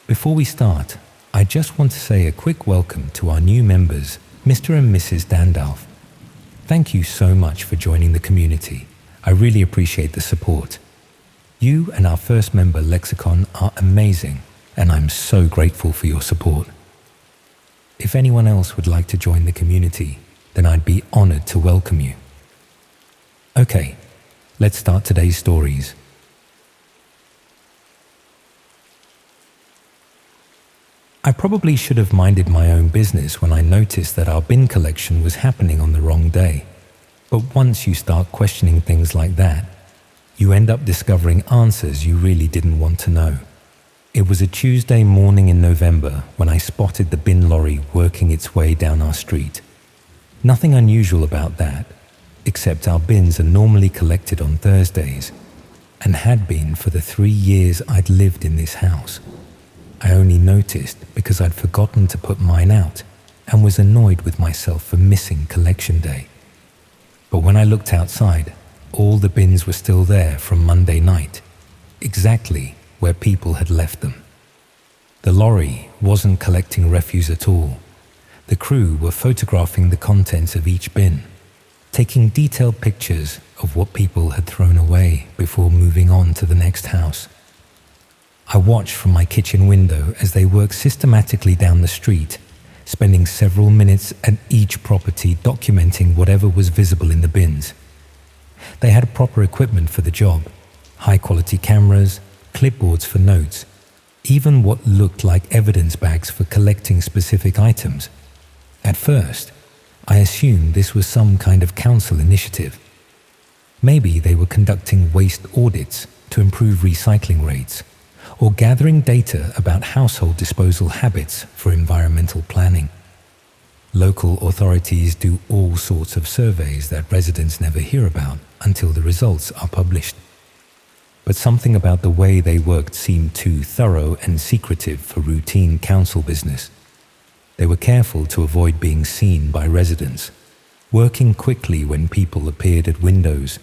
Before we start, I just want to say a quick welcome to our new members, Mr. and Mrs. Dandalf. Thank you so much for joining the community. I really appreciate the support. You and our first member, Lexicon, are amazing, and I'm so grateful for your support. If anyone else would like to join the community, then I'd be honored to welcome you. Okay, let's start today's stories. I probably should have minded my own business when I noticed that our bin collection was happening on the wrong day. But once you start questioning things like that, you end up discovering answers you really didn't want to know. It was a Tuesday morning in November when I spotted the bin lorry working its way down our street. Nothing unusual about that, except our bins are normally collected on Thursdays, and had been for the 3 years I'd lived in this house. I only noticed because I'd forgotten to put mine out and was annoyed with myself for missing collection day. But when I looked outside, all the bins were still there from Monday night, exactly where people had left them. The lorry wasn't collecting refuse at all. The crew were photographing the contents of each bin, taking detailed pictures of what people had thrown away before moving on to the next house. I watched from my kitchen window as they worked systematically down the street, spending several minutes at each property documenting whatever was visible in the bins. They had proper equipment for the job, high-quality cameras, clipboards for notes, even what looked like evidence bags for collecting specific items. At first, I assumed this was some kind of council initiative. Maybe they were conducting waste audits to improve recycling rates, or gathering data about household disposal habits for environmental planning. Local authorities do all sorts of surveys that residents never hear about until the results are published. But something about the way they worked seemed too thorough and secretive for routine council business. They were careful to avoid being seen by residents, working quickly when people appeared at windows,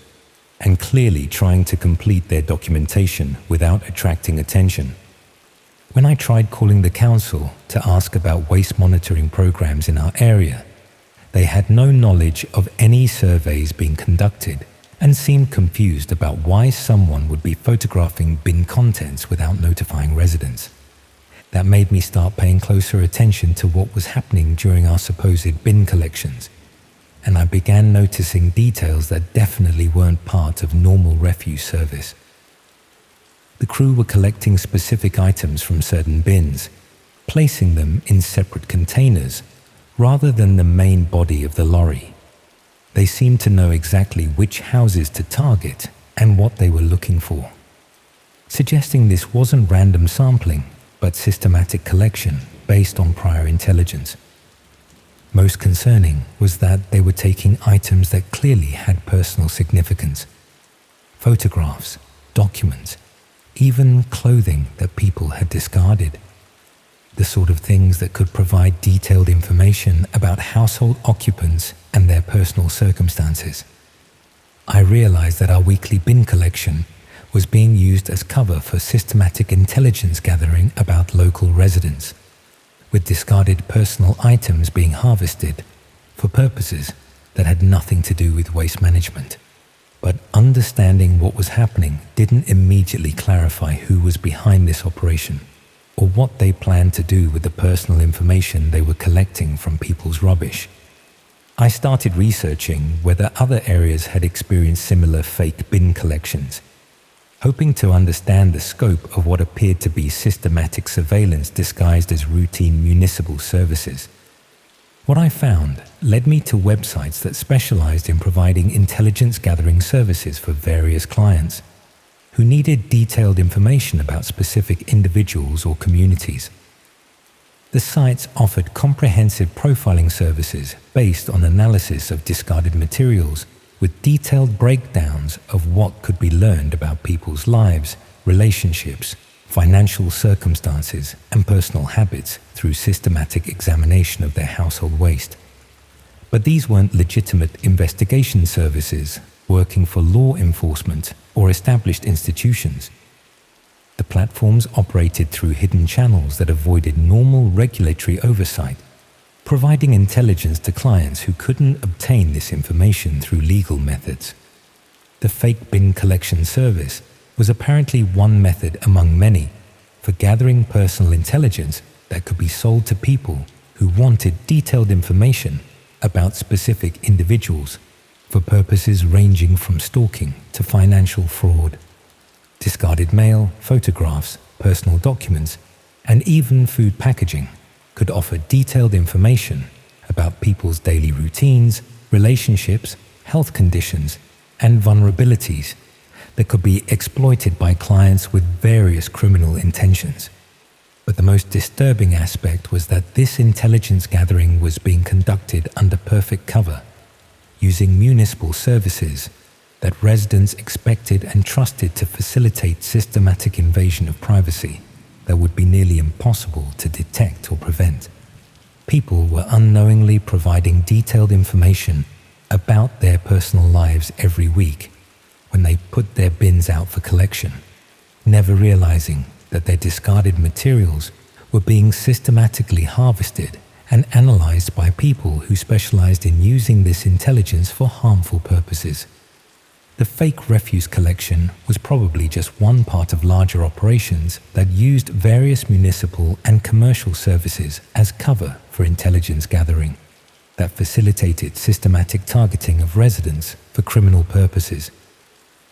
and clearly trying to complete their documentation without attracting attention. When I tried calling the council to ask about waste monitoring programs in our area, they had no knowledge of any surveys being conducted and seemed confused about why someone would be photographing bin contents without notifying residents. That made me start paying closer attention to what was happening during our supposed bin collections, and I began noticing details that definitely weren't part of normal refuse service. The crew were collecting specific items from certain bins, placing them in separate containers rather than the main body of the lorry. They seemed to know exactly which houses to target and what they were looking for, suggesting this wasn't random sampling, but systematic collection based on prior intelligence. Most concerning was that they were taking items that clearly had personal significance. Photographs, documents, even clothing that people had discarded. The sort of things that could provide detailed information about household occupants and their personal circumstances. I realized that our weekly bin collection was being used as cover for systematic intelligence gathering about local residents, with discarded personal items being harvested for purposes that had nothing to do with waste management. But understanding what was happening didn't immediately clarify who was behind this operation, or what they planned to do with the personal information they were collecting from people's rubbish. I started researching whether other areas had experienced similar fake bin collections, hoping to understand the scope of what appeared to be systematic surveillance disguised as routine municipal services. What I found led me to websites that specialized in providing intelligence gathering services for various clients who needed detailed information about specific individuals or communities. The sites offered comprehensive profiling services based on analysis of discarded materials, with detailed breakdowns of what could be learned about people's lives, relationships, financial circumstances, and personal habits through systematic examination of their household waste. But these weren't legitimate investigation services working for law enforcement or established institutions. The platforms operated through hidden channels that avoided normal regulatory oversight, providing intelligence to clients who couldn't obtain this information through legal methods. The fake bin collection service was apparently one method among many for gathering personal intelligence that could be sold to people who wanted detailed information about specific individuals for purposes ranging from stalking to financial fraud. Discarded mail, photographs, personal documents, and even food packaging could offer detailed information about people's daily routines, relationships, health conditions, and vulnerabilities that could be exploited by clients with various criminal intentions. But the most disturbing aspect was that this intelligence gathering was being conducted under perfect cover, using municipal services that residents expected and trusted to facilitate systematic invasion of privacy that would be nearly impossible to detect or prevent. People were unknowingly providing detailed information about their personal lives every week when they put their bins out for collection, never realizing that their discarded materials were being systematically harvested and analyzed by people who specialized in using this intelligence for harmful purposes. The fake refuse collection was probably just one part of larger operations that used various municipal and commercial services as cover for intelligence gathering that facilitated systematic targeting of residents for criminal purposes.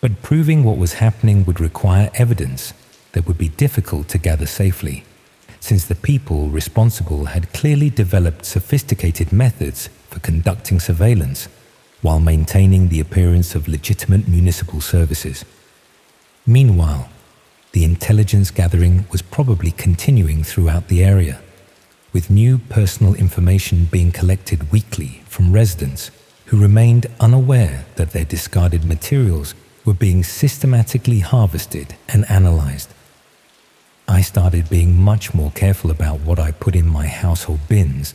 But proving what was happening would require evidence that would be difficult to gather safely, since the people responsible had clearly developed sophisticated methods for conducting surveillance while maintaining the appearance of legitimate municipal services. Meanwhile, the intelligence gathering was probably continuing throughout the area, with new personal information being collected weekly from residents who remained unaware that their discarded materials were being systematically harvested and analyzed. I started being much more careful about what I put in my household bins,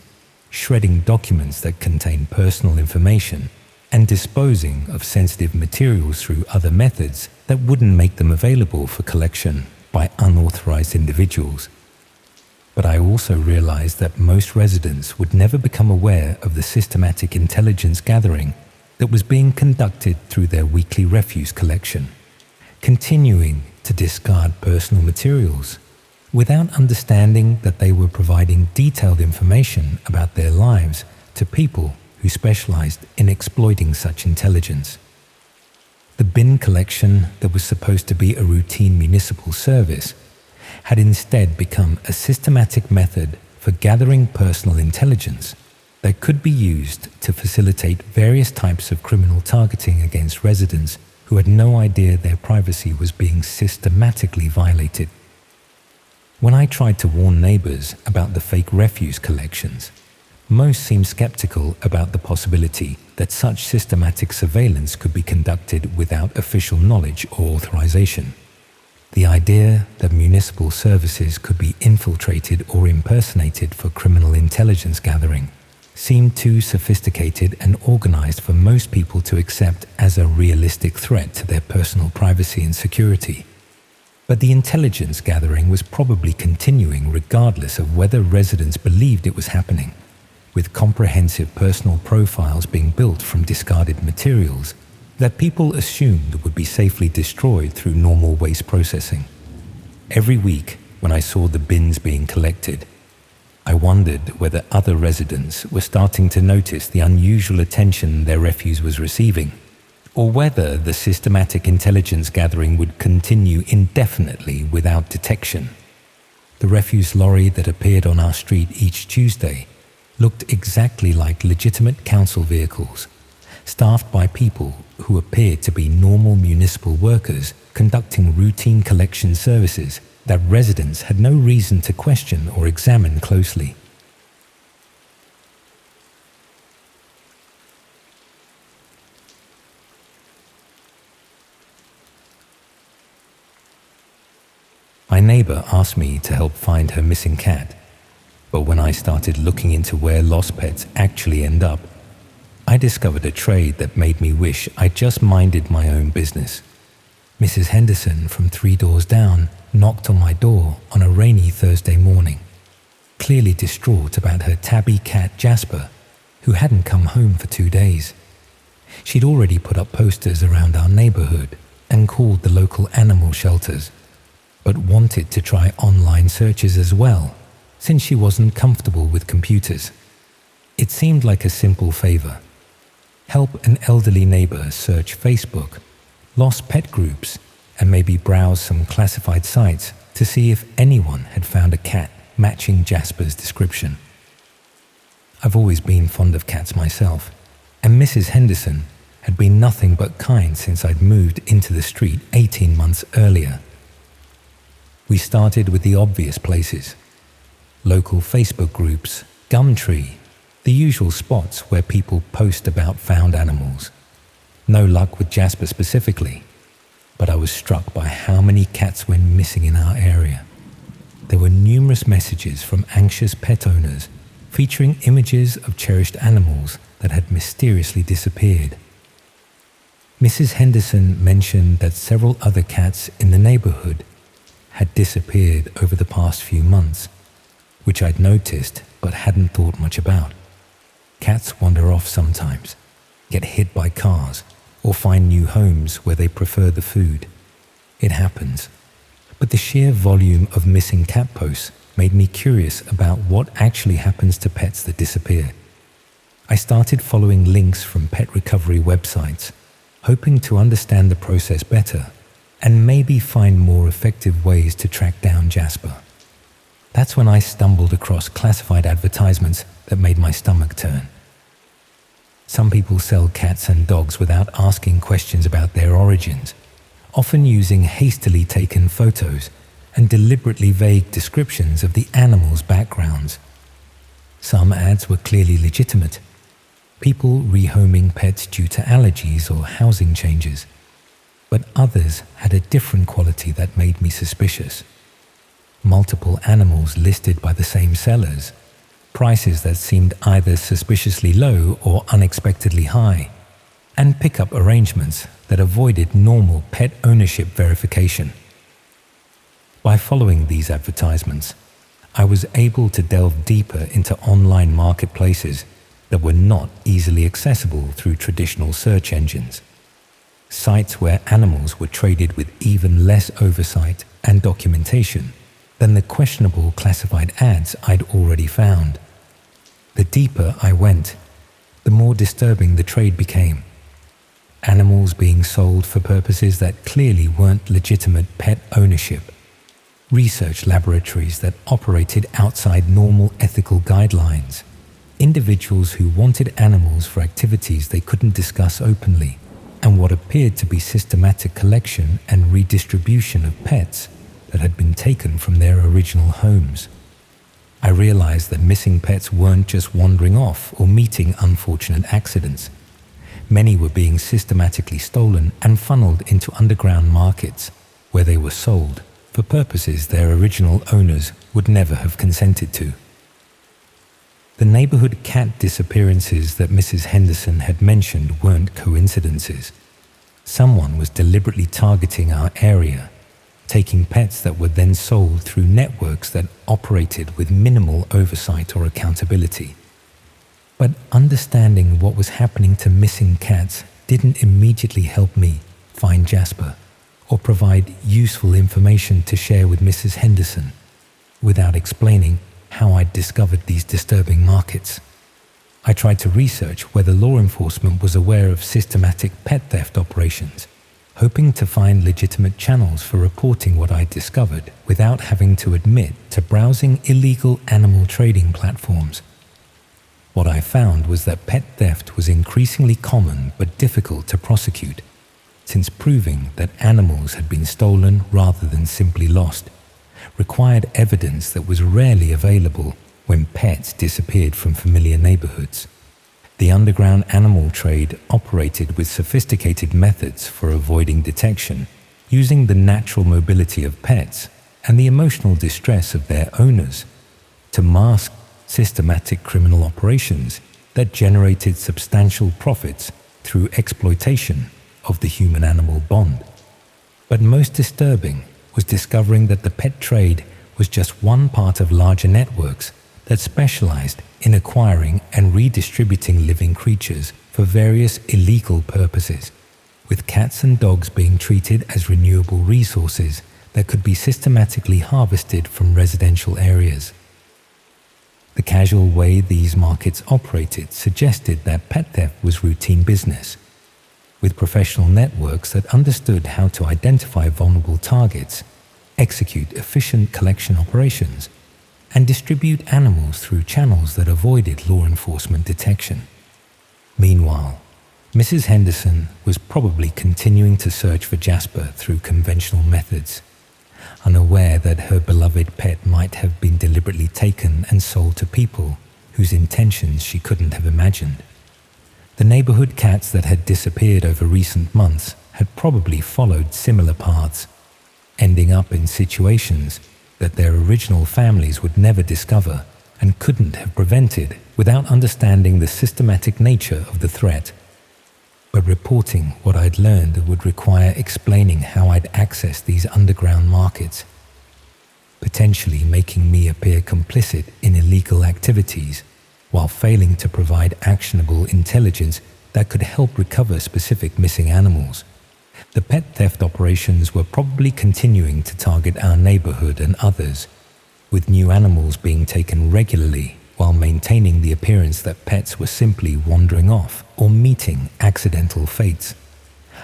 shredding documents that contained personal information, and disposing of sensitive materials through other methods that wouldn't make them available for collection by unauthorized individuals. But I also realized that most residents would never become aware of the systematic intelligence gathering that was being conducted through their weekly refuse collection, continuing to discard personal materials without understanding that they were providing detailed information about their lives to people who specialized in exploiting such intelligence. The bin collection that was supposed to be a routine municipal service had instead become a systematic method for gathering personal intelligence that could be used to facilitate various types of criminal targeting against residents who had no idea their privacy was being systematically violated. When I tried to warn neighbors about the fake refuse collections, most seemed skeptical about the possibility that such systematic surveillance could be conducted without official knowledge or authorization. The idea that municipal services could be infiltrated or impersonated for criminal intelligence gathering seemed too sophisticated and organized for most people to accept as a realistic threat to their personal privacy and security. But the intelligence gathering was probably continuing regardless of whether residents believed it was happening, with comprehensive personal profiles being built from discarded materials that people assumed would be safely destroyed through normal waste processing. Every week, when I saw the bins being collected, I wondered whether other residents were starting to notice the unusual attention their refuse was receiving, or whether the systematic intelligence gathering would continue indefinitely without detection. The refuse lorry that appeared on our street each Tuesday looked exactly like legitimate council vehicles, staffed by people who appeared to be normal municipal workers conducting routine collection services that residents had no reason to question or examine closely. My neighbor asked me to help find her missing cat, but when I started looking into where lost pets actually end up, I discovered a trade that made me wish I'd just minded my own business. Mrs. Henderson from 3 doors down knocked on my door on a rainy Thursday morning, clearly distraught about her tabby cat Jasper, who hadn't come home for 2 days. She'd already put up posters around our neighborhood and called the local animal shelters, but wanted to try online searches as well, since she wasn't comfortable with computers. It seemed like a simple favor. Help an elderly neighbor search Facebook, lost pet groups, and maybe browse some classified sites to see if anyone had found a cat matching Jasper's description. I've always been fond of cats myself, and Mrs. Henderson had been nothing but kind since I'd moved into the street 18 months earlier. We started with the obvious places: local Facebook groups, Gumtree, the usual spots where people post about found animals. No luck with Jasper specifically, but I was struck by how many cats went missing in our area. There were numerous messages from anxious pet owners featuring images of cherished animals that had mysteriously disappeared. Mrs. Henderson mentioned that several other cats in the neighborhood had disappeared over the past few months, which I'd noticed but hadn't thought much about. Cats wander off sometimes, get hit by cars, or find new homes where they prefer the food. It happens. But the sheer volume of missing cat posts made me curious about what actually happens to pets that disappear. I started following links from pet recovery websites, hoping to understand the process better and maybe find more effective ways to track down Jasper. That's when I stumbled across classified advertisements that made my stomach turn. Some people sell cats and dogs without asking questions about their origins, often using hastily taken photos and deliberately vague descriptions of the animals' backgrounds. Some ads were clearly legitimate. People rehoming pets due to allergies or housing changes. But others had a different quality that made me suspicious. Multiple animals listed by the same sellers, prices that seemed either suspiciously low or unexpectedly high, and pickup arrangements that avoided normal pet ownership verification. By following these advertisements, I was able to delve deeper into online marketplaces that were not easily accessible through traditional search engines. Sites where animals were traded with even less oversight and documentation than the questionable classified ads I'd already found. The deeper I went, the more disturbing the trade became. Animals being sold for purposes that clearly weren't legitimate pet ownership. Research laboratories that operated outside normal ethical guidelines. Individuals who wanted animals for activities they couldn't discuss openly, and what appeared to be systematic collection and redistribution of pets that had been taken from their original homes. I realized that missing pets weren't just wandering off or meeting unfortunate accidents. Many were being systematically stolen and funneled into underground markets, where they were sold for purposes their original owners would never have consented to. The neighborhood cat disappearances that Mrs. Henderson had mentioned weren't coincidences. Someone was deliberately targeting our area, taking pets that were then sold through networks that operated with minimal oversight or accountability. But understanding what was happening to missing cats didn't immediately help me find Jasper or provide useful information to share with Mrs. Henderson without explaining how I'd discovered these disturbing markets. I tried to research whether law enforcement was aware of systematic pet theft operations, hoping to find legitimate channels for reporting what I'd discovered without having to admit to browsing illegal animal trading platforms. What I found was that pet theft was increasingly common but difficult to prosecute, since proving that animals had been stolen rather than simply lost required evidence that was rarely available when pets disappeared from familiar neighborhoods. The underground animal trade operated with sophisticated methods for avoiding detection, using the natural mobility of pets and the emotional distress of their owners to mask systematic criminal operations that generated substantial profits through exploitation of the human-animal bond. But most disturbing was discovering that the pet trade was just one part of larger networks that specialized in acquiring and redistributing living creatures for various illegal purposes, with cats and dogs being treated as renewable resources that could be systematically harvested from residential areas. The casual way these markets operated suggested that pet theft was routine business, with professional networks that understood how to identify vulnerable targets, execute efficient collection operations, and distribute animals through channels that avoided law enforcement detection. Meanwhile, Mrs. Henderson was probably continuing to search for Jasper through conventional methods, unaware that her beloved pet might have been deliberately taken and sold to people whose intentions she couldn't have imagined. The neighborhood cats that had disappeared over recent months had probably followed similar paths, ending up in situations that their original families would never discover and couldn't have prevented without understanding the systematic nature of the threat. But reporting what I'd learned would require explaining how I'd accessed these underground markets, potentially making me appear complicit in illegal activities while failing to provide actionable intelligence that could help recover specific missing animals. The pet theft operations were probably continuing to target our neighborhood and others, with new animals being taken regularly while maintaining the appearance that pets were simply wandering off or meeting accidental fates.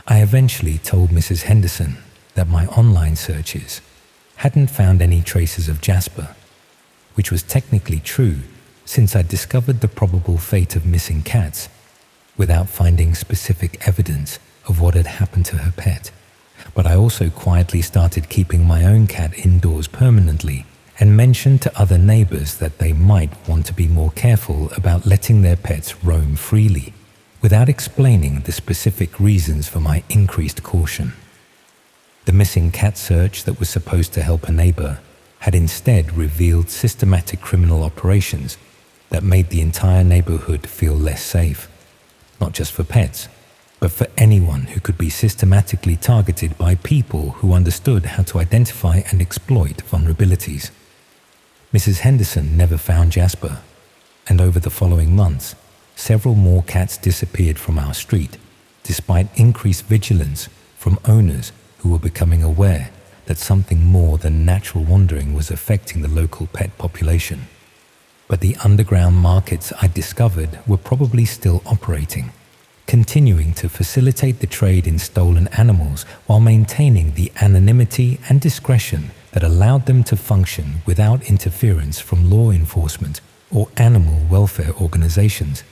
I eventually told Mrs. Henderson that my online searches hadn't found any traces of Jasper, which was technically true since I'd discovered the probable fate of missing cats without finding specific evidence of what had happened to her pet. But I also quietly started keeping my own cat indoors permanently and mentioned to other neighbors that they might want to be more careful about letting their pets roam freely, without explaining the specific reasons for my increased caution. The missing cat search that was supposed to help a neighbor had instead revealed systematic criminal operations that made the entire neighborhood feel less safe, not just for pets, but for anyone who could be systematically targeted by people who understood how to identify and exploit vulnerabilities. Mrs. Henderson never found Jasper, and over the following months, several more cats disappeared from our street, despite increased vigilance from owners who were becoming aware that something more than natural wandering was affecting the local pet population. But the underground markets I discovered were probably still operating, continuing to facilitate the trade in stolen animals while maintaining the anonymity and discretion that allowed them to function without interference from law enforcement or animal welfare organizations.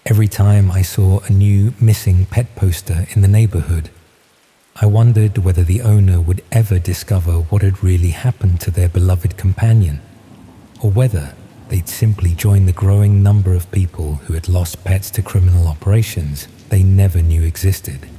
Every time I saw a new missing pet poster in the neighborhood, I wondered whether the owner would ever discover what had really happened to their beloved companion, or whether they'd simply join the growing number of people who had lost pets to criminal operations they never knew existed.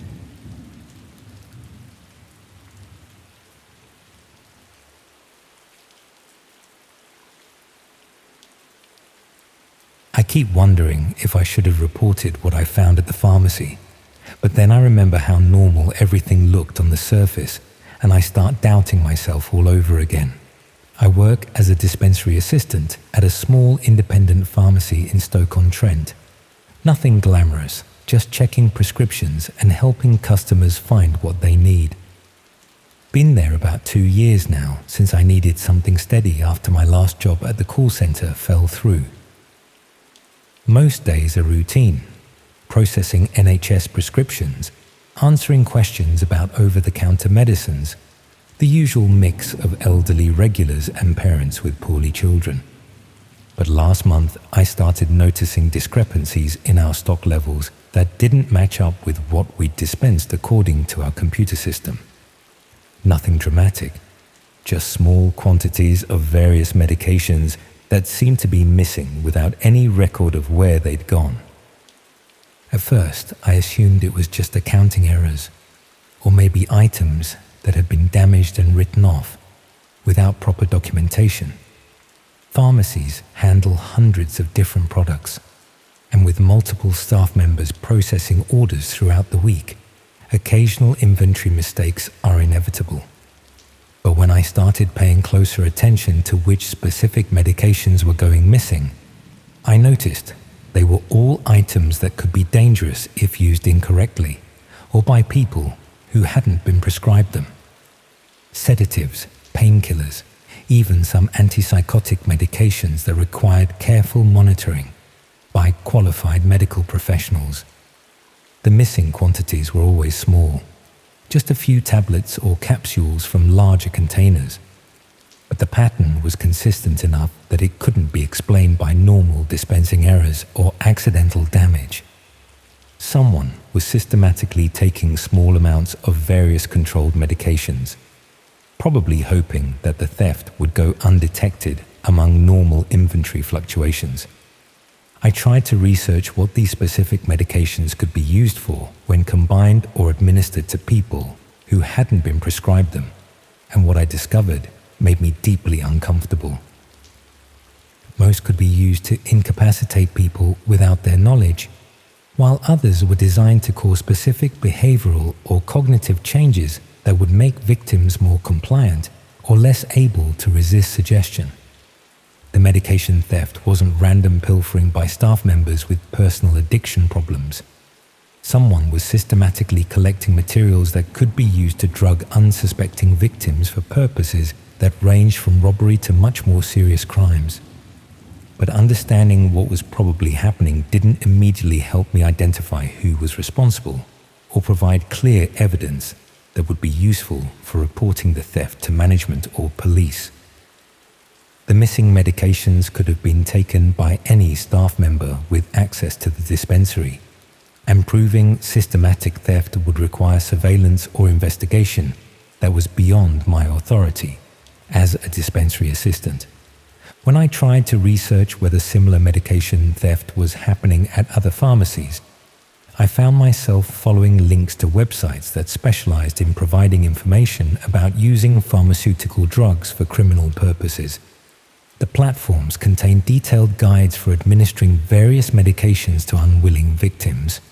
I keep wondering if I should have reported what I found at the pharmacy, but then I remember how normal everything looked on the surface, and I start doubting myself all over again. I work as a dispensary assistant at a small independent pharmacy in Stoke-on-Trent. Nothing glamorous, just checking prescriptions and helping customers find what they need. Been there about 2 years now, since I needed something steady after my last job at the call center fell through. Most days are routine, processing NHS prescriptions, answering questions about over-the-counter medicines, the usual mix of elderly regulars and parents with poorly children. But last month, I started noticing discrepancies in our stock levels that didn't match up with what we'd dispensed according to our computer system. Nothing dramatic, just small quantities of various medications that seemed to be missing without any record of where they'd gone. At first, I assumed it was just accounting errors, or maybe items that had been damaged and written off without proper documentation. Pharmacies handle hundreds of different products, and with multiple staff members processing orders throughout the week, occasional inventory mistakes are inevitable. But when I started paying closer attention to which specific medications were going missing, I noticed they were all items that could be dangerous if used incorrectly or by people who hadn't been prescribed them. Sedatives, painkillers, even some antipsychotic medications that required careful monitoring by qualified medical professionals. The missing quantities were always small, just a few tablets or capsules from larger containers, but the pattern was consistent enough that it couldn't be explained by normal dispensing errors or accidental damage. Someone was systematically taking small amounts of various controlled medications, probably hoping that the theft would go undetected among normal inventory fluctuations. I tried to research what these specific medications could be used for when combined or administered to people who hadn't been prescribed them, and what I discovered made me deeply uncomfortable. Most could be used to incapacitate people without their knowledge, while others were designed to cause specific behavioral or cognitive changes that would make victims more compliant or less able to resist suggestion. The medication theft wasn't random pilfering by staff members with personal addiction problems. Someone was systematically collecting materials that could be used to drug unsuspecting victims for purposes that ranged from robbery to much more serious crimes. But understanding what was probably happening didn't immediately help me identify who was responsible or provide clear evidence that would be useful for reporting the theft to management or police. The missing medications could have been taken by any staff member with access to the dispensary, and proving systematic theft would require surveillance or investigation that was beyond my authority as a dispensary assistant. When I tried to research whether similar medication theft was happening at other pharmacies, I found myself following links to websites that specialized in providing information about using pharmaceutical drugs for criminal purposes. The platforms contained detailed guides for administering various medications to unwilling victims,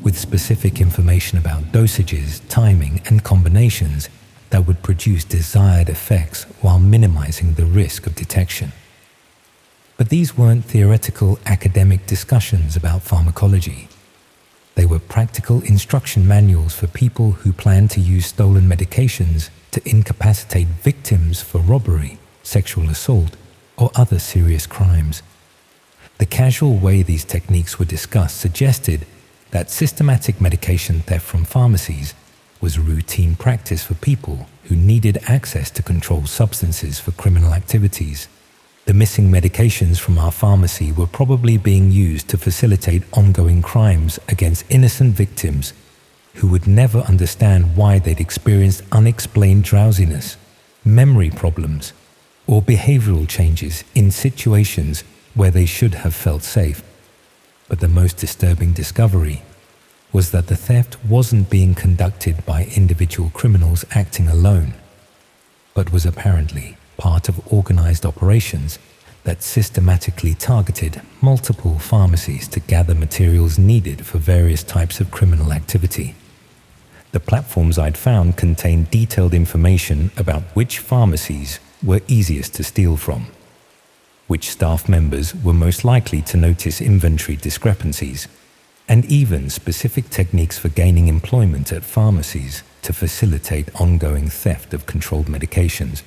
with specific information about dosages, timing, and combinations that would produce desired effects while minimizing the risk of detection. But these weren't theoretical academic discussions about pharmacology. They were practical instruction manuals for people who planned to use stolen medications to incapacitate victims for robbery, sexual assault, or other serious crimes. The casual way these techniques were discussed suggested that systematic medication theft from pharmacies was routine practice for people who needed access to controlled substances for criminal activities. The missing medications from our pharmacy were probably being used to facilitate ongoing crimes against innocent victims who would never understand why they'd experienced unexplained drowsiness, memory problems, or behavioral changes in situations where they should have felt safe. But the most disturbing discovery was that the theft wasn't being conducted by individual criminals acting alone, but was apparently part of organized operations that systematically targeted multiple pharmacies to gather materials needed for various types of criminal activity. The platforms I'd found contained detailed information about which pharmacies were easiest to steal from, which staff members were most likely to notice inventory discrepancies, and even specific techniques for gaining employment at pharmacies to facilitate ongoing theft of controlled medications.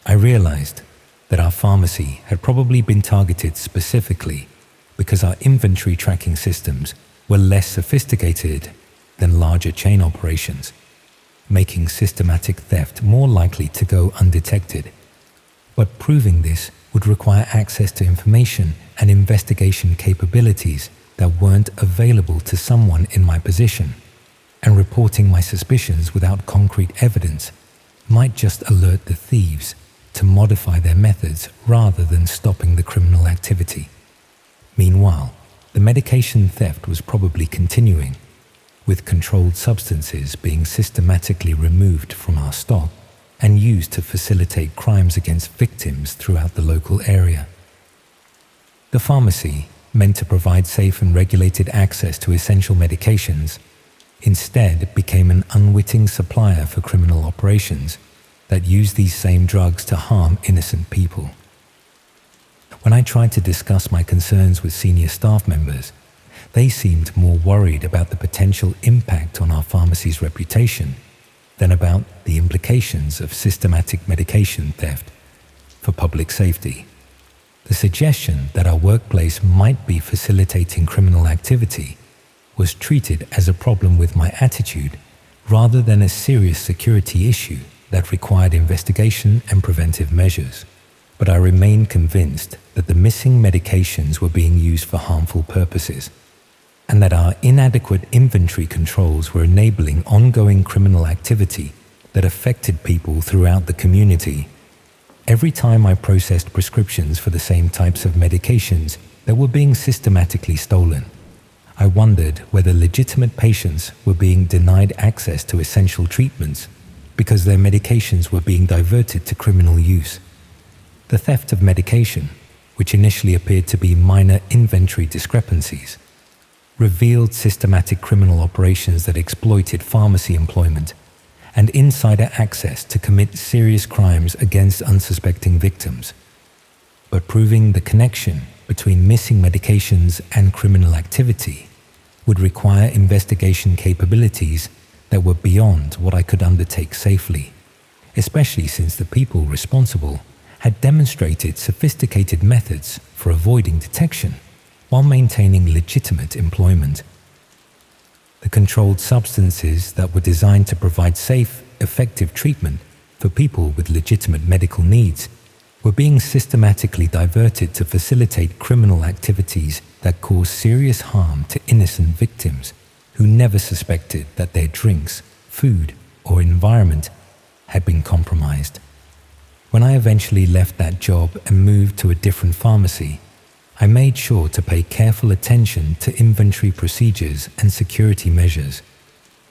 I realized that our pharmacy had probably been targeted specifically because our inventory tracking systems were less sophisticated than larger chain operations, making systematic theft more likely to go undetected. But proving this would require access to information and investigation capabilities that weren't available to someone in my position, and reporting my suspicions without concrete evidence might just alert the thieves to modify their methods rather than stopping the criminal activity. Meanwhile, the medication theft was probably continuing, with controlled substances being systematically removed from our stock and used to facilitate crimes against victims throughout the local area. The pharmacy, meant to provide safe and regulated access to essential medications, instead became an unwitting supplier for criminal operations, that use these same drugs to harm innocent people. When I tried to discuss my concerns with senior staff members, they seemed more worried about the potential impact on our pharmacy's reputation than about the implications of systematic medication theft for public safety. The suggestion that our workplace might be facilitating criminal activity was treated as a problem with my attitude rather than a serious security issue that required investigation and preventive measures. But I remained convinced that the missing medications were being used for harmful purposes, and that our inadequate inventory controls were enabling ongoing criminal activity that affected people throughout the community. Every time I processed prescriptions for the same types of medications that were being systematically stolen, I wondered whether legitimate patients were being denied access to essential treatments because their medications were being diverted to criminal use. The theft of medication, which initially appeared to be minor inventory discrepancies, revealed systematic criminal operations that exploited pharmacy employment and insider access to commit serious crimes against unsuspecting victims. But proving the connection between missing medications and criminal activity would require investigation capabilities that were beyond what I could undertake safely, especially since the people responsible had demonstrated sophisticated methods for avoiding detection while maintaining legitimate employment. The controlled substances that were designed to provide safe, effective treatment for people with legitimate medical needs were being systematically diverted to facilitate criminal activities that cause serious harm to innocent victims who never suspected that their drinks, food, or environment had been compromised. When I eventually left that job and moved to a different pharmacy, I made sure to pay careful attention to inventory procedures and security measures,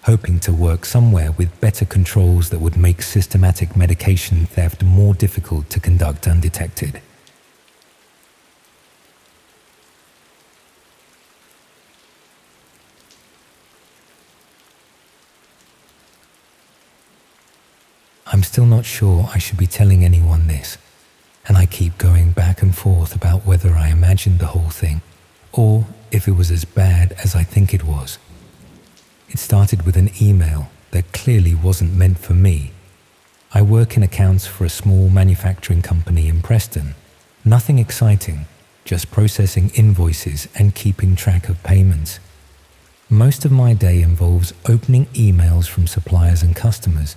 hoping to work somewhere with better controls that would make systematic medication theft more difficult to conduct undetected. I'm still not sure I should be telling anyone this, and I keep going back and forth about whether I imagined the whole thing, or if it was as bad as I think it was. It started with an email that clearly wasn't meant for me. I work in accounts for a small manufacturing company in Preston. Nothing exciting, just processing invoices and keeping track of payments. Most of my day involves opening emails from suppliers and customers,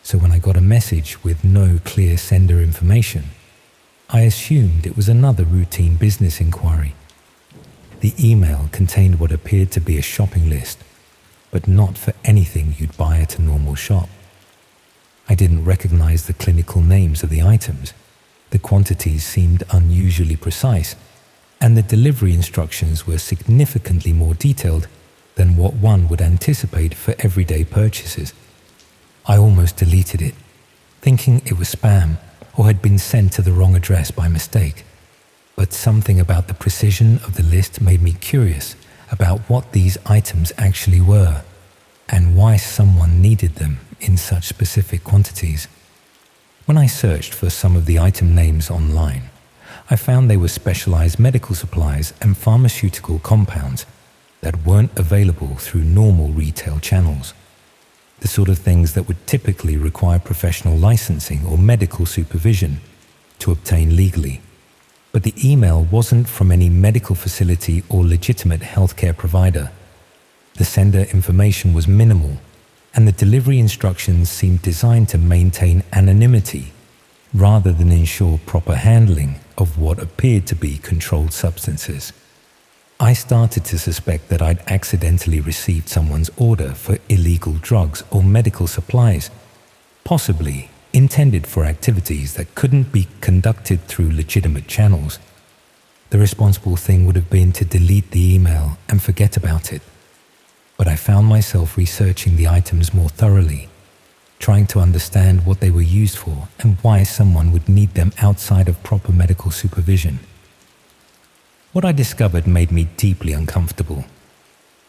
so when I got a message with no clear sender information, I assumed it was another routine business inquiry. The email contained what appeared to be a shopping list, but not for anything you'd buy at a normal shop. I didn't recognize the clinical names of the items, the quantities seemed unusually precise, and the delivery instructions were significantly more detailed than what one would anticipate for everyday purchases. I almost deleted it, thinking it was spam or had been sent to the wrong address by mistake. But something about the precision of the list made me curious about what these items actually were and why someone needed them in such specific quantities. When I searched for some of the item names online, I found they were specialized medical supplies and pharmaceutical compounds that weren't available through normal retail channels. The sort of things that would typically require professional licensing or medical supervision to obtain legally. But the email wasn't from any medical facility or legitimate healthcare provider. The sender information was minimal, and the delivery instructions seemed designed to maintain anonymity rather than ensure proper handling of what appeared to be controlled substances. I started to suspect that I'd accidentally received someone's order for illegal drugs or medical supplies, possibly intended for activities that couldn't be conducted through legitimate channels. The responsible thing would have been to delete the email and forget about it. But I found myself researching the items more thoroughly, trying to understand what they were used for and why someone would need them outside of proper medical supervision. What I discovered made me deeply uncomfortable.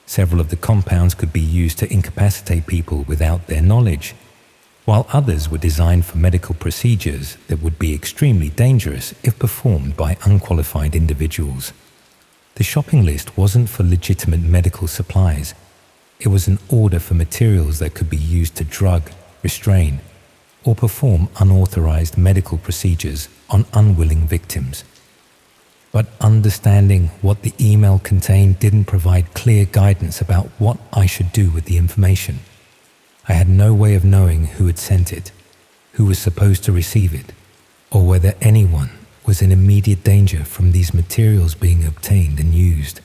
Several of the compounds could be used to incapacitate people without their knowledge. while others were designed for medical procedures that would be extremely dangerous if performed by unqualified individuals. The shopping list wasn't for legitimate medical supplies. It was an order for materials that could be used to drug, restrain, or perform unauthorized medical procedures on unwilling victims. But understanding what the email contained didn't provide clear guidance about what I should do with the information. I had no way of knowing who had sent it, who was supposed to receive it, or whether anyone was in immediate danger from these materials being obtained and used.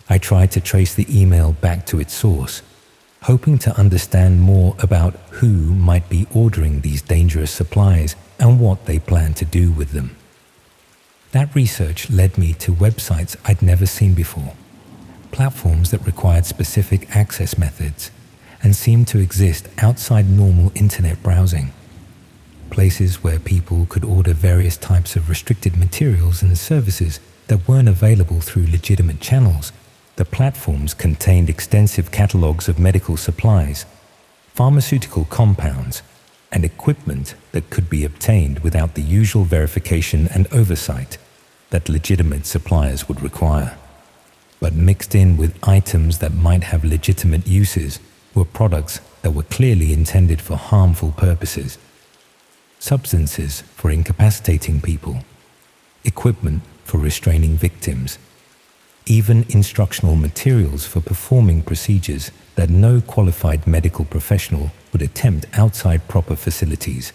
I tried to trace the email back to its source, hoping to understand more about who might be ordering these dangerous supplies and what they planned to do with them. That research led me to websites I'd never seen before, platforms that required specific access methods and seemed to exist outside normal internet browsing, places where people could order various types of restricted materials and services that weren't available through legitimate channels. The platforms contained extensive catalogs of medical supplies, pharmaceutical compounds, and equipment that could be obtained without the usual verification and oversight that legitimate suppliers would require. But mixed in with items that might have legitimate uses were products that were clearly intended for harmful purposes. Substances for incapacitating people, equipment for restraining victims, even instructional materials for performing procedures that no qualified medical professional would attempt outside proper facilities.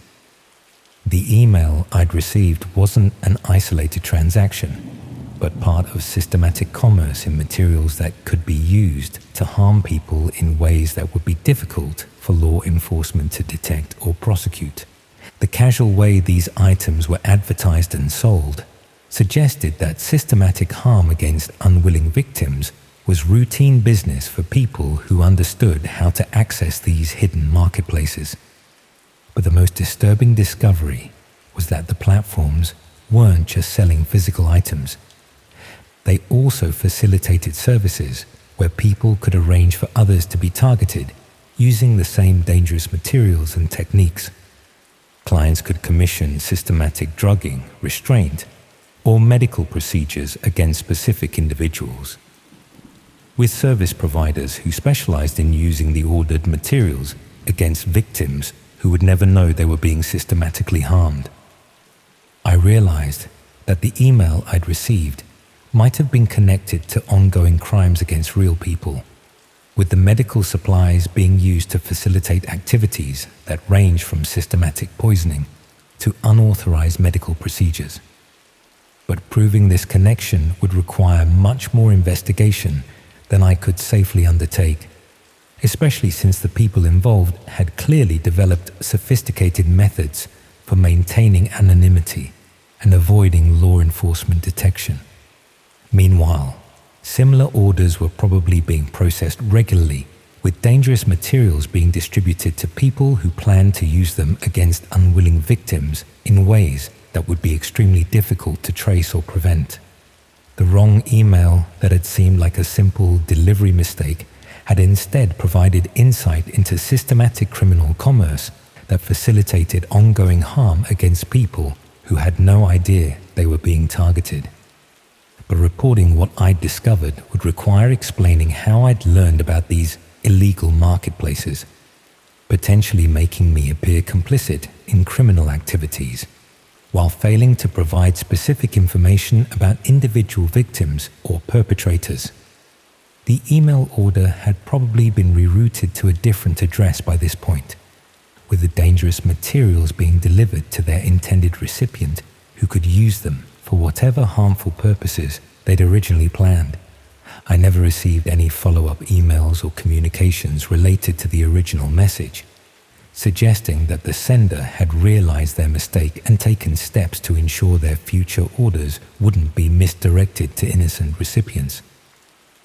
The email I'd received wasn't an isolated transaction, but part of systematic commerce in materials that could be used to harm people in ways that would be difficult for law enforcement to detect or prosecute. The casual way these items were advertised and sold suggested that systematic harm against unwilling victims was routine business for people who understood how to access these hidden marketplaces. But the most disturbing discovery was that the platforms weren't just selling physical items. They also facilitated services where people could arrange for others to be targeted using the same dangerous materials and techniques. Clients could commission systematic drugging, restraint, or medical procedures against specific individuals. With service providers who specialized in using the ordered materials against victims who would never know they were being systematically harmed. I realized that the email I'd received might have been connected to ongoing crimes against real people, with the medical supplies being used to facilitate activities that range from systematic poisoning to unauthorized medical procedures. But proving this connection would require much more investigation than I could safely undertake, especially since the people involved had clearly developed sophisticated methods for maintaining anonymity and avoiding law enforcement detection. Meanwhile, similar orders were probably being processed regularly, with dangerous materials being distributed to people who planned to use them against unwilling victims in ways that would be extremely difficult to trace or prevent. The wrong email that had seemed like a simple delivery mistake had instead provided insight into systematic criminal commerce that facilitated ongoing harm against people who had no idea they were being targeted. But reporting what I'd discovered would require explaining how I'd learned about these illegal marketplaces, potentially making me appear complicit in criminal activities, while failing to provide specific information about individual victims or perpetrators. The email order had probably been rerouted to a different address by this point, with the dangerous materials being delivered to their intended recipient who could use them for whatever harmful purposes they'd originally planned. I never received any follow-up emails or communications related to the original message, suggesting that the sender had realized their mistake and taken steps to ensure their future orders wouldn't be misdirected to innocent recipients.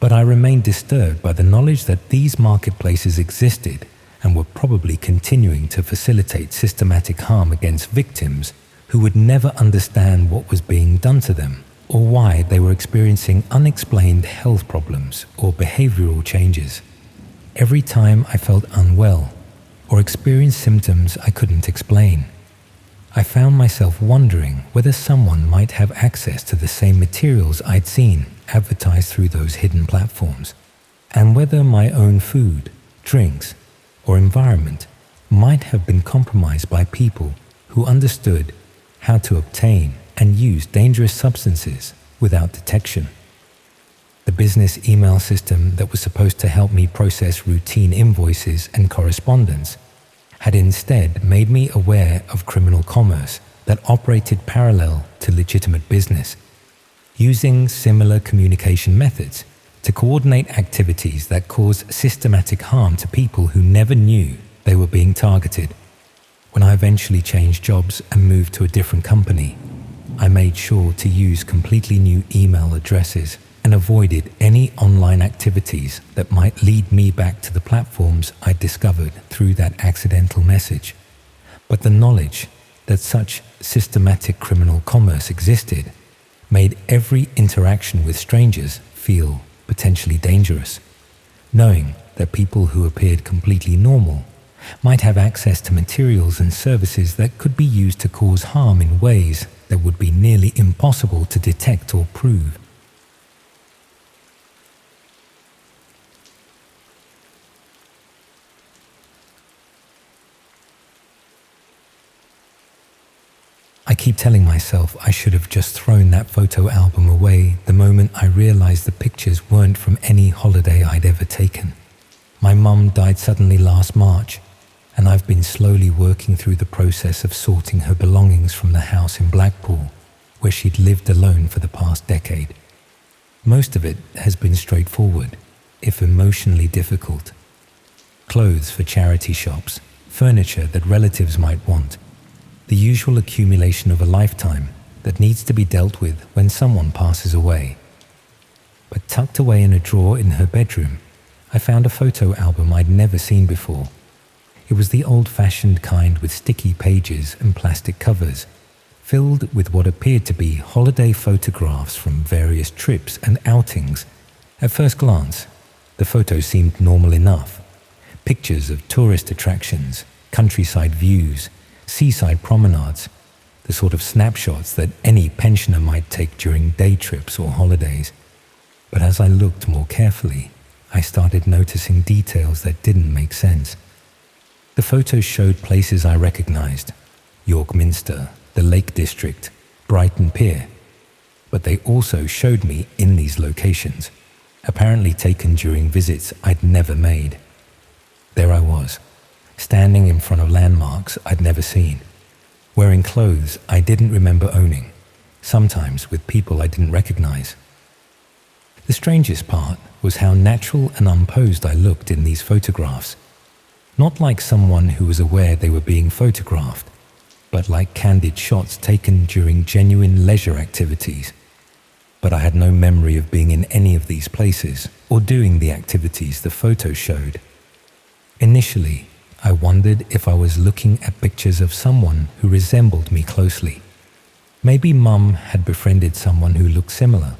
But I remained disturbed by the knowledge that these marketplaces existed and were probably continuing to facilitate systematic harm against victims who would never understand what was being done to them or why they were experiencing unexplained health problems or behavioral changes. Every time I felt unwell, or experienced symptoms I couldn't explain. I found myself wondering whether someone might have access to the same materials I'd seen advertised through those hidden platforms, and whether my own food, drinks, or environment might have been compromised by people who understood how to obtain and use dangerous substances without detection. The business email system that was supposed to help me process routine invoices and correspondence had instead made me aware of criminal commerce that operated parallel to legitimate business, using similar communication methods to coordinate activities that cause systematic harm to people who never knew they were being targeted. When I eventually changed jobs and moved to a different company, I made sure to use completely new email addresses and avoided any online activities that might lead me back to the platforms I discovered through that accidental message. But the knowledge that such systematic criminal commerce existed made every interaction with strangers feel potentially dangerous, knowing that people who appeared completely normal might have access to materials and services that could be used to cause harm in ways that would be nearly impossible to detect or prove. I keep telling myself I should have just thrown that photo album away the moment I realized the pictures weren't from any holiday I'd ever taken. My mum died suddenly last March, and I've been slowly working through the process of sorting her belongings from the house in Blackpool, where she'd lived alone for the past decade. Most of it has been straightforward, if emotionally difficult. Clothes for charity shops, furniture that relatives might want, the usual accumulation of a lifetime that needs to be dealt with when someone passes away. But tucked away in a drawer in her bedroom, I found a photo album I'd never seen before. It was the old-fashioned kind with sticky pages and plastic covers, filled with what appeared to be holiday photographs from various trips and outings. At first glance, the photos seemed normal enough. Pictures of tourist attractions, countryside views, seaside promenades, the sort of snapshots that any pensioner might take during day trips or holidays. But as I looked more carefully, I started noticing details that didn't make sense. The photos showed places I recognized: York Minster, the Lake District, Brighton Pier. But they also showed me in these locations, apparently taken during visits I'd never made. There I was, standing in front of landmarks I'd never seen, wearing clothes I didn't remember owning, sometimes with people I didn't recognize. The strangest part was how natural and unposed I looked in these photographs, not like someone who was aware they were being photographed, but like candid shots taken during genuine leisure activities. But I had no memory of being in any of these places or doing the activities the photos showed. Initially, I wondered if I was looking at pictures of someone who resembled me closely. Maybe Mum had befriended someone who looked similar.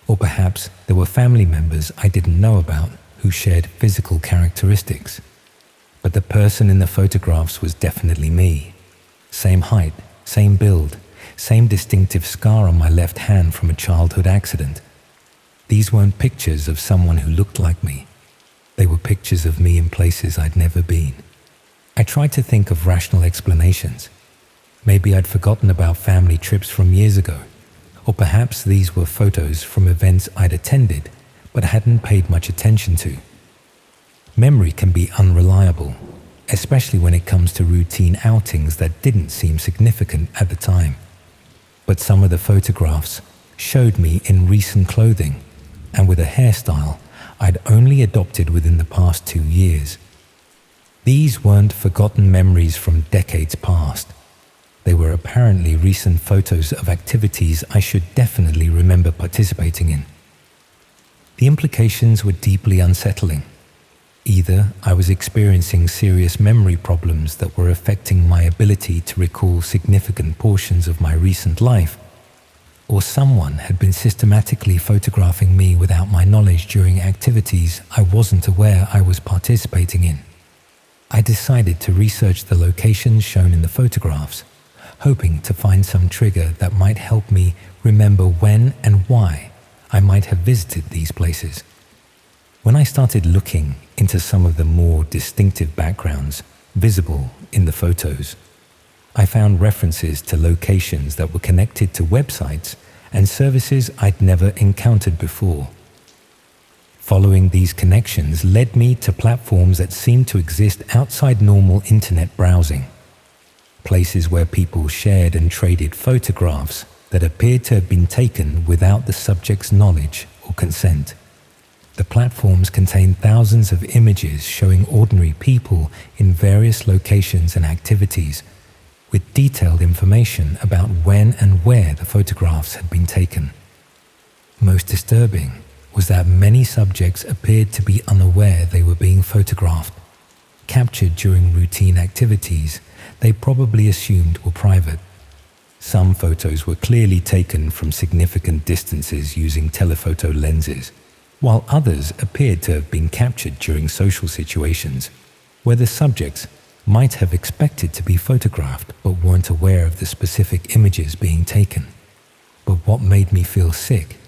Or perhaps there were family members I didn't know about who shared physical characteristics. But the person in the photographs was definitely me. Same height, same build, same distinctive scar on my left hand from a childhood accident. These weren't pictures of someone who looked like me. They were pictures of me in places I'd never been. I tried to think of rational explanations. Maybe I'd forgotten about family trips from years ago, or perhaps these were photos from events I'd attended but hadn't paid much attention to. Memory can be unreliable, especially when it comes to routine outings that didn't seem significant at the time. But some of the photographs showed me in recent clothing and with a hairstyle I'd only adopted within the past 2 years. These weren't forgotten memories from decades past. They were apparently recent photos of activities I should definitely remember participating in. The implications were deeply unsettling. Either I was experiencing serious memory problems that were affecting my ability to recall significant portions of my recent life, or someone had been systematically photographing me without my knowledge during activities I wasn't aware I was participating in. I decided to research the locations shown in the photographs, hoping to find some trigger that might help me remember when and why I might have visited these places. When I started looking into some of the more distinctive backgrounds visible in the photos, I found references to locations that were connected to websites and services I'd never encountered before. Following these connections led me to platforms that seemed to exist outside normal internet browsing, places where people shared and traded photographs that appeared to have been taken without the subject's knowledge or consent. The platforms contained thousands of images showing ordinary people in various locations and activities, with detailed information about when and where the photographs had been taken. Most disturbing was that many subjects appeared to be unaware they were being photographed, captured during routine activities they probably assumed were private. Some photos were clearly taken from significant distances using telephoto lenses, while others appeared to have been captured during social situations where the subjects might have expected to be photographed but weren't aware of the specific images being taken. But what made me feel sick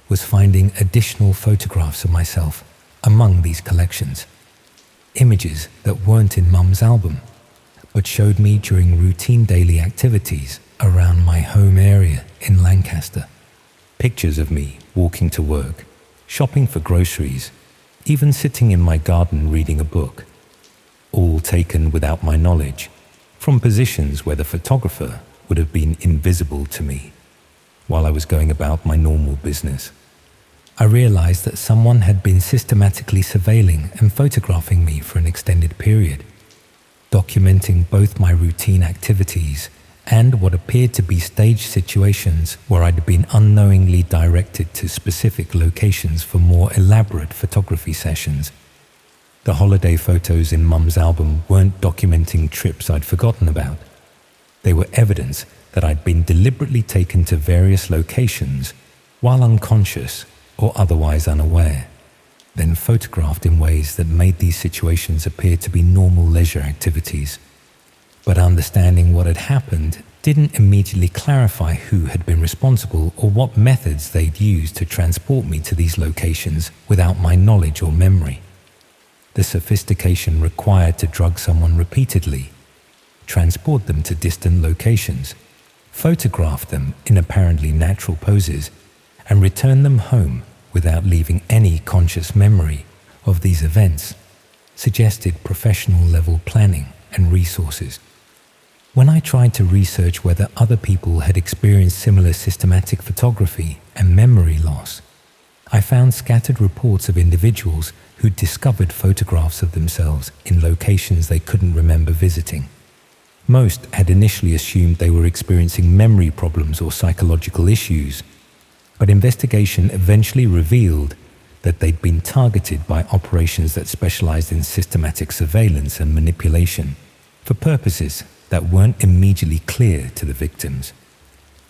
was finding additional photographs of myself among these collections. Images that weren't in Mum's album, but showed me during routine daily activities around my home area in Lancaster. Pictures of me walking to work, shopping for groceries, even sitting in my garden reading a book. All taken without my knowledge, from positions where the photographer would have been invisible to me, while I was going about my normal business. I realized that someone had been systematically surveilling and photographing me for an extended period, documenting both my routine activities and what appeared to be staged situations where I'd been unknowingly directed to specific locations for more elaborate photography sessions. The holiday photos in Mum's album weren't documenting trips I'd forgotten about. They were evidence that I'd been deliberately taken to various locations while unconscious or otherwise unaware, then photographed in ways that made these situations appear to be normal leisure activities. But understanding what had happened didn't immediately clarify who had been responsible or what methods they'd used to transport me to these locations without my knowledge or memory. The sophistication required to drug someone repeatedly, transport them to distant locations, photograph them in apparently natural poses, and return them home without leaving any conscious memory of these events suggested professional-level planning and resources. When I tried to research whether other people had experienced similar systematic photography and memory loss, I found scattered reports of individuals who'd discovered photographs of themselves in locations they couldn't remember visiting. Most had initially assumed they were experiencing memory problems or psychological issues, but investigation eventually revealed that they'd been targeted by operations that specialized in systematic surveillance and manipulation for purposes that weren't immediately clear to the victims.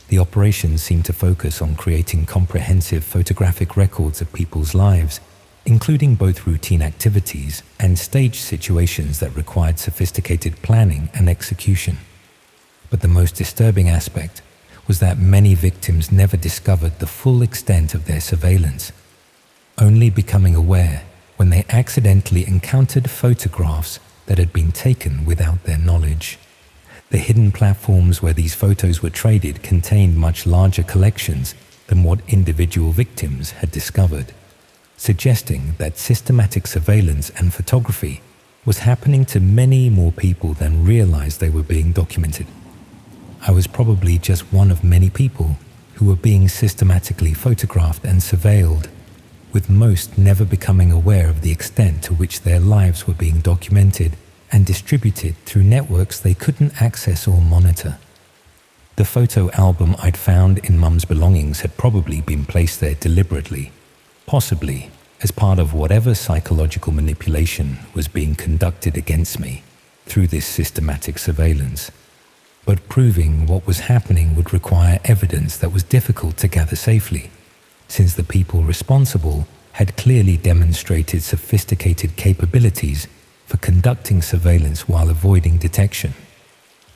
The operations seemed to focus on creating comprehensive photographic records of people's lives, including both routine activities and staged situations that required sophisticated planning and execution. But the most disturbing aspect was that many victims never discovered the full extent of their surveillance, only becoming aware when they accidentally encountered photographs that had been taken without their knowledge. The hidden platforms where these photos were traded contained much larger collections than what individual victims had discovered, suggesting that systematic surveillance and photography was happening to many more people than realized they were being documented. I was probably just one of many people who were being systematically photographed and surveilled, with most never becoming aware of the extent to which their lives were being documented and distributed through networks they couldn't access or monitor. The photo album I'd found in Mum's belongings had probably been placed there deliberately, possibly as part of whatever psychological manipulation was being conducted against me through this systematic surveillance. But proving what was happening would require evidence that was difficult to gather safely, since the people responsible had clearly demonstrated sophisticated capabilities for for conducting surveillance while avoiding detection.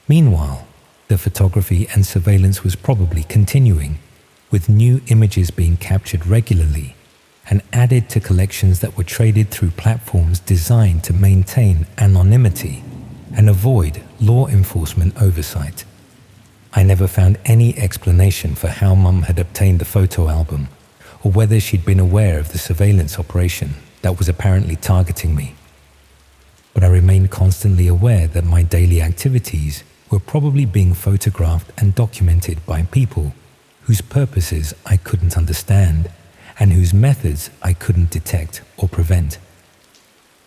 Meanwhile, the photography and surveillance was probably continuing, with new images being captured regularly and added to collections that were traded through platforms designed to maintain anonymity and avoid law enforcement oversight. I never found any explanation for how Mum had obtained the photo album, or whether she'd been aware of the surveillance operation that was apparently targeting me. But I remained constantly aware that my daily activities were probably being photographed and documented by people whose purposes I couldn't understand and whose methods I couldn't detect or prevent.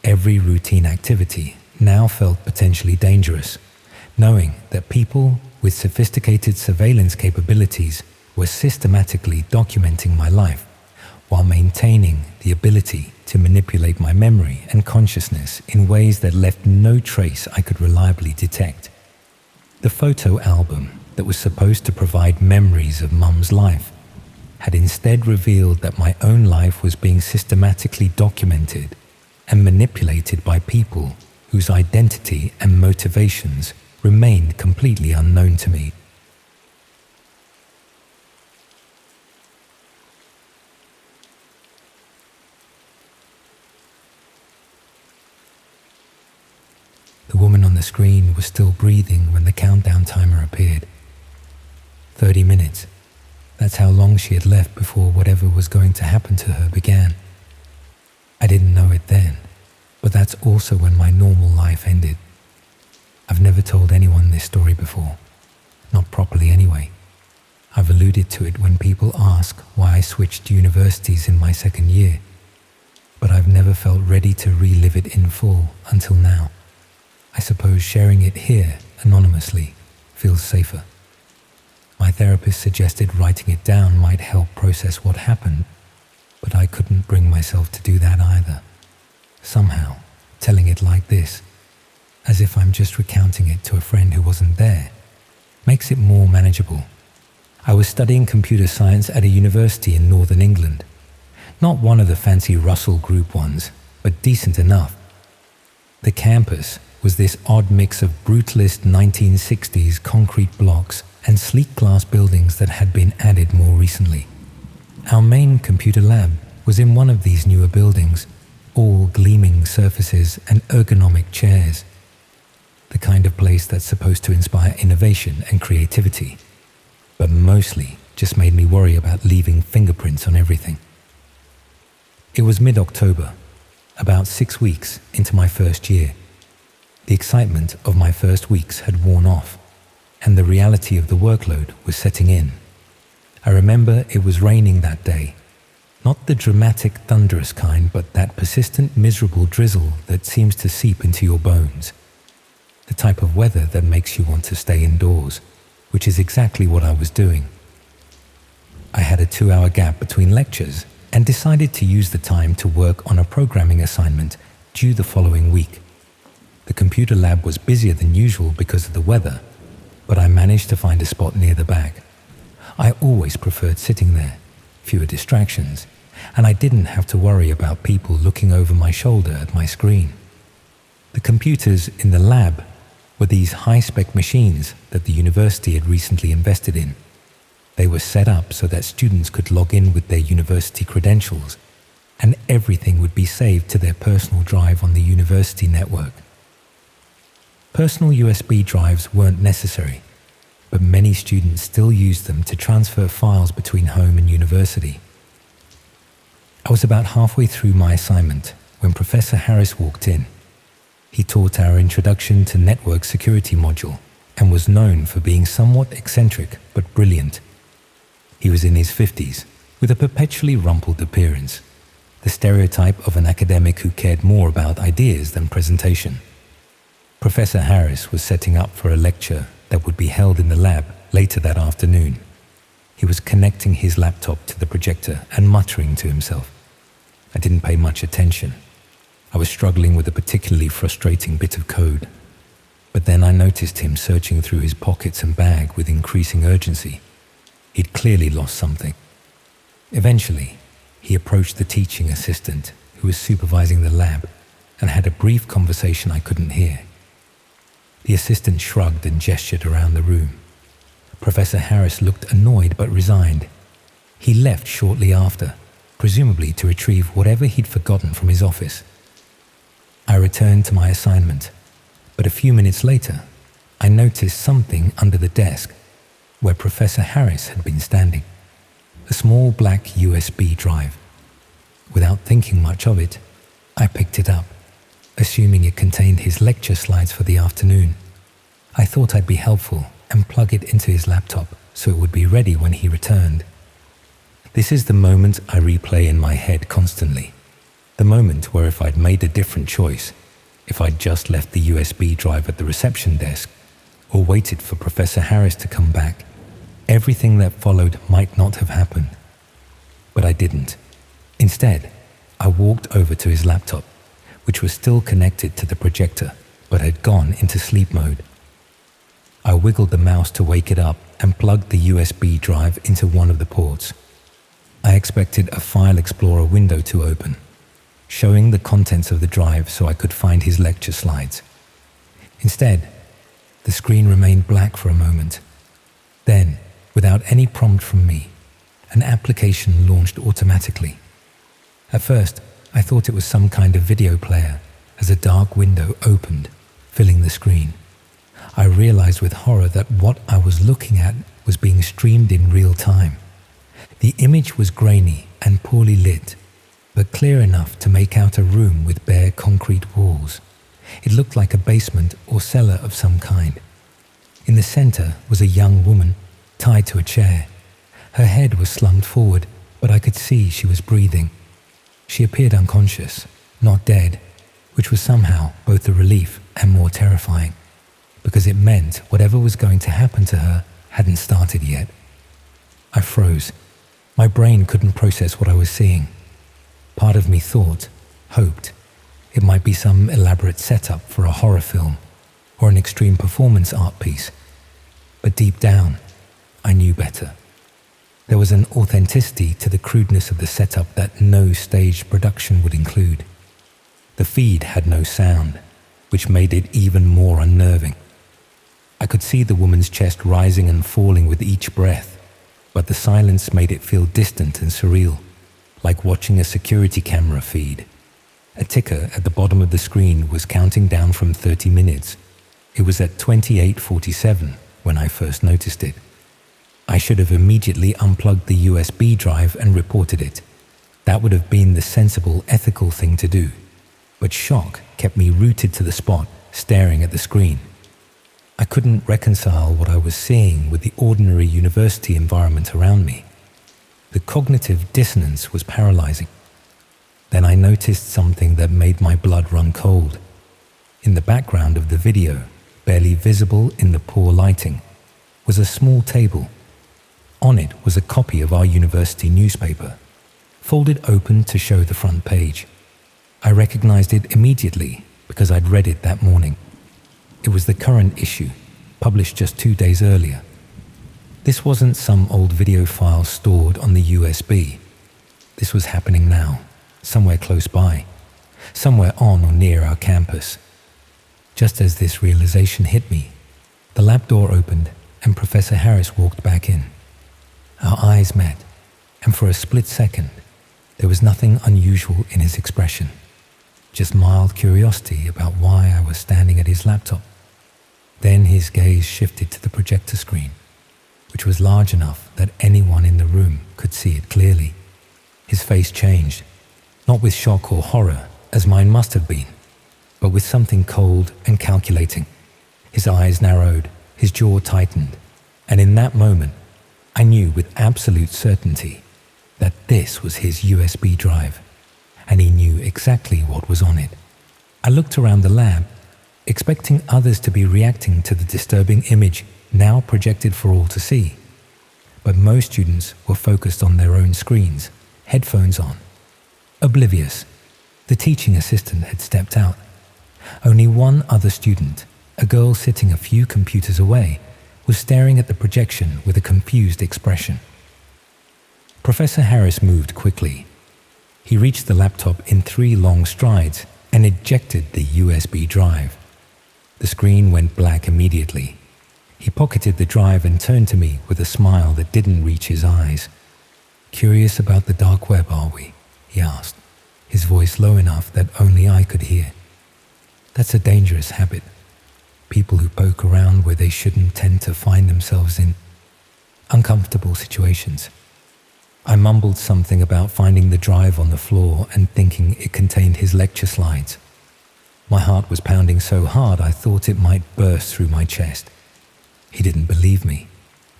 Every routine activity now felt potentially dangerous, knowing that people with sophisticated surveillance capabilities were systematically documenting my life while maintaining the ability to manipulate my memory and consciousness in ways that left no trace I could reliably detect. The photo album that was supposed to provide memories of Mum's life had instead revealed that my own life was being systematically documented and manipulated by people whose identity and motivations remained completely unknown to me. The woman on the screen was still breathing when the countdown timer appeared. 30 minutes. That's how long she had left before whatever was going to happen to her began. I didn't know it then, but that's also when my normal life ended. I've never told anyone this story before, not properly anyway. I've alluded to it when people ask why I switched universities in my second year, but I've never felt ready to relive it in full until now. I suppose sharing it here, anonymously, feels safer. My therapist suggested writing it down might help process what happened, but I couldn't bring myself to do that either. Somehow, telling it like this, as if I'm just recounting it to a friend who wasn't there, makes it more manageable. I was studying computer science at a university in northern England. Not one of the fancy Russell Group ones, but decent enough. The campus was this odd mix of brutalist 1960s concrete blocks and sleek glass buildings that had been added more recently. Our main computer lab was in one of these newer buildings, all gleaming surfaces and ergonomic chairs. The kind of place that's supposed to inspire innovation and creativity, but mostly just made me worry about leaving fingerprints on everything. It was mid-October, about 6 weeks into my first year. The excitement of my first weeks had worn off, and the reality of the workload was setting in. I remember it was raining that day, not the dramatic thunderous kind, but that persistent miserable drizzle that seems to seep into your bones. The type of weather that makes you want to stay indoors, which is exactly what I was doing. I had a 2-hour gap between lectures and decided to use the time to work on a programming assignment due the following week. The computer lab was busier than usual because of the weather, but I managed to find a spot near the back. I always preferred sitting there, fewer distractions, and I didn't have to worry about people looking over my shoulder at my screen. The computers in the lab were these high-spec machines that the university had recently invested in. They were set up so that students could log in with their university credentials, and everything would be saved to their personal drive on the university network. Personal USB drives weren't necessary, but many students still used them to transfer files between home and university. I was about halfway through my assignment when Professor Harris walked in. He taught our Introduction to Network Security module and was known for being somewhat eccentric but brilliant. He was in his 50s, with a perpetually rumpled appearance, the stereotype of an academic who cared more about ideas than presentation. Professor Harris was setting up for a lecture that would be held in the lab later that afternoon. He was connecting his laptop to the projector and muttering to himself. I didn't pay much attention. I was struggling with a particularly frustrating bit of code. But then I noticed him searching through his pockets and bag with increasing urgency. He'd clearly lost something. Eventually, he approached the teaching assistant who was supervising the lab and had a brief conversation I couldn't hear. The assistant shrugged and gestured around the room. Professor Harris looked annoyed but resigned. He left shortly after, presumably to retrieve whatever he'd forgotten from his office. I returned to my assignment, but a few minutes later, I noticed something under the desk where Professor Harris had been standing. A small black USB drive. Without thinking much of it, I picked it up, assuming it contained his lecture slides for the afternoon. I thought I'd be helpful and plug it into his laptop so it would be ready when he returned. This is the moment I replay in my head constantly. The moment where if I'd made a different choice, if I'd just left the USB drive at the reception desk or waited for Professor Harris to come back, everything that followed might not have happened. But I didn't. Instead, I walked over to his laptop, which was still connected to the projector but had gone into sleep mode. I wiggled the mouse to wake it up and plugged the USB drive into one of the ports. I expected a File Explorer window to open, showing the contents of the drive so I could find his lecture slides. Instead, the screen remained black for a moment. Then, without any prompt from me, an application launched automatically. At first, I thought it was some kind of video player as a dark window opened, filling the screen. I realized with horror that what I was looking at was being streamed in real time. The image was grainy and poorly lit, but clear enough to make out a room with bare concrete walls. It looked like a basement or cellar of some kind. In the center was a young woman, tied to a chair. Her head was slumped forward, but I could see she was breathing. She appeared unconscious, not dead, which was somehow both a relief and more terrifying, because it meant whatever was going to happen to her hadn't started yet. I froze. My brain couldn't process what I was seeing. Part of me thought, hoped, it might be some elaborate setup for a horror film or an extreme performance art piece. But deep down, I knew better. There was an authenticity to the crudeness of the setup that no staged production would include. The feed had no sound, which made it even more unnerving. I could see the woman's chest rising and falling with each breath, but the silence made it feel distant and surreal, like watching a security camera feed. A ticker at the bottom of the screen was counting down from 30 minutes. It was at 28:47 when I first noticed it. I should have immediately unplugged the USB drive and reported it. That would have been the sensible, ethical thing to do. But shock kept me rooted to the spot, staring at the screen. I couldn't reconcile what I was seeing with the ordinary university environment around me. The cognitive dissonance was paralyzing. Then I noticed something that made my blood run cold. In the background of the video, barely visible in the poor lighting, was a small table. On it was a copy of our university newspaper, folded open to show the front page. I recognized it immediately because I'd read it that morning. It was the current issue, published just 2 days earlier. This wasn't some old video file stored on the USB. This was happening now, somewhere close by, somewhere on or near our campus. Just as this realization hit me, the lab door opened and Professor Harris walked back in. Our eyes met, and for a split second, there was nothing unusual in his expression, just mild curiosity about why I was standing at his laptop. Then his gaze shifted to the projector screen, which was large enough that anyone in the room could see it clearly. His face changed, not with shock or horror, as mine must have been, but with something cold and calculating. His eyes narrowed, his jaw tightened, and in that moment, I knew with absolute certainty that this was his USB drive, and he knew exactly what was on it. I looked around the lab, expecting others to be reacting to the disturbing image now projected for all to see. But most students were focused on their own screens, headphones on. Oblivious, the teaching assistant had stepped out. Only one other student, a girl sitting a few computers away, was staring at the projection with a confused expression. Professor Harris moved quickly. He reached the laptop in 3 long strides and ejected the USB drive. The screen went black immediately. He pocketed the drive and turned to me with a smile that didn't reach his eyes. "Curious about the dark web, are we?" he asked, his voice low enough that only I could hear. "That's a dangerous habit. People who poke around where they shouldn't tend to find themselves in uncomfortable situations." I mumbled something about finding the drive on the floor and thinking it contained his lecture slides. My heart was pounding so hard I thought it might burst through my chest. He didn't believe me.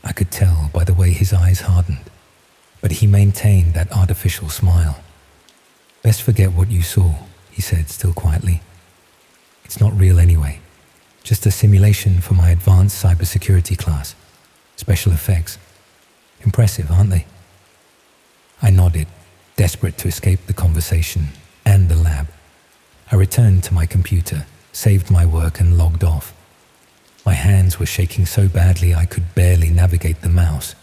I could tell by the way his eyes hardened. But he maintained that artificial smile. "Best forget what you saw," he said still quietly. "It's not real anyway. Just a simulation for my advanced cybersecurity class. Special effects. Impressive, aren't they?" I nodded, desperate to escape the conversation and the lab. I returned to my computer, saved my work and logged off. My hands were shaking so badly I could barely navigate the mouse.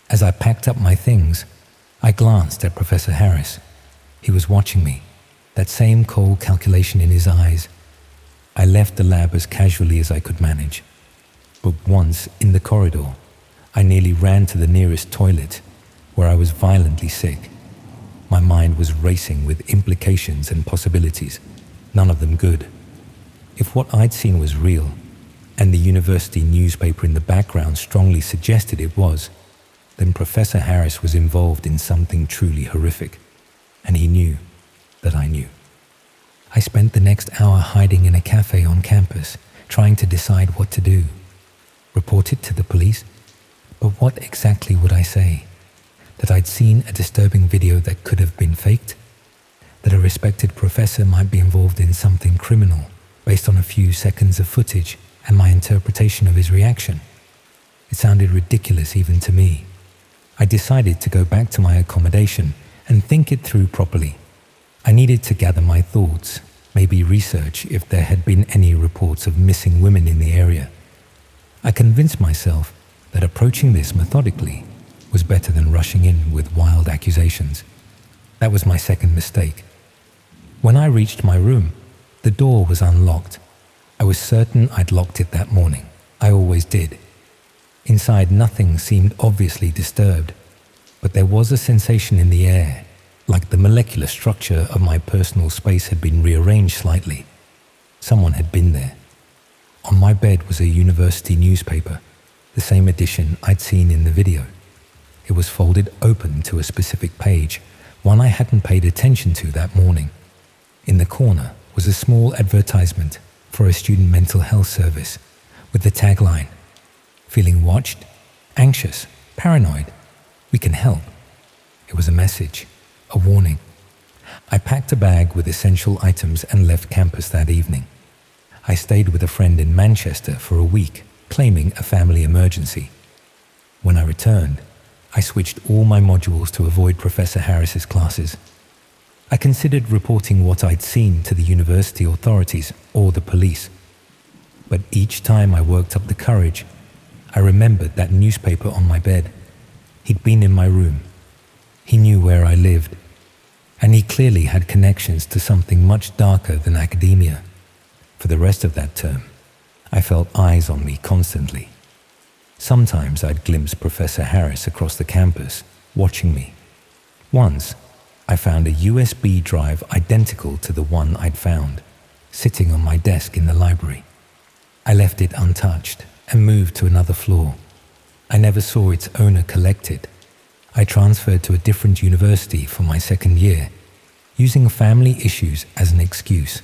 As I packed up my things, I glanced at Professor Harris. He was watching me, that same cold calculation in his eyes. I left the lab as casually as I could manage. But once in the corridor, I nearly ran to the nearest toilet, where I was violently sick. My mind was racing with implications and possibilities, none of them good. If what I'd seen was real, and the university newspaper in the background strongly suggested it was, then Professor Harris was involved in something truly horrific, and he knew that I knew. I spent the next hour hiding in a cafe on campus, trying to decide what to do. Report it to the police? But what exactly would I say? That I'd seen a disturbing video that could have been faked? That a respected professor might be involved in something criminal based on a few seconds of footage and my interpretation of his reaction? It sounded ridiculous even to me. I decided to go back to my accommodation and think it through properly. I needed to gather my thoughts, maybe research if there had been any reports of missing women in the area. I convinced myself that approaching this methodically was better than rushing in with wild accusations. That was my second mistake. When I reached my room, the door was unlocked. I was certain I'd locked it that morning. I always did. Inside, nothing seemed obviously disturbed, but there was a sensation in the air, like the molecular structure of my personal space had been rearranged slightly. Someone had been there. On my bed was a university newspaper, the same edition I'd seen in the video. It was folded open to a specific page, one I hadn't paid attention to that morning. In the corner was a small advertisement for a student mental health service with the tagline, "Feeling watched? Anxious? Paranoid? We can help." It was a message, a warning. I packed a bag with essential items and left campus that evening. I stayed with a friend in Manchester for a week, claiming a family emergency. When I returned, I switched all my modules to avoid Professor Harris's classes. I considered reporting what I'd seen to the university authorities or the police. But each time I worked up the courage, I remembered that newspaper on my bed. He'd been in my room. He knew where I lived. And he clearly had connections to something much darker than academia. For the rest of that term, I felt eyes on me constantly. Sometimes I'd glimpse Professor Harris across the campus, watching me. Once, I found a USB drive identical to the one I'd found, sitting on my desk in the library. I left it untouched and moved to another floor. I never saw its owner collect it. I transferred to a different university for my second year, using family issues as an excuse.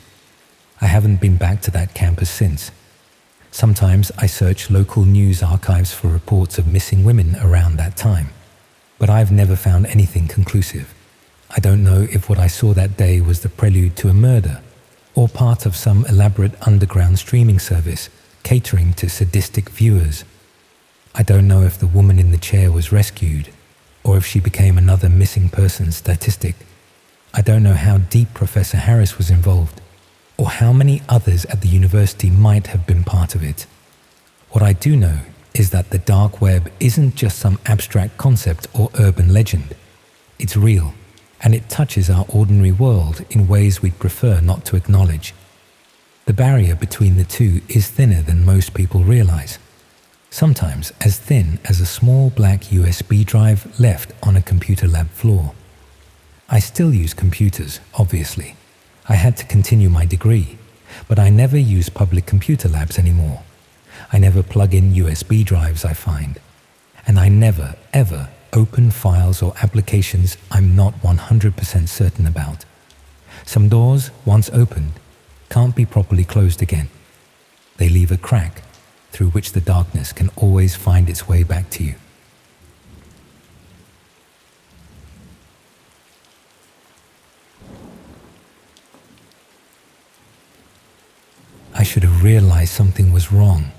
I haven't been back to that campus since. Sometimes I search local news archives for reports of missing women around that time, but I've never found anything conclusive. I don't know if what I saw that day was the prelude to a murder or part of some elaborate underground streaming service catering to sadistic viewers. I don't know if the woman in the chair was rescued or if she became another missing person statistic. I don't know how deep Professor Harris was involved or how many others at the university might have been part of it. What I do know is that the dark web isn't just some abstract concept or urban legend. It's real, and it touches our ordinary world in ways we'd prefer not to acknowledge. The barrier between the two is thinner than most people realize, sometimes as thin as a small black USB drive left on a computer lab floor. I still use computers, obviously. I had to continue my degree, but I never use public computer labs anymore. I never plug in USB drives, I find. And I never, ever open files or applications I'm not 100% certain about. Some doors, once opened, can't be properly closed again. They leave a crack through which the darkness can always find its way back to you. I should have realized something was wrong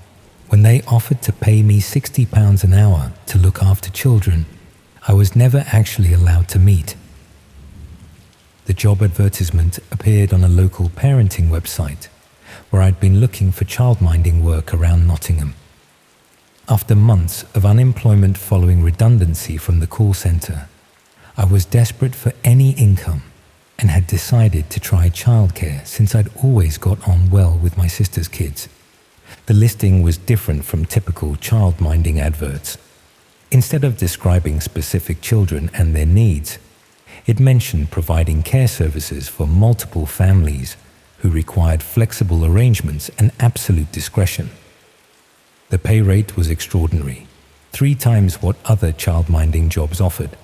when they offered to pay me £60 an hour to look after children I was never actually allowed to meet. The job advertisement appeared on a local parenting website where I'd been looking for childminding work around Nottingham. After months of unemployment following redundancy from the call centre, I was desperate for any income and had decided to try childcare since I'd always got on well with my sister's kids. The listing was different from typical childminding adverts. Instead of describing specific children and their needs, it mentioned providing care services for multiple families who required flexible arrangements and absolute discretion. The pay rate was extraordinary, 3 times what other childminding jobs offered.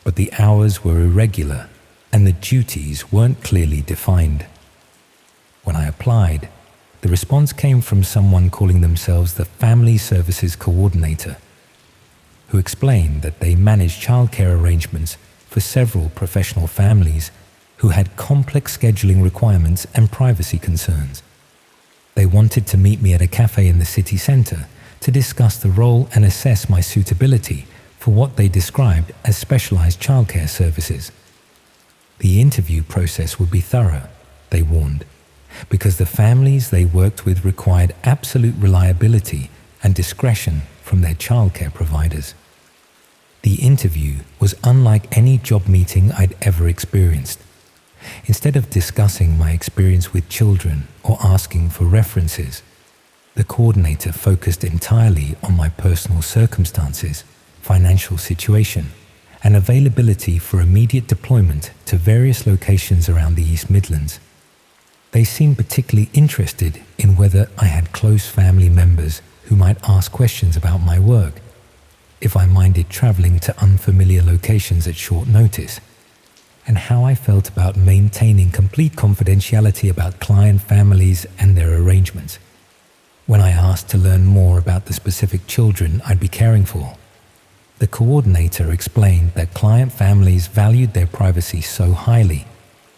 But the hours were irregular and the duties weren't clearly defined. When I applied, the response came from someone calling themselves the Family Services Coordinator, who explained that they manage childcare arrangements for several professional families who had complex scheduling requirements and privacy concerns. They wanted to meet me at a cafe in the city centre to discuss the role and assess my suitability for what they described as specialised childcare services. The interview process would be thorough, they warned, because the families they worked with required absolute reliability and discretion from their childcare providers. The interview was unlike any job meeting I'd ever experienced. Instead of discussing my experience with children or asking for references, the coordinator focused entirely on my personal circumstances, financial situation, and availability for immediate deployment to various locations around the East Midlands. They seemed particularly interested in whether I had close family members who might ask questions about my work, if I minded travelling to unfamiliar locations at short notice, and how I felt about maintaining complete confidentiality about client families and their arrangements. When I asked to learn more about the specific children I'd be caring for, the coordinator explained that client families valued their privacy so highly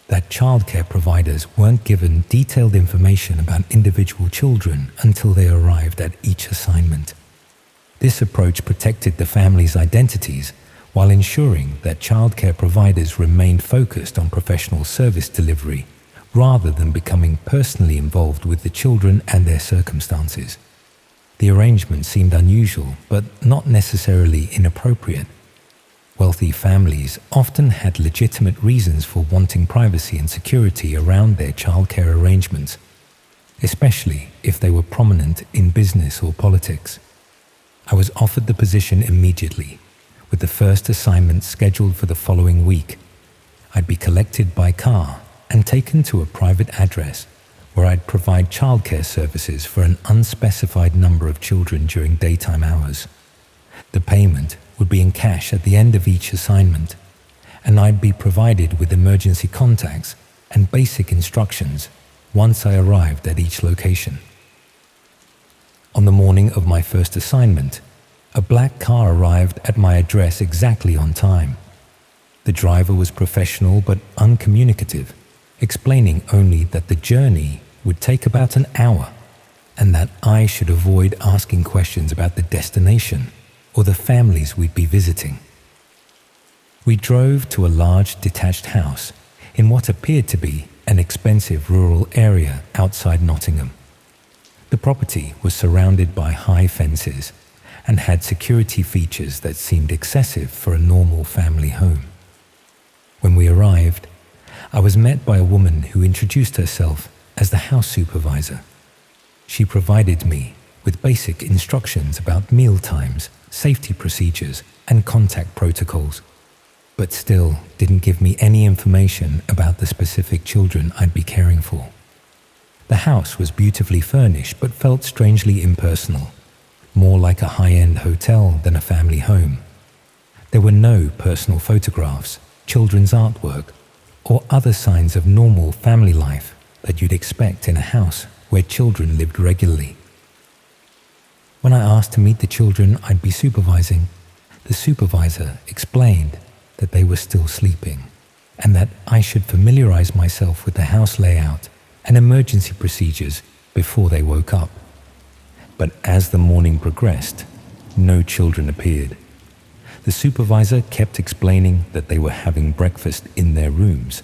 that childcare providers weren't given detailed information about individual children until they arrived at each assignment. This approach protected the families' identities while ensuring that childcare providers remained focused on professional service delivery rather than becoming personally involved with the children and their circumstances. The arrangement seemed unusual, but not necessarily inappropriate. Wealthy families often had legitimate reasons for wanting privacy and security around their childcare arrangements, especially if they were prominent in business or politics. I was offered the position immediately, with the first assignment scheduled for the following week. I'd be collected by car and taken to a private address where I'd provide childcare services for an unspecified number of children during daytime hours. The payment would be in cash at the end of each assignment, and I'd be provided with emergency contacts and basic instructions once I arrived at each location. On the morning of my first assignment, a black car arrived at my address exactly on time. The driver was professional but uncommunicative, explaining only that the journey would take about an hour and that I should avoid asking questions about the destination or the families we'd be visiting. We drove to a large detached house in what appeared to be an expensive rural area outside Nottingham. The property was surrounded by high fences and had security features that seemed excessive for a normal family home. When we arrived, I was met by a woman who introduced herself as the house supervisor. She provided me with basic instructions about meal times, safety procedures, and contact protocols, but still didn't give me any information about the specific children I'd be caring for. The house was beautifully furnished but felt strangely impersonal, more like a high-end hotel than a family home. There were no personal photographs, children's artwork, or other signs of normal family life that you'd expect in a house where children lived regularly. When I asked to meet the children I'd be supervising, the supervisor explained that they were still sleeping and that I should familiarize myself with the house layout and emergency procedures before they woke up. But as the morning progressed, no children appeared. The supervisor kept explaining that they were having breakfast in their rooms,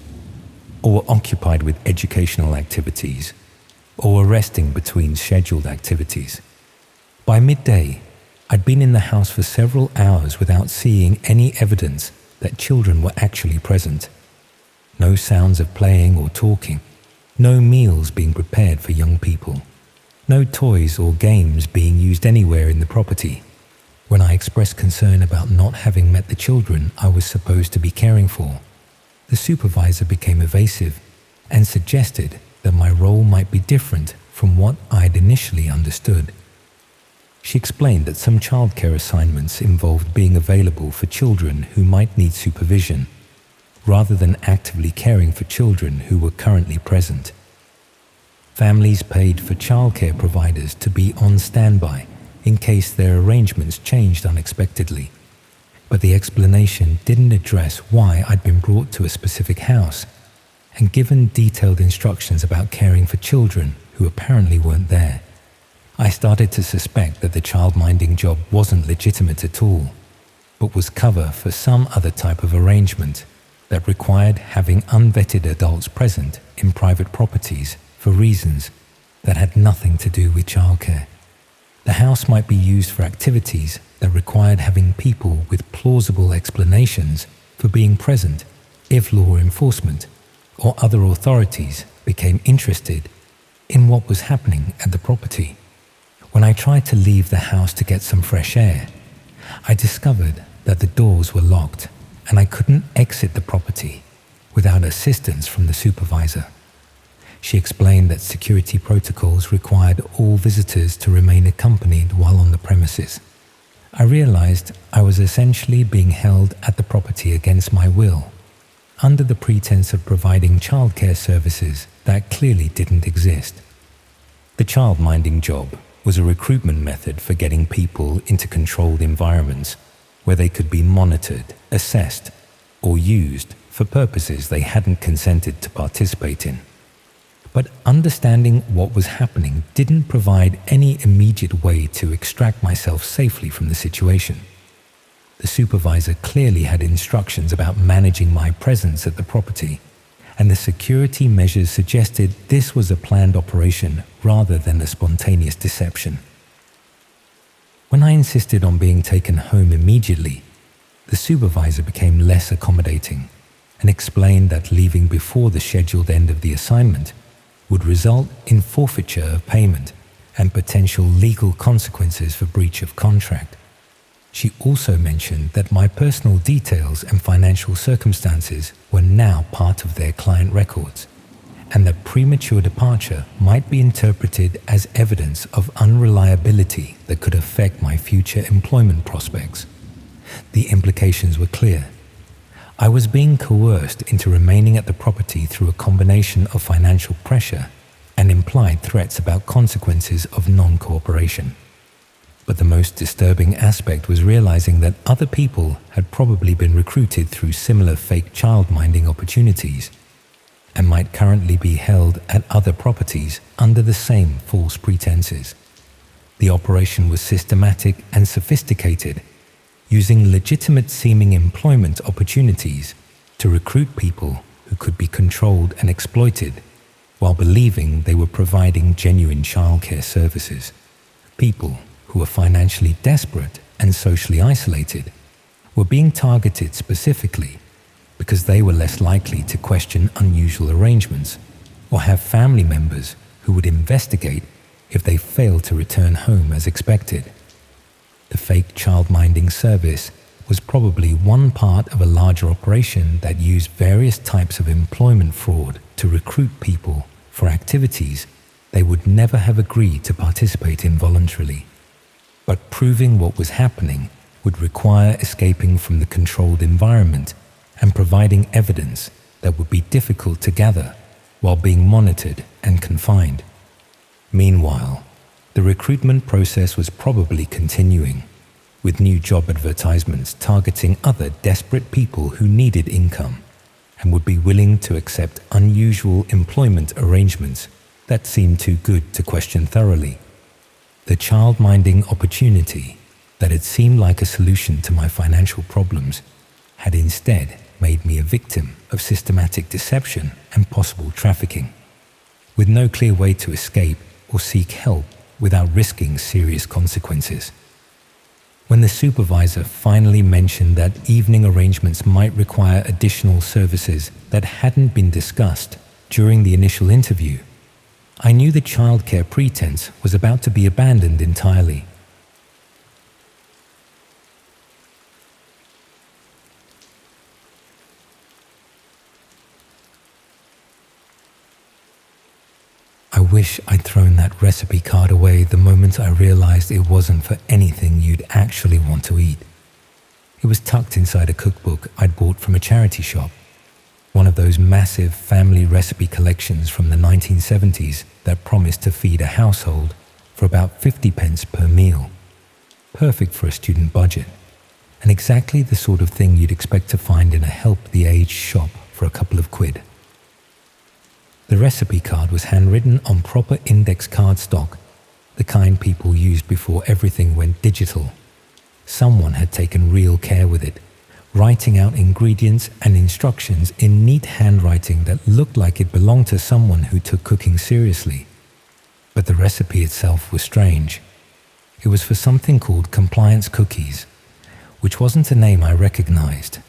or were occupied with educational activities, or were resting between scheduled activities. By midday, I'd been in the house for several hours without seeing any evidence that children were actually present. No sounds of playing or talking, no meals being prepared for young people, no toys or games being used anywhere in the property. When I expressed concern about not having met the children I was supposed to be caring for, the supervisor became evasive and suggested that my role might be different from what I'd initially understood. She explained that some childcare assignments involved being available for children who might need supervision, rather than actively caring for children who were currently present. Families paid for childcare providers to be on standby in case their arrangements changed unexpectedly, but the explanation didn't address why I'd been brought to a specific house and given detailed instructions about caring for children who apparently weren't there. I started to suspect that the child-minding job wasn't legitimate at all, but was cover for some other type of arrangement that required having unvetted adults present in private properties for reasons that had nothing to do with childcare. The house might be used for activities that required having people with plausible explanations for being present if law enforcement or other authorities became interested in what was happening at the property. When I tried to leave the house to get some fresh air, I discovered that the doors were locked and I couldn't exit the property without assistance from the supervisor. She explained that security protocols required all visitors to remain accompanied while on the premises. I realized I was essentially being held at the property against my will, under the pretense of providing childcare services that clearly didn't exist. The child-minding job was a recruitment method for getting people into controlled environments where they could be monitored, assessed, or used for purposes they hadn't consented to participate in. But understanding what was happening didn't provide any immediate way to extract myself safely from the situation. The supervisor clearly had instructions about managing my presence at the property, and the security measures suggested this was a planned operation rather than a spontaneous deception. When I insisted on being taken home immediately, the supervisor became less accommodating and explained that leaving before the scheduled end of the assignment would result in forfeiture of payment and potential legal consequences for breach of contract. She also mentioned that my personal details and financial circumstances were now part of their client records, and that premature departure might be interpreted as evidence of unreliability that could affect my future employment prospects. The implications were clear. I was being coerced into remaining at the property through a combination of financial pressure and implied threats about consequences of non-cooperation. But the most disturbing aspect was realizing that other people had probably been recruited through similar fake child-minding opportunities and might currently be held at other properties under the same false pretenses. The operation was systematic and sophisticated, using legitimate-seeming employment opportunities to recruit people who could be controlled and exploited while believing they were providing genuine childcare services. People who were financially desperate and socially isolated were being targeted specifically because they were less likely to question unusual arrangements or have family members who would investigate if they failed to return home as expected. The fake child-minding service was probably one part of a larger operation that used various types of employment fraud to recruit people for activities they would never have agreed to participate in voluntarily. But proving what was happening would require escaping from the controlled environment and providing evidence that would be difficult to gather while being monitored and confined. Meanwhile, the recruitment process was probably continuing, with new job advertisements targeting other desperate people who needed income and would be willing to accept unusual employment arrangements that seemed too good to question thoroughly. The child-minding opportunity that had seemed like a solution to my financial problems had instead made me a victim of systematic deception and possible trafficking, with no clear way to escape or seek help without risking serious consequences. When the supervisor finally mentioned that evening arrangements might require additional services that hadn't been discussed during the initial interview, I knew the childcare pretense was about to be abandoned entirely. I wish I'd thrown that recipe card away the moment I realized it wasn't for anything you'd actually want to eat. It was tucked inside a cookbook I'd bought from a charity shop, one of those massive family recipe collections from the 1970s that promised to feed a household for about 50 pence per meal, perfect for a student budget, and exactly the sort of thing you'd expect to find in a help-the-aged shop for a couple of quid. The recipe card was handwritten on proper index cardstock, the kind people used before everything went digital. Someone had taken real care with it, writing out ingredients and instructions in neat handwriting that looked like it belonged to someone who took cooking seriously. But the recipe itself was strange. It was for something called compliance cookies, which wasn't a name I recognized,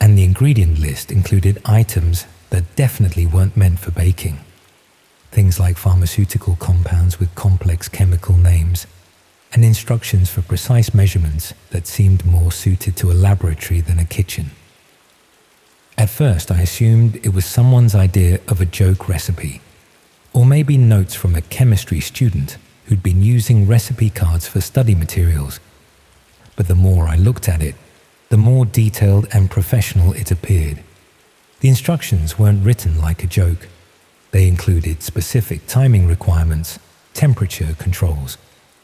and the ingredient list included items that definitely weren't meant for baking. Things like pharmaceutical compounds with complex chemical names, and instructions for precise measurements that seemed more suited to a laboratory than a kitchen. At first, I assumed it was someone's idea of a joke recipe, or maybe notes from a chemistry student who'd been using recipe cards for study materials. But the more I looked at it, the more detailed and professional it appeared. The instructions weren't written like a joke. They included specific timing requirements, temperature controls,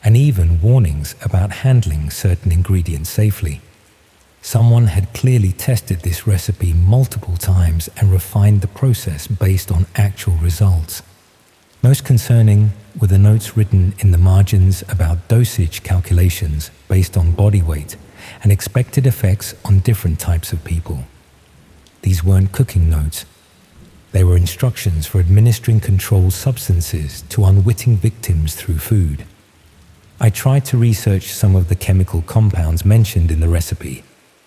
and even warnings about handling certain ingredients safely. Someone had clearly tested this recipe multiple times and refined the process based on actual results. Most concerning were the notes written in the margins about dosage calculations based on body weight and expected effects on different types of people. These weren't cooking notes. They were instructions for administering controlled substances to unwitting victims through food. I tried to research some of the chemical compounds mentioned in the recipe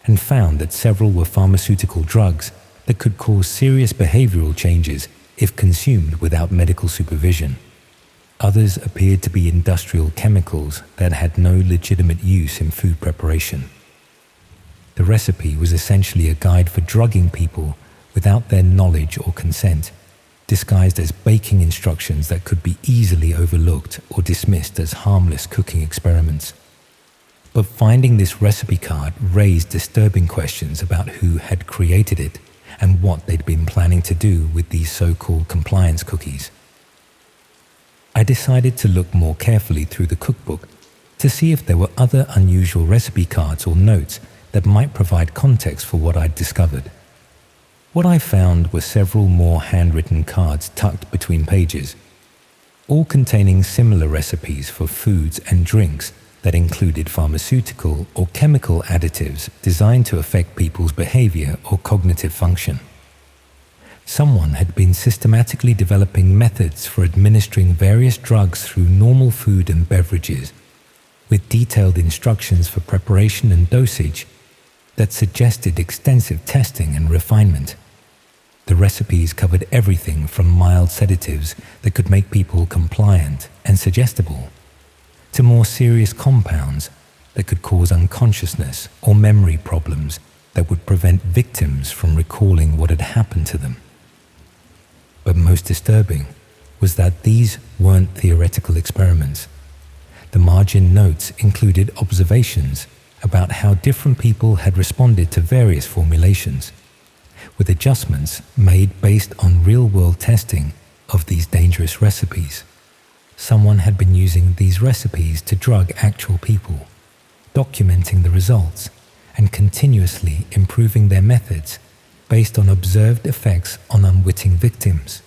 and found that several were pharmaceutical drugs that could cause serious behavioral changes if consumed without medical supervision. Others appeared to be industrial chemicals that had no legitimate use in food preparation. The recipe was essentially a guide for drugging people without their knowledge or consent, disguised as baking instructions that could be easily overlooked or dismissed as harmless cooking experiments. But finding this recipe card raised disturbing questions about who had created it and what they'd been planning to do with these so-called compliance cookies. I decided to look more carefully through the cookbook to see if there were other unusual recipe cards or notes that might provide context for what I'd discovered. What I found were several more handwritten cards tucked between pages, all containing similar recipes for foods and drinks that included pharmaceutical or chemical additives designed to affect people's behavior or cognitive function. Someone had been systematically developing methods for administering various drugs through normal food and beverages, with detailed instructions for preparation and dosage, that suggested extensive testing and refinement. The recipes covered everything from mild sedatives that could make people compliant and suggestible, to more serious compounds that could cause unconsciousness or memory problems that would prevent victims from recalling what had happened to them. But most disturbing was that these weren't theoretical experiments. The margin notes included observations about how different people had responded to various formulations, with adjustments made based on real-world testing of these dangerous recipes. Someone had been using these recipes to drug actual people, documenting the results and continuously improving their methods based on observed effects on unwitting victims.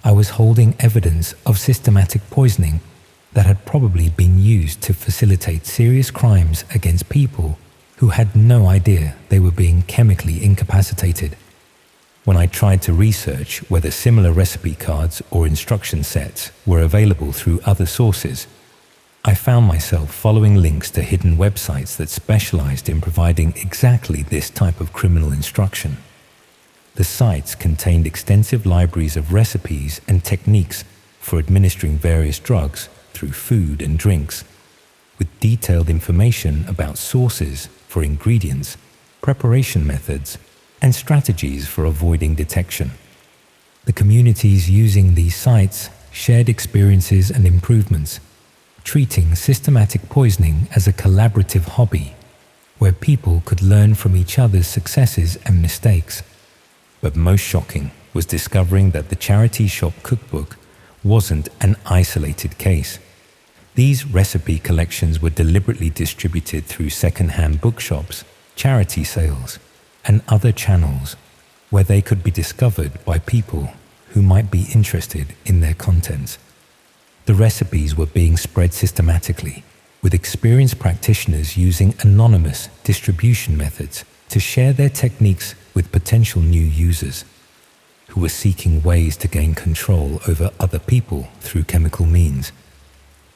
I was holding evidence of systematic poisoning that had probably been used to facilitate serious crimes against people who had no idea they were being chemically incapacitated. When I tried to research whether similar recipe cards or instruction sets were available through other sources, I found myself following links to hidden websites that specialized in providing exactly this type of criminal instruction. The sites contained extensive libraries of recipes and techniques for administering various drugs through food and drinks, with detailed information about sources for ingredients, preparation methods, and strategies for avoiding detection. The communities using these sites shared experiences and improvements, treating systematic poisoning as a collaborative hobby where people could learn from each other's successes and mistakes. But most shocking was discovering that the charity shop cookbook wasn't an isolated case. These recipe collections were deliberately distributed through second-hand bookshops, charity sales, and other channels where they could be discovered by people who might be interested in their contents. The recipes were being spread systematically, with experienced practitioners using anonymous distribution methods to share their techniques with potential new users who were seeking ways to gain control over other people through chemical means.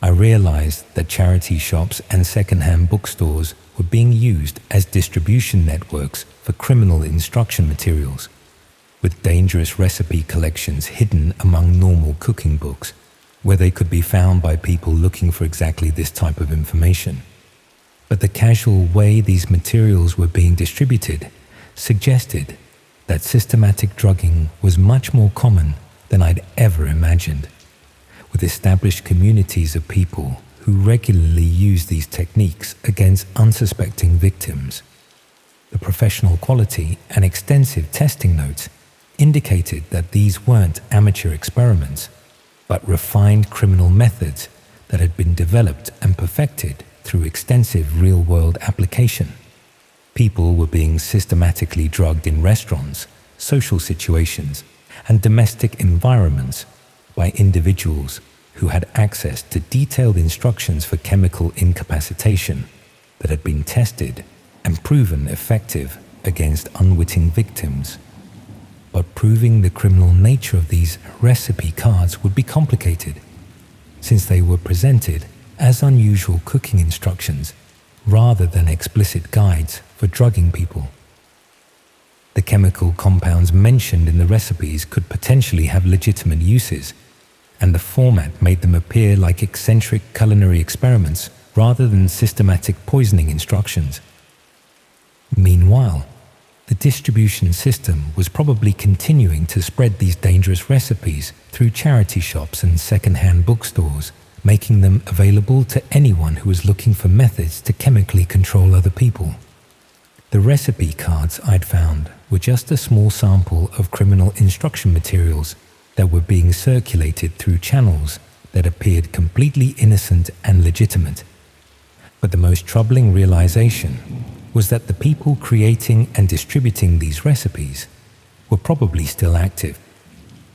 I realized that charity shops and second-hand bookstores were being used as distribution networks for criminal instruction materials, with dangerous recipe collections hidden among normal cooking books, where they could be found by people looking for exactly this type of information. But the casual way these materials were being distributed suggested that systematic drugging was much more common than I'd ever imagined, with established communities of people who regularly use these techniques against unsuspecting victims. The professional quality and extensive testing notes indicated that these weren't amateur experiments, but refined criminal methods that had been developed and perfected through extensive real-world application. People were being systematically drugged in restaurants, social situations, and domestic environments by individuals who had access to detailed instructions for chemical incapacitation that had been tested and proven effective against unwitting victims. But proving the criminal nature of these recipe cards would be complicated, since they were presented as unusual cooking instructions rather than explicit guides for drugging people. The chemical compounds mentioned in the recipes could potentially have legitimate uses, and the format made them appear like eccentric culinary experiments rather than systematic poisoning instructions. Meanwhile, the distribution system was probably continuing to spread these dangerous recipes through charity shops and second-hand bookstores, making them available to anyone who was looking for methods to chemically control other people. The recipe cards I'd found were just a small sample of criminal instruction materials that were being circulated through channels that appeared completely innocent and legitimate. But the most troubling realization was that the people creating and distributing these recipes were probably still active,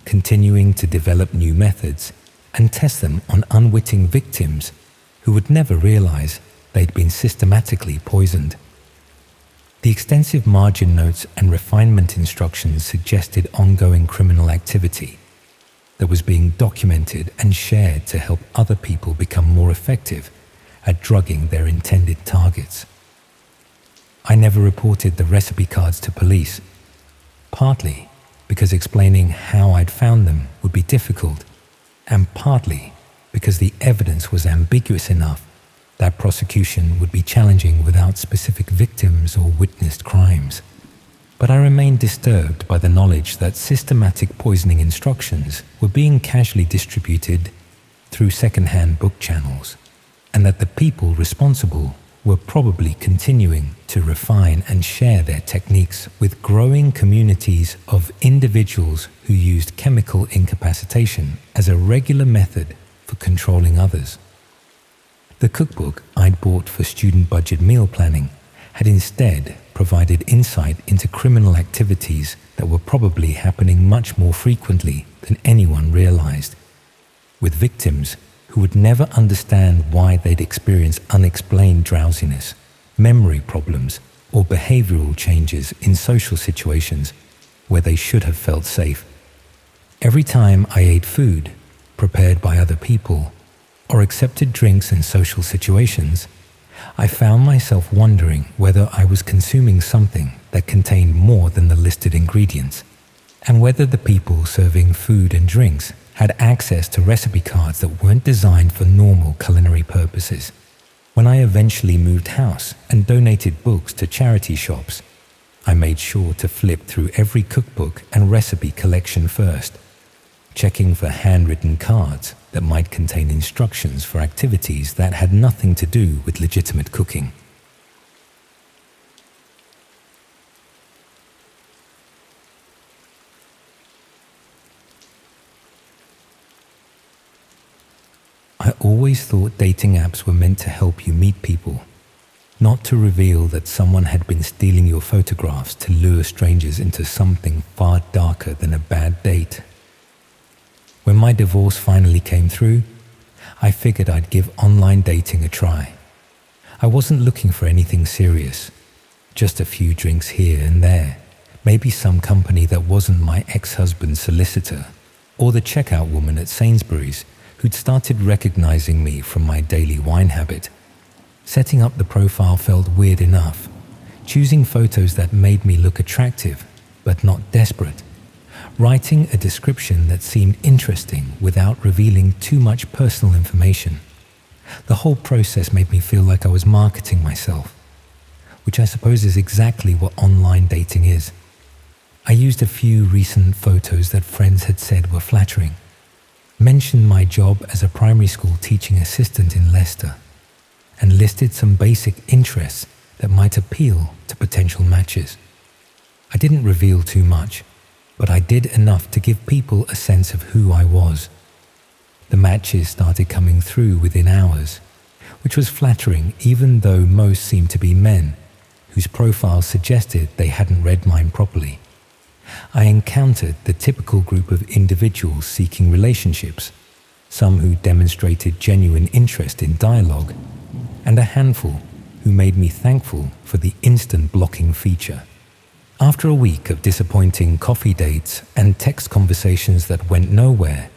continuing to develop new methods and test them on unwitting victims who would never realize they'd been systematically poisoned. The extensive margin notes and refinement instructions suggested ongoing criminal activity that was being documented and shared to help other people become more effective at drugging their intended targets. I never reported the recipe cards to police, partly because explaining how I'd found them would be difficult, and partly because the evidence was ambiguous enough that prosecution would be challenging without specific victims or witnessed crimes. But I remained disturbed by the knowledge that systematic poisoning instructions were being casually distributed through second-hand book channels, and that the people responsible were probably continuing to refine and share their techniques with growing communities of individuals who used chemical incapacitation as a regular method for controlling others. The cookbook I'd bought for student budget meal planning had instead provided insight into criminal activities that were probably happening much more frequently than anyone realized, with victims who would never understand why they'd experience unexplained drowsiness, memory problems, or behavioral changes in social situations where they should have felt safe. Every time I ate food prepared by other people or accepted drinks in social situations, I found myself wondering whether I was consuming something that contained more than the listed ingredients, and whether the people serving food and drinks had access to recipe cards that weren't designed for normal culinary purposes. When I eventually moved house and donated books to charity shops, I made sure to flip through every cookbook and recipe collection first, checking for handwritten cards that might contain instructions for activities that had nothing to do with legitimate cooking. I always thought dating apps were meant to help you meet people, not to reveal that someone had been stealing your photographs to lure strangers into something far darker than a bad date. When my divorce finally came through, I figured I'd give online dating a try. I wasn't looking for anything serious, just a few drinks here and there, maybe some company that wasn't my ex-husband's solicitor or the checkout woman at Sainsbury's who'd started recognizing me from my daily wine habit. Setting up the profile felt weird enough, choosing photos that made me look attractive but not desperate, writing a description that seemed interesting without revealing too much personal information. The whole process made me feel like I was marketing myself, which I suppose is exactly what online dating is. I used a few recent photos that friends had said were flattering, mentioned my job as a primary school teaching assistant in Leicester, and listed some basic interests that might appeal to potential matches. I didn't reveal too much, but I did enough to give people a sense of who I was. The matches started coming through within hours, which was flattering even though most seemed to be men, whose profiles suggested they hadn't read mine properly. I encountered the typical group of individuals seeking relationships, some who demonstrated genuine interest in dialogue, and a handful who made me thankful for the instant blocking feature. After a week of disappointing coffee dates and text conversations that went nowhere,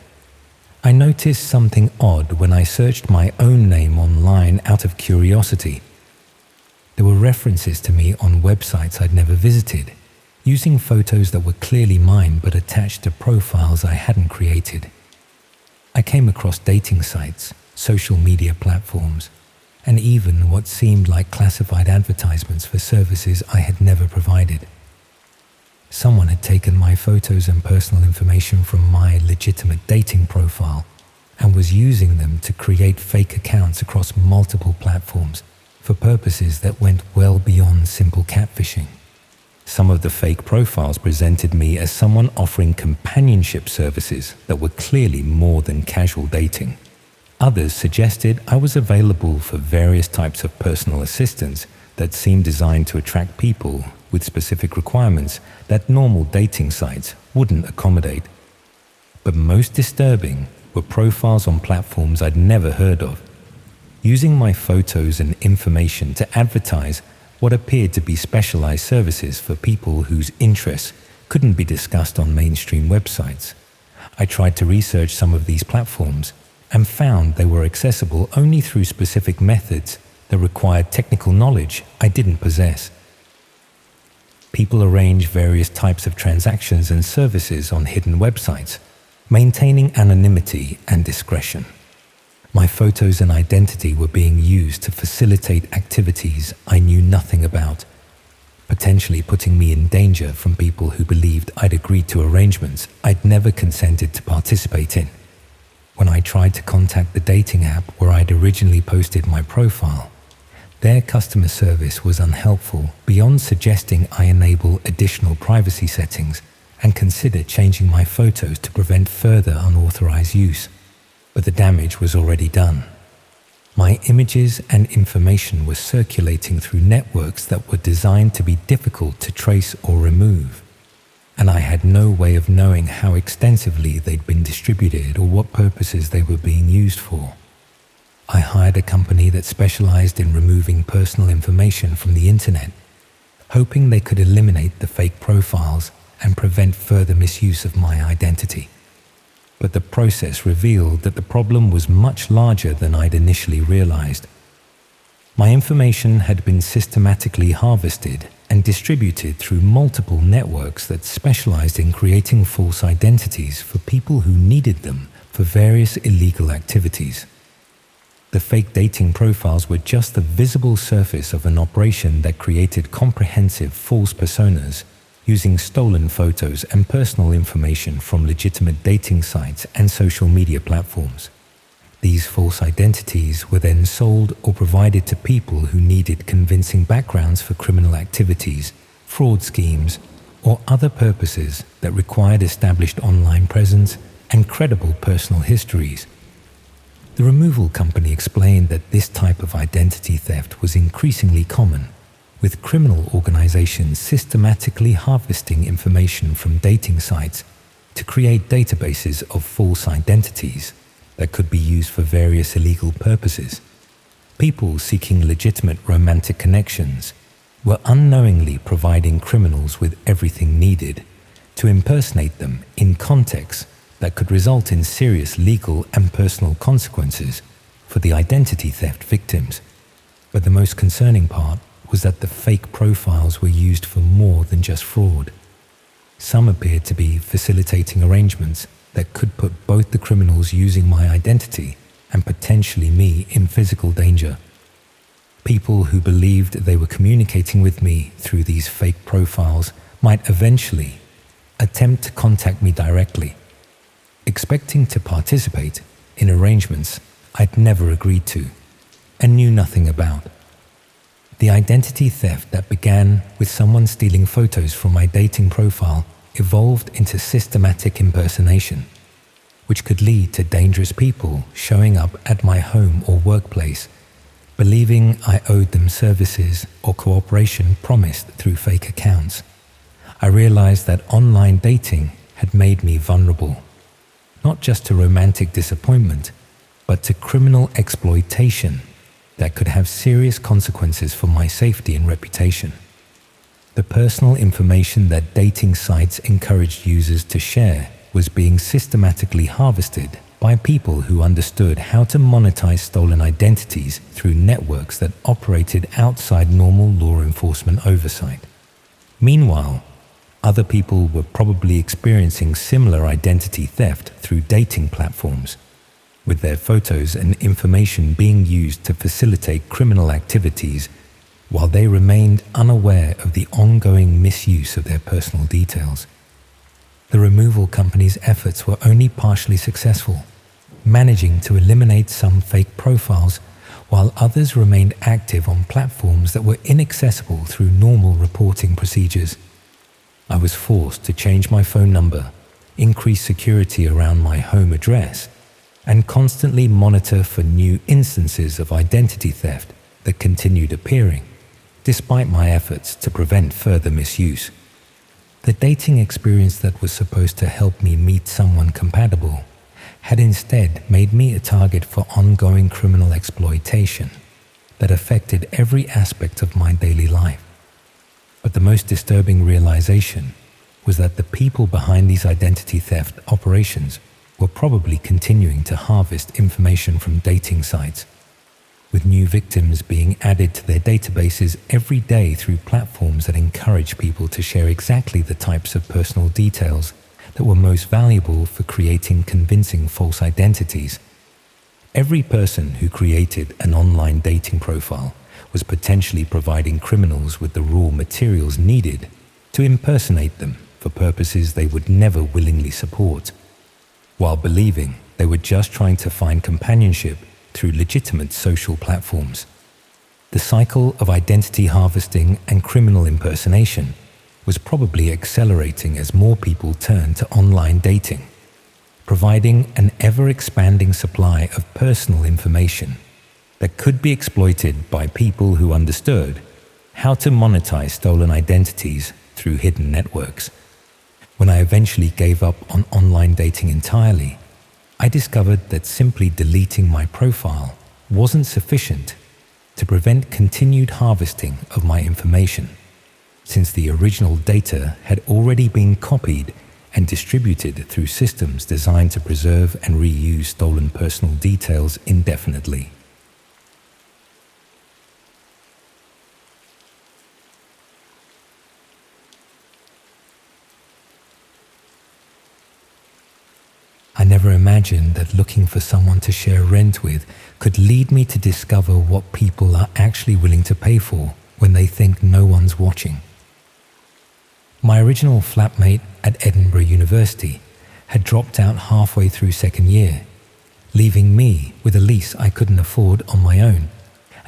I noticed something odd when I searched my own name online out of curiosity. There were references to me on websites I'd never visited, using photos that were clearly mine but attached to profiles I hadn't created. I came across dating sites, social media platforms, and even what seemed like classified advertisements for services I had never provided. Someone had taken my photos and personal information from my legitimate dating profile and was using them to create fake accounts across multiple platforms for purposes that went well beyond simple catfishing. Some of the fake profiles presented me as someone offering companionship services that were clearly more than casual dating. Others suggested I was available for various types of personal assistance that seemed designed to attract people with specific requirements that normal dating sites wouldn't accommodate. But most disturbing were profiles on platforms I'd never heard of, using my photos and information to advertise what appeared to be specialized services for people whose interests couldn't be discussed on mainstream websites. I tried to research some of these platforms and found they were accessible only through specific methods that required technical knowledge I didn't possess. people arrange various types of transactions and services on hidden websites, maintaining anonymity and discretion. My photos and identity were being used to facilitate activities I knew nothing about, potentially putting me in danger from people who believed I'd agreed to arrangements I'd never consented to participate in. When I tried to contact the dating app where I'd originally posted my profile, their customer service was unhelpful beyond suggesting I enable additional privacy settings and consider changing my photos to prevent further unauthorized use. But the damage was already done. My images and information were circulating through networks that were designed to be difficult to trace or remove, and I had no way of knowing how extensively they'd been distributed or what purposes they were being used for. I hired a company that specialized in removing personal information from the internet, hoping they could eliminate the fake profiles and prevent further misuse of my identity. But the process revealed that the problem was much larger than I'd initially realized. My information had been systematically harvested and distributed through multiple networks that specialized in creating false identities for people who needed them for various illegal activities. The fake dating profiles were just the visible surface of an operation that created comprehensive false personas using stolen photos and personal information from legitimate dating sites and social media platforms. These false identities were then sold or provided to people who needed convincing backgrounds for criminal activities, fraud schemes, or other purposes that required established online presence and credible personal histories. The removal company explained that this type of identity theft was increasingly common, with criminal organizations systematically harvesting information from dating sites to create databases of false identities that could be used for various illegal purposes. People seeking legitimate romantic connections were unknowingly providing criminals with everything needed to impersonate them in contexts that could result in serious legal and personal consequences for the identity theft victims. But the most concerning part was that the fake profiles were used for more than just fraud. Some appeared to be facilitating arrangements that could put both the criminals using my identity and potentially me in physical danger. People who believed they were communicating with me through these fake profiles might eventually attempt to contact me directly, expecting to participate in arrangements I'd never agreed to and knew nothing about. The identity theft that began with someone stealing photos from my dating profile evolved into systematic impersonation, which could lead to dangerous people showing up at my home or workplace, believing I owed them services or cooperation promised through fake accounts. I realized that online dating had made me vulnerable, not just to romantic disappointment, but to criminal exploitation that could have serious consequences for my safety and reputation. The personal information that dating sites encouraged users to share was being systematically harvested by people who understood how to monetize stolen identities through networks that operated outside normal law enforcement oversight. Meanwhile, other people were probably experiencing similar identity theft through dating platforms, with their photos and information being used to facilitate criminal activities while they remained unaware of the ongoing misuse of their personal details. The removal company's efforts were only partially successful, managing to eliminate some fake profiles while others remained active on platforms that were inaccessible through normal reporting procedures. I was forced to change my phone number, increase security around my home address, and constantly monitor for new instances of identity theft that continued appearing, despite my efforts to prevent further misuse. The dating experience that was supposed to help me meet someone compatible had instead made me a target for ongoing criminal exploitation that affected every aspect of my daily life. But the most disturbing realization was that the people behind these identity theft operations were probably continuing to harvest information from dating sites. with new victims being added to their databases every day through platforms that encourage people to share exactly the types of personal details that were most valuable for creating convincing false identities. Every person who created an online dating profile was potentially providing criminals with the raw materials needed to impersonate them for purposes they would never willingly support, while believing they were just trying to find companionship through legitimate social platforms. The cycle of identity harvesting and criminal impersonation was probably accelerating as more people turned to online dating, providing an ever-expanding supply of personal information that could be exploited by people who understood how to monetize stolen identities through hidden networks. When I eventually gave up on online dating entirely, I discovered that simply deleting my profile wasn't sufficient to prevent continued harvesting of my information, since the original data had already been copied and distributed through systems designed to preserve and reuse stolen personal details indefinitely. I never imagined that looking for someone to share rent with could lead me to discover what people are actually willing to pay for when they think no one's watching. My original flatmate at Edinburgh University had dropped out halfway through second year, leaving me with a lease I couldn't afford on my own,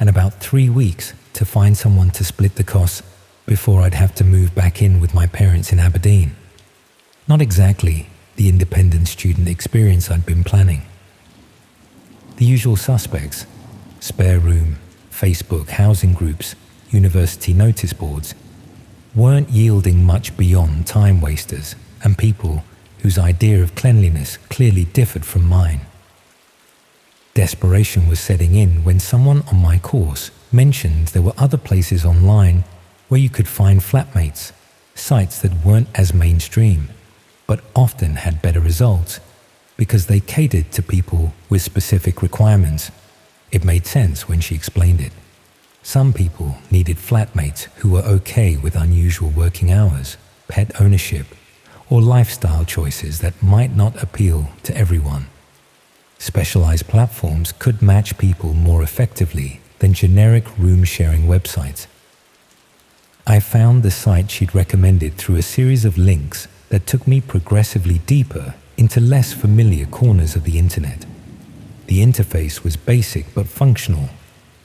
and about 3 weeks to find someone to split the costs before I'd have to move back in with my parents in Aberdeen. Not exactly the independent student experience I'd been planning. The usual suspects: spare room, Facebook housing groups, university notice boards, weren't yielding much beyond time wasters and people whose idea of cleanliness clearly differed from mine. Desperation was setting in when someone on my course mentioned there were other places online where you could find flatmates, sites that weren't as mainstream, but often had better results because they catered to people with specific requirements. It made sense when she explained it. Some people needed flatmates who were okay with unusual working hours, pet ownership, or lifestyle choices that might not appeal to everyone. Specialized platforms could match people more effectively than generic room-sharing websites. I found the site she'd recommended through a series of links that took me progressively deeper into less familiar corners of the internet. The interface was basic but functional,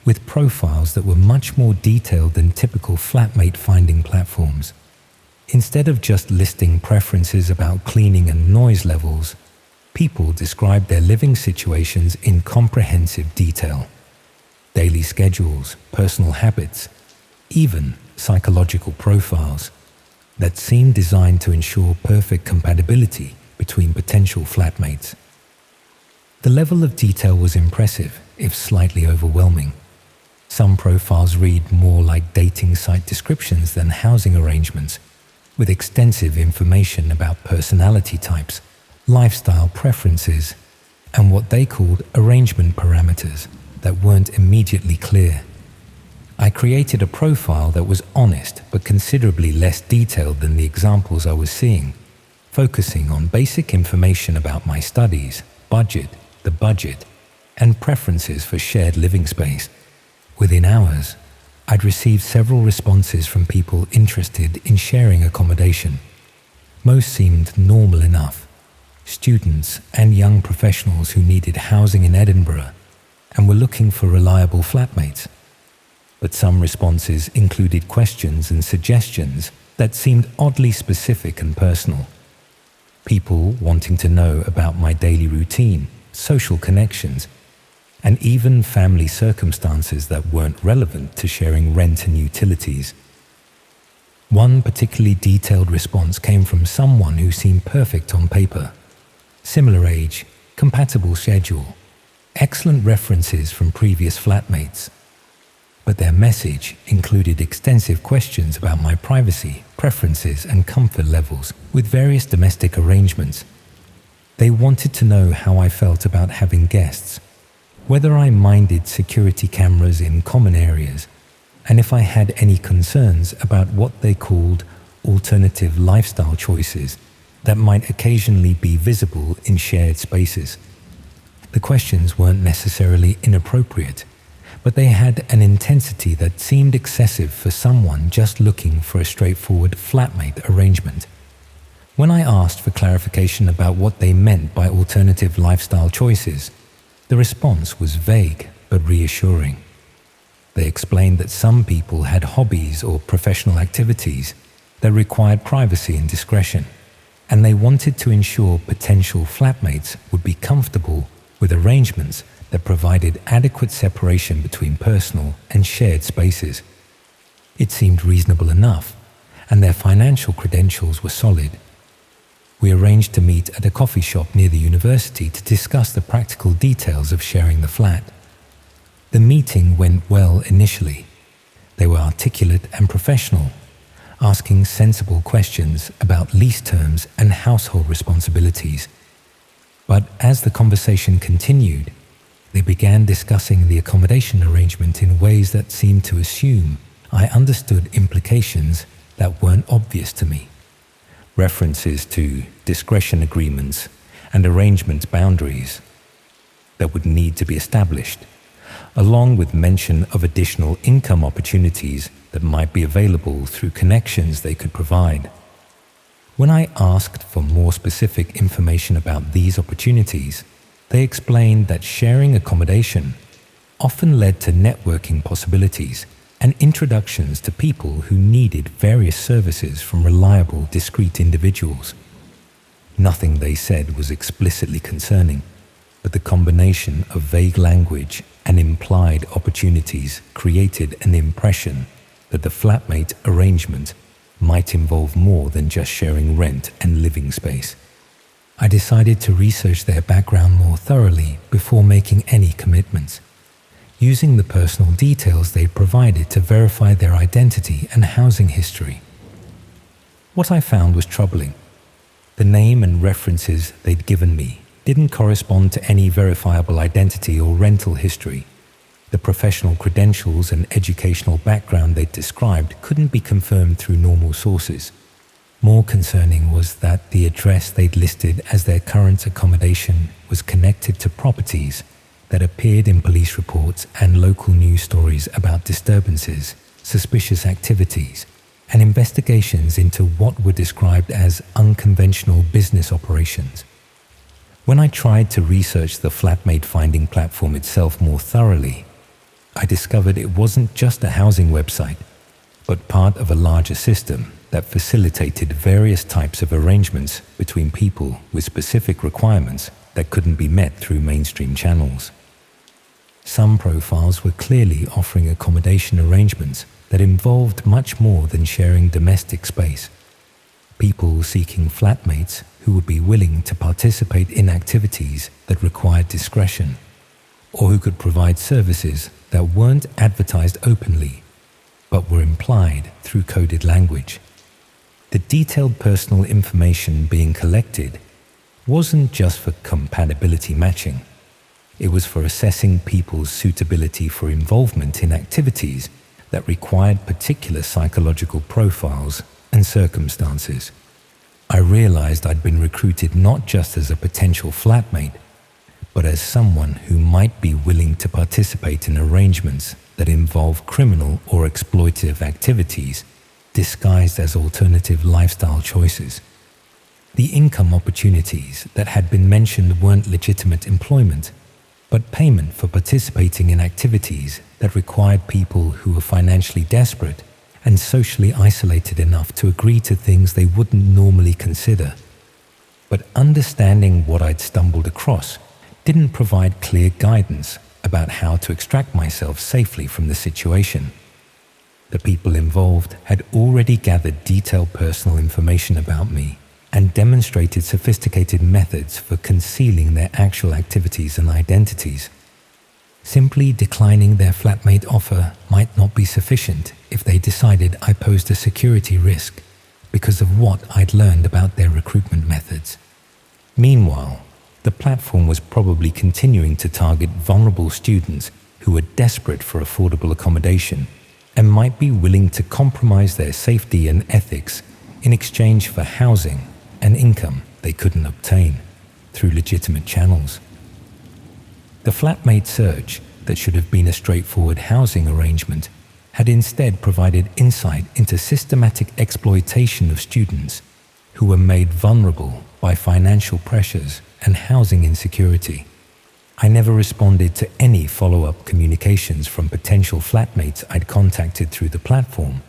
with profiles that were much more detailed than typical flatmate finding platforms. Instead of just listing preferences about cleaning and noise levels, people described their living situations in comprehensive detail. Daily schedules, personal habits, even psychological profiles that seemed designed to ensure perfect compatibility between potential flatmates. The level of detail was impressive, if slightly overwhelming. Some profiles read more like dating site descriptions than housing arrangements, with extensive information about personality types, lifestyle preferences, and what they called arrangement parameters that weren't immediately clear. I created a profile that was honest but considerably less detailed than the examples I was seeing, focusing on basic information about my studies, the budget, and preferences for shared living space. Within hours, I'd received several responses from people interested in sharing accommodation. Most seemed normal enough: students and young professionals who needed housing in Edinburgh and were looking for reliable flatmates. But some responses included questions and suggestions that seemed oddly specific and personal. People wanting to know about my daily routine, social connections, and even family circumstances that weren't relevant to sharing rent and utilities. One particularly detailed response came from someone who seemed perfect on paper: similar age, compatible schedule, excellent references from previous flatmates. But their message included extensive questions about my privacy, preferences, and comfort levels with various domestic arrangements. They wanted to know how I felt about having guests, whether I minded security cameras in common areas, and if I had any concerns about what they called alternative lifestyle choices that might occasionally be visible in shared spaces. The questions weren't necessarily inappropriate, but they had an intensity that seemed excessive for someone just looking for a straightforward flatmate arrangement. When I asked for clarification about what they meant by alternative lifestyle choices, the response was vague but reassuring. They explained that some people had hobbies or professional activities that required privacy and discretion, and they wanted to ensure potential flatmates would be comfortable with arrangements that provided adequate separation between personal and shared spaces. It seemed reasonable enough, and their financial credentials were solid. We arranged to meet at a coffee shop near the university to discuss the practical details of sharing the flat. The meeting went well initially. They were articulate and professional, asking sensible questions about lease terms and household responsibilities. But as the conversation continued, they began discussing the accommodation arrangement in ways that seemed to assume I understood implications that weren't obvious to me. References to discretion agreements and arrangement boundaries that would need to be established, along with mention of additional income opportunities that might be available through connections they could provide. When I asked for more specific information about these opportunities, they explained that sharing accommodation often led to networking possibilities and introductions to people who needed various services from reliable, discreet individuals. Nothing they said was explicitly concerning, but the combination of vague language and implied opportunities created an impression that the flatmate arrangement might involve more than just sharing rent and living space. I decided to research their background more thoroughly before making any commitments, using the personal details they provided to verify their identity and housing history. What I found was troubling. The name and references they'd given me didn't correspond to any verifiable identity or rental history. The professional credentials and educational background they'd described couldn't be confirmed through normal sources. More concerning was that the address they'd listed as their current accommodation was connected to properties that appeared in police reports and local news stories about disturbances, suspicious activities, and investigations into what were described as unconventional business operations. When I tried to research the flatmate finding platform itself more thoroughly, I discovered it wasn't just a housing website, but part of a larger system that facilitated various types of arrangements between people with specific requirements that couldn't be met through mainstream channels. Some profiles were clearly offering accommodation arrangements that involved much more than sharing domestic space. People seeking flatmates who would be willing to participate in activities that required discretion, or who could provide services that weren't advertised openly, but were implied through coded language. The detailed personal information being collected wasn't just for compatibility matching. It was for assessing people's suitability for involvement in activities that required particular psychological profiles and circumstances. I realized I'd been recruited not just as a potential flatmate, but as someone who might be willing to participate in arrangements that involve criminal or exploitative activities disguised as alternative lifestyle choices. The income opportunities that had been mentioned weren't legitimate employment, but payment for participating in activities that required people who were financially desperate and socially isolated enough to agree to things they wouldn't normally consider. But understanding what I'd stumbled across didn't provide clear guidance about how to extract myself safely from the situation. The people involved had already gathered detailed personal information about me and demonstrated sophisticated methods for concealing their actual activities and identities. Simply declining their flatmate offer might not be sufficient if they decided I posed a security risk because of what I'd learned about their recruitment methods. Meanwhile, the platform was probably continuing to target vulnerable students who were desperate for affordable accommodation and might be willing to compromise their safety and ethics in exchange for housing and income they couldn't obtain through legitimate channels. The flatmate search that should have been a straightforward housing arrangement had instead provided insight into systematic exploitation of students who were made vulnerable by financial pressures and housing insecurity. I never responded to any follow-up communications from potential flatmates I'd contacted through the platform,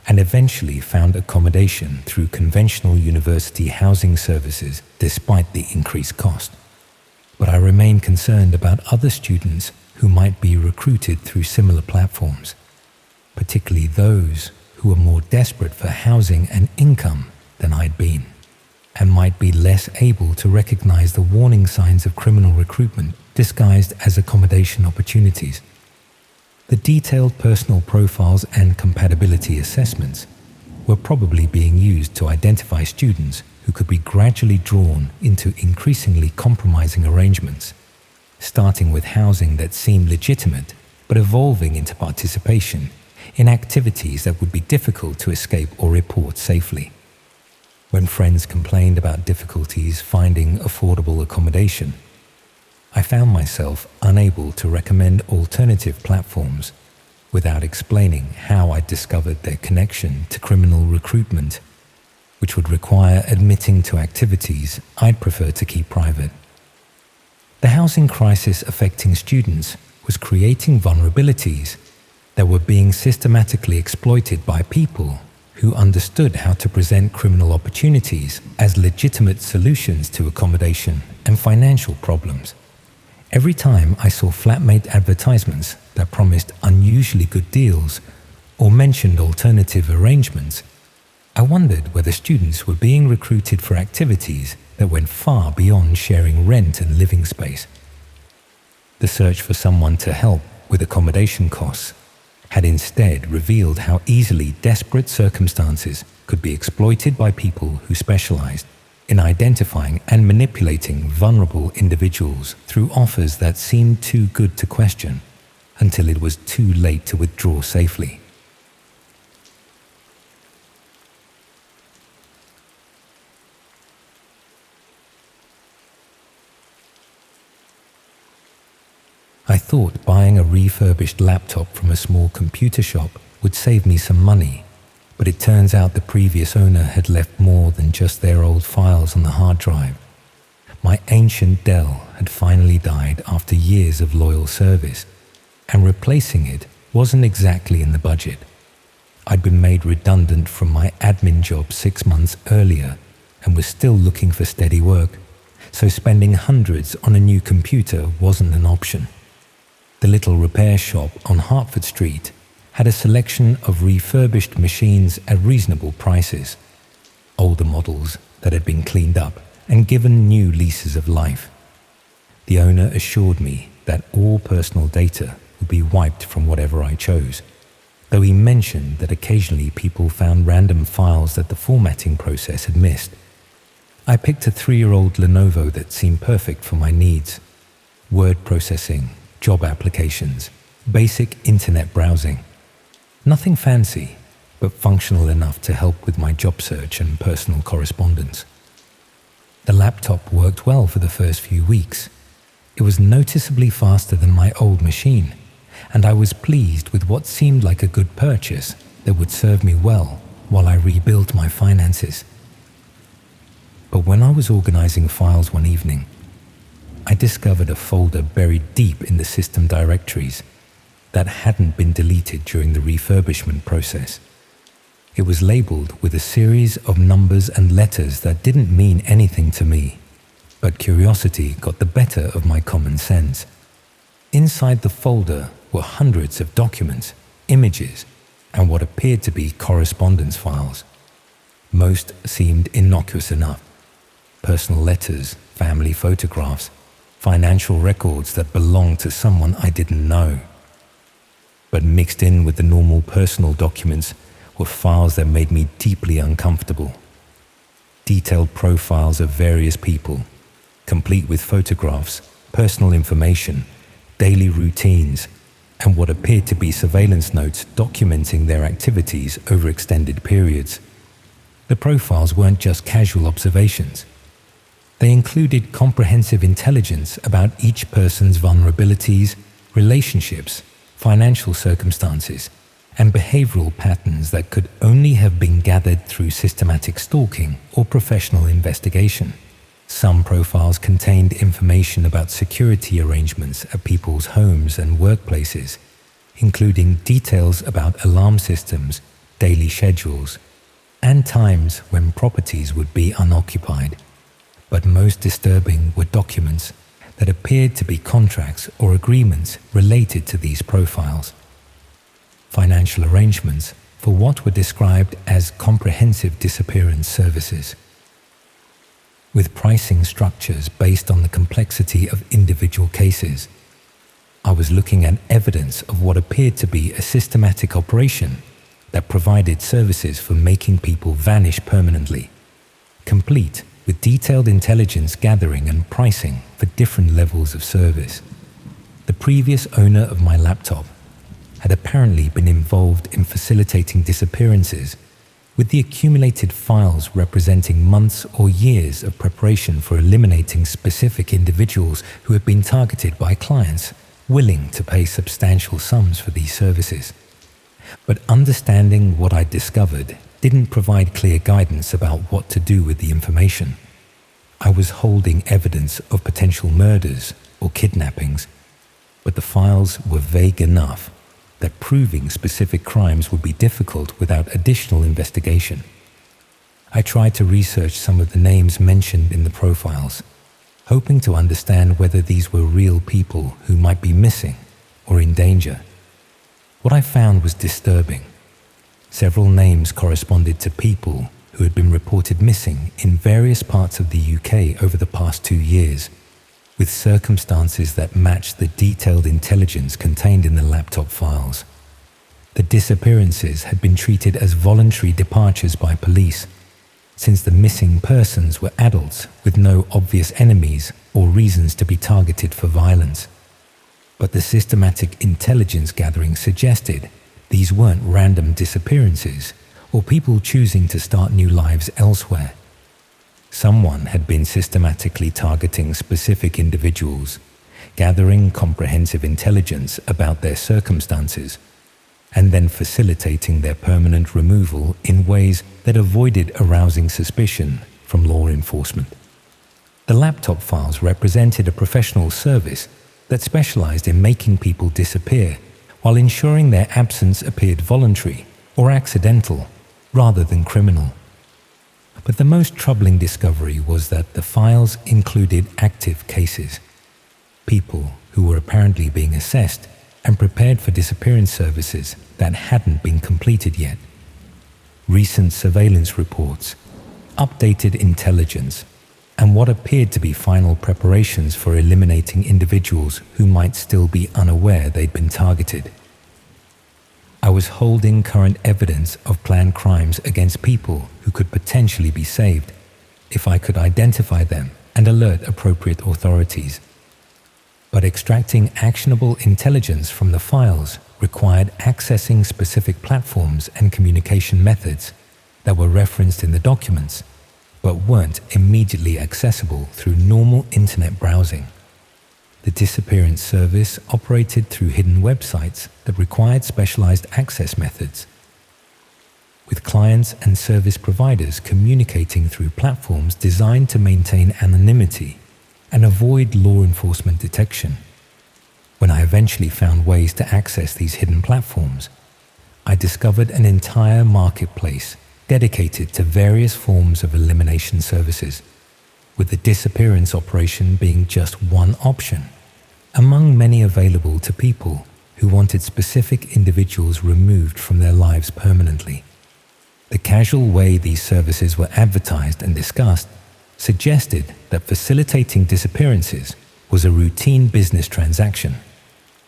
and eventually found accommodation through conventional university housing services despite the increased cost. But I remain concerned about other students who might be recruited through similar platforms, particularly those who were more desperate for housing and income than I'd been, and might be less able to recognize the warning signs of criminal recruitment disguised as accommodation opportunities. The detailed personal profiles and compatibility assessments were probably being used to identify students who could be gradually drawn into increasingly compromising arrangements, starting with housing that seemed legitimate but evolving into participation in activities that would be difficult to escape or report safely. When friends complained about difficulties finding affordable accommodation, I found myself unable to recommend alternative platforms without explaining how I discovered their connection to criminal recruitment, which would require admitting to activities I'd prefer to keep private. The housing crisis affecting students was creating vulnerabilities that were being systematically exploited by people who understood how to present criminal opportunities as legitimate solutions to accommodation and financial problems. Every time I saw flatmate advertisements that promised unusually good deals or mentioned alternative arrangements, I wondered whether students were being recruited for activities that went far beyond sharing rent and living space. The search for someone to help with accommodation costs had instead revealed how easily desperate circumstances could be exploited by people who specialized in identifying and manipulating vulnerable individuals through offers that seemed too good to question until it was too late to withdraw safely. I thought buying a refurbished laptop from a small computer shop would save me some money, but it turns out the previous owner had left more than just their old files on the hard drive. My ancient Dell had finally died after years of loyal service, and replacing it wasn't exactly in the budget. I'd been made redundant from my admin job 6 months earlier and was still looking for steady work, so spending hundreds on a new computer wasn't an option. The little repair shop on Hertford Street had a selection of refurbished machines at reasonable prices, older models that had been cleaned up and given new leases of life. The owner assured me that all personal data would be wiped from whatever I chose, though he mentioned that occasionally people found random files that the formatting process had missed. I picked a 3-year-old Lenovo that seemed perfect for my needs: word processing, job applications, basic internet browsing. Nothing fancy, but functional enough to help with my job search and personal correspondence. The laptop worked well for the first few weeks. It was noticeably faster than my old machine, and I was pleased with what seemed like a good purchase that would serve me well while I rebuilt my finances. But when I was organizing files one evening, I discovered a folder buried deep in the system directories that hadn't been deleted during the refurbishment process. It was labeled with a series of numbers and letters that didn't mean anything to me, but curiosity got the better of my common sense. Inside the folder were hundreds of documents, images, and what appeared to be correspondence files. Most seemed innocuous enough: personal letters, family photographs, financial records that belonged to someone I didn't know. But mixed in with the normal personal documents were files that made me deeply uncomfortable. Detailed profiles of various people, complete with photographs, personal information, daily routines, and what appeared to be surveillance notes documenting their activities over extended periods. The profiles weren't just casual observations. They included comprehensive intelligence about each person's vulnerabilities, relationships, financial circumstances, and behavioral patterns that could only have been gathered through systematic stalking or professional investigation. Some profiles contained information about security arrangements at people's homes and workplaces, including details about alarm systems, daily schedules, and times when properties would be unoccupied. But most disturbing were documents that appeared to be contracts or agreements related to these profiles. Financial arrangements for what were described as comprehensive disappearance services, with pricing structures based on the complexity of individual cases. I was looking at evidence of what appeared to be a systematic operation that provided services for making people vanish permanently, complete with detailed intelligence gathering and pricing for different levels of service. The previous owner of my laptop had apparently been involved in facilitating disappearances, with the accumulated files representing months or years of preparation for eliminating specific individuals who had been targeted by clients willing to pay substantial sums for these services. But understanding what I discovered didn't provide clear guidance about what to do with the information. I was holding evidence of potential murders or kidnappings, but the files were vague enough that proving specific crimes would be difficult without additional investigation. I tried to research some of the names mentioned in the profiles, hoping to understand whether these were real people who might be missing or in danger. What I found was disturbing. Several names corresponded to people who had been reported missing in various parts of the UK over the past 2 years, with circumstances that matched the detailed intelligence contained in the laptop files. The disappearances had been treated as voluntary departures by police, since the missing persons were adults with no obvious enemies or reasons to be targeted for violence. But the systematic intelligence gathering suggested these weren't random disappearances or people choosing to start new lives elsewhere. Someone had been systematically targeting specific individuals, gathering comprehensive intelligence about their circumstances, and then facilitating their permanent removal in ways that avoided arousing suspicion from law enforcement. The laptop files represented a professional service that specialized in making people disappear while ensuring their absence appeared voluntary or accidental rather than criminal. But the most troubling discovery was that the files included active cases, people who were apparently being assessed and prepared for disappearance services that hadn't been completed yet. Recent surveillance reports, updated intelligence, and what appeared to be final preparations for eliminating individuals who might still be unaware they'd been targeted. I was holding current evidence of planned crimes against people who could potentially be saved if I could identify them and alert appropriate authorities. But extracting actionable intelligence from the files required accessing specific platforms and communication methods that were referenced in the documents, but weren't immediately accessible through normal internet browsing. The disappearance service operated through hidden websites that required specialized access methods, with clients and service providers communicating through platforms designed to maintain anonymity and avoid law enforcement detection. When I eventually found ways to access these hidden platforms, I discovered an entire marketplace dedicated to various forms of elimination services, with the disappearance operation being just one option, among many available to people who wanted specific individuals removed from their lives permanently. The casual way these services were advertised and discussed suggested that facilitating disappearances was a routine business transaction,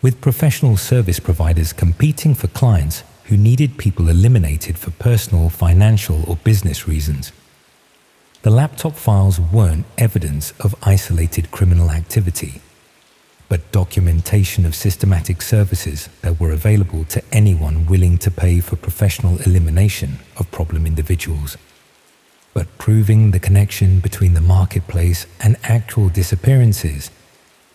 with professional service providers competing for clients who needed people eliminated for personal, financial, or business reasons. The laptop files weren't evidence of isolated criminal activity, but documentation of systematic services that were available to anyone willing to pay for professional elimination of problem individuals. But proving the connection between the marketplace and actual disappearances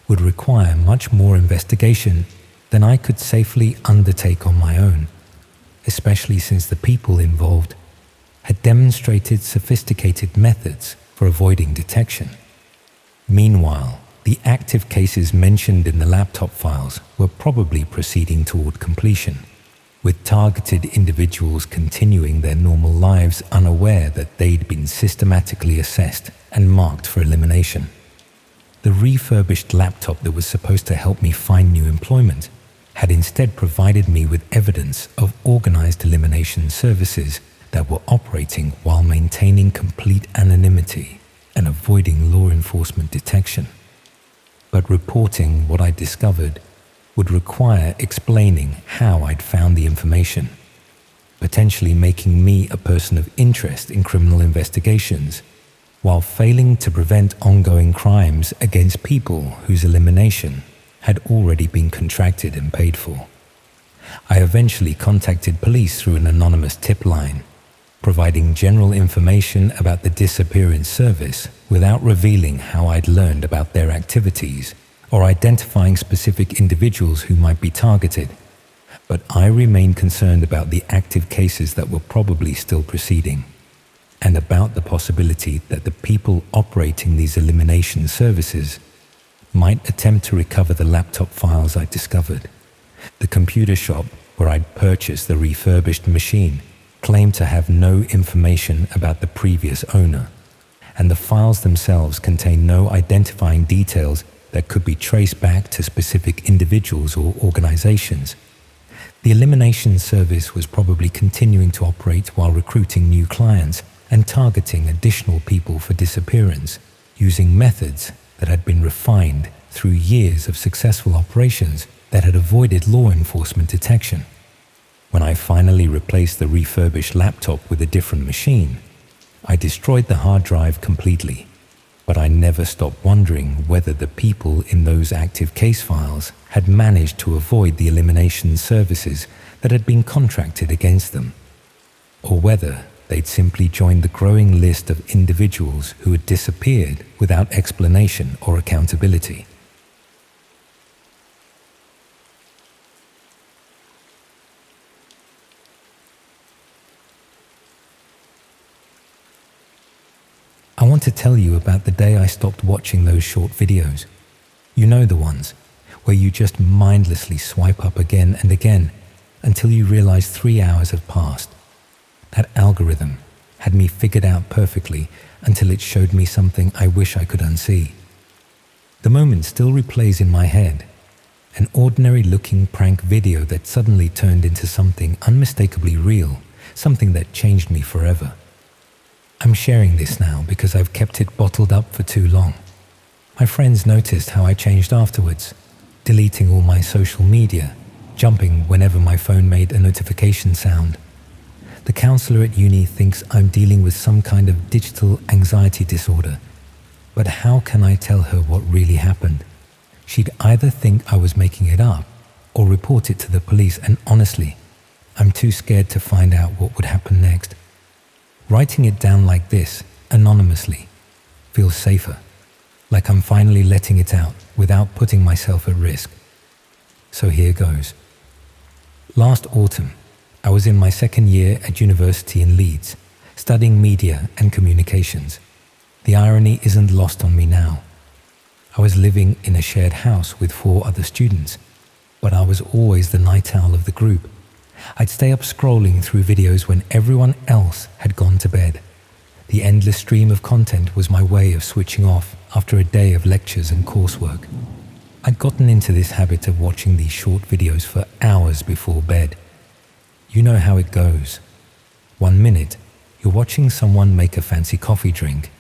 would require much more investigation than I could safely undertake on my own, especially since the people involved had demonstrated sophisticated methods for avoiding detection. Meanwhile, the active cases mentioned in the laptop files were probably proceeding toward completion, with targeted individuals continuing their normal lives unaware that they'd been systematically assessed and marked for elimination. The refurbished laptop that was supposed to help me find new employment had instead provided me with evidence of organized elimination services that were operating while maintaining complete anonymity and avoiding law enforcement detection. But reporting what I discovered would require explaining how I'd found the information, potentially making me a person of interest in criminal investigations, while failing to prevent ongoing crimes against people whose elimination had already been contracted and paid for. I eventually contacted police through an anonymous tip line, providing general information about the disappearance service without revealing how I'd learned about their activities or identifying specific individuals who might be targeted. But I remained concerned about the active cases that were probably still proceeding, and about the possibility that the people operating these elimination services might attempt to recover the laptop files I discovered. The computer shop where I'd purchased the refurbished machine claimed to have no information about the previous owner, and the files themselves contained no identifying details that could be traced back to specific individuals or organizations. The elimination service was probably continuing to operate while recruiting new clients and targeting additional people for disappearance, using methods that had been refined through years of successful operations that had avoided law enforcement detection. When I finally replaced the refurbished laptop with a different machine, I destroyed the hard drive completely, but I never stopped wondering whether the people in those active case files had managed to avoid the elimination services that had been contracted against them, or whether they'd simply joined the growing list of individuals who had disappeared without explanation or accountability. I want to tell you about the day I stopped watching those short videos. You know, the ones where you just mindlessly swipe up again and again until you realize 3 hours have passed. That algorithm had me figured out perfectly until it showed me something I wish I could unsee. The moment still replays in my head, an ordinary-looking prank video that suddenly turned into something unmistakably real, something that changed me forever. I'm sharing this now because I've kept it bottled up for too long. My friends noticed how I changed afterwards, deleting all my social media, jumping whenever my phone made a notification sound. The counselor at uni thinks I'm dealing with some kind of digital anxiety disorder, but how can I tell her what really happened? She'd either think I was making it up or report it to the police, and honestly, I'm too scared to find out what would happen next. Writing it down like this, anonymously, feels safer, like I'm finally letting it out without putting myself at risk. So here goes. Last autumn, I was in my second year at university in Leeds, studying media and communications. The irony isn't lost on me now. I was living in a shared house with 4 other students, but I was always the night owl of the group. I'd stay up scrolling through videos when everyone else had gone to bed. The endless stream of content was my way of switching off after a day of lectures and coursework. I'd gotten into this habit of watching these short videos for hours before bed. You know how it goes. 1 minute, you're watching someone make a fancy coffee drink.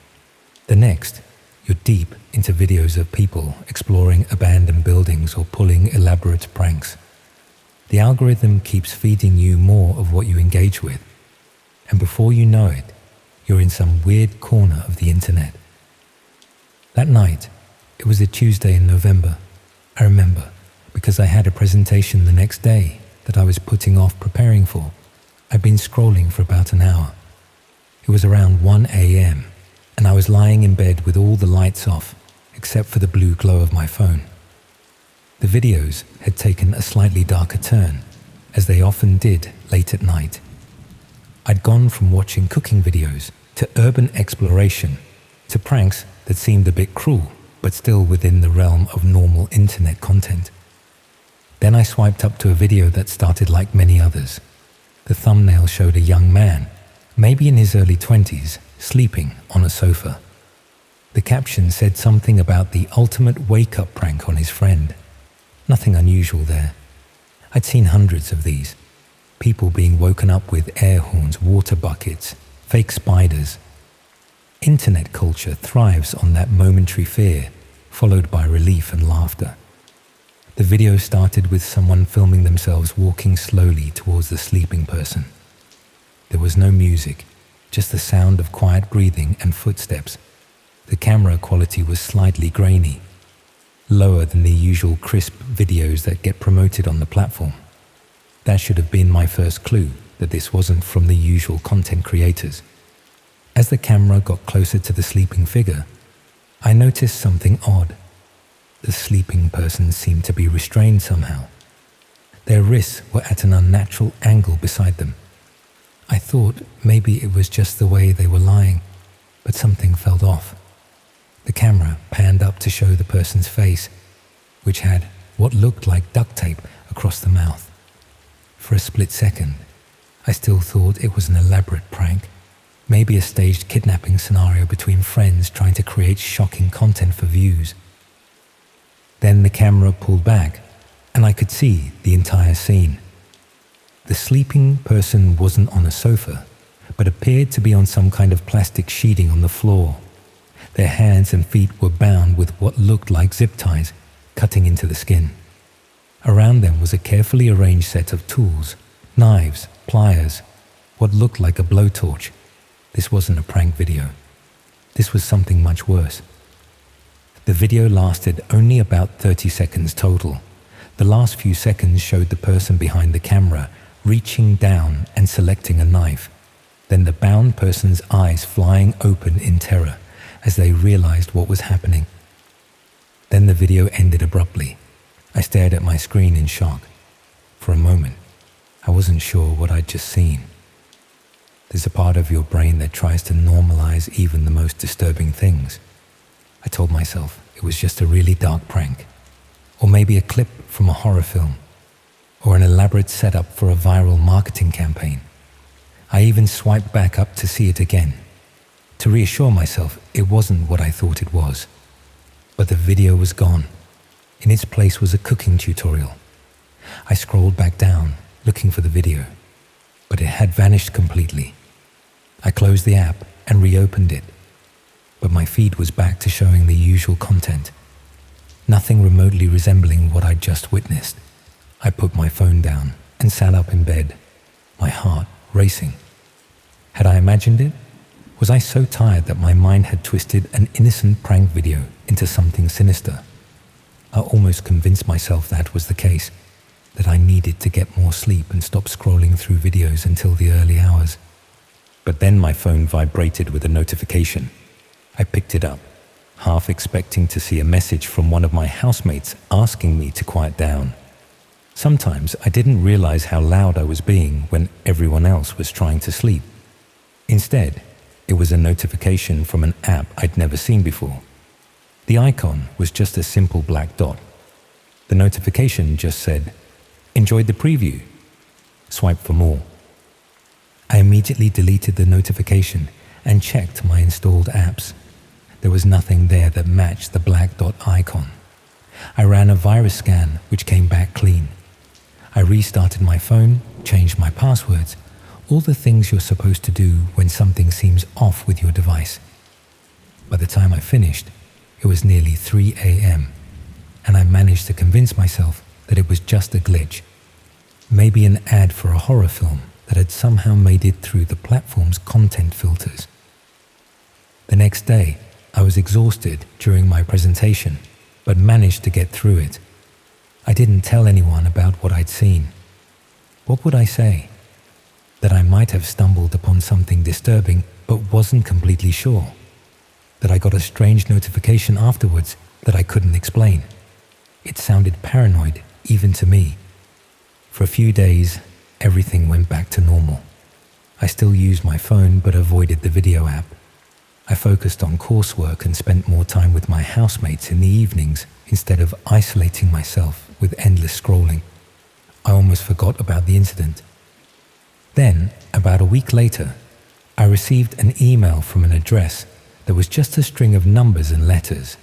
The next, you're deep into videos of people exploring abandoned buildings or pulling elaborate pranks. The algorithm keeps feeding you more of what you engage with, and before you know it, you're in some weird corner of the internet. That night, it was a Tuesday in November. I remember, because I had a presentation the next day that I was putting off preparing for. I'd been scrolling for about an hour. It was around 1 a.m., and I was lying in bed with all the lights off, except for the blue glow of my phone. The videos had taken a slightly darker turn, as they often did late at night. I'd gone from watching cooking videos to urban exploration to pranks that seemed a bit cruel, but still within the realm of normal internet content. Then I swiped up to a video that started like many others. The thumbnail showed a young man, maybe in his early 20s, sleeping on a sofa. The caption said something about the ultimate wake-up prank on his friend. Nothing unusual there. I'd seen hundreds of these. People being woken up with air horns, water buckets, fake spiders. Internet culture thrives on that momentary fear, followed by relief and laughter. The video started with someone filming themselves walking slowly towards the sleeping person. There was no music, just the sound of quiet breathing and footsteps. The camera quality was slightly grainy, lower than the usual crisp videos that get promoted on the platform. That should have been my first clue that this wasn't from the usual content creators. As the camera got closer to the sleeping figure, I noticed something odd. The sleeping person seemed to be restrained somehow. Their wrists were at an unnatural angle beside them. I thought maybe it was just the way they were lying, but something felt off. The camera panned up to show the person's face, which had what looked like duct tape across the mouth. For a split second, I still thought it was an elaborate prank, maybe a staged kidnapping scenario between friends trying to create shocking content for views. Then the camera pulled back, and I could see the entire scene. The sleeping person wasn't on a sofa, but appeared to be on some kind of plastic sheeting on the floor. Their hands and feet were bound with what looked like zip ties, cutting into the skin. Around them was a carefully arranged set of tools, knives, pliers, what looked like a blowtorch. This wasn't a prank video. This was something much worse. The video lasted only about 30 seconds total. The last few seconds showed the person behind the camera reaching down and selecting a knife, then the bound person's eyes flying open in terror as they realized what was happening. Then the video ended abruptly. I stared at my screen in shock. For a moment, I wasn't sure what I'd just seen. There's a part of your brain that tries to normalize even the most disturbing things. I told myself it was just a really dark prank, or maybe a clip from a horror film, or an elaborate setup for a viral marketing campaign. I even swiped back up to see it again, to reassure myself it wasn't what I thought it was. But the video was gone. In its place was a cooking tutorial. I scrolled back down, looking for the video, but it had vanished completely. I closed the app and reopened it, but my feed was back to showing the usual content. Nothing remotely resembling what I'd just witnessed. I put my phone down and sat up in bed, my heart racing. Had I imagined it? Was I so tired that my mind had twisted an innocent prank video into something sinister? I almost convinced myself that was the case, that I needed to get more sleep and stop scrolling through videos until the early hours. But then my phone vibrated with a notification. I picked it up, half expecting to see a message from one of my housemates asking me to quiet down. Sometimes I didn't realize how loud I was being when everyone else was trying to sleep. Instead, it was a notification from an app I'd never seen before. The icon was just a simple black dot. The notification just said, "Enjoyed the preview. Swipe for more." I immediately deleted the notification and checked my installed apps. There was nothing there that matched the black dot icon. I ran a virus scan, which came back clean. I restarted my phone, changed my passwords, all the things you're supposed to do when something seems off with your device. By the time I finished, it was nearly 3 a.m., and I managed to convince myself that it was just a glitch, maybe an ad for a horror film that had somehow made it through the platform's content filters. next day, I was exhausted during my presentation, but managed to get through it. I didn't tell anyone about what I'd seen. What would I say? That I might have stumbled upon something disturbing, but wasn't completely sure. That I got a strange notification afterwards that I couldn't explain. It sounded paranoid, even to me. For a few days, everything went back to normal. I still used my phone, but avoided the video app. I focused on coursework and spent more time with my housemates in the evenings instead of isolating myself with endless scrolling. I almost forgot about the incident. Then, about a week later, I received an email from an address that was just a string of numbers and letters.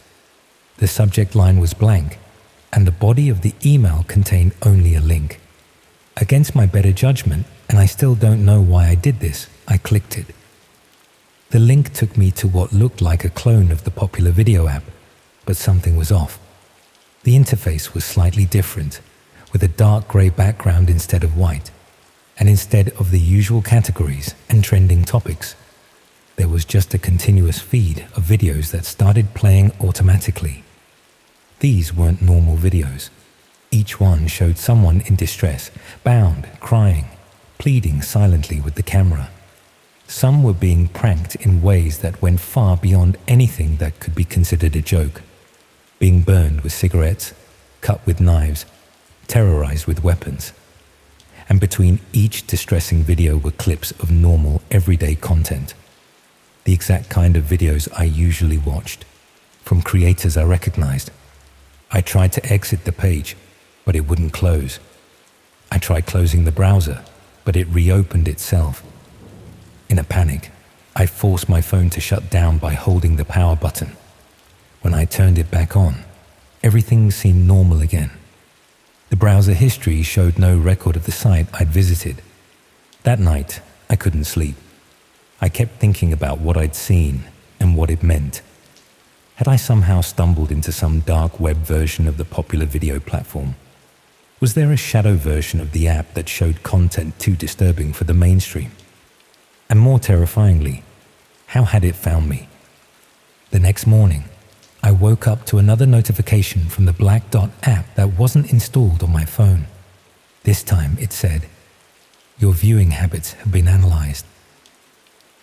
The subject line was blank, and the body of the email contained only a link. Against my better judgment, and I still don't know why I did this, I clicked it. The link took me to what looked like a clone of the popular video app, but something was off. The interface was slightly different, with a dark grey background instead of white, and instead of the usual categories and trending topics, there was just a continuous feed of videos that started playing automatically. These weren't normal videos. Each one showed someone in distress, bound, crying, pleading silently with the camera. Some were being pranked in ways that went far beyond anything that could be considered a joke. Being burned with cigarettes, cut with knives, terrorized with weapons. And between each distressing video were clips of normal, everyday content. The exact kind of videos I usually watched, from creators I recognized. I tried to exit the page, but it wouldn't close. I tried closing the browser, but it reopened itself. In a panic, I forced my phone to shut down by holding the power button. When I turned it back on, everything seemed normal again. The browser history showed no record of the site I'd visited. That night, I couldn't sleep. I kept thinking about what I'd seen and what it meant. Had I somehow stumbled into some dark web version of the popular video platform? Was there a shadow version of the app that showed content too disturbing for the mainstream? And more terrifyingly, how had it found me? The next morning, I woke up to another notification from the Black Dot app that wasn't installed on my phone. This time it said, "Your viewing habits have been analyzed.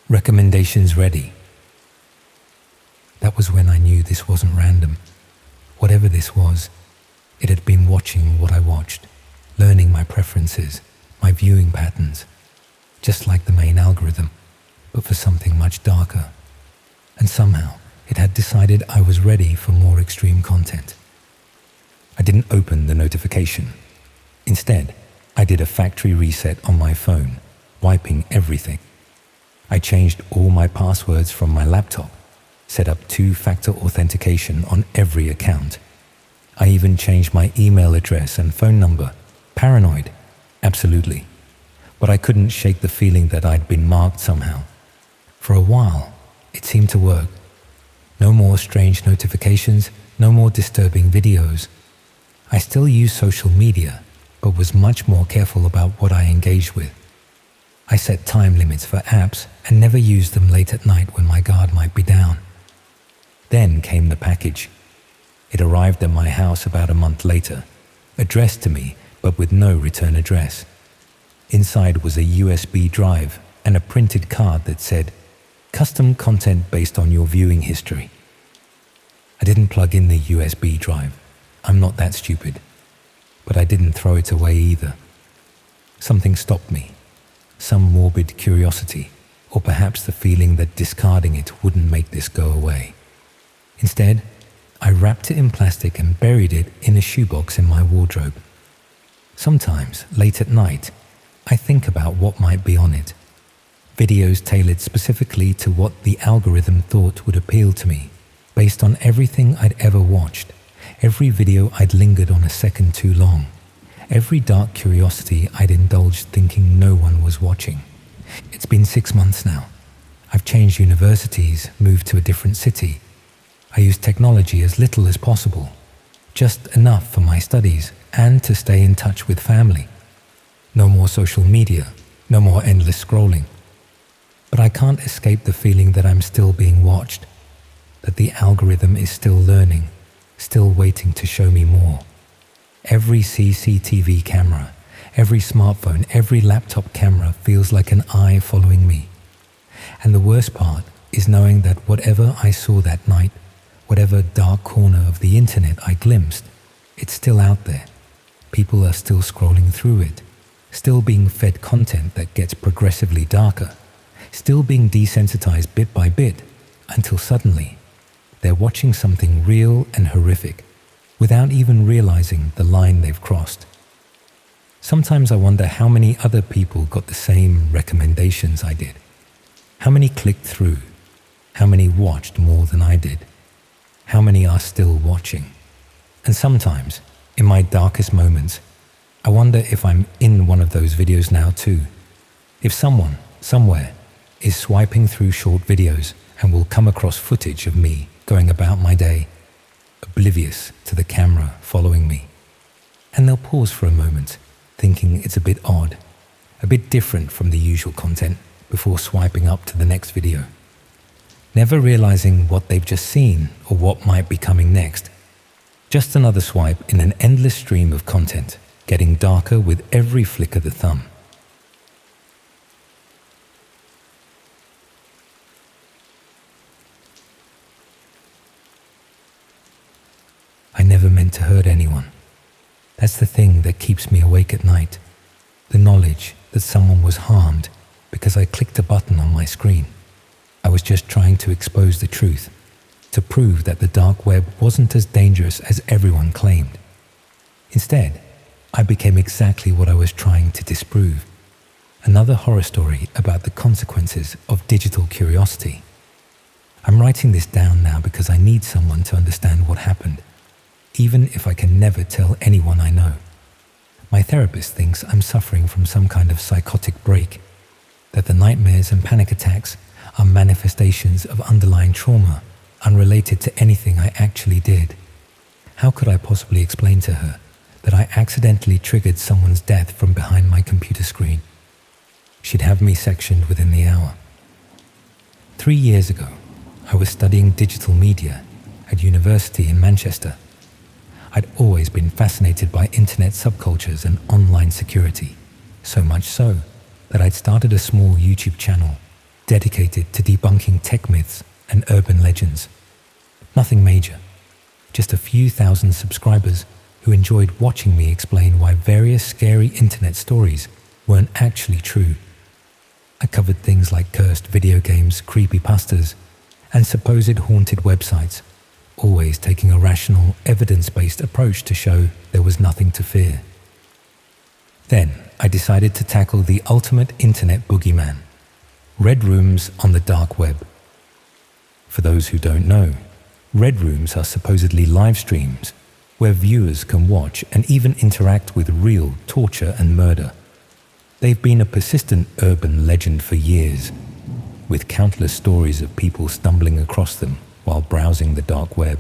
Recommendations ready." That was when I knew this wasn't random. Whatever this was, it had been watching what I watched, learning my preferences, my viewing patterns, just like the main algorithm, but for something much darker. And somehow, it had decided I was ready for more extreme content. I didn't open the notification. Instead, I did a factory reset on my phone, wiping everything. I changed all my passwords from my laptop, set up two-factor authentication on every account. I even changed my email address and phone number. Paranoid, absolutely. But I couldn't shake the feeling that I'd been marked somehow. For a while, it seemed to work. No more strange notifications, no more disturbing videos. I still used social media, but was much more careful about what I engaged with. I set time limits for apps and never used them late at night when my guard might be down. Then came the package. It arrived at my house about a month later, addressed to me, but with no return address. Inside was a USB drive and a printed card that said, "Custom content based on your viewing history." I didn't plug in the USB drive. I'm not that stupid. But I didn't throw it away either. Something stopped me. Some morbid curiosity, or perhaps the feeling that discarding it wouldn't make this go away. Instead, I wrapped it in plastic and buried it in a shoebox in my wardrobe. Sometimes, late at night, I think about what might be on it. Videos tailored specifically to what the algorithm thought would appeal to me, based on everything I'd ever watched, every video I'd lingered on a second too long, every dark curiosity I'd indulged thinking no one was watching. It's been 6 months now. I've changed universities, moved to a different city. I use technology as little as possible, just enough for my studies and to stay in touch with family. No more social media, no more endless scrolling. But I can't escape the feeling that I'm still being watched, that the algorithm is still learning, still waiting to show me more. Every CCTV camera, every smartphone, every laptop camera feels like an eye following me. And the worst part is knowing that whatever I saw that night, whatever dark corner of the internet I glimpsed, it's still out there. People are still scrolling through it, still being fed content that gets progressively darker, still being desensitized bit by bit, until suddenly they're watching something real and horrific without even realizing the line they've crossed. Sometimes I wonder how many other people got the same recommendations I did. How many clicked through? How many watched more than I did? How many are still watching? And sometimes, in my darkest moments, I wonder if I'm in one of those videos now too. If someone, somewhere, is swiping through short videos and will come across footage of me going about my day, oblivious to the camera following me. And they'll pause for a moment, thinking it's a bit odd, a bit different from the usual content, before swiping up to the next video. Never realizing what they've just seen or what might be coming next. Just another swipe in an endless stream of content, getting darker with every flick of the thumb. I never meant to hurt anyone. That's the thing that keeps me awake at night. The knowledge that someone was harmed because I clicked a button on my screen. I was just trying to expose the truth, to prove that the dark web wasn't as dangerous as everyone claimed. Instead, I became exactly what I was trying to disprove. Another horror story about the consequences of digital curiosity. I'm writing this down now because I need someone to understand what happened, even if I can never tell anyone I know. My therapist thinks I'm suffering from some kind of psychotic break, that the nightmares and panic attacks are manifestations of underlying trauma unrelated to anything I actually did. How could I possibly explain to her that I accidentally triggered someone's death from behind my computer screen? She'd have me sectioned within the hour. 3 years ago, I was studying digital media at university in Manchester. I'd always been fascinated by internet subcultures and online security, so much so that I'd started a small YouTube channel dedicated to debunking tech myths and urban legends. Nothing major, just a few thousand subscribers who enjoyed watching me explain why various scary internet stories weren't actually true. I covered things like cursed video games, creepypastas, and supposed haunted websites, always taking a rational, evidence-based approach to show there was nothing to fear. Then I decided to tackle the ultimate internet boogeyman: red rooms on the dark web. For those who don't know, red rooms are supposedly live streams where viewers can watch and even interact with real torture and murder. They've been a persistent urban legend for years, with countless stories of people stumbling across them while browsing the dark web.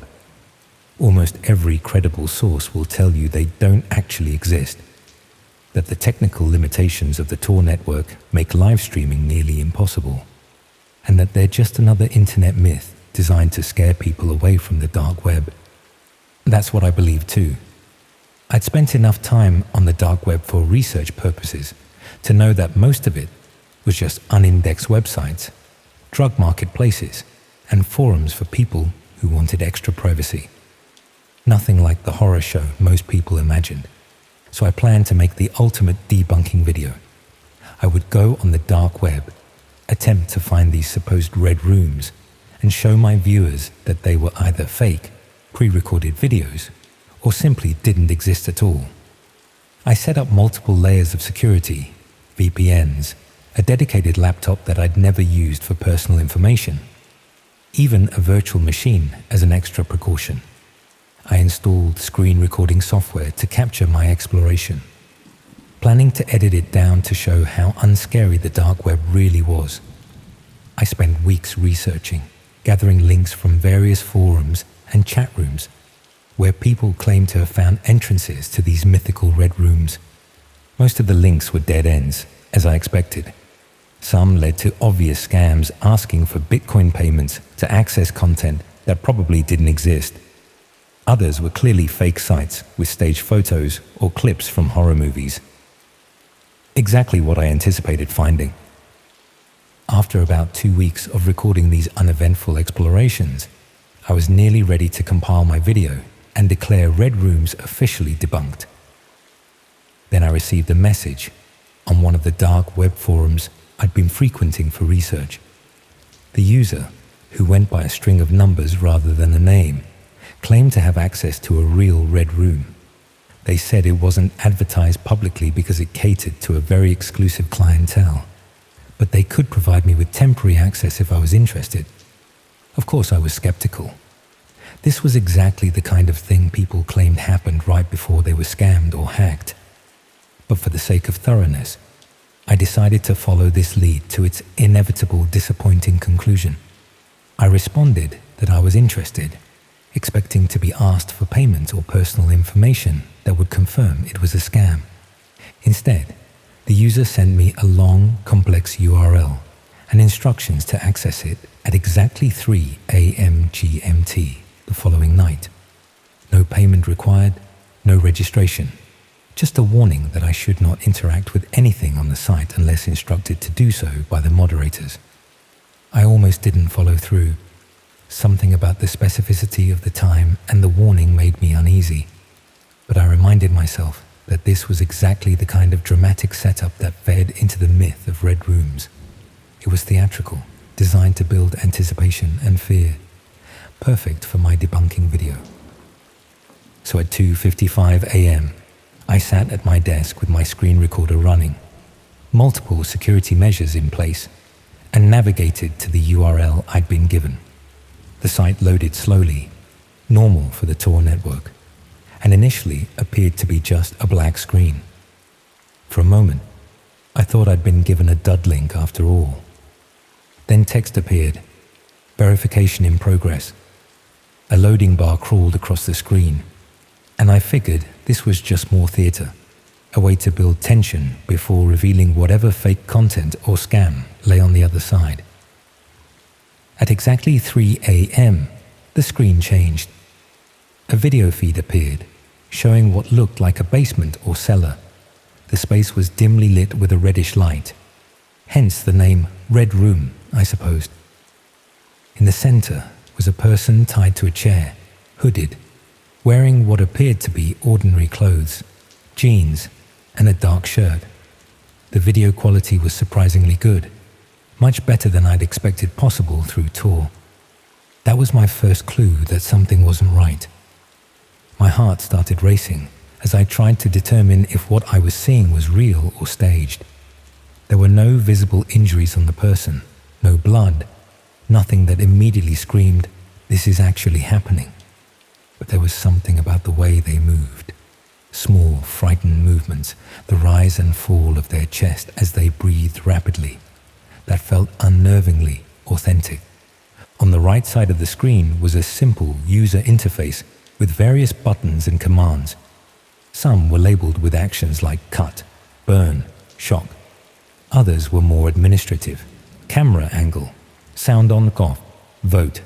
Almost every credible source will tell you they don't actually exist, that the technical limitations of the Tor network make live streaming nearly impossible, and that they're just another internet myth designed to scare people away from the dark web. That's what I believe too. I'd spent enough time on the dark web for research purposes to know that most of it was just unindexed websites, drug marketplaces, and forums for people who wanted extra privacy. Nothing like the horror show most people imagined. So I planned to make the ultimate debunking video. I would go on the dark web, attempt to find these supposed red rooms, and show my viewers that they were either fake, pre-recorded videos, or simply didn't exist at all. I set up multiple layers of security, VPNs, a dedicated laptop that I'd never used for personal information, even a virtual machine as an extra precaution. I installed screen recording software to capture my exploration, planning to edit it down to show how unscary the dark web really was. I spent weeks researching, gathering links from various forums and chat rooms where people claimed to have found entrances to these mythical red rooms. Most of the links were dead ends, as I expected. Some led to obvious scams asking for Bitcoin payments to access content that probably didn't exist. Others were clearly fake sites with staged photos or clips from horror movies. Exactly what I anticipated finding. After about 2 weeks of recording these uneventful explorations, I was nearly ready to compile my video and declare Red Rooms officially debunked. Then I received a message on one of the dark web forums I'd been frequenting for research. The user, who went by a string of numbers rather than a name, claimed to have access to a real Red Room. They said it wasn't advertised publicly because it catered to a very exclusive clientele, but they could provide me with temporary access if I was interested. Of course, I was skeptical. This was exactly the kind of thing people claimed happened right before they were scammed or hacked. But for the sake of thoroughness, I decided to follow this lead to its inevitable disappointing conclusion. I responded that I was interested, expecting to be asked for payment or personal information that would confirm it was a scam. Instead, the user sent me a long, complex URL and instructions to access it at exactly 3 a.m. GMT the following night. No payment required, no registration. Just a warning that I should not interact with anything on the site unless instructed to do so by the moderators. I almost didn't follow through. Something about the specificity of the time and the warning made me uneasy. But I reminded myself that this was exactly the kind of dramatic setup that fed into the myth of Red Rooms. It was theatrical, designed to build anticipation and fear. Perfect for my debunking video. So at 2:55 a.m., I sat at my desk with my screen recorder running, multiple security measures in place, and navigated to the URL I'd been given. The site loaded slowly, normal for the Tor network, and initially appeared to be just a black screen. For a moment, I thought I'd been given a dud link after all. Then text appeared, verification in progress. A loading bar crawled across the screen, and I figured this was just more theatre, a way to build tension before revealing whatever fake content or scam lay on the other side. At exactly 3 a.m., the screen changed. A video feed appeared, showing what looked like a basement or cellar. The space was dimly lit with a reddish light, hence the name Red Room, I supposed. In the center was a person tied to a chair, hooded, wearing what appeared to be ordinary clothes, jeans, and a dark shirt. The video quality was surprisingly good, much better than I'd expected possible through Tor. That was my first clue that something wasn't right. My heart started racing as I tried to determine if what I was seeing was real or staged. There were no visible injuries on the person, no blood, nothing that immediately screamed, "This is actually happening." But there was something about the way they moved. Small, frightened movements, the rise and fall of their chest as they breathed rapidly, that felt unnervingly authentic. On the right side of the screen was a simple user interface with various buttons and commands. Some were labeled with actions like cut, burn, shock. Others were more administrative: camera angle, sound on/off, vote.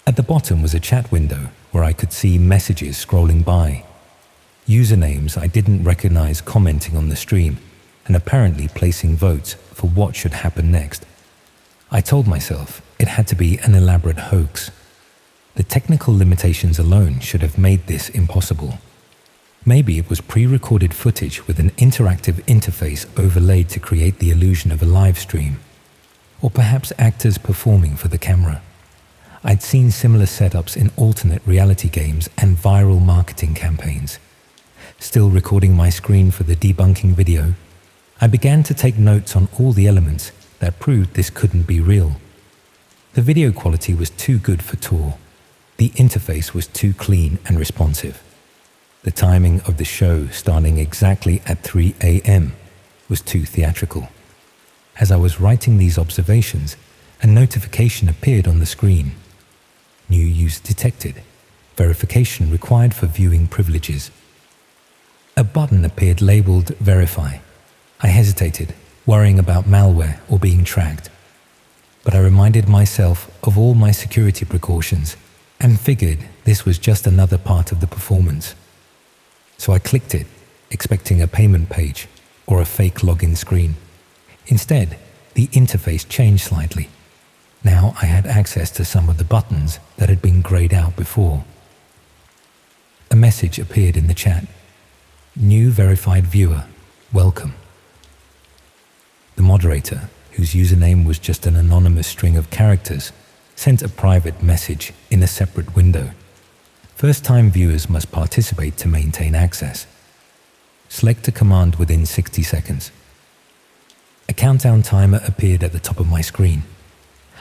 At the bottom was a chat window where I could see messages scrolling by. Usernames I didn't recognize commenting on the stream and apparently placing votes for what should happen next. I told myself it had to be an elaborate hoax. The technical limitations alone should have made this impossible. Maybe it was pre-recorded footage with an interactive interface overlaid to create the illusion of a live stream. Or perhaps actors performing for the camera. I'd seen similar setups in alternate reality games and viral marketing campaigns. Still recording my screen for the debunking video, I began to take notes on all the elements that proved this couldn't be real. The video quality was too good for Tor. The interface was too clean and responsive. The timing of the show starting exactly at 3 a.m. was too theatrical. As I was writing these observations, a notification appeared on the screen. New user detected. Verification required for viewing privileges. A button appeared labeled Verify. I hesitated, worrying about malware or being tracked. but I reminded myself of all my security precautions and figured this was just another part of the performance. So I clicked it, expecting a payment page or a fake login screen. Instead, the interface changed slightly. Now I had access to some of the buttons that had been grayed out before. A message appeared in the chat. New verified viewer, welcome. The moderator, whose username was just an anonymous string of characters, sent a private message in a separate window. First-time viewers must participate to maintain access. Select a command within 60 seconds. A countdown timer appeared at the top of my screen.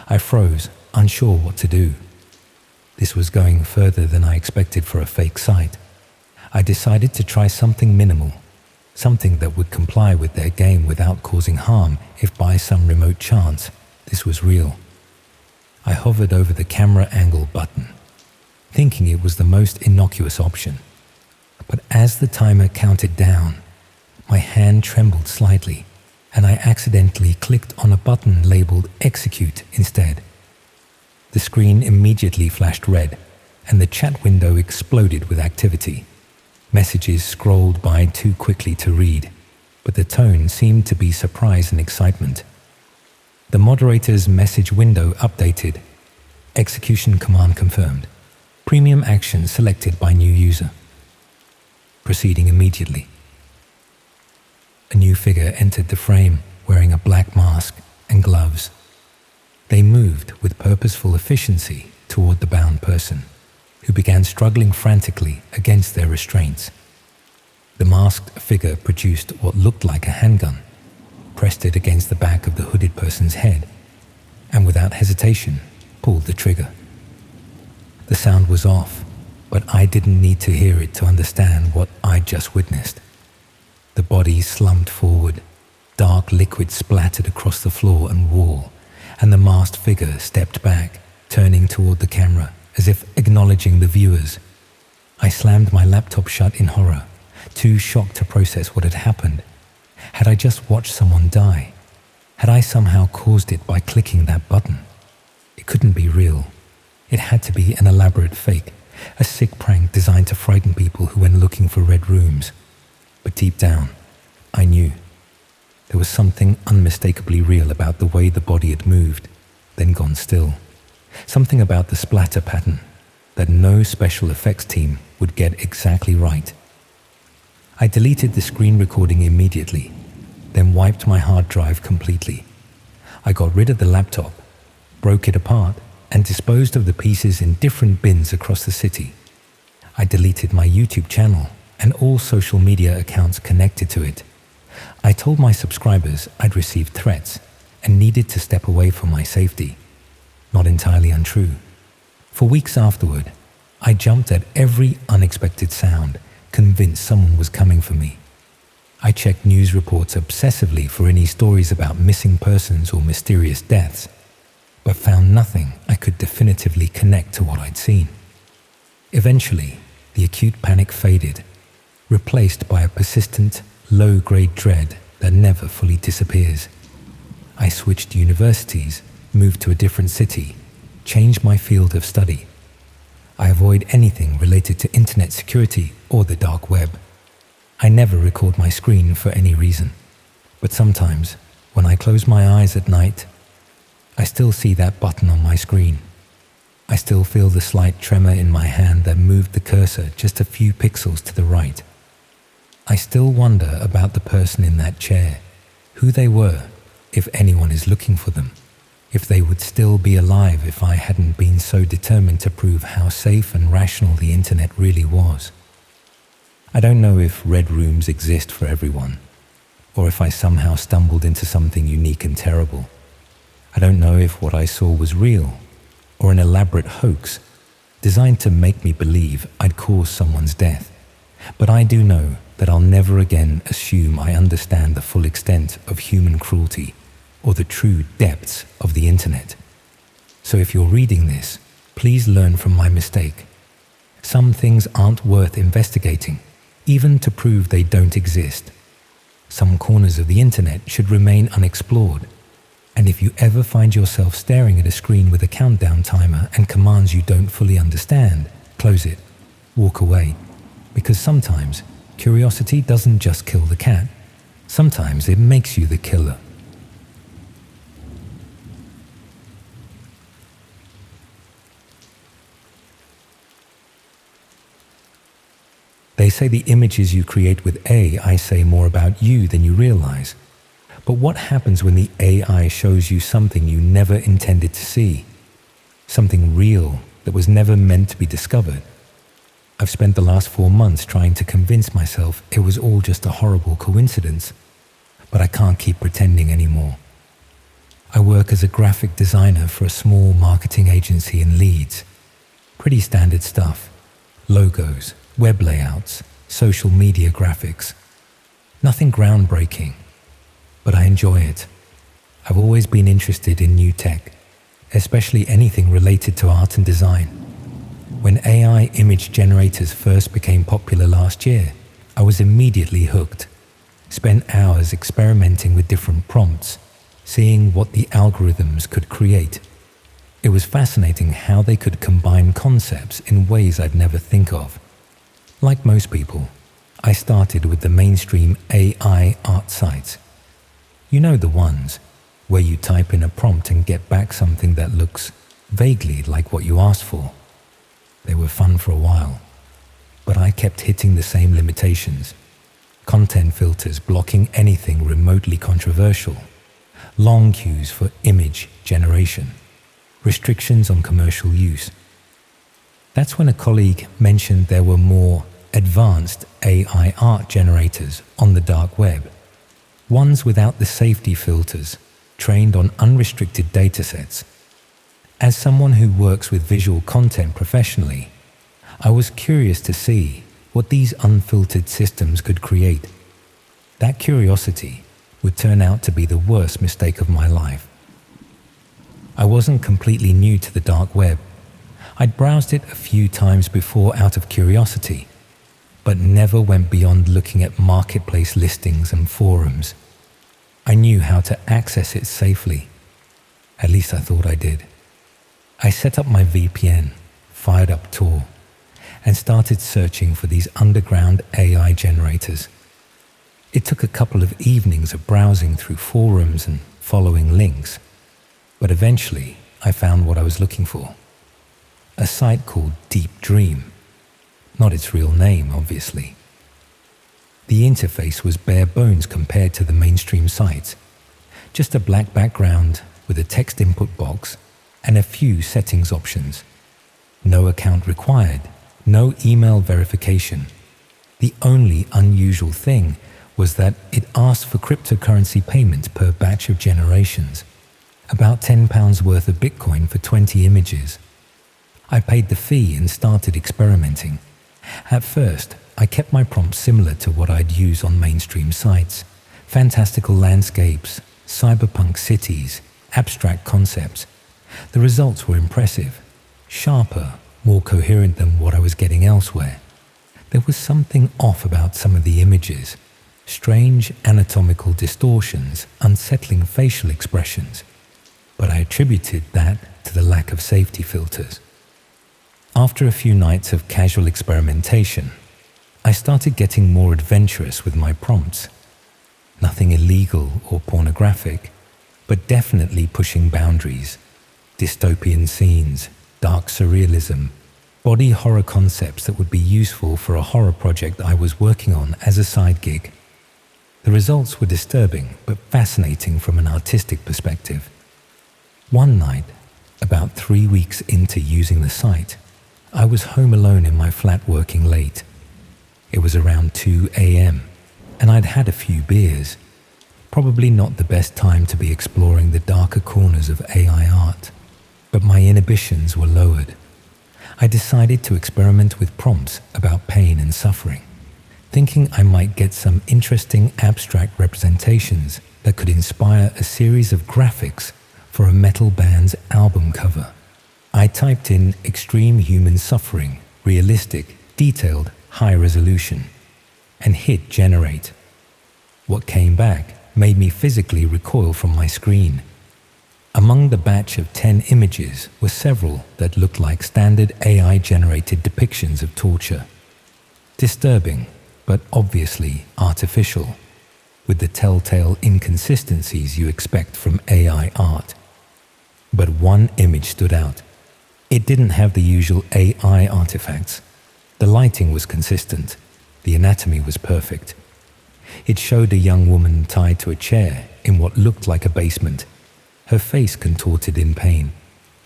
I froze, unsure what to do. This was going further than I expected for a fake site. I decided to try something minimal, something that would comply with their game without causing harm if by some remote chance this was real. I hovered over the camera angle button, thinking it was the most innocuous option. But as the timer counted down, my hand trembled slightly, and I accidentally clicked on a button labeled Execute instead. The screen immediately flashed red, and the chat window exploded with activity. Messages scrolled by too quickly to read, but the tone seemed to be surprise and excitement. The moderator's message window updated. Execution command confirmed. Premium action selected by new user. Proceeding immediately. A new figure entered the frame, wearing a black mask and gloves. They moved with purposeful efficiency toward the bound person, who began struggling frantically against their restraints. The masked figure produced what looked like a handgun, pressed it against the back of the hooded person's head, and without hesitation, pulled the trigger. The sound was off, but I didn't need to hear it to understand what I'd just witnessed. The body slumped forward, dark liquid splattered across the floor and wall, and the masked figure stepped back, turning toward the camera, as if acknowledging the viewers. I slammed my laptop shut in horror, too shocked to process what had happened. Had I just watched someone die? Had I somehow caused it by clicking that button? It couldn't be real. It had to be an elaborate fake, a sick prank designed to frighten people who went looking for red rooms. But deep down, I knew. There was something unmistakably real about the way the body had moved, then gone still. Something about the splatter pattern that no special effects team would get exactly right. I deleted the screen recording immediately, then wiped my hard drive completely. I got rid of the laptop, broke it apart, and disposed of the pieces in different bins across the city. I deleted my YouTube channel and all social media accounts connected to it. I told my subscribers I'd received threats and needed to step away for my safety. Not entirely untrue. For weeks afterward, I jumped at every unexpected sound, convinced someone was coming for me. I checked news reports obsessively for any stories about missing persons or mysterious deaths, but found nothing I could definitively connect to what I'd seen. Eventually, the acute panic faded, replaced by a persistent, low-grade dread that never fully disappears. I switched universities, moved to a different city, changed my field of study. I avoid anything related to internet security or the dark web. I never record my screen for any reason, but sometimes, when I close my eyes at night, I still see that button on my screen. I still feel the slight tremor in my hand that moved the cursor just a few pixels to the right. I still wonder about the person in that chair, who they were, if anyone is looking for them, if they would still be alive if I hadn't been so determined to prove how safe and rational the internet really was. I don't know if red rooms exist for everyone, or if I somehow stumbled into something unique and terrible. I don't know if what I saw was real, or an elaborate hoax designed to make me believe I'd caused someone's death. But I do know that I'll never again assume I understand the full extent of human cruelty or the true depths of the internet. So if you're reading this, please learn from my mistake. Some things aren't worth investigating, even to prove they don't exist. Some corners of the internet should remain unexplored. And if you ever find yourself staring at a screen with a countdown timer and commands you don't fully understand, close it, walk away. Because sometimes curiosity doesn't just kill the cat. Sometimes it makes you the killer. They say the images you create with AI say more about you than you realize. But what happens when the AI shows you something you never intended to see? Something real that was never meant to be discovered? I've spent the last 4 months trying to convince myself it was all just a horrible coincidence, but I can't keep pretending anymore. I work as a graphic designer for a small marketing agency in Leeds. Pretty standard stuff. Logos, web layouts, social media graphics. Nothing groundbreaking, but I enjoy it. I've always been interested in new tech, especially anything related to art and design. When AI image generators first became popular last year, I was immediately hooked. Spent hours experimenting with different prompts, seeing what the algorithms could create. It was fascinating how they could combine concepts in ways I'd never think of. Like most people, I started with the mainstream AI art sites. You know, the ones where you type in a prompt and get back something that looks vaguely like what you asked for. They were fun for a while, but I kept hitting the same limitations. Content filters blocking anything remotely controversial, long queues for image generation, restrictions on commercial use. That's when a colleague mentioned there were more advanced AI art generators on the dark web, ones without the safety filters, trained on unrestricted datasets. As someone who works with visual content professionally, I was curious to see what these unfiltered systems could create. That curiosity would turn out to be the worst mistake of my life. I wasn't completely new to the dark web. I'd browsed it a few times before out of curiosity, but never went beyond looking at marketplace listings and forums. I knew how to access it safely. At least I thought I did. I set up my VPN, fired up Tor, and started searching for these underground AI generators. It took a couple of evenings of browsing through forums and following links, but eventually I found what I was looking for. A site called Deep Dream. Not its real name, obviously. The interface was bare bones compared to the mainstream sites. Just a black background with a text input box and a few settings options. No account required, no email verification. The only unusual thing was that it asked for cryptocurrency payment per batch of generations. About £10 worth of Bitcoin for 20 images. I paid the fee and started experimenting. At first, I kept my prompts similar to what I'd use on mainstream sites. Fantastical landscapes, cyberpunk cities, abstract concepts. The results were impressive, sharper, more coherent than what I was getting elsewhere. There was something off about some of the images. Strange anatomical distortions, unsettling facial expressions. But I attributed that to the lack of safety filters. After a few nights of casual experimentation, I started getting more adventurous with my prompts. Nothing illegal or pornographic, but definitely pushing boundaries. Dystopian scenes, dark surrealism, body horror concepts that would be useful for a horror project I was working on as a side gig. The results were disturbing but fascinating from an artistic perspective. One night, about 3 weeks into using the site, I was home alone in my flat working late. It was around 2 a.m. and I'd had a few beers. Probably not the best time to be exploring the darker corners of AI art, but my inhibitions were lowered. I decided to experiment with prompts about pain and suffering, thinking I might get some interesting abstract representations that could inspire a series of graphics for a metal band's album cover. I typed in extreme human suffering, realistic, detailed, high resolution, and hit generate. What came back made me physically recoil from my screen. Among the batch of 10 images were several that looked like standard AI-generated depictions of torture. Disturbing, but obviously artificial, with the telltale inconsistencies you expect from AI art. But one image stood out. It didn't have the usual AI artifacts. The lighting was consistent. The anatomy was perfect. It showed a young woman tied to a chair in what looked like a basement, her face contorted in pain,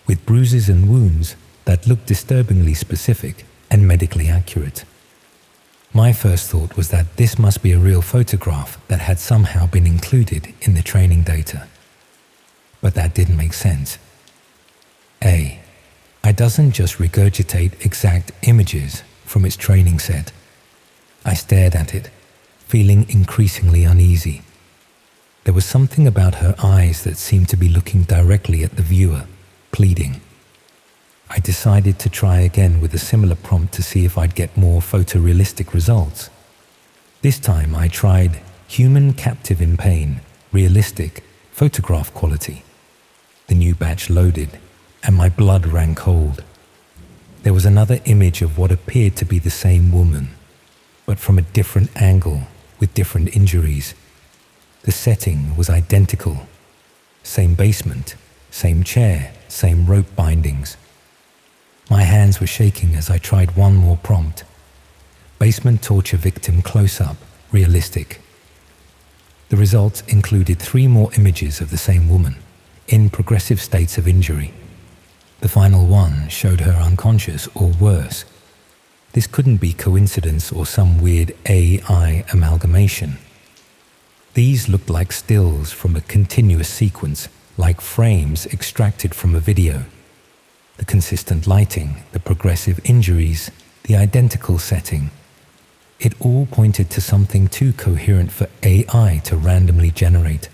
with bruises and wounds that looked disturbingly specific and medically accurate. My first thought was that this must be a real photograph that had somehow been included in the training data. But that didn't make sense. It doesn't just regurgitate exact images from its training set. I stared at it, feeling increasingly uneasy. There was something about her eyes that seemed to be looking directly at the viewer, pleading. I decided to try again with a similar prompt to see if I'd get more photorealistic results. This time I tried human captive in pain, realistic, photograph quality. The new batch loaded, and my blood ran cold. There was another image of what appeared to be the same woman, but from a different angle with different injuries. The setting was identical. Same basement, same chair, same rope bindings. My hands were shaking as I tried one more prompt. Basement torture victim close-up, realistic. The results included 3 more images of the same woman, in progressive states of injury. The final one showed her unconscious or worse. This couldn't be coincidence or some weird AI amalgamation. These looked like stills from a continuous sequence, like frames extracted from a video. The consistent lighting, the progressive injuries, the identical setting. It all pointed to something too coherent for AI to randomly generate.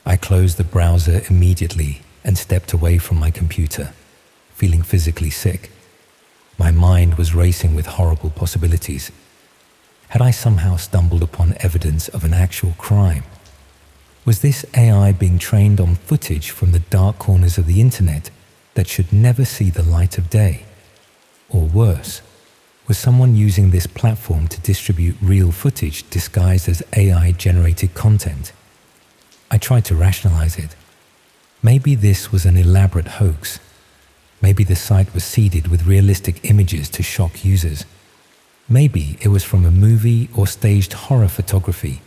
I closed the browser immediately and stepped away from my computer, feeling physically sick. My mind was racing with horrible possibilities. Had I somehow stumbled upon evidence of an actual crime? Was this AI being trained on footage from the dark corners of the internet that should never see the light of day? Or worse, was someone using this platform to distribute real footage disguised as AI-generated content? I tried to rationalize it. Maybe this was an elaborate hoax. Maybe the site was seeded with realistic images to shock users. Maybe it was from a movie or staged horror photography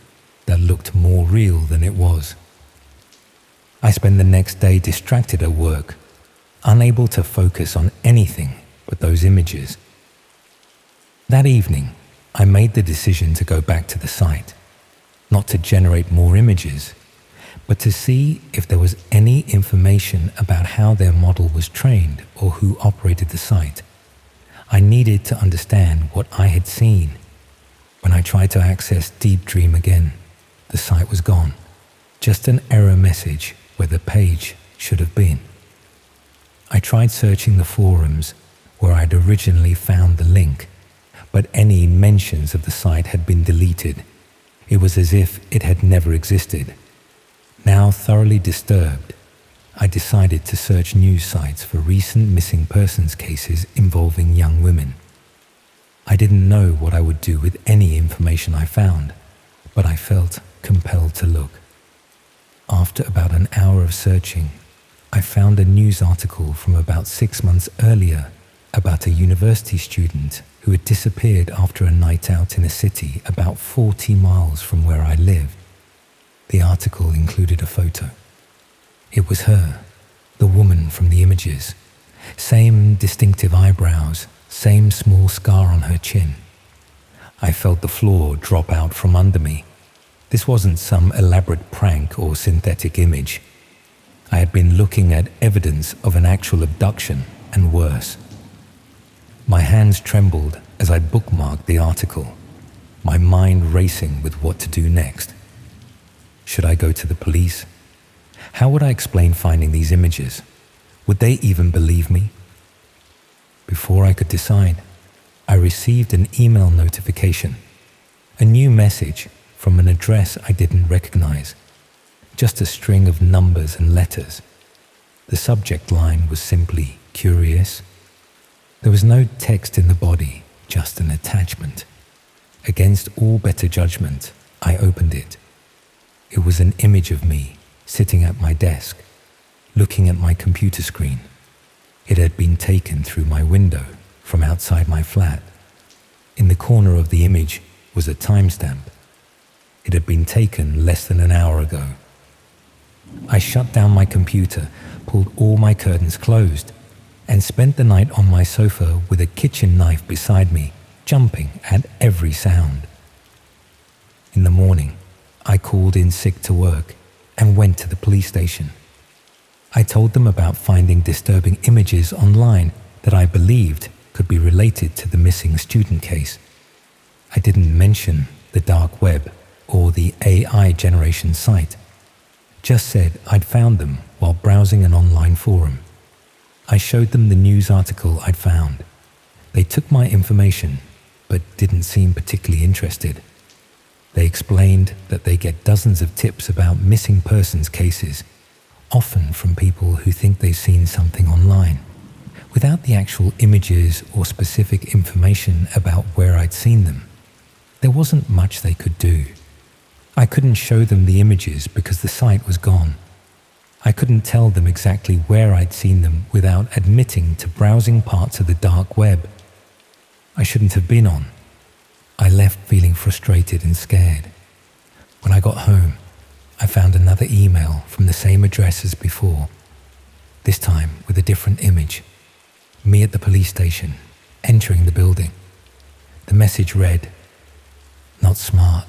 that looked more real than it was. I spent the next day distracted at work, unable to focus on anything but those images. That evening, I made the decision to go back to the site, not to generate more images, but to see if there was any information about how their model was trained or who operated the site. I needed to understand what I had seen. When I tried to access Deep Dream again, the site was gone. Just an error message where the page should have been. I tried searching the forums where I'd originally found the link, but any mentions of the site had been deleted. It was as if it had never existed. Now thoroughly disturbed, I decided to search news sites for recent missing persons cases involving young women. I didn't know what I would do with any information I found, but I felt compelled to look. After about an hour of searching, I found a news article from about 6 months earlier about a university student who had disappeared after a night out in a city about 40 miles from where I lived. The article included a photo. It was her, the woman from the images. Same distinctive eyebrows, same small scar on her chin. I felt the floor drop out from under me. This wasn't some elaborate prank or synthetic image. I had been looking at evidence of an actual abduction and worse. My hands trembled as I bookmarked the article, my mind racing with what to do next. Should I go to the police? How would I explain finding these images? Would they even believe me? Before I could decide, I received an email notification, a new message from an address I didn't recognize. just a string of numbers and letters. The subject line was simply curious. There was no text in the body, just an attachment. Against all better judgment, I opened it. It was an image of me sitting at my desk, looking at my computer screen. It had been taken through my window from outside my flat. In the corner of the image was a timestamp. It had been taken less than an hour ago. I shut down my computer, pulled all my curtains closed, and spent the night on my sofa with a kitchen knife beside me, jumping at every sound. In the morning, I called in sick to work and went to the police station. I told them about finding disturbing images online that I believed could be related to the missing student case. I didn't mention the dark web or the AI generation site. Just said I'd found them while browsing an online forum. I showed them the news article I'd found. They took my information, but didn't seem particularly interested. They explained that they get dozens of tips about missing persons cases, often from people who think they've seen something online, without the actual images or specific information about where I'd seen them. There wasn't much they could do. I couldn't show them the images because the site was gone. I couldn't tell them exactly where I'd seen them without admitting to browsing parts of the dark web I shouldn't have been on. I left feeling frustrated and scared. When I got home, I found another email from the same address as before, this time with a different image. Me at the police station, entering the building. The message read, "Not smart.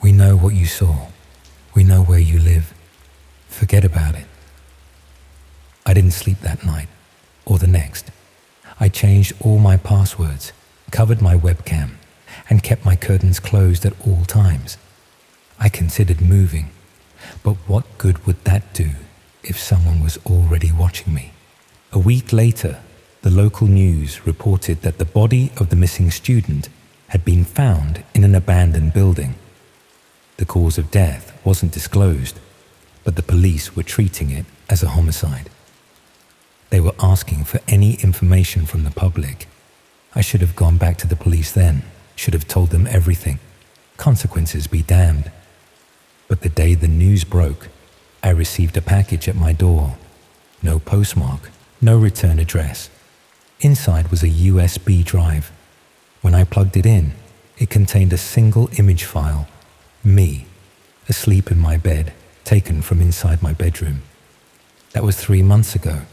We know what you saw. We know where you live. Forget about it." I didn't sleep that night, or the next. I changed all my passwords, covered my webcam, and kept my curtains closed at all times. I considered moving, but what good would that do if someone was already watching me? A week later, the local news reported that the body of the missing student had been found in an abandoned building. The cause of death wasn't disclosed, but the police were treating it as a homicide. They were asking for any information from the public. I should have gone back to the police then, should have told them everything. Consequences be damned. But the day the news broke, I received a package at my door. No postmark, no return address. Inside was a USB drive. When I plugged it in, it contained a single image file. Me, asleep in my bed, taken from inside my bedroom. That was 3 months ago.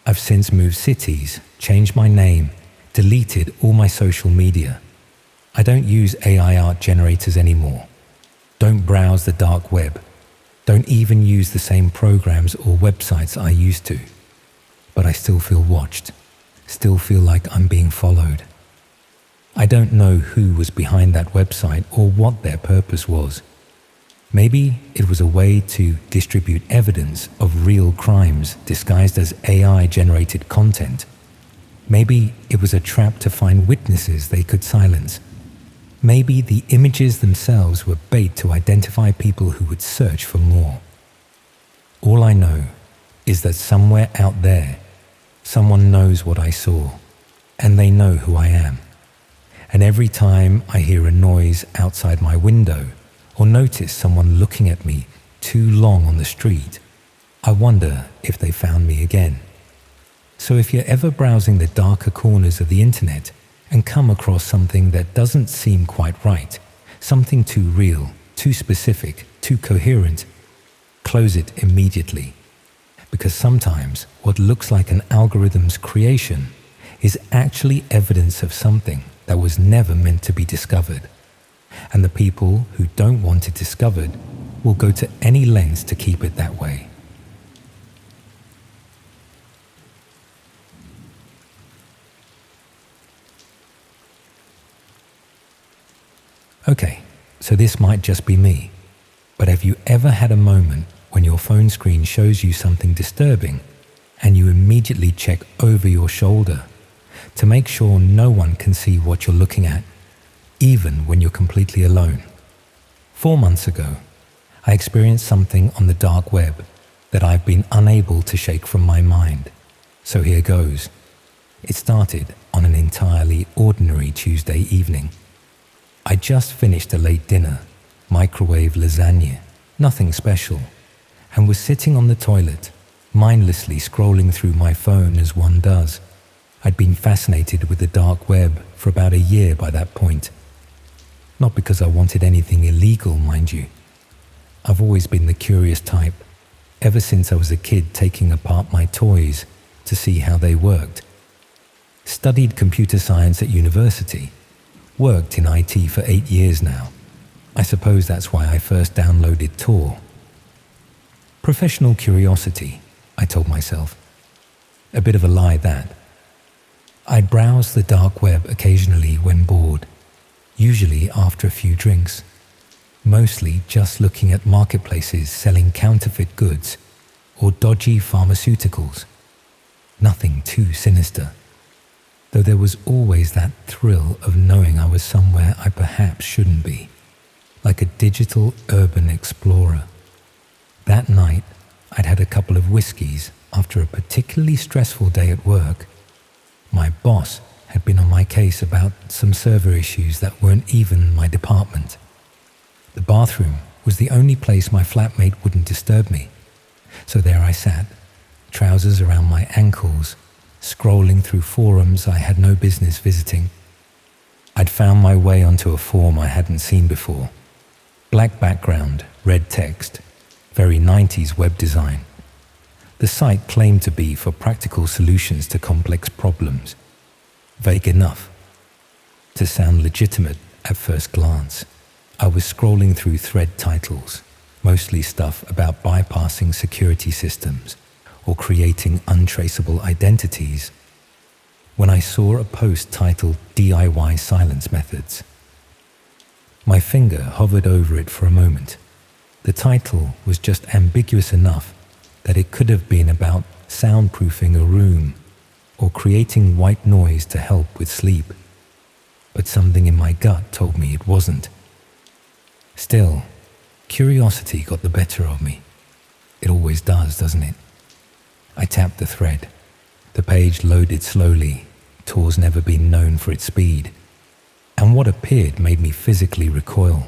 I've since moved cities, changed my name, deleted all my social media. I don't use AI art generators anymore. Don't browse the dark web. Don't even use the same programs or websites I used to. But I still feel watched, still feel like I'm being followed. I don't know who was behind that website or what their purpose was. Maybe it was a way to distribute evidence of real crimes disguised as AI-generated content. Maybe it was a trap to find witnesses they could silence. Maybe the images themselves were bait to identify people who would search for more. All I know is that somewhere out there, someone knows what I saw, and they know who I am. And every time I hear a noise outside my window or notice someone looking at me too long on the street, I wonder if they found me again. So if you're ever browsing the darker corners of the internet and come across something that doesn't seem quite right, something too real, too specific, too coherent, close it immediately. Because sometimes what looks like an algorithm's creation is actually evidence of something that was never meant to be discovered. And the people who don't want it discovered will go to any lengths to keep it that way. Okay, so this might just be me, but have you ever had a moment when your phone screen shows you something disturbing and you immediately check over your shoulder to make sure no one can see what you're looking at, even when you're completely alone? 4 months ago, I experienced something on the dark web that I've been unable to shake from my mind. So here goes. It started on an entirely ordinary Tuesday evening. I just finished a late dinner, microwave lasagna, nothing special, and was sitting on the toilet, mindlessly scrolling through my phone as one does. I'd been fascinated with the dark web for about a year by that point. Not because I wanted anything illegal, mind you. I've always been the curious type, ever since I was a kid taking apart my toys to see how they worked. Studied computer science at university, worked in IT for 8 years now. I suppose that's why I first downloaded Tor. Professional curiosity, I told myself. A bit of a lie, that. I'd browse the dark web occasionally when bored, usually after a few drinks, mostly just looking at marketplaces selling counterfeit goods or dodgy pharmaceuticals. Nothing too sinister, though there was always that thrill of knowing I was somewhere I perhaps shouldn't be, like a digital urban explorer. That night, I'd had a couple of whiskeys after a particularly stressful day at work. My boss had been on my case about some server issues that weren't even my department. The bathroom was the only place my flatmate wouldn't disturb me. So there I sat, trousers around my ankles, scrolling through forums I had no business visiting. I'd found my way onto a forum I hadn't seen before. Black background, red text, very 90s web design. The site claimed to be for practical solutions to complex problems. Vague enough to sound legitimate at first glance. I was scrolling through thread titles, mostly stuff about bypassing security systems or creating untraceable identities, when I saw a post titled DIY Silence Methods. My finger hovered over it for a moment. The title was just ambiguous enough that it could have been about soundproofing a room or creating white noise to help with sleep. But something in my gut told me it wasn't. Still, curiosity got the better of me. It always does, doesn't it? I tapped the thread. The page loaded slowly. Tor's never been known for its speed. And what appeared made me physically recoil.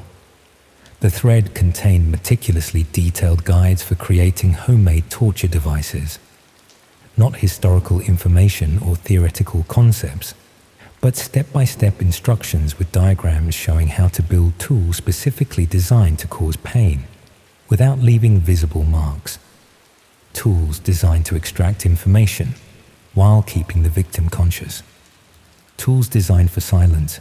The thread contained meticulously detailed guides for creating homemade torture devices. Not historical information or theoretical concepts, but step-by-step instructions with diagrams showing how to build tools specifically designed to cause pain, without leaving visible marks. Tools designed to extract information, while keeping the victim conscious. Tools designed for silence.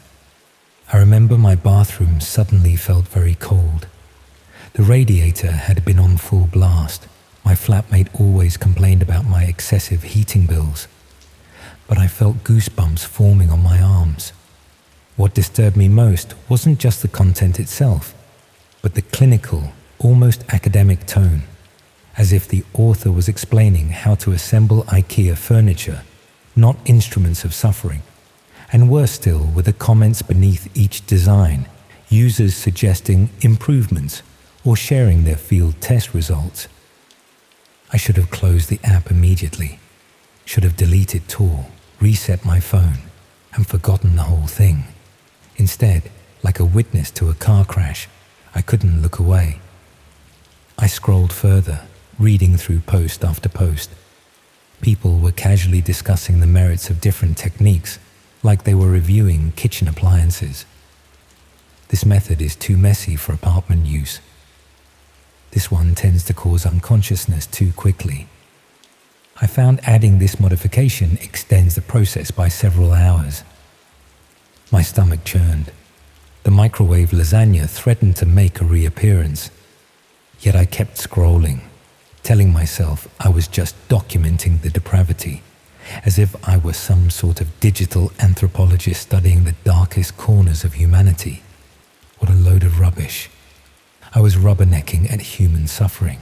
I remember my bathroom suddenly felt very cold. The radiator had been on full blast. My flatmate always complained about my excessive heating bills. But I felt goosebumps forming on my arms. What disturbed me most wasn't just the content itself, but the clinical, almost academic tone, as if the author was explaining how to assemble IKEA furniture, not instruments of suffering. And worse still were the comments beneath each design, users suggesting improvements or sharing their field test results. I should have closed the app immediately, should have deleted Tor, reset my phone, and forgotten the whole thing. Instead, like a witness to a car crash, I couldn't look away. I scrolled further, reading through post after post. People were casually discussing the merits of different techniques, like they were reviewing kitchen appliances. This method is too messy for apartment use. This one tends to cause unconsciousness too quickly. I found adding this modification extends the process by several hours. My stomach churned. The microwave lasagna threatened to make a reappearance. Yet I kept scrolling, telling myself I was just documenting the depravity, as if I were some sort of digital anthropologist studying the darkest corners of humanity. What a load of rubbish. I was rubbernecking at human suffering.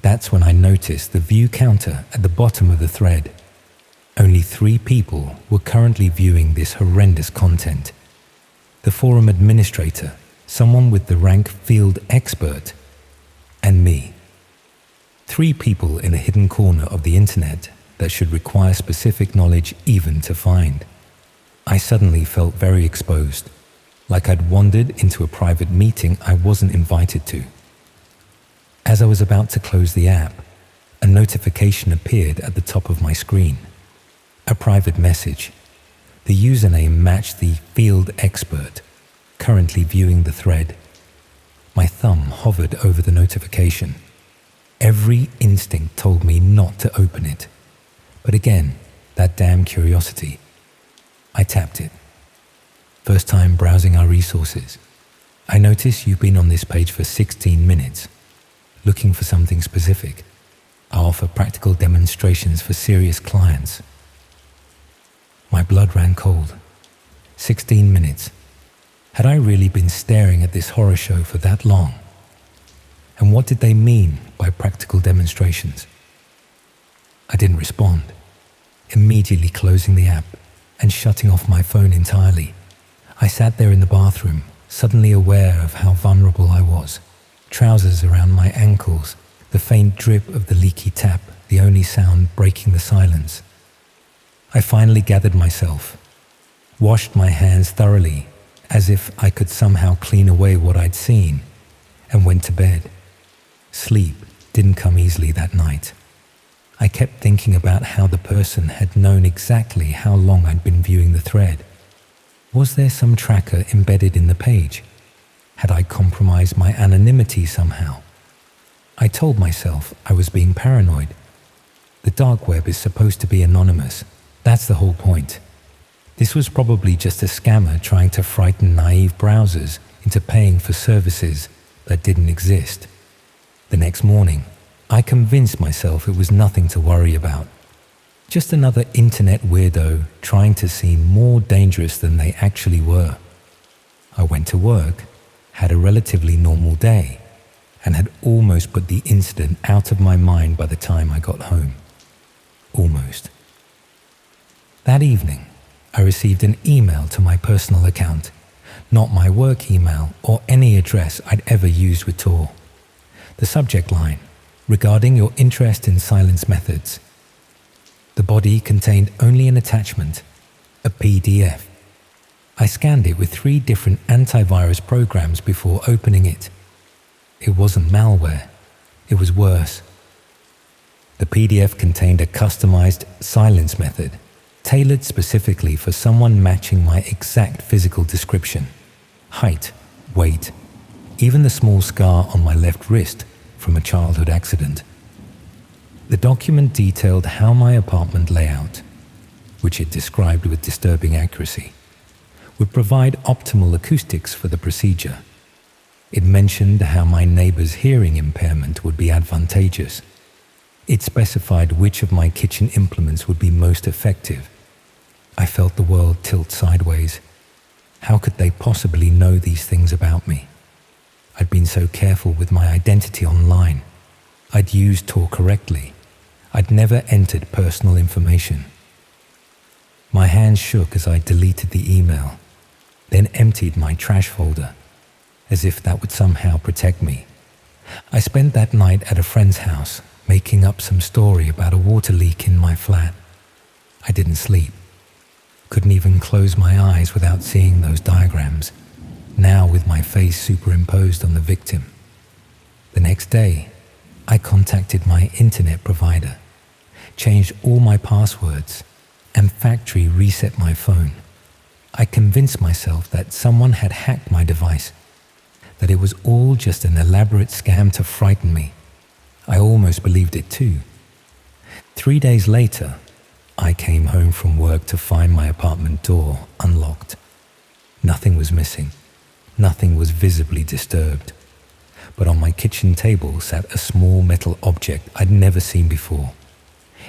That's when I noticed the view counter at the bottom of the thread. Only 3 people were currently viewing this horrendous content. The forum administrator, someone with the rank field expert, and me. 3 people in a hidden corner of the internet that should require specific knowledge even to find. I suddenly felt very exposed, like I'd wandered into a private meeting I wasn't invited to. As I was about to close the app, a notification appeared at the top of my screen. A private message. The username matched the field expert, currently viewing the thread. My thumb hovered over the notification. Every instinct told me not to open it. But again, that damn curiosity. I tapped it. First time browsing our resources. I notice you've been on this page for 16 minutes, looking for something specific. I offer practical demonstrations for serious clients. My blood ran cold. 16 minutes. Had I really been staring at this horror show for that long? And what did they mean by practical demonstrations? I didn't respond, immediately closing the app and shutting off my phone entirely. I sat there in the bathroom, suddenly aware of how vulnerable I was. Trousers around my ankles, the faint drip of the leaky tap, the only sound breaking the silence. I finally gathered myself, washed my hands thoroughly, as if I could somehow clean away what I'd seen, and went to bed. Sleep didn't come easily that night. I kept thinking about how the person had known exactly how long I'd been viewing the thread. Was there some tracker embedded in the page? Had I compromised my anonymity somehow? I told myself I was being paranoid. The dark web is supposed to be anonymous. That's the whole point. This was probably just a scammer trying to frighten naive browsers into paying for services that didn't exist. The next morning, I convinced myself it was nothing to worry about. Just another internet weirdo trying to seem more dangerous than they actually were. I went to work, had a relatively normal day, and had almost put the incident out of my mind by the time I got home. Almost. That evening, I received an email to my personal account, not my work email or any address I'd ever used with Tor. The subject line, regarding your interest in silence methods. The body contained only an attachment, a PDF. I scanned it with 3 different antivirus programs before opening it. It wasn't malware, it was worse. The PDF contained a customized silence method, tailored specifically for someone matching my exact physical description. Height, weight, even the small scar on my left wrist from a childhood accident. The document detailed how my apartment layout, which it described with disturbing accuracy, would provide optimal acoustics for the procedure. It mentioned how my neighbor's hearing impairment would be advantageous. It specified which of my kitchen implements would be most effective. I felt the world tilt sideways. How could they possibly know these things about me? I'd been so careful with my identity online. I'd used Tor correctly. I'd never entered personal information. My hands shook as I deleted the email, then emptied my trash folder, as if that would somehow protect me. I spent that night at a friend's house, making up some story about a water leak in my flat. I didn't sleep. Couldn't even close my eyes without seeing those diagrams, now with my face superimposed on the victim. The next day, I contacted my internet provider, changed all my passwords, and factory reset my phone. I convinced myself that someone had hacked my device, that it was all just an elaborate scam to frighten me. I almost believed it too. 3 days later, I came home from work to find my apartment door unlocked. Nothing was missing. Nothing was visibly disturbed. But on my kitchen table sat a small metal object I'd never seen before.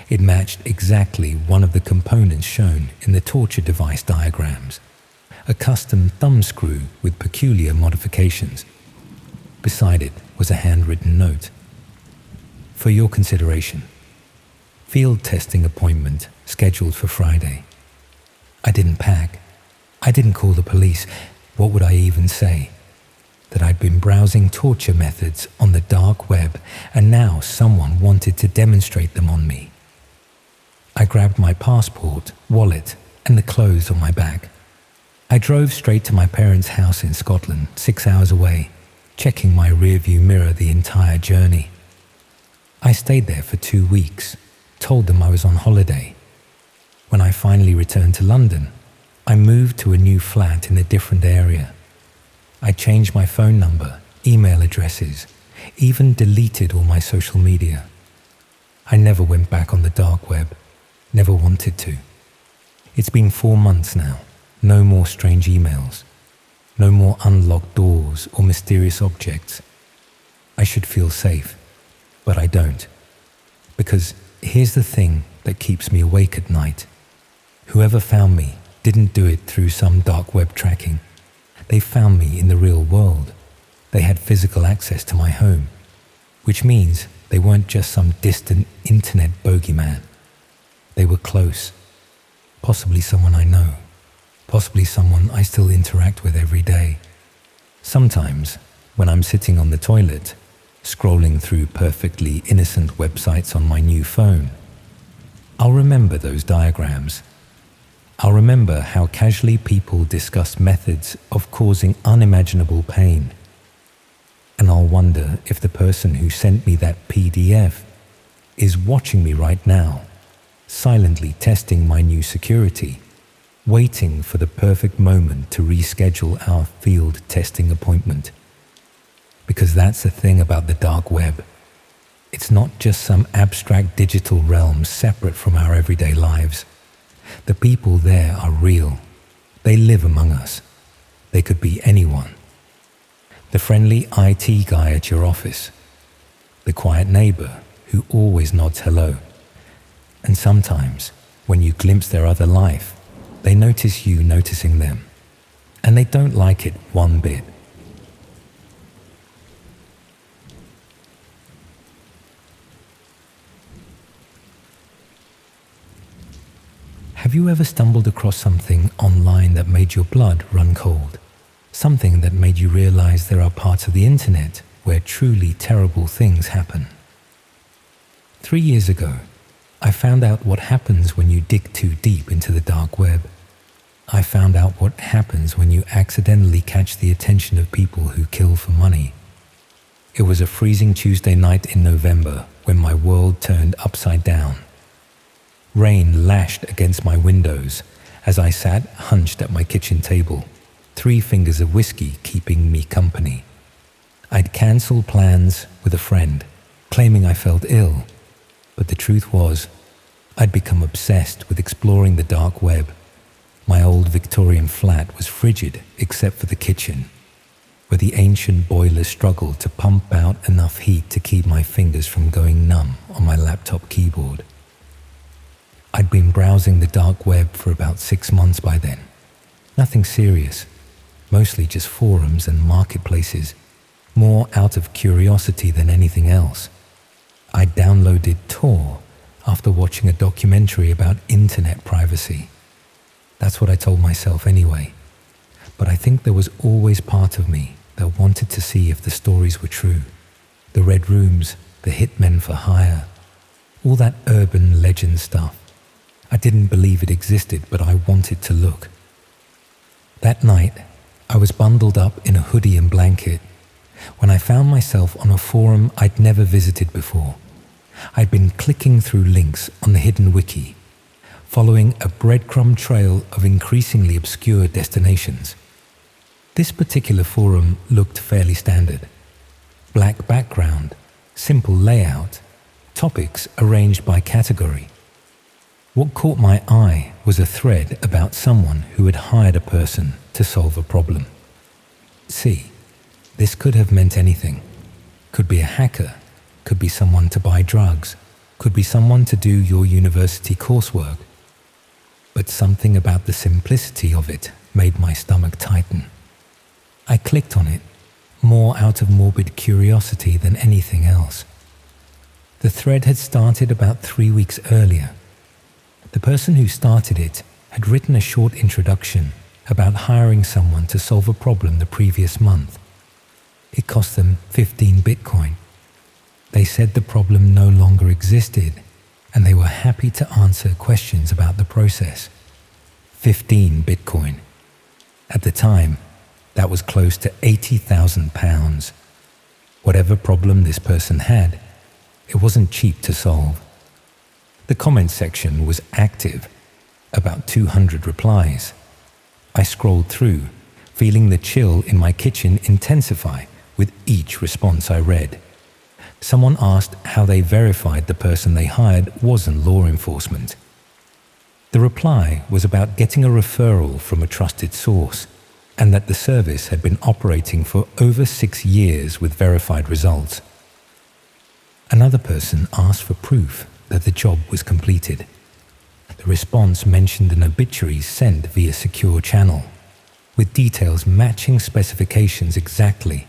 It matched exactly one of the components shown in the torture device diagrams, a custom thumb screw with peculiar modifications. Beside it was a handwritten note. For your consideration. Field testing appointment scheduled for Friday. I didn't pack. I didn't call the police. What would I even say? that I'd been browsing torture methods on the dark web, and now someone wanted to demonstrate them on me. I grabbed my passport, wallet, and the clothes on my back. I drove straight to my parents' house in Scotland, 6 hours away, checking my rearview mirror the entire journey. I stayed there for 2 weeks, told them I was on holiday. When I finally returned to London, I moved to a new flat in a different area. I changed my phone number, email addresses, even deleted all my social media. I never went back on the dark web, never wanted to. It's been 4 months now. No more strange emails. No more unlocked doors or mysterious objects. I should feel safe, but I don't. Because here's the thing that keeps me awake at night. Whoever found me didn't do it through some dark web tracking. They found me in the real world. They had physical access to my home, which means they weren't just some distant internet bogeyman. They were close. Possibly someone I know. Possibly someone I still interact with every day. Sometimes, when I'm sitting on the toilet, scrolling through perfectly innocent websites on my new phone, I'll remember those diagrams. I'll remember how casually people discuss methods of causing unimaginable pain. And I'll wonder if the person who sent me that PDF is watching me right now, silently testing my new security, waiting for the perfect moment to reschedule our field testing appointment. Because that's the thing about the dark web. It's not just some abstract digital realm separate from our everyday lives. The people there are real. They live among us. They could be anyone. The friendly IT guy at your office. The quiet neighbor who always nods hello. And sometimes, when you glimpse their other life, they notice you noticing them. And they don't like it one bit. Have you ever stumbled across something online that made your blood run cold? Something that made you realize there are parts of the internet where truly terrible things happen? 3 years ago, I found out what happens when you dig too deep into the dark web. I found out what happens when you accidentally catch the attention of people who kill for money. It was a freezing Tuesday night in November when my world turned upside down. Rain lashed against my windows as I sat hunched at my kitchen table, 3 fingers of whiskey keeping me company. I'd cancelled plans with a friend, claiming I felt ill, but the truth was, I'd become obsessed with exploring the dark web. My old Victorian flat was frigid except for the kitchen, where the ancient boiler struggled to pump out enough heat to keep my fingers from going numb on my laptop keyboard. I'd been browsing the dark web for about 6 months by then. Nothing serious, mostly just forums and marketplaces, more out of curiosity than anything else. I downloaded Tor after watching a documentary about internet privacy. That's what I told myself anyway. But I think there was always part of me that wanted to see if the stories were true. The red rooms, the hitmen for hire, all that urban legend stuff. I didn't believe it existed, but I wanted to look. That night, I was bundled up in a hoodie and blanket when I found myself on a forum I'd never visited before. I'd been clicking through links on the hidden wiki, following a breadcrumb trail of increasingly obscure destinations. This particular forum looked fairly standard. Black background, simple layout, topics arranged by category. What caught my eye was a thread about someone who had hired a person to solve a problem. See, this could have meant anything. Could be a hacker, could be someone to buy drugs, could be someone to do your university coursework. But something about the simplicity of it made my stomach tighten. I clicked on it, more out of morbid curiosity than anything else. The thread had started about 3 weeks earlier. The person who started it had written a short introduction about hiring someone to solve a problem the previous month. It cost them 15 Bitcoin. They said the problem no longer existed, and they were happy to answer questions about the process. 15 Bitcoin. At the time, that was close to £80,000. Whatever problem this person had, it wasn't cheap to solve. The comment section was active, about 200 replies. I scrolled through, feeling the chill in my kitchen intensify with each response I read. Someone asked how they verified the person they hired wasn't law enforcement. The reply was about getting a referral from a trusted source, and that the service had been operating for over 6 years with verified results. Another person asked for proof that the job was completed. The response mentioned an obituary sent via secure channel, with details matching specifications exactly.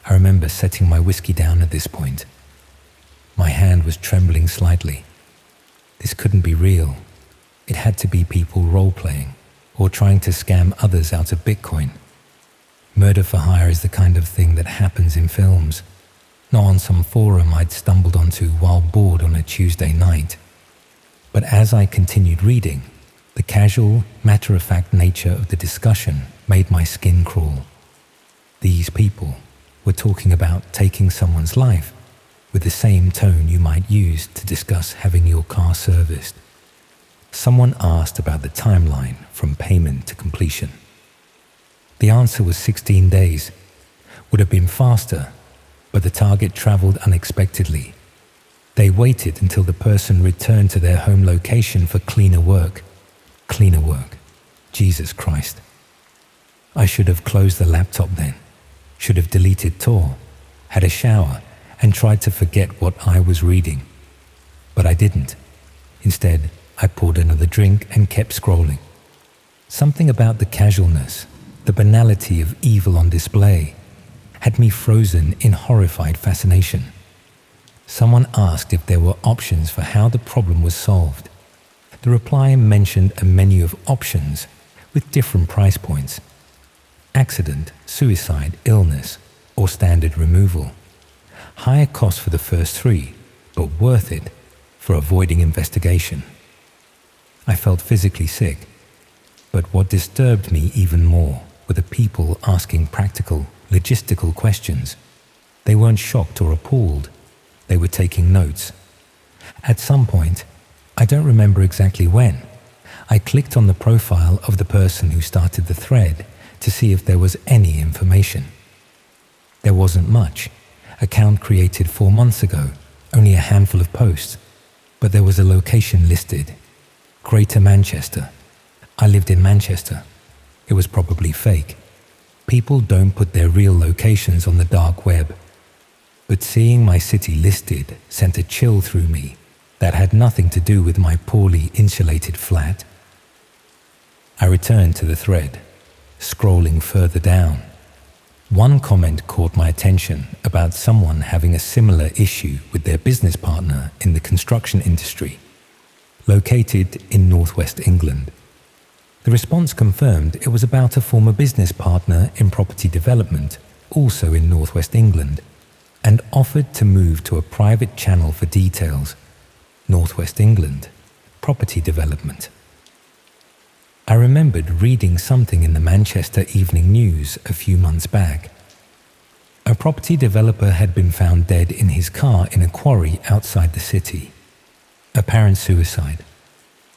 I remember setting my whiskey down at this point. My hand was trembling slightly. This couldn't be real. It had to be people role-playing or trying to scam others out of Bitcoin. Murder for hire is the kind of thing that happens in films, not on some forum I'd stumbled onto while bored on a Tuesday night. But as I continued reading, the casual, matter-of-fact nature of the discussion made my skin crawl. These people were talking about taking someone's life with the same tone you might use to discuss having your car serviced. Someone asked about the timeline from payment to completion. The answer was 16 days. Would have been faster, but the target traveled unexpectedly. They waited until the person returned to their home location for cleaner work. Cleaner work. Jesus Christ. I should have closed the laptop then. Should have deleted Tor, had a shower, and tried to forget what I was reading. But I didn't. Instead, I poured another drink and kept scrolling. Something about the casualness, the banality of evil on display, had me frozen in horrified fascination. Someone asked if there were options for how the problem was solved. The reply mentioned a menu of options with different price points: accident, suicide, illness, or standard removal. Higher cost for the first 3, but worth it for avoiding investigation. I felt physically sick, but what disturbed me even more were the people asking practical, logistical questions. They weren't shocked or appalled. They were taking notes. At some point, I don't remember exactly when, I clicked on the profile of the person who started the thread to see if there was any information. There wasn't much. Account created 4 months ago, only a handful of posts, but there was a location listed: Greater Manchester. I lived in Manchester. It was probably fake. People don't put their real locations on the dark web. But seeing my city listed sent a chill through me that had nothing to do with my poorly insulated flat. I returned to the thread, scrolling further down. One comment caught my attention about someone having a similar issue with their business partner in the construction industry, located in northwest England. The response confirmed it was about a former business partner in property development, also in northwest England, and offered to move to a private channel for details. Northwest England, property development. I remembered reading something in the Manchester Evening News a few months back. A property developer had been found dead in his car in a quarry outside the city. Apparent suicide,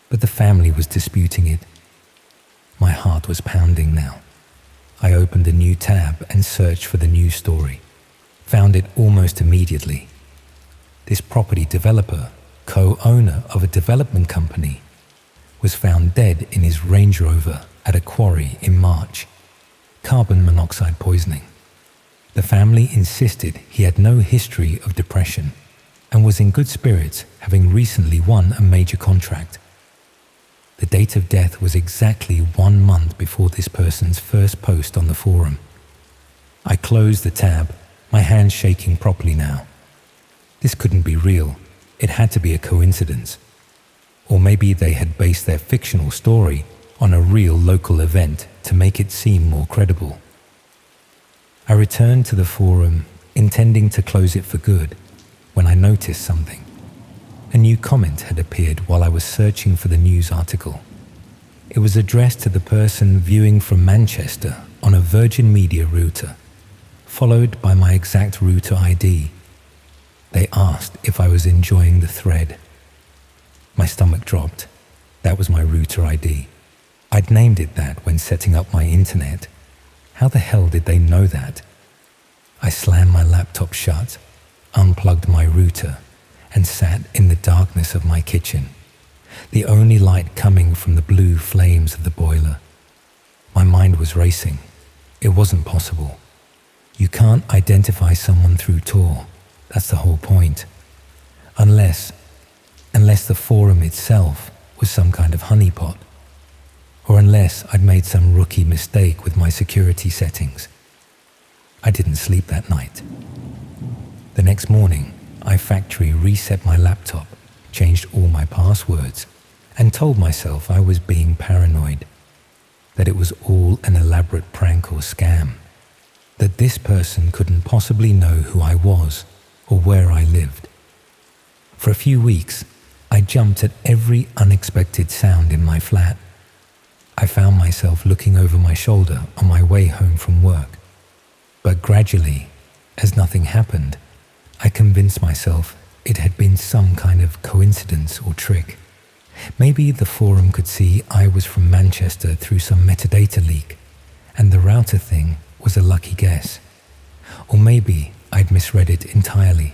but the family was disputing it. My heart was pounding now. I opened a new tab and searched for the news story. Found it almost immediately. This property developer, co-owner of a development company, was found dead in his Range Rover at a quarry in March. Carbon monoxide poisoning. The family insisted he had no history of depression and was in good spirits, having recently won a major contract. The date of death was exactly 1 month before this person's first post on the forum. I closed the tab, my hands shaking properly now. This couldn't be real. It had to be a coincidence. Or maybe they had based their fictional story on a real local event to make it seem more credible. I returned to the forum, intending to close it for good, when I noticed something. A new comment had appeared while I was searching for the news article. It was addressed to the person viewing from Manchester on a Virgin Media router, followed by my exact router ID. They asked if I was enjoying the thread. My stomach dropped. That was my router ID. I'd named it that when setting up my internet. How the hell did they know that? I slammed my laptop shut, unplugged my router, and sat in the darkness of my kitchen, the only light coming from the blue flames of the boiler. My mind was racing. It wasn't possible. You can't identify someone through Tor. That's the whole point. Unless the forum itself was some kind of honeypot. Or unless I'd made some rookie mistake with my security settings. I didn't sleep that night. The next morning, I factory reset my laptop, changed all my passwords, and told myself I was being paranoid, that it was all an elaborate prank or scam, that this person couldn't possibly know who I was or where I lived. For a few weeks, I jumped at every unexpected sound in my flat. I found myself looking over my shoulder on my way home from work. But gradually, as nothing happened, I convinced myself it had been some kind of coincidence or trick. Maybe the forum could see I was from Manchester through some metadata leak, and the router thing was a lucky guess. Or maybe I'd misread it entirely.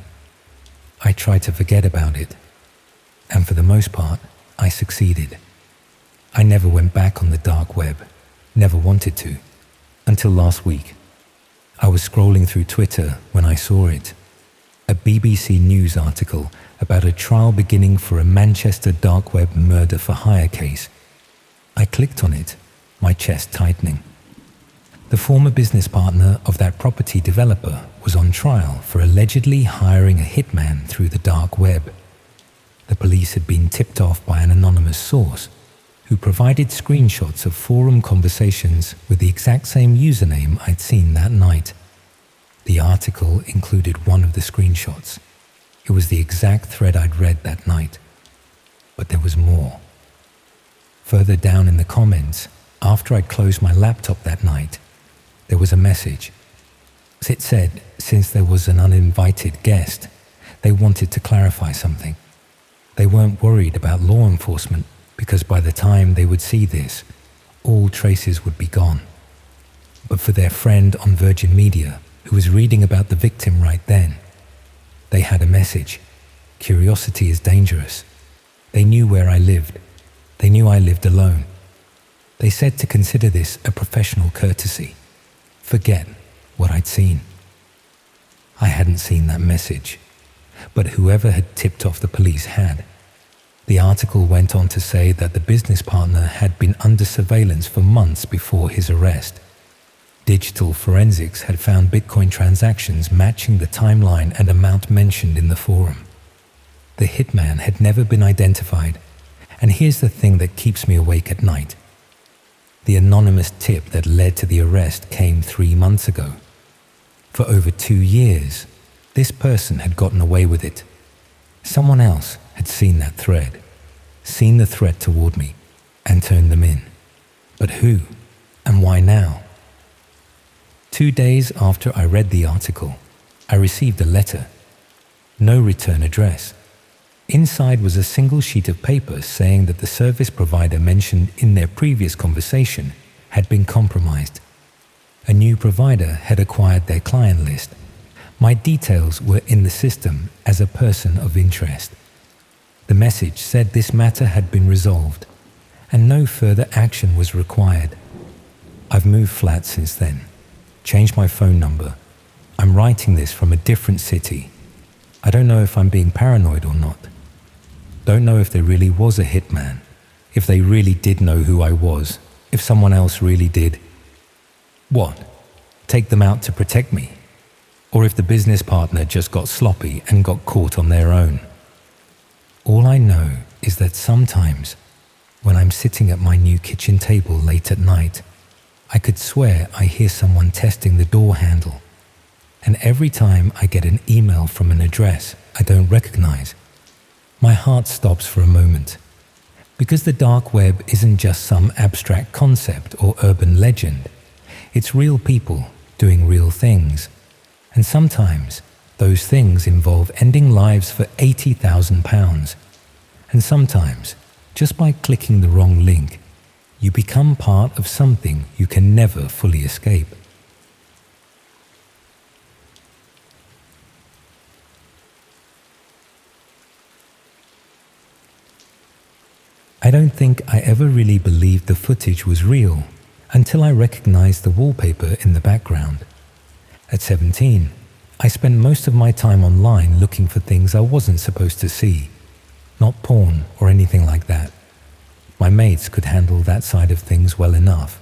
I tried to forget about it, and for the most part, I succeeded. I never went back on the dark web, never wanted to, until last week. I was scrolling through Twitter when I saw it. A BBC News article about a trial beginning for a Manchester dark web murder for hire case. I clicked on it, my chest tightening. The former business partner of that property developer was on trial for allegedly hiring a hitman through the dark web. The police had been tipped off by an anonymous source who provided screenshots of forum conversations with the exact same username I'd seen that night. The article included one of the screenshots. It was the exact thread I'd read that night. But there was more. Further down in the comments, after I'd closed my laptop that night, there was a message. It said, since there was an uninvited guest, they wanted to clarify something. They weren't worried about law enforcement because by the time they would see this, all traces would be gone. But for their friend on Virgin Media, who was reading about the victim right then, they had a message. Curiosity is dangerous. They knew where I lived. They knew I lived alone. They said to consider this a professional courtesy. Forget what I'd seen. I hadn't seen that message, but whoever had tipped off the police had. The article went on to say that the business partner had been under surveillance for months before his arrest. Digital forensics had found Bitcoin transactions matching the timeline and amount mentioned in the forum. The hitman had never been identified, and here's the thing that keeps me awake at night. The anonymous tip that led to the arrest came 3 months ago. For over 2 years, this person had gotten away with it. Someone else had seen that thread, seen the threat toward me, and turned them in. But who, and why now? 2 days after I read the article, I received a letter. No return address. Inside was a single sheet of paper saying that the service provider mentioned in their previous conversation had been compromised. A new provider had acquired their client list. My details were in the system as a person of interest. The message said this matter had been resolved, and no further action was required. I've moved flat since then, changed my phone number. I'm writing this from a different city. I don't know if I'm being paranoid or not. Don't know if there really was a hitman, if they really did know who I was, if someone else really did. What? Take them out to protect me? Or if the business partner just got sloppy and got caught on their own? All I know is that sometimes, when I'm sitting at my new kitchen table late at night, I could swear I hear someone testing the door handle and every time I get an email from an address I don't recognize, my heart stops for a moment. Because the dark web isn't just some abstract concept or urban legend. It's real people doing real things. And sometimes those things involve ending lives for £80,000. And sometimes, just by clicking the wrong link, you become part of something you can never fully escape. I don't think I ever really believed the footage was real until I recognized the wallpaper in the background. At 17, I spent most of my time online looking for things I wasn't supposed to see. Not porn or anything like that. My mates could handle that side of things well enough.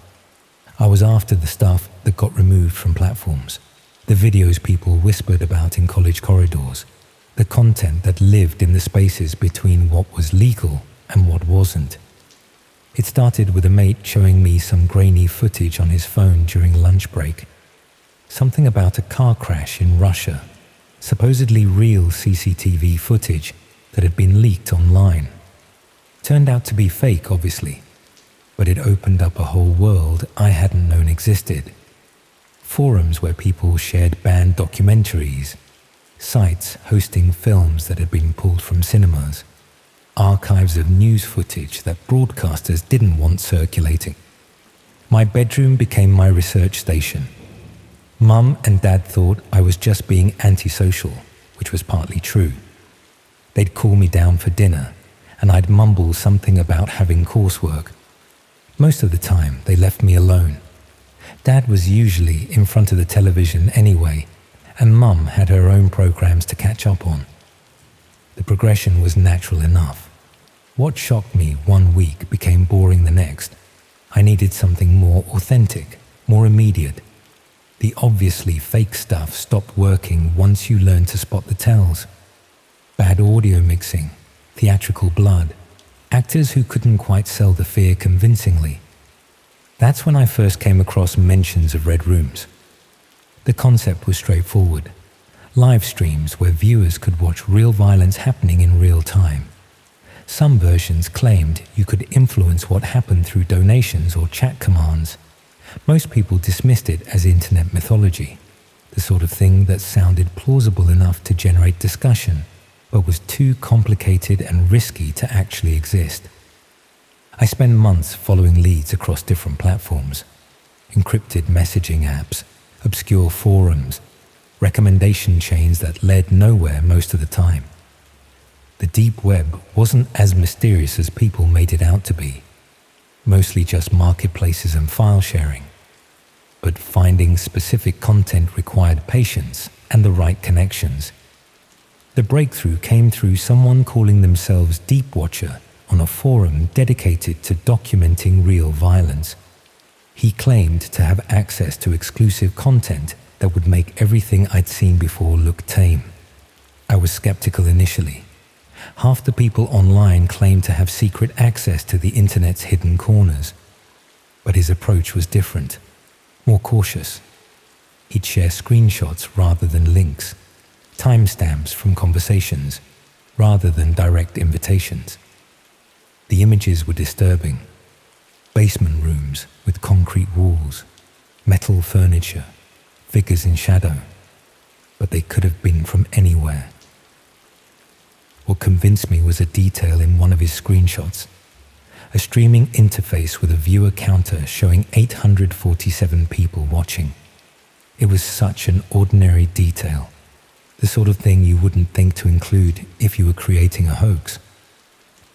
I was after the stuff that got removed from platforms, the videos people whispered about in college corridors, the content that lived in the spaces between what was legal and what wasn't. It started with a mate showing me some grainy footage on his phone during lunch break. Something about a car crash in Russia, supposedly real CCTV footage that had been leaked online. Turned out to be fake, obviously, but it opened up a whole world I hadn't known existed. Forums where people shared banned documentaries, sites hosting films that had been pulled from cinemas, archives of news footage that broadcasters didn't want circulating. My bedroom became my research station. Mum and Dad thought I was just being antisocial, which was partly true. They'd call me down for dinner, and I'd mumble something about having coursework. Most of the time, they left me alone. Dad was usually in front of the television anyway, and Mum had her own programs to catch up on. The progression was natural enough. What shocked me one week became boring the next. I needed something more authentic, more immediate. The obviously fake stuff stopped working once you learned to spot the tells. Bad audio mixing, theatrical blood, actors who couldn't quite sell the fear convincingly. That's when I first came across mentions of red rooms. The concept was straightforward. Live streams where viewers could watch real violence happening in real time. Some versions claimed you could influence what happened through donations or chat commands. Most people dismissed it as internet mythology, the sort of thing that sounded plausible enough to generate discussion, but was too complicated and risky to actually exist. I spent months following leads across different platforms, encrypted messaging apps, obscure forums, recommendation chains that led nowhere most of the time. The deep web wasn't as mysterious as people made it out to be, mostly just marketplaces and file sharing. But finding specific content required patience and the right connections. The breakthrough came through someone calling themselves Deep Watcher on a forum dedicated to documenting real violence. He claimed to have access to exclusive content that would make everything I'd seen before look tame. I was skeptical initially. Half the people online claimed to have secret access to the internet's hidden corners. But his approach was different, more cautious. He'd share screenshots rather than links, timestamps from conversations rather than direct invitations. The images were disturbing. Basement rooms with concrete walls, metal furniture, figures in shadow, but they could have been from anywhere. What convinced me was a detail in one of his screenshots, a streaming interface with a viewer counter showing 847 people watching. It was such an ordinary detail, the sort of thing you wouldn't think to include if you were creating a hoax.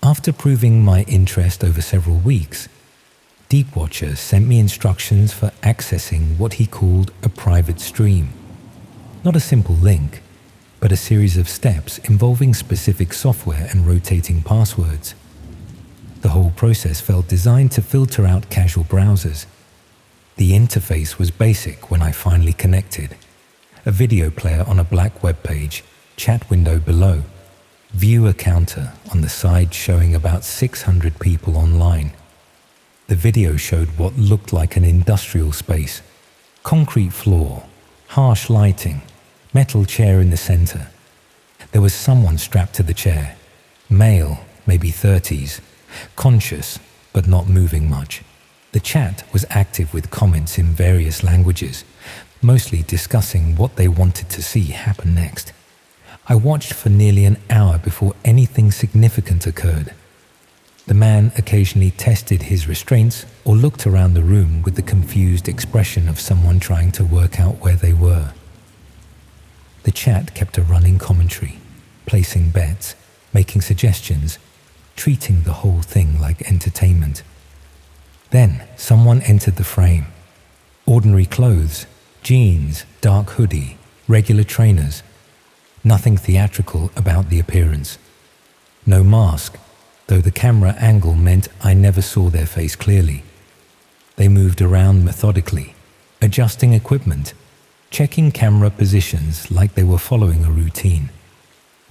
After proving my interest over several weeks, Deep Watcher sent me instructions for accessing what he called a private stream. Not a simple link, but a series of steps involving specific software and rotating passwords. The whole process felt designed to filter out casual browsers. The interface was basic when I finally connected. A video player on a black web page, chat window below, viewer counter on the side showing about 600 people online. The video showed what looked like an industrial space, concrete floor, harsh lighting, Metal chair in the center. There was someone strapped to the chair. Male, maybe 30s. Conscious, but not moving much. The chat was active with comments in various languages, mostly discussing what they wanted to see happen next. I watched for nearly an hour before anything significant occurred. The man occasionally tested his restraints or looked around the room with the confused expression of someone trying to work out where they were. The chat kept a running commentary, placing bets, making suggestions, treating the whole thing like entertainment. Then someone entered the frame. Ordinary clothes, jeans, dark hoodie, regular trainers. Nothing theatrical about the appearance. No mask, though the camera angle meant I never saw their face clearly. They moved around methodically, adjusting equipment, checking camera positions like they were following a routine.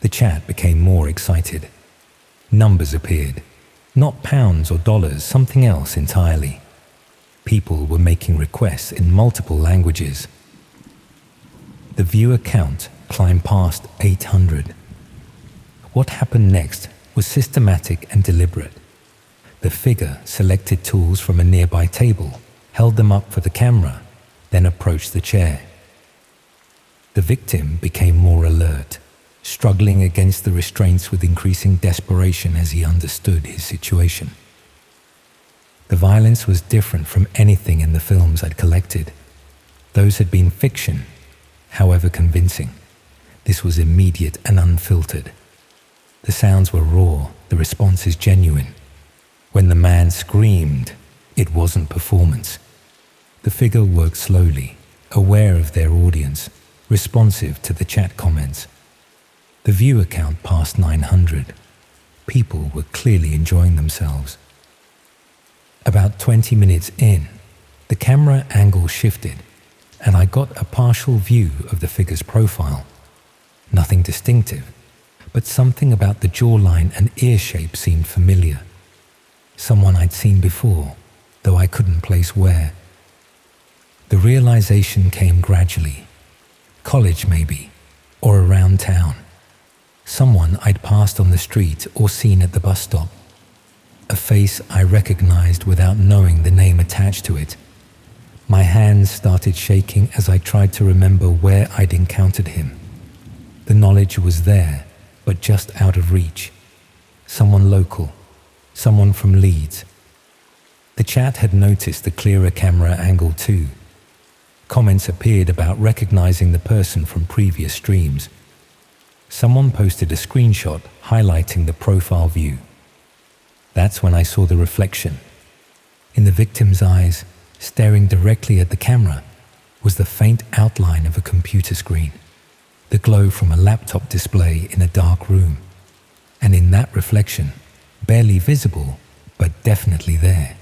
The chat became more excited. Numbers appeared. Not pounds or dollars, something else entirely. People were making requests in multiple languages. The viewer count climbed past 800. What happened next was systematic and deliberate. The figure selected tools from a nearby table, held them up for the camera, then approached the chair. The victim became more alert, struggling against the restraints with increasing desperation as he understood his situation. The violence was different from anything in the films I'd collected. Those had been fiction, however convincing. This was immediate and unfiltered. The sounds were raw, the responses genuine. When the man screamed, it wasn't performance. The figure worked slowly, aware of their audience, responsive to the chat comments. The viewer count passed 900. People were clearly enjoying themselves. About 20 minutes in, the camera angle shifted, and I got a partial view of the figure's profile. Nothing distinctive, but something about the jawline and ear shape seemed familiar. Someone I'd seen before, though I couldn't place where. The realization came gradually. College maybe, or around town. Someone I'd passed on the street or seen at the bus stop. A face I recognized without knowing the name attached to it. My hands started shaking as I tried to remember where I'd encountered him. The knowledge was there, but just out of reach. Someone local, someone from Leeds. The chat had noticed the clearer camera angle too. Comments appeared about recognizing the person from previous streams. Someone posted a screenshot highlighting the profile view. That's when I saw the reflection. In the victim's eyes, staring directly at the camera, was the faint outline of a computer screen, the glow from a laptop display in a dark room. And in that reflection, barely visible, but definitely there,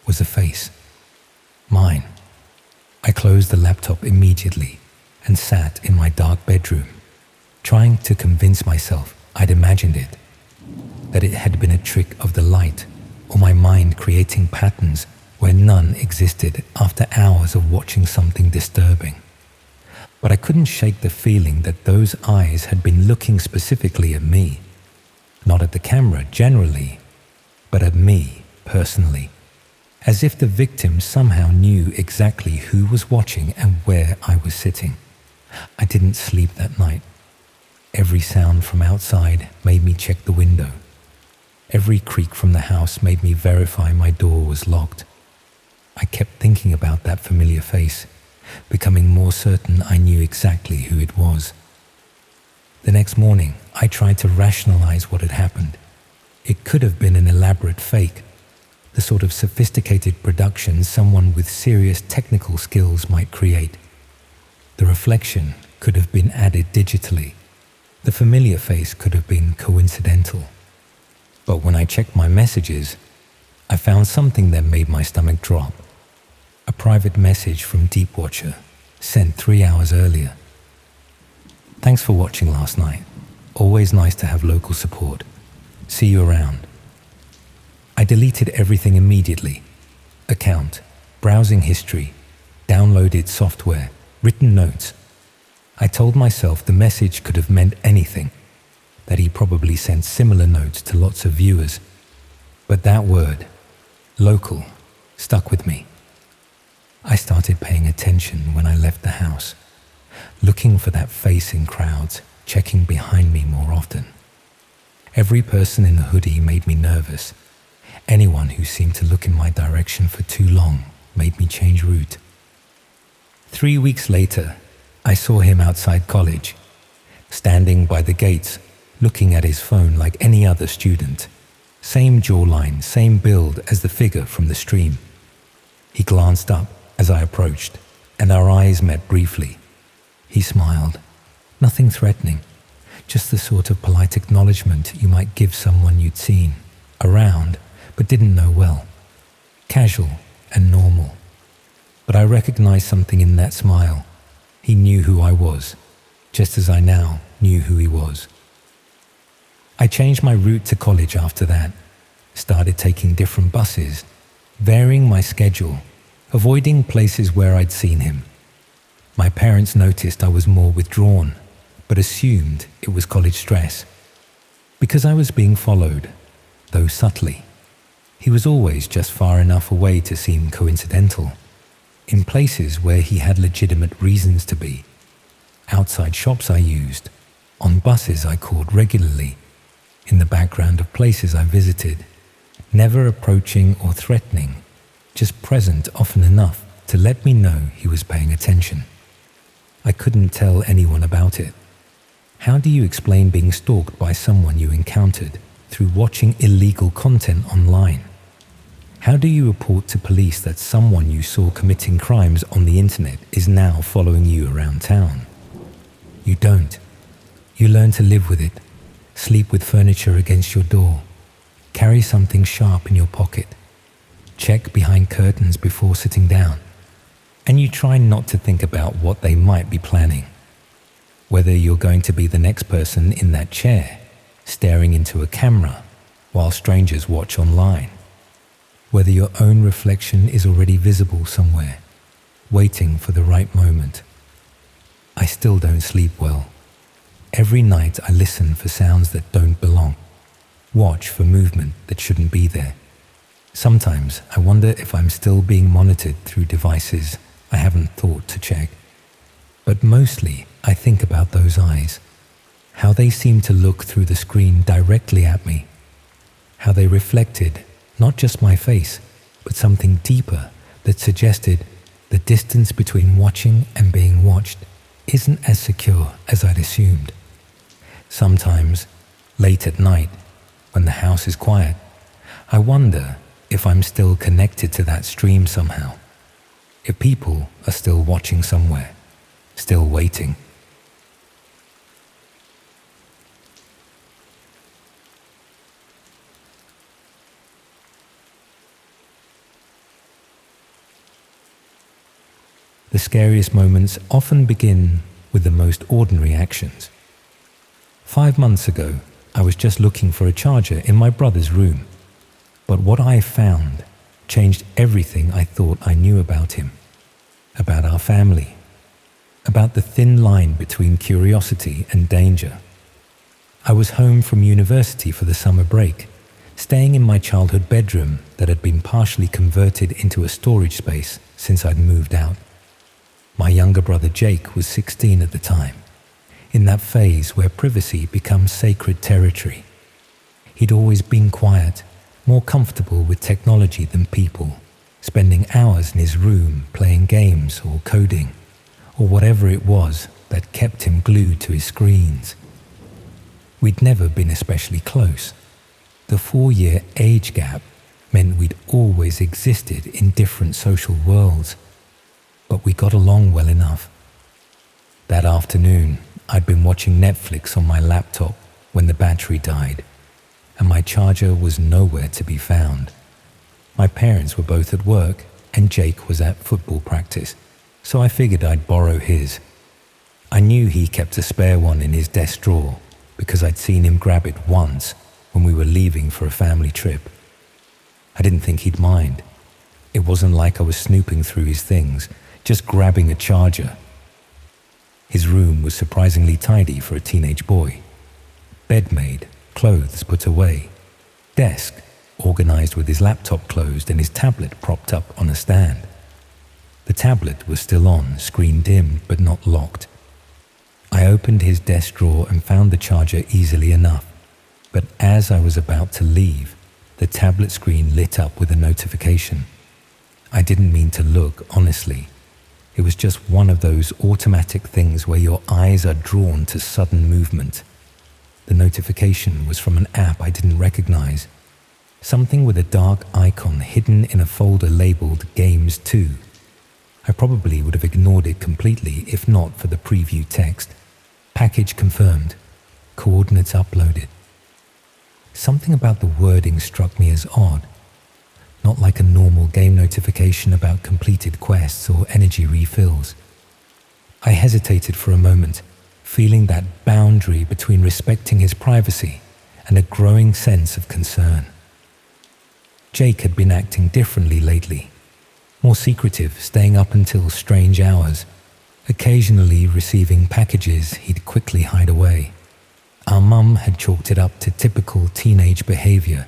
was a face. Mine. I closed the laptop immediately and sat in my dark bedroom, trying to convince myself I'd imagined it, that it had been a trick of the light or my mind creating patterns where none existed after hours of watching something disturbing. But I couldn't shake the feeling that those eyes had been looking specifically at me, not at the camera generally, but at me personally, as if the victim somehow knew exactly who was watching and where I was sitting. I didn't sleep that night. Every sound from outside made me check the window. Every creak from the house made me verify my door was locked. I kept thinking about that familiar face, becoming more certain I knew exactly who it was. The next morning, I tried to rationalize what had happened. It could have been an elaborate fake, the sort of sophisticated production someone with serious technical skills might create. The reflection could have been added digitally. The familiar face could have been coincidental. But when I checked my messages, I found something that made my stomach drop. A private message from Deepwatcher, sent 3 hours earlier. Thanks for watching last night. Always nice to have local support. See you around. I deleted everything immediately. Account, browsing history, downloaded software, written notes. I told myself the message could have meant anything, that he probably sent similar notes to lots of viewers. But that word, local, stuck with me. I started paying attention when I left the house, looking for that face in crowds, checking behind me more often. Every person in a hoodie made me nervous. Anyone who seemed to look in my direction for too long made me change route. 3 weeks later, I saw him outside college, standing by the gates, looking at his phone like any other student. Same jawline, same build as the figure from the stream. He glanced up as I approached, and our eyes met briefly. He smiled, nothing threatening, just the sort of polite acknowledgement you might give someone you'd seen, around, but didn't know well. Casual and normal. But I recognized something in that smile. He knew who I was, just as I now knew who he was. I changed my route to college after that, started taking different buses, varying my schedule, avoiding places where I'd seen him. My parents noticed I was more withdrawn, but assumed it was college stress. Because I was being followed, though subtly. He was always just far enough away to seem coincidental, in places where he had legitimate reasons to be. Outside shops I used, on buses I called regularly, in the background of places I visited, never approaching or threatening, just present often enough to let me know he was paying attention. I couldn't tell anyone about it. How do you explain being stalked by someone you encountered through watching illegal content online? How do you report to police that someone you saw committing crimes on the internet is now following you around town? You don't. You learn to live with it, sleep with furniture against your door, carry something sharp in your pocket, check behind curtains before sitting down, and you try not to think about what they might be planning. Whether you're going to be the next person in that chair, staring into a camera while strangers watch online. Whether your own reflection is already visible somewhere, waiting for the right moment. I still don't sleep well. Every night I listen for sounds that don't belong, watch for movement that shouldn't be there. Sometimes I wonder if I'm still being monitored through devices I haven't thought to check. But mostly I think about those eyes, how they seem to look through the screen directly at me, how they reflected not just my face, but something deeper that suggested the distance between watching and being watched isn't as secure as I'd assumed. Sometimes, late at night, when the house is quiet, I wonder if I'm still connected to that stream somehow, if people are still watching somewhere, still waiting. The scariest moments often begin with the most ordinary actions. 5 months ago, I was just looking for a charger in my brother's room, but what I found changed everything I thought I knew about him, about our family, about the thin line between curiosity and danger. I was home from university for the summer break, staying in my childhood bedroom that had been partially converted into a storage space since I'd moved out. My younger brother Jake was 16 at the time, in that phase where privacy becomes sacred territory. He'd always been quiet, more comfortable with technology than people, spending hours in his room playing games or coding, or whatever it was that kept him glued to his screens. We'd never been especially close. The 4-year age gap meant we'd always existed in different social worlds, but we got along well enough. That afternoon, I'd been watching Netflix on my laptop when the battery died, and my charger was nowhere to be found. My parents were both at work, and Jake was at football practice, so I figured I'd borrow his. I knew he kept a spare one in his desk drawer because I'd seen him grab it once when we were leaving for a family trip. I didn't think he'd mind. It wasn't like I was snooping through his things, just grabbing a charger. His room was surprisingly tidy for a teenage boy. Bed made, clothes put away, desk organized with his laptop closed and his tablet propped up on a stand. The tablet was still on, screen dim but not locked. I opened his desk drawer and found the charger easily enough, but as I was about to leave, the tablet screen lit up with a notification. I didn't mean to look, honestly. It was just one of those automatic things where your eyes are drawn to sudden movement. The notification was from an app I didn't recognize, something with a dark icon hidden in a folder labeled Games 2. I probably would have ignored it completely if not for the preview text. Package confirmed. Coordinates uploaded. Something about the wording struck me as odd. Not like a normal game notification about completed quests or energy refills. I hesitated for a moment, feeling that boundary between respecting his privacy and a growing sense of concern. Jake had been acting differently lately, more secretive, staying up until strange hours, occasionally receiving packages he'd quickly hide away. Our mum had chalked it up to typical teenage behavior,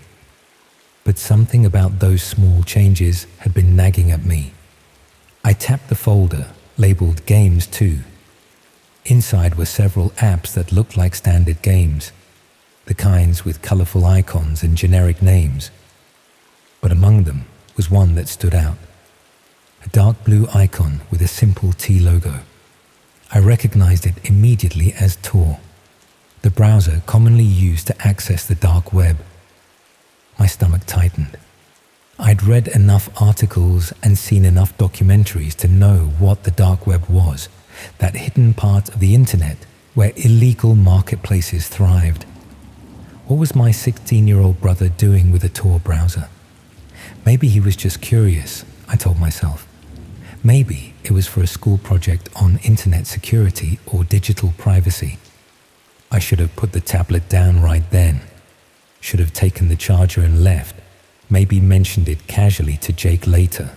but something about those small changes had been nagging at me. I tapped the folder, labeled Games 2. Inside were several apps that looked like standard games, the kinds with colorful icons and generic names. But among them was one that stood out. A dark blue icon with a simple T logo. I recognized it immediately as Tor, the browser commonly used to access the dark web. My stomach tightened. I'd read enough articles and seen enough documentaries to know what the dark web was, that hidden part of the internet where illegal marketplaces thrived. What was my 16-year-old brother doing with a Tor browser? Maybe he was just curious, I told myself. Maybe it was for a school project on internet security or digital privacy. I should have put the tablet down right then. Should have taken the charger and left, maybe mentioned it casually to Jake later.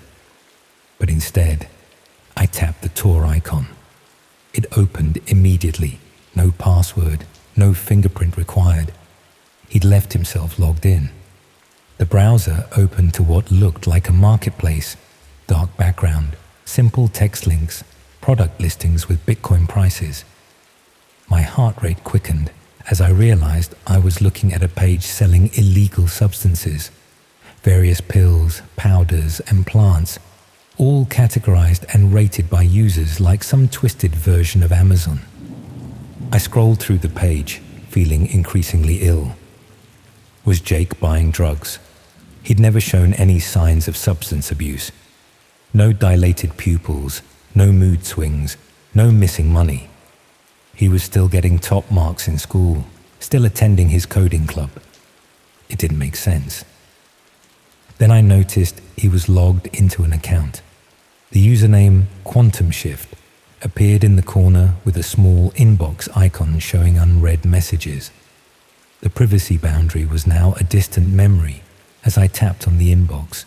But instead, I tapped the Tor icon. It opened immediately, no password, no fingerprint required. He'd left himself logged in. The browser opened to what looked like a marketplace, dark background, simple text links, product listings with Bitcoin prices. My heart rate quickened as I realized I was looking at a page selling illegal substances, various pills, powders, and plants, all categorized and rated by users like some twisted version of Amazon. I scrolled through the page, feeling increasingly ill. Was Jake buying drugs? He'd never shown any signs of substance abuse. No dilated pupils, no mood swings, no missing money. He was still getting top marks in school, still attending his coding club. It didn't make sense. Then I noticed he was logged into an account. The username Quantum Shift appeared in the corner with a small inbox icon showing unread messages. The privacy boundary was now a distant memory as I tapped on the inbox,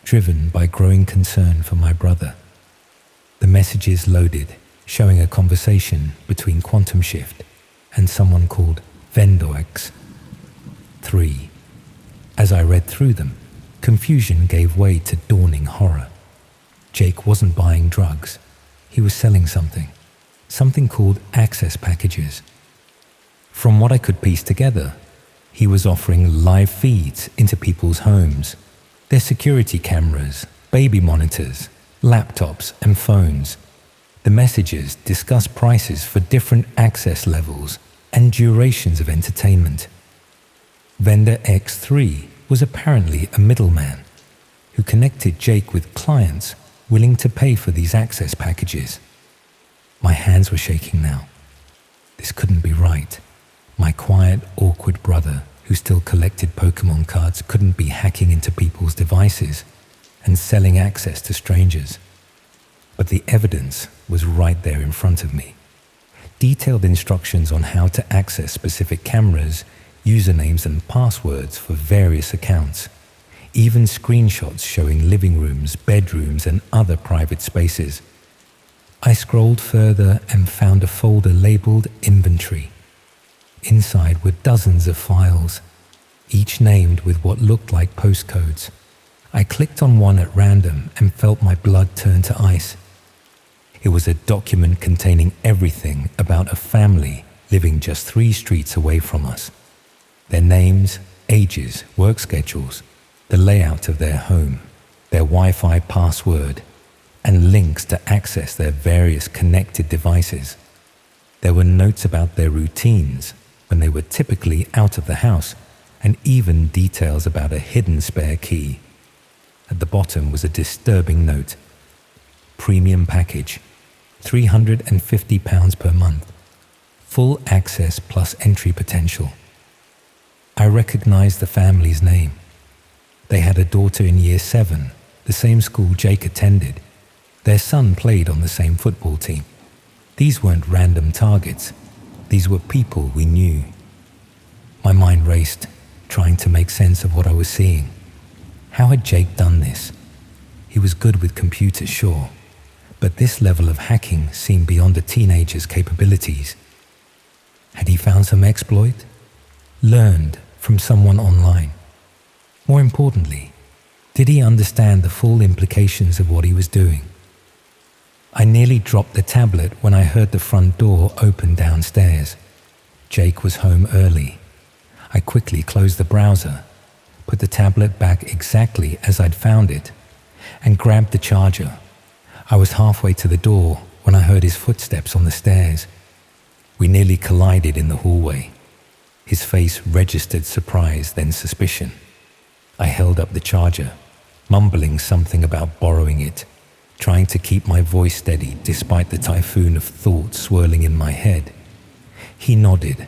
driven by growing concern for my brother. The messages loaded, showing a conversation between Quantum Shift and someone called Vendox 3. As I read through them, confusion gave way to dawning horror. Jake wasn't buying drugs. He was selling something called access packages. From what I could piece together, he was offering live feeds into people's homes, their security cameras, baby monitors, laptops, and phones. The messages discuss prices for different access levels and durations of entertainment. Vendor X3 was apparently a middleman who connected Jake with clients willing to pay for these access packages. My hands were shaking now. This couldn't be right. My quiet, awkward brother, who still collected Pokemon cards, couldn't be hacking into people's devices and selling access to strangers. But the evidence was right there in front of me. Detailed instructions on how to access specific cameras, usernames and passwords for various accounts. Even screenshots showing living rooms, bedrooms and other private spaces. I scrolled further and found a folder labeled Inventory. Inside were dozens of files, each named with what looked like postcodes. I clicked on one at random and felt my blood turn to ice. It was a document containing everything about a family living just 3 streets away from us. Their names, ages, work schedules, the layout of their home, their Wi-Fi password, and links to access their various connected devices. There were notes about their routines when they were typically out of the house, and even details about a hidden spare key. At the bottom was a disturbing note. Premium package, £350 per month. Full access plus entry potential. I recognized the family's name. They had a daughter in year 7, the same school Jake attended. Their son played on the same football team. These weren't random targets. These were people we knew. My mind raced, trying to make sense of what I was seeing. How had Jake done this? He was good with computers, sure, but this level of hacking seemed beyond a teenager's capabilities. Had he found some exploit? Learned from someone online? More importantly, did he understand the full implications of what he was doing? I nearly dropped the tablet when I heard the front door open downstairs. Jake was home early. I quickly closed the browser, put the tablet back exactly as I'd found it, and grabbed the charger. I was halfway to the door when I heard his footsteps on the stairs. We nearly collided in the hallway. His face registered surprise, then suspicion. I held up the charger, mumbling something about borrowing it, trying to keep my voice steady despite the typhoon of thoughts swirling in my head. He nodded,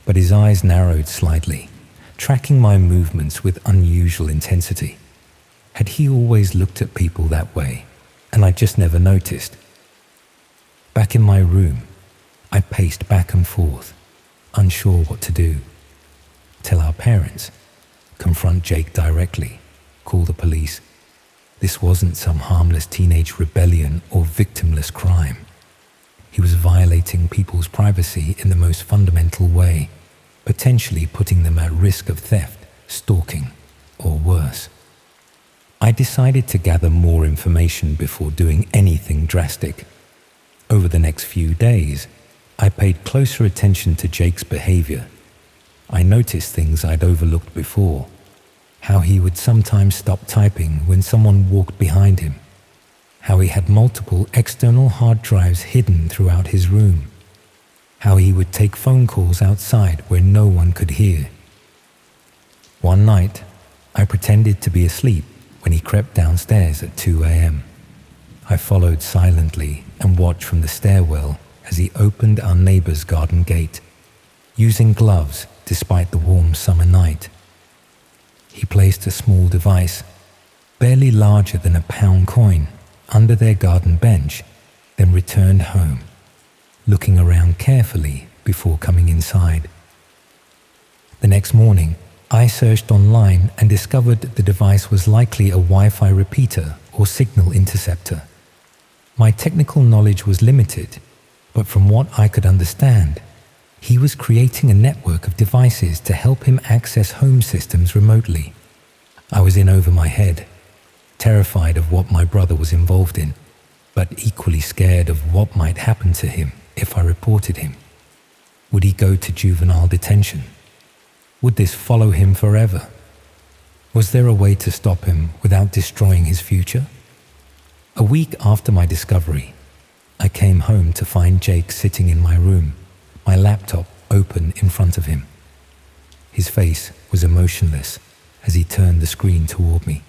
but his eyes narrowed slightly, tracking my movements with unusual intensity. Had he always looked at people that way, and I just never noticed? Back in my room, I paced back and forth, unsure what to do. Tell our parents, confront Jake directly, call the police. This wasn't some harmless teenage rebellion or victimless crime. He was violating people's privacy in the most fundamental way, potentially putting them at risk of theft, stalking, or worse. I decided to gather more information before doing anything drastic. Over the next few days, I paid closer attention to Jake's behavior. I noticed things I'd overlooked before. How he would sometimes stop typing when someone walked behind him. How he had multiple external hard drives hidden throughout his room. How he would take phone calls outside where no one could hear. One night, I pretended to be asleep when he crept downstairs at 2 a.m. I followed silently and watched from the stairwell as he opened our neighbor's garden gate, using gloves despite the warm summer night. He placed a small device, barely larger than a pound coin, under their garden bench, then returned home, looking around carefully before coming inside. The next morning, I searched online and discovered the device was likely a Wi-Fi repeater or signal interceptor. My technical knowledge was limited, but from what I could understand, he was creating a network of devices to help him access home systems remotely. I was in over my head, terrified of what my brother was involved in, but equally scared of what might happen to him if I reported him. Would he go to juvenile detention? Would this follow him forever? Was there a way to stop him without destroying his future? A week after my discovery, I came home to find Jake sitting in my room, my laptop open in front of him. His face was emotionless as he turned the screen toward me.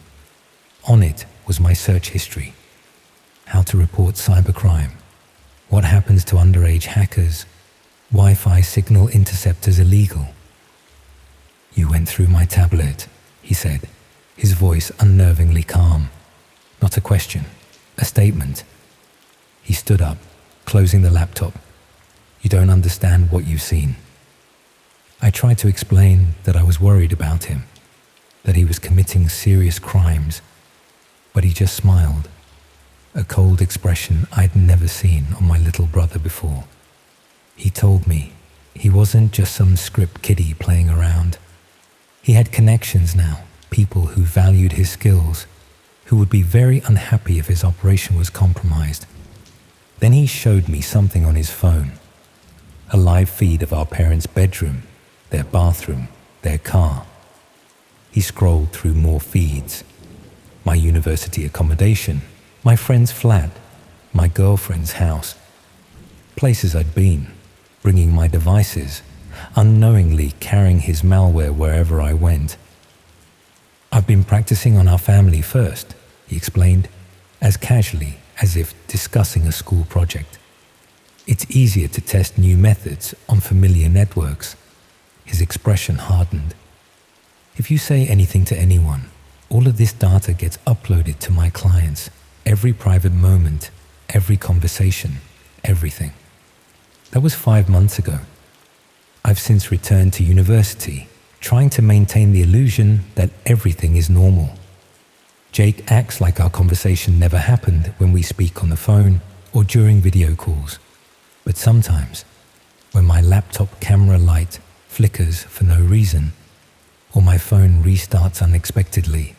On it was my search history. How to report cybercrime. What happens to underage hackers? Wi-Fi signal interceptors illegal. "You went through my tablet," he said, his voice unnervingly calm. Not a question, a statement. He stood up, closing the laptop. "You don't understand what you've seen." I tried to explain that I was worried about him, that he was committing serious crimes, but he just smiled. a cold expression I'd never seen on my little brother before. He told me he wasn't just some script kiddie playing around. He had connections now, people who valued his skills, who would be very unhappy if his operation was compromised. Then he showed me something on his phone, a live feed of our parents' bedroom, their bathroom, their car. He scrolled through more feeds. My university accommodation, my friend's flat, my girlfriend's house. Places I'd been, bringing my devices, unknowingly carrying his malware wherever I went. I've been practicing on our family first, he explained, as casually as if discussing a school project. It's easier to test new methods on familiar networks. His expression hardened. If you say anything to anyone, all of this data gets uploaded to my clients, every private moment, every conversation, everything. That was 5 months ago. I've since returned to university, trying to maintain the illusion that everything is normal. Jake acts like our conversation never happened when we speak on the phone or during video calls. But sometimes, when my laptop camera light flickers for no reason, or my phone restarts unexpectedly,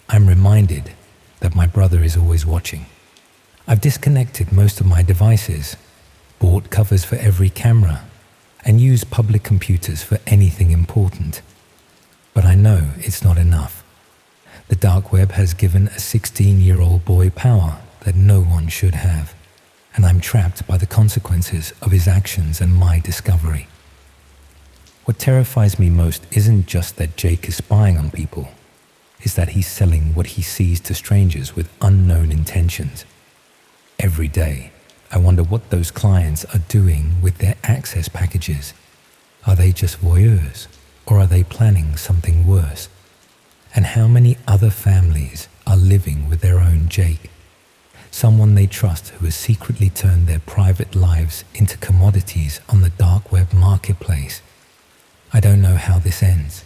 I'm reminded that my brother is always watching. I've disconnected most of my devices, bought covers for every camera, and used public computers for anything important. But I know it's not enough. The dark web has given a 16-year-old boy power that no one should have, and I'm trapped by the consequences of his actions and my discovery. What terrifies me most isn't just that Jake is spying on people, it's that he's selling what he sees to strangers with unknown intentions. Every day, I wonder what those clients are doing with their access packages. Are they just voyeurs, or are they planning something worse? And how many other families are living with their own Jake? Someone they trust who has secretly turned their private lives into commodities on the dark web marketplace. I don't know how this ends.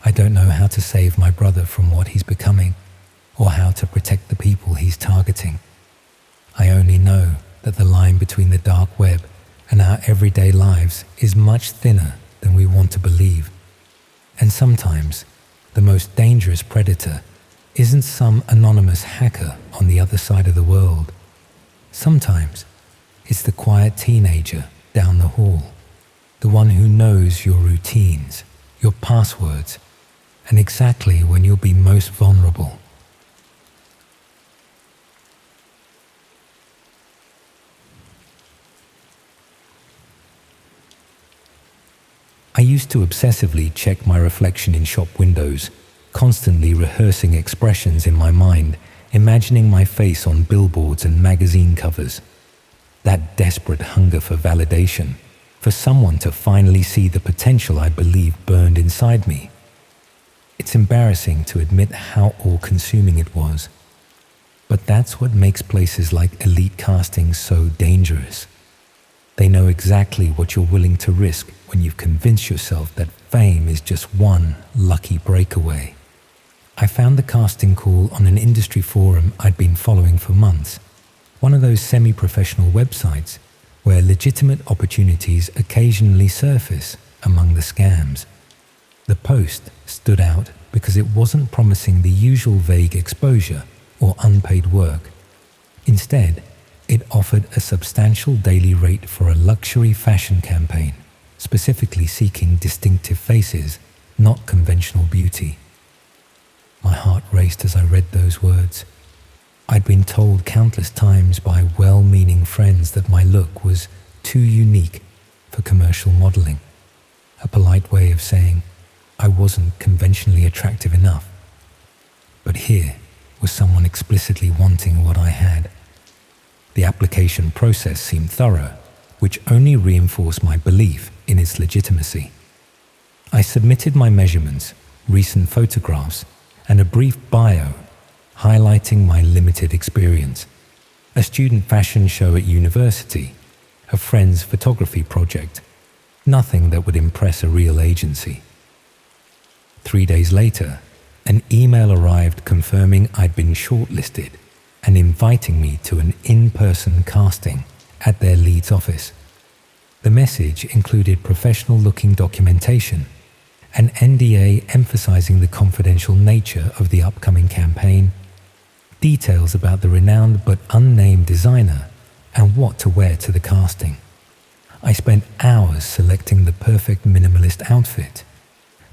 I don't know how to save my brother from what he's becoming, or how to protect the people he's targeting. I only know that the line between the dark web and our everyday lives is much thinner than we want to believe. And sometimes, the most dangerous predator isn't some anonymous hacker on the other side of the world. Sometimes, it's the quiet teenager down the hall, the one who knows your routines, your passwords, and exactly when you'll be most vulnerable. I used to obsessively check my reflection in shop windows, constantly rehearsing expressions in my mind, imagining my face on billboards and magazine covers. That desperate hunger for validation, for someone to finally see the potential I believed burned inside me. It's embarrassing to admit how all-consuming it was. But that's what makes places like Elite Casting so dangerous. They know exactly what you're willing to risk when you've convinced yourself that fame is just one lucky breakaway. I found the casting call on an industry forum I'd been following for months, one of those semi-professional websites where legitimate opportunities occasionally surface among the scams. The post stood out because it wasn't promising the usual vague exposure or unpaid work. Instead, it offered a substantial daily rate for a luxury fashion campaign, specifically seeking distinctive faces, not conventional beauty. My heart raced as I read those words. I'd been told countless times by well-meaning friends that my look was too unique for commercial modeling, a polite way of saying I wasn't conventionally attractive enough. But here was someone explicitly wanting what I had. The application process seemed thorough, which only reinforced my belief in its legitimacy. I submitted my measurements, recent photographs, and a brief bio highlighting my limited experience. A student fashion show at university, a friend's photography project, nothing that would impress a real agency. 3 days later, an email arrived confirming I'd been shortlisted, and inviting me to an in-person casting at their Leeds office. The message included professional-looking documentation, an NDA emphasizing the confidential nature of the upcoming campaign, details about the renowned but unnamed designer, and what to wear to the casting. I spent hours selecting the perfect minimalist outfit,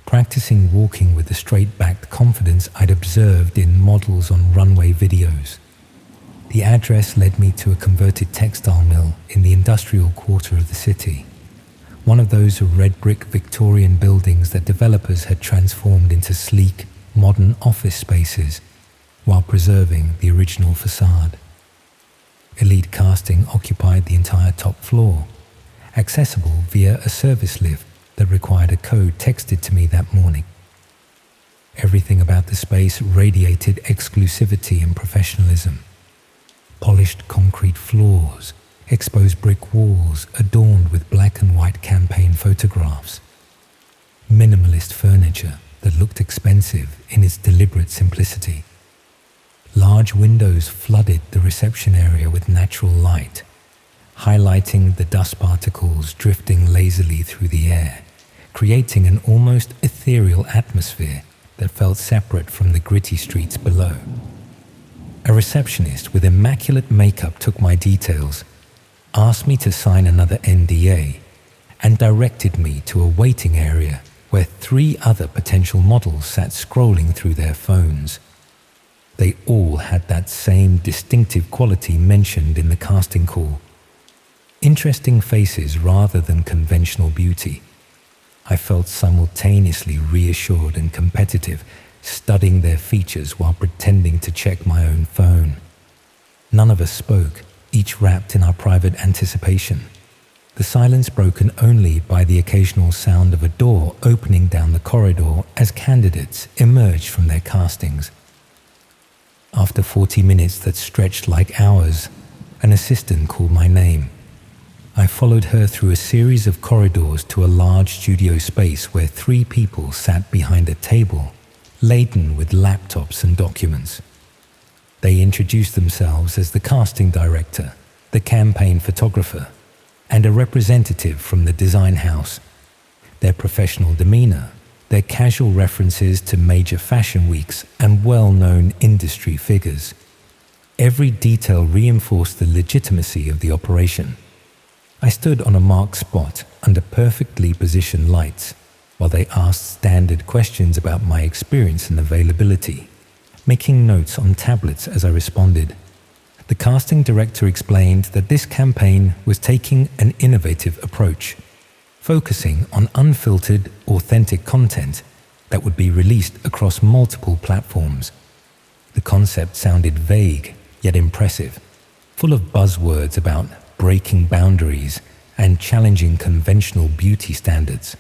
practicing walking with the straight-backed confidence I'd observed in models on runway videos. The address led me to a converted textile mill in the industrial quarter of the city, one of those red brick Victorian buildings that developers had transformed into sleek, modern office spaces while preserving the original facade. Elite casting occupied the entire top floor, accessible via a service lift that required a code texted to me that morning. Everything about the space radiated exclusivity and professionalism. Polished concrete floors, exposed brick walls adorned with black and white campaign photographs. Minimalist furniture that looked expensive in its deliberate simplicity. Large windows flooded the reception area with natural light, highlighting the dust particles drifting lazily through the air, creating an almost ethereal atmosphere that felt separate from the gritty streets below. A receptionist with immaculate makeup took my details, asked me to sign another NDA, and directed me to a waiting area where 3 other potential models sat scrolling through their phones. They all had that same distinctive quality mentioned in the casting call. Interesting faces rather than conventional beauty. I felt simultaneously reassured and competitive, studying their features while pretending to check my own phone. None of us spoke, each wrapped in our private anticipation. The silence broken only by the occasional sound of a door opening down the corridor as candidates emerged from their castings. After 40 minutes that stretched like hours, an assistant called my name. I followed her through a series of corridors to a large studio space where 3 people sat behind a table, laden with laptops and documents. They introduced themselves as the casting director, the campaign photographer, and a representative from the design house. Their professional demeanor, their casual references to major fashion weeks and well-known industry figures. Every detail reinforced the legitimacy of the operation. I stood on a marked spot under perfectly positioned lights while they asked standard questions about my experience and availability, making notes on tablets as I responded. The casting director explained that this campaign was taking an innovative approach, focusing on unfiltered, authentic content that would be released across multiple platforms. The concept sounded vague, yet impressive, full of buzzwords about breaking boundaries and challenging conventional beauty standards.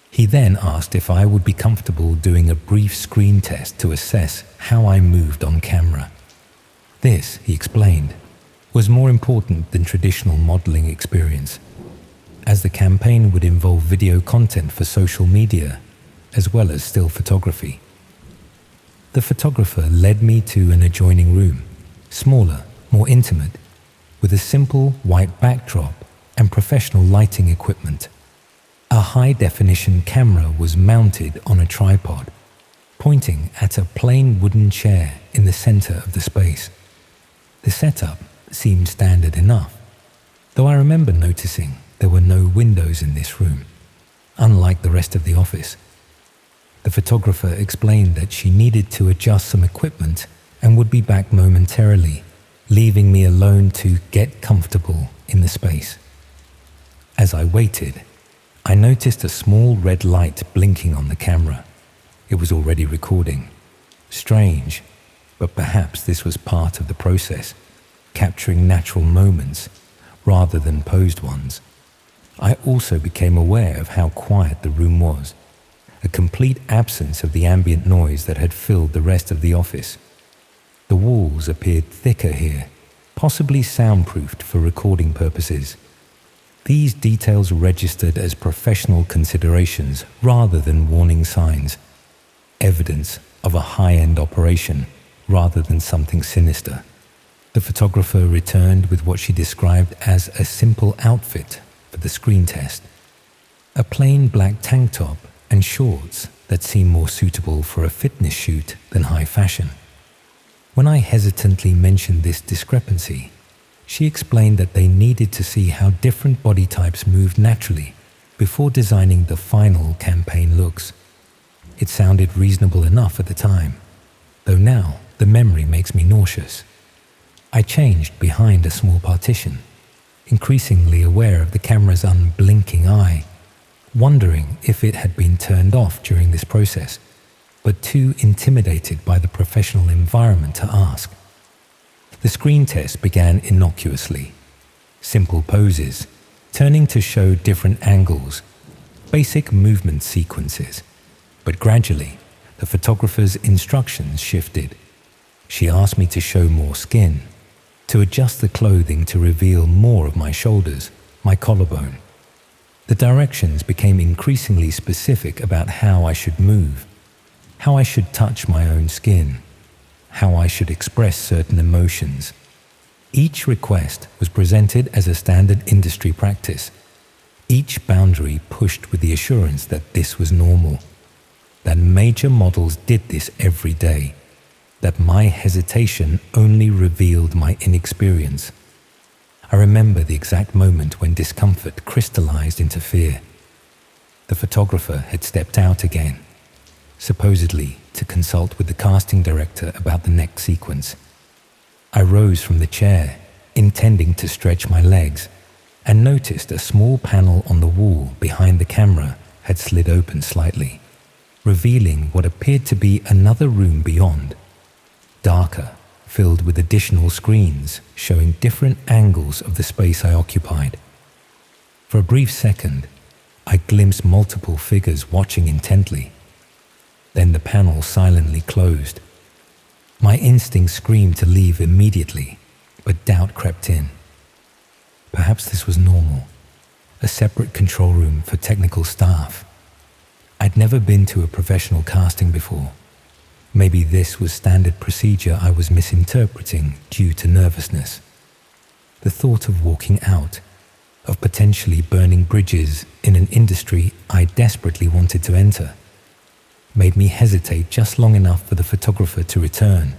He then asked if I would be comfortable doing a brief screen test to assess how I moved on camera. This, he explained, was more important than traditional modeling experience, as the campaign would involve video content for social media, as well as still photography. The photographer led me to an adjoining room, smaller, more intimate, with a simple white backdrop and professional lighting equipment. A high-definition camera was mounted on a tripod, pointing at a plain wooden chair in the center of the space. The setup seemed standard enough, though I remember noticing there were no windows in this room, unlike the rest of the office. The photographer explained that she needed to adjust some equipment and would be back momentarily, leaving me alone to get comfortable in the space. As I waited, I noticed a small red light blinking on the camera. It was already recording. Strange, but perhaps this was part of the process, capturing natural moments rather than posed ones. I also became aware of how quiet the room was, a complete absence of the ambient noise that had filled the rest of the office. The walls appeared thicker here, possibly soundproofed for recording purposes. These details registered as professional considerations rather than warning signs, evidence of a high-end operation rather than something sinister. The photographer returned with what she described as a simple outfit for the screen test. A plain black tank top and shorts that seemed more suitable for a fitness shoot than high fashion. When I hesitantly mentioned this discrepancy, she explained that they needed to see how different body types moved naturally before designing the final campaign looks. It sounded reasonable enough at the time, though now the memory makes me nauseous. I changed behind a small partition, increasingly aware of the camera's unblinking eye, wondering if it had been turned off during this process, but too intimidated by the professional environment to ask. The screen test began innocuously. Simple poses, turning to show different angles, basic movement sequences. But gradually, the photographer's instructions shifted. She asked me to show more skin, to adjust the clothing to reveal more of my shoulders, my collarbone. The directions became increasingly specific about how I should move, how I should touch my own skin, how I should express certain emotions. Each request was presented as a standard industry practice, each boundary pushed with the assurance that this was normal, that major models did this every day, that my hesitation only revealed my inexperience. I remember the exact moment when discomfort crystallized into fear. The photographer had stepped out again, supposedly to consult with the casting director about the next sequence. I rose from the chair, intending to stretch my legs, and noticed a small panel on the wall behind the camera had slid open slightly, revealing what appeared to be another room beyond, darker, filled with additional screens showing different angles of the space I occupied. For a brief second, I glimpsed multiple figures watching intently. Then the panel silently closed. My instinct screamed to leave immediately, but doubt crept in. Perhaps this was normal, a separate control room for technical staff. I'd never been to a professional casting before. Maybe this was standard procedure I was misinterpreting due to nervousness. The thought of walking out, of potentially burning bridges in an industry I desperately wanted to enter, made me hesitate just long enough for the photographer to return,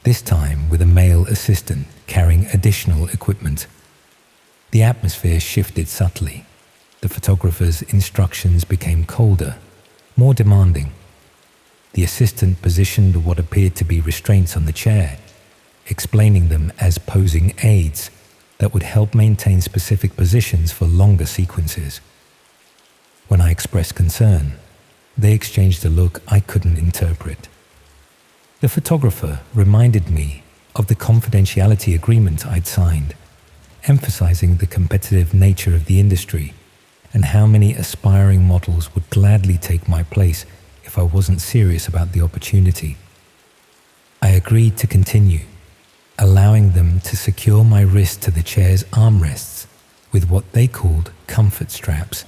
this time with a male assistant carrying additional equipment. The atmosphere shifted subtly. The photographer's instructions became colder, more demanding. The assistant positioned what appeared to be restraints on the chair, explaining them as posing aids that would help maintain specific positions for longer sequences. When I expressed concern, they exchanged a look I couldn't interpret. The photographer reminded me of the confidentiality agreement I'd signed, emphasizing the competitive nature of the industry and how many aspiring models would gladly take my place if I wasn't serious about the opportunity. I agreed to continue, allowing them to secure my wrist to the chair's armrests with what they called comfort straps,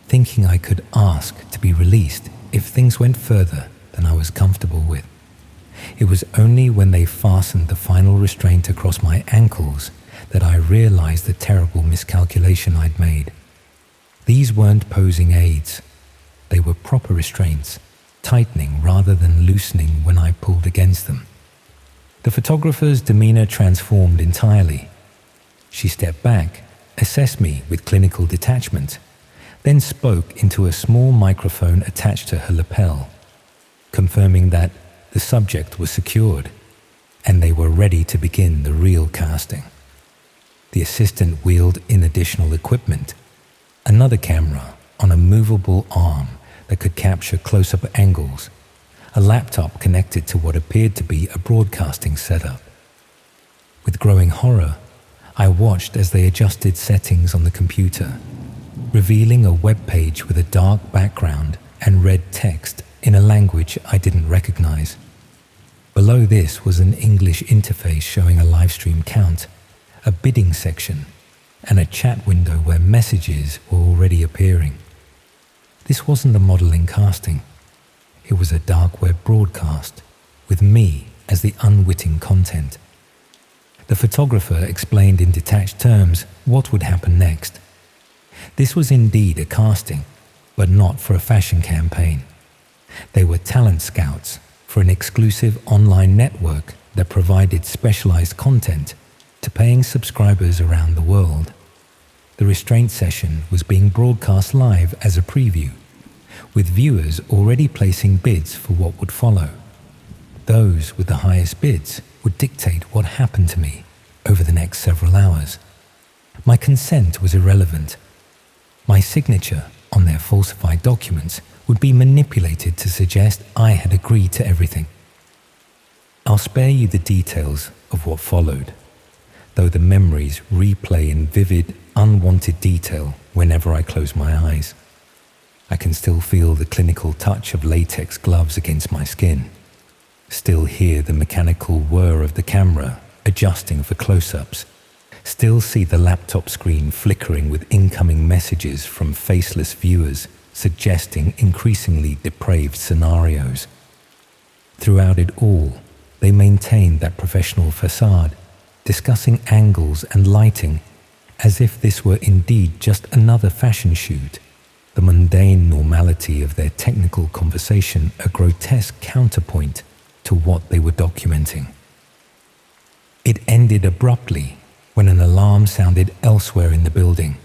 thinking I could ask to be released if things went further than I was comfortable with. It was only when they fastened the final restraint across my ankles that I realized the terrible miscalculation I'd made. These weren't posing aids. They were proper restraints, tightening rather than loosening when I pulled against them. The photographer's demeanor transformed entirely. She stepped back, assessed me with clinical detachment, then spoke into a small microphone attached to her lapel, confirming that the subject was secured and they were ready to begin the real casting. The assistant wheeled in additional equipment, another camera on a movable arm that could capture close-up angles, a laptop connected to what appeared to be a broadcasting setup. With growing horror, I watched as they adjusted settings on the computer, revealing a web page with a dark background and red text in a language I didn't recognize. Below this was an English interface showing a live stream count, a bidding section, and a chat window where messages were already appearing. This wasn't a modeling casting. It was a dark web broadcast, with me as the unwitting content. The photographer explained in detached terms what would happen next. This was indeed a casting, but not for a fashion campaign. They were talent scouts for an exclusive online network that provided specialized content to paying subscribers around the world. The restraint session was being broadcast live as a preview, with viewers already placing bids for what would follow. Those with the highest bids would dictate what happened to me over the next several hours. My consent was irrelevant. My signature on their falsified documents would be manipulated to suggest I had agreed to everything. I'll spare you the details of what followed, though the memories replay in vivid, unwanted detail whenever I close my eyes. I can still feel the clinical touch of latex gloves against my skin, still hear the mechanical whir of the camera adjusting for close-ups, still see the laptop screen flickering with incoming messages from faceless viewers suggesting increasingly depraved scenarios. Throughout it all, they maintained that professional facade, discussing angles and lighting as if this were indeed just another fashion shoot, the mundane normality of their technical conversation a grotesque counterpoint to what they were documenting. It ended abruptly when an alarm sounded elsewhere in the building,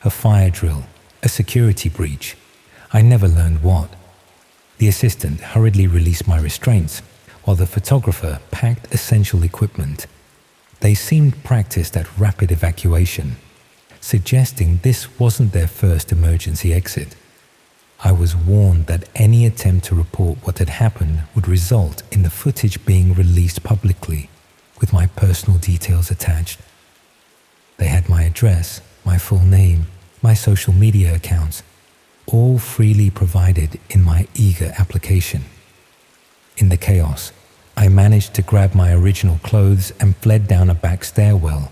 a fire drill, a security breach. I never learned what. The assistant hurriedly released my restraints, while the photographer packed essential equipment. They seemed practiced at rapid evacuation, suggesting this wasn't their first emergency exit. I was warned that any attempt to report what had happened would result in the footage being released publicly, with my personal details attached. They had my address, my full name, my social media accounts, all freely provided in my eager application. In the chaos, I managed to grab my original clothes and fled down a back stairwell,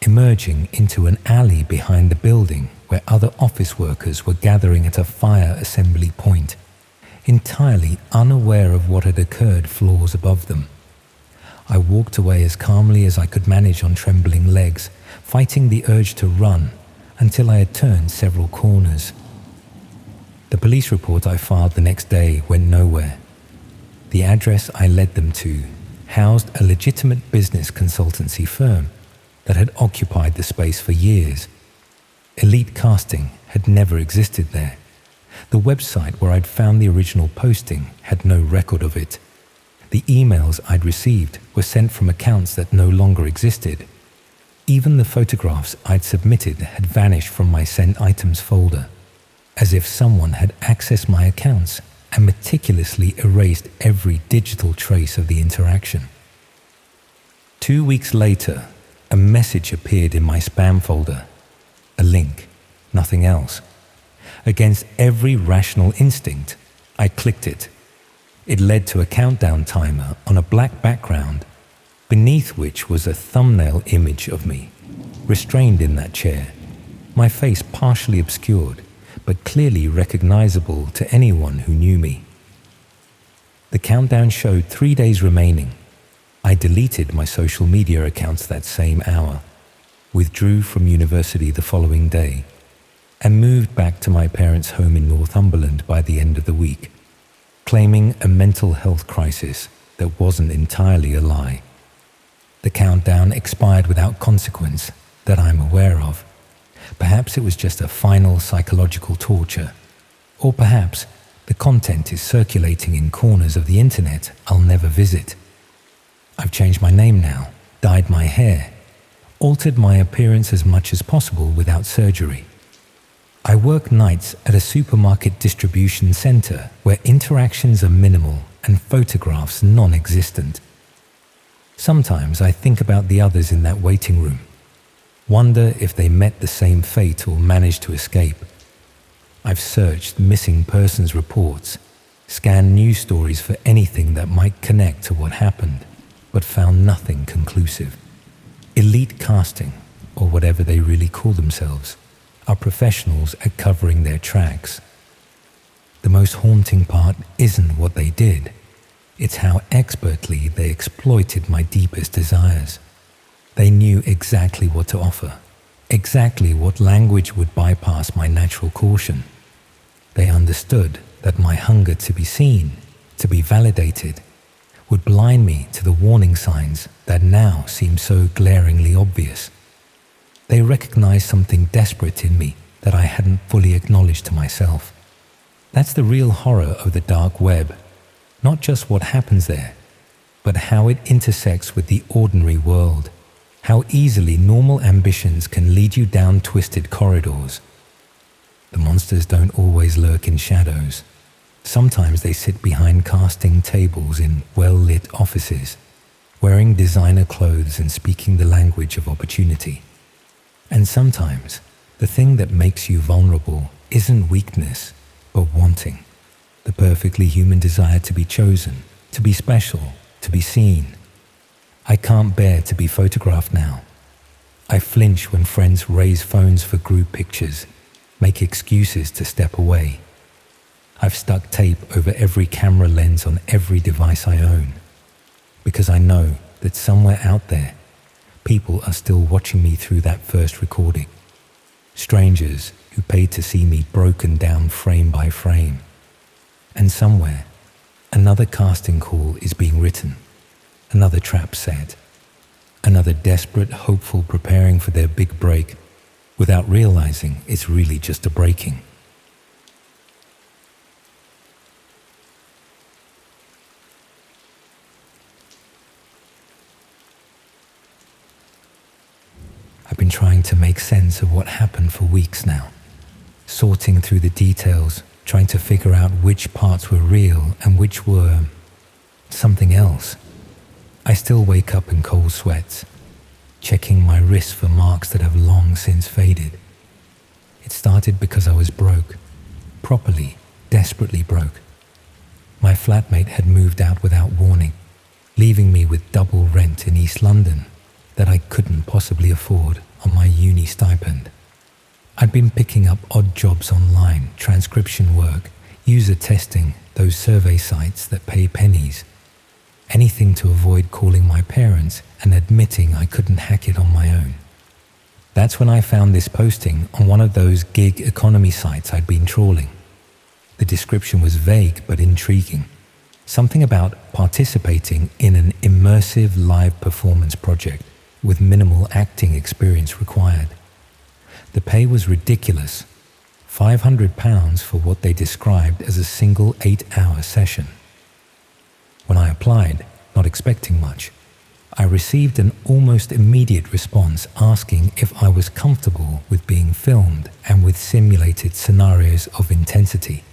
emerging into an alley behind the building where other office workers were gathering at a fire assembly point, entirely unaware of what had occurred floors above them. I walked away as calmly as I could manage on trembling legs, fighting the urge to run until I had turned several corners. The police report I filed the next day went nowhere. The address I led them to housed a legitimate business consultancy firm that had occupied the space for years. Elite Casting had never existed there. The website where I'd found the original posting had no record of it. The emails I'd received were sent from accounts that no longer existed. Even the photographs I'd submitted had vanished from my sent items folder, as if someone had accessed my accounts and meticulously erased every digital trace of the interaction. 2 weeks later, a message appeared in my spam folder. A link, nothing else. Against every rational instinct, I clicked it. It led to a countdown timer on a black background, beneath which was a thumbnail image of me, restrained in that chair, my face partially obscured, but clearly recognizable to anyone who knew me. The countdown showed 3 days remaining. I deleted my social media accounts that same hour, withdrew from university the following day, and moved back to my parents' home in Northumberland by the end of the week, claiming a mental health crisis that wasn't entirely a lie. The countdown expired without consequence that I'm aware of. Perhaps it was just a final psychological torture, or perhaps the content is circulating in corners of the internet I'll never visit. I've changed my name now, dyed my hair, altered my appearance as much as possible without surgery. I work nights at a supermarket distribution center where interactions are minimal and photographs non-existent. Sometimes I think about the others in that waiting room, wonder if they met the same fate or managed to escape. I've searched missing persons reports, scanned news stories for anything that might connect to what happened, but found nothing conclusive. Elite Casting, or whatever they really call themselves, are professionals at covering their tracks. The most haunting part isn't what they did, it's how expertly they exploited my deepest desires. They knew exactly what to offer, exactly what language would bypass my natural caution. They understood that my hunger to be seen, to be validated, would blind me to the warning signs that now seem so glaringly obvious. They recognized something desperate in me that I hadn't fully acknowledged to myself. That's the real horror of the dark web, not just what happens there, but how it intersects with the ordinary world, how easily normal ambitions can lead you down twisted corridors. The monsters don't always lurk in shadows. Sometimes they sit behind casting tables in well-lit offices, wearing designer clothes and speaking the language of opportunity. And sometimes, the thing that makes you vulnerable isn't weakness, but wanting. The perfectly human desire to be chosen, to be special, to be seen. I can't bear to be photographed now. I flinch when friends raise phones for group pictures, make excuses to step away. I've stuck tape over every camera lens on every device I own, because I know that somewhere out there, people are still watching me through that first recording. Strangers who paid to see me broken down frame by frame. And somewhere, another casting call is being written, another trap set, another desperate hopeful preparing for their big break without realizing it's really just a breaking. I've been trying to make sense of what happened for weeks now, sorting through the details, trying to figure out which parts were real and which were something else. I still wake up in cold sweats, checking my wrists for marks that have long since faded. It started because I was broke, properly, desperately broke. My flatmate had moved out without warning, leaving me with double rent in East London that I couldn't possibly afford on my uni stipend. I'd been picking up odd jobs online, transcription work, user testing, those survey sites that pay pennies. Anything to avoid calling my parents and admitting I couldn't hack it on my own. That's when I found this posting on one of those gig economy sites I'd been trawling. The description was vague but intriguing. Something about participating in an immersive live performance project with minimal acting experience required. The pay was ridiculous, £500 for what they described as a single 8-hour session. When I applied, not expecting much, I received an almost immediate response asking if I was comfortable with being filmed and with simulated scenarios of intensity.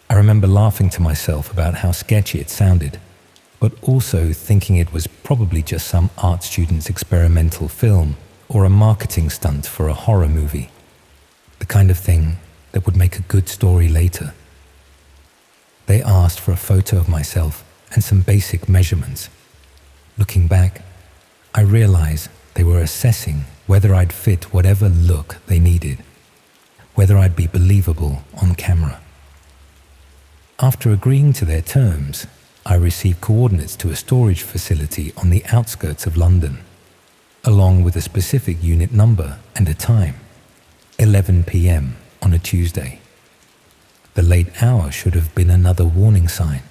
I remember laughing to myself about how sketchy it sounded, but also thinking it was probably just some art student's experimental film or a marketing stunt for a horror movie, the kind of thing that would make a good story later. They asked for a photo of myself and some basic measurements. Looking back, I realized they were assessing whether I'd fit whatever look they needed, whether I'd be believable on camera. After agreeing to their terms, I received coordinates to a storage facility on the outskirts of London, along with a specific unit number and a time, 11 p.m. on a Tuesday. The late hour should have been another warning sign,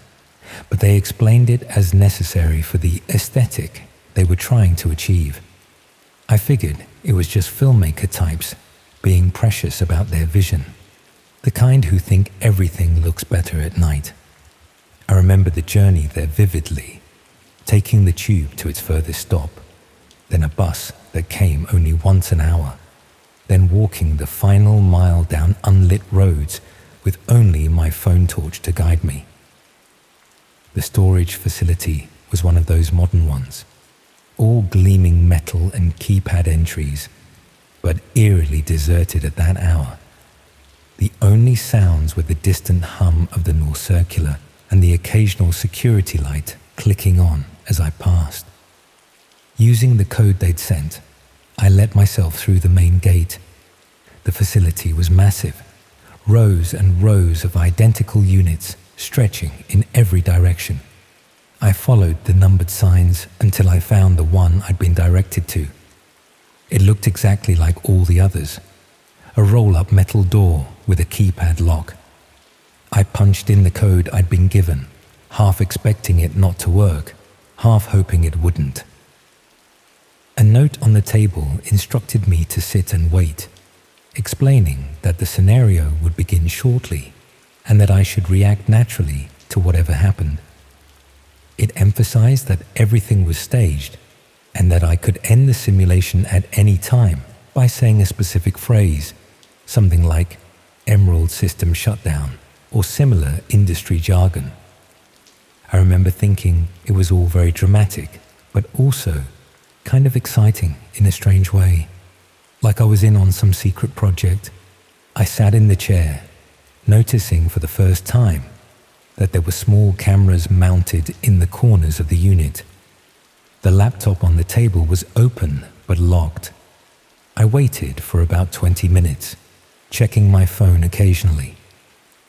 but they explained it as necessary for the aesthetic they were trying to achieve. I figured it was just filmmaker types being precious about their vision, the kind who think everything looks better at night. I remember the journey there vividly, taking the tube to its furthest stop, then a bus that came only once an hour, then walking the final mile down unlit roads with only my phone torch to guide me. The storage facility was one of those modern ones, all gleaming metal and keypad entries, but eerily deserted at that hour. The only sounds were the distant hum of the North Circular and the occasional security light clicking on as I passed. Using the code they'd sent, I let myself through the main gate. The facility was massive, rows and rows of identical units stretching in every direction. I followed the numbered signs until I found the one I'd been directed to. It looked exactly like all the others, a roll-up metal door with a keypad lock. I punched in the code I'd been given, half expecting it not to work, half hoping it wouldn't. A note on the table instructed me to sit and wait, explaining that the scenario would begin shortly and that I should react naturally to whatever happened. It emphasized that everything was staged and that I could end the simulation at any time by saying a specific phrase, something like Emerald System Shutdown or similar industry jargon. I remember thinking it was all very dramatic, but also kind of exciting in a strange way, like I was in on some secret project. I sat in the chair, noticing for the first time that there were small cameras mounted in the corners of the unit. The laptop on the table was open but locked. I waited for about 20 minutes, checking my phone occasionally,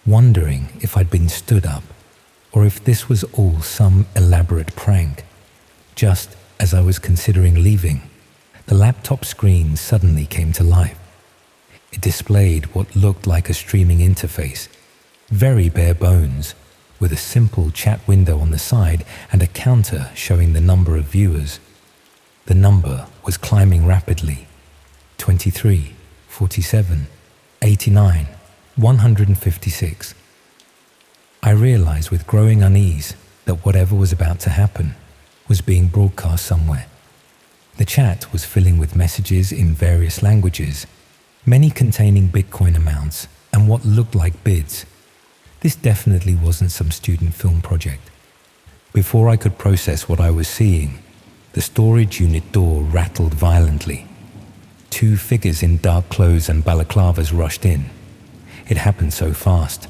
wondering if I'd been stood up or if this was all some elaborate prank. Just as I was considering leaving, the laptop screen suddenly came to life. It displayed what looked like a streaming interface, very bare bones, with a simple chat window on the side and a counter showing the number of viewers. The number was climbing rapidly: 23, 47, 89, 156. I realized with growing unease that whatever was about to happen was being broadcast somewhere. The chat was filling with messages in various languages, many containing Bitcoin amounts and what looked like bids. This definitely wasn't some student film project. Before I could process what I was seeing, the storage unit door rattled violently. 2 figures in dark clothes and balaclavas rushed in. It happened so fast.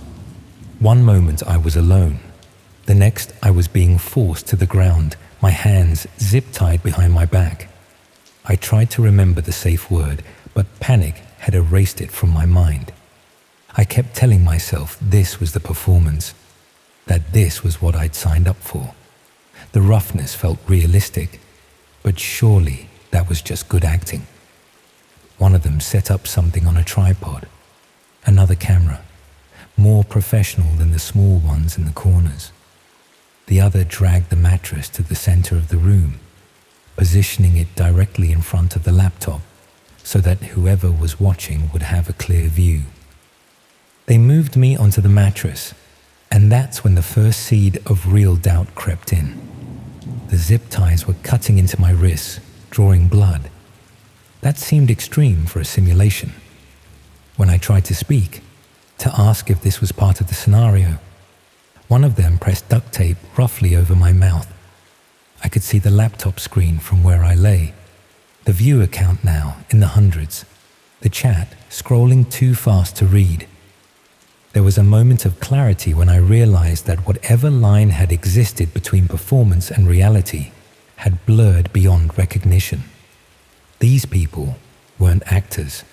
One moment I was alone. The next I was being forced to the ground, my hands zip-tied behind my back. I tried to remember the safe word, but panic had erased it from my mind. I kept telling myself this was the performance, that this was what I'd signed up for. The roughness felt realistic, but surely that was just good acting. One of them set up something on a tripod, another camera, more professional than the small ones in the corners. The other dragged the mattress to the center of the room, positioning it directly in front of the laptop so that whoever was watching would have a clear view. They moved me onto the mattress, and that's when the first seed of real doubt crept in. The zip ties were cutting into my wrists, drawing blood. That seemed extreme for a simulation. When I tried to speak, to ask if this was part of the scenario, one of them pressed duct tape roughly over my mouth. I could see the laptop screen from where I lay, the viewer count now in the hundreds, the chat scrolling too fast to read. There was a moment of clarity when I realized that whatever line had existed between performance and reality had blurred beyond recognition. These people weren't actors,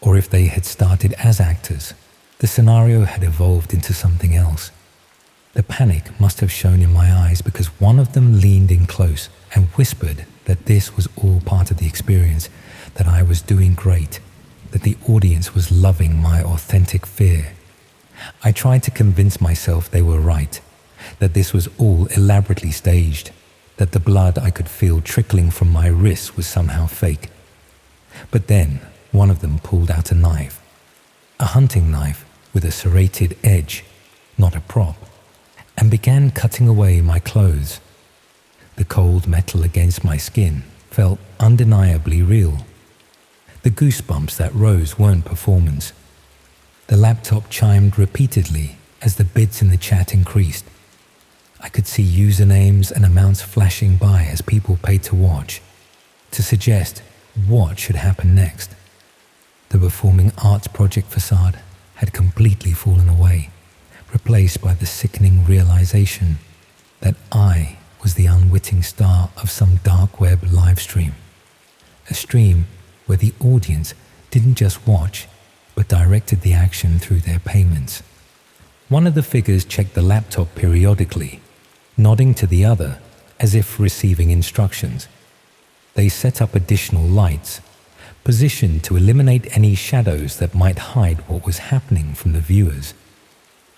or if they had started as actors, the scenario had evolved into something else. The panic must have shown in my eyes because one of them leaned in close and whispered that this was all part of the experience, that I was doing great, that the audience was loving my authentic fear. I tried to convince myself they were right, that this was all elaborately staged, that the blood I could feel trickling from my wrists was somehow fake. But then one of them pulled out a knife, a hunting knife with a serrated edge, not a prop, and began cutting away my clothes. The cold metal against my skin felt undeniably real. The goosebumps that rose weren't performance. The laptop chimed repeatedly as the bids in the chat increased. I could see usernames and amounts flashing by as people paid to watch, to suggest what should happen next. The performing arts project facade had completely fallen away, replaced by the sickening realization that I was the unwitting star of some dark web live stream. A stream where the audience didn't just watch, but directed the action through their payments. One of the figures checked the laptop periodically, nodding to the other as if receiving instructions. They set up additional lights, positioned to eliminate any shadows that might hide what was happening from the viewers.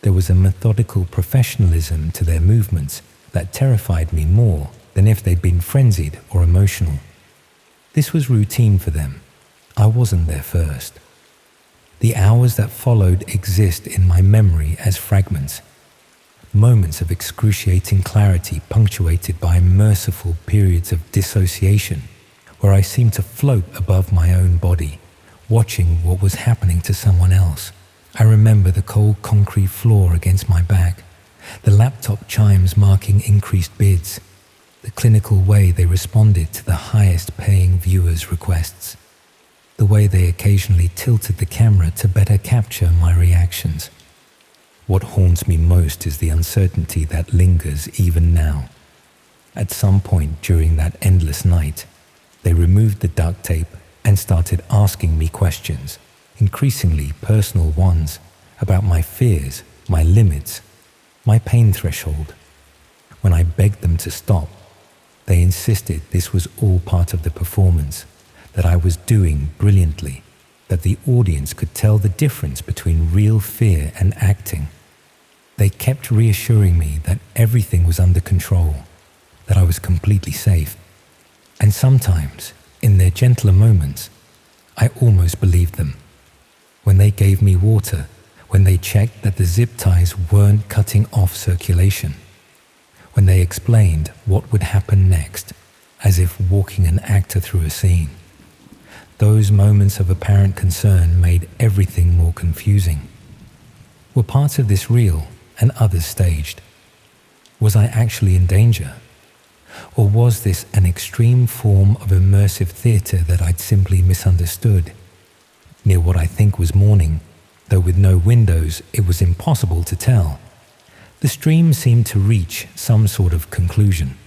There was a methodical professionalism to their movements that terrified me more than if they'd been frenzied or emotional. This was routine for them. I wasn't there first. The hours that followed exist in my memory as fragments. Moments of excruciating clarity punctuated by merciful periods of dissociation, where I seemed to float above my own body, watching what was happening to someone else. I remember the cold concrete floor against my back, the laptop chimes marking increased bids, the clinical way they responded to the highest paying viewers' requests, the way they occasionally tilted the camera to better capture my reactions. What haunts me most is the uncertainty that lingers even now. At some point during that endless night, they removed the duct tape and started asking me questions, increasingly personal ones, about my fears, my limits, my pain threshold. When I begged them to stop, they insisted this was all part of the performance, that I was doing brilliantly, that the audience could tell the difference between real fear and acting. They kept reassuring me that everything was under control, that I was completely safe. And sometimes, in their gentler moments, I almost believed them. When they gave me water, when they checked that the zip ties weren't cutting off circulation, when they explained what would happen next, as if walking an actor through a scene. Those moments of apparent concern made everything more confusing. Were parts of this real and others staged? Was I actually in danger? Or was this an extreme form of immersive theatre that I'd simply misunderstood? Near what I think was morning, though with no windows, it was impossible to tell. The stream seemed to reach some sort of conclusion.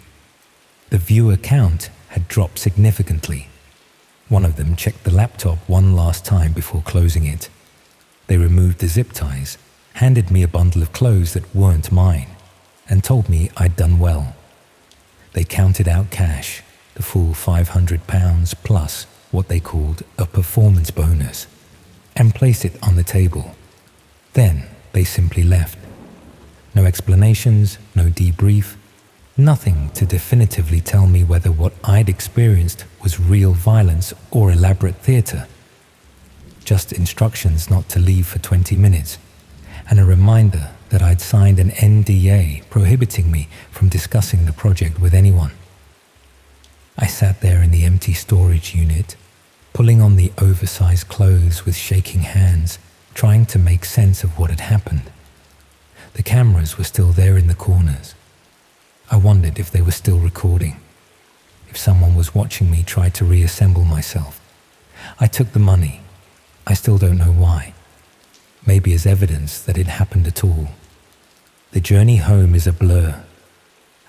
The viewer count had dropped significantly. One of them checked the laptop one last time before closing it. They removed the zip ties, handed me a bundle of clothes that weren't mine, and told me I'd done well. They counted out cash, the full £500 plus what they called a performance bonus, and placed it on the table. Then they simply left. No explanations, no debrief, nothing to definitively tell me whether what I'd experienced was real violence or elaborate theatre. Just instructions not to leave for 20 minutes, and a reminder that I'd signed an NDA prohibiting me from discussing the project with anyone. I sat there in the empty storage unit, pulling on the oversized clothes with shaking hands, trying to make sense of what had happened. The cameras were still there in the corners. I wondered if they were still recording, if someone was watching me try to reassemble myself. I took the money. I still don't know why. Maybe as evidence that it happened at all. The journey home is a blur.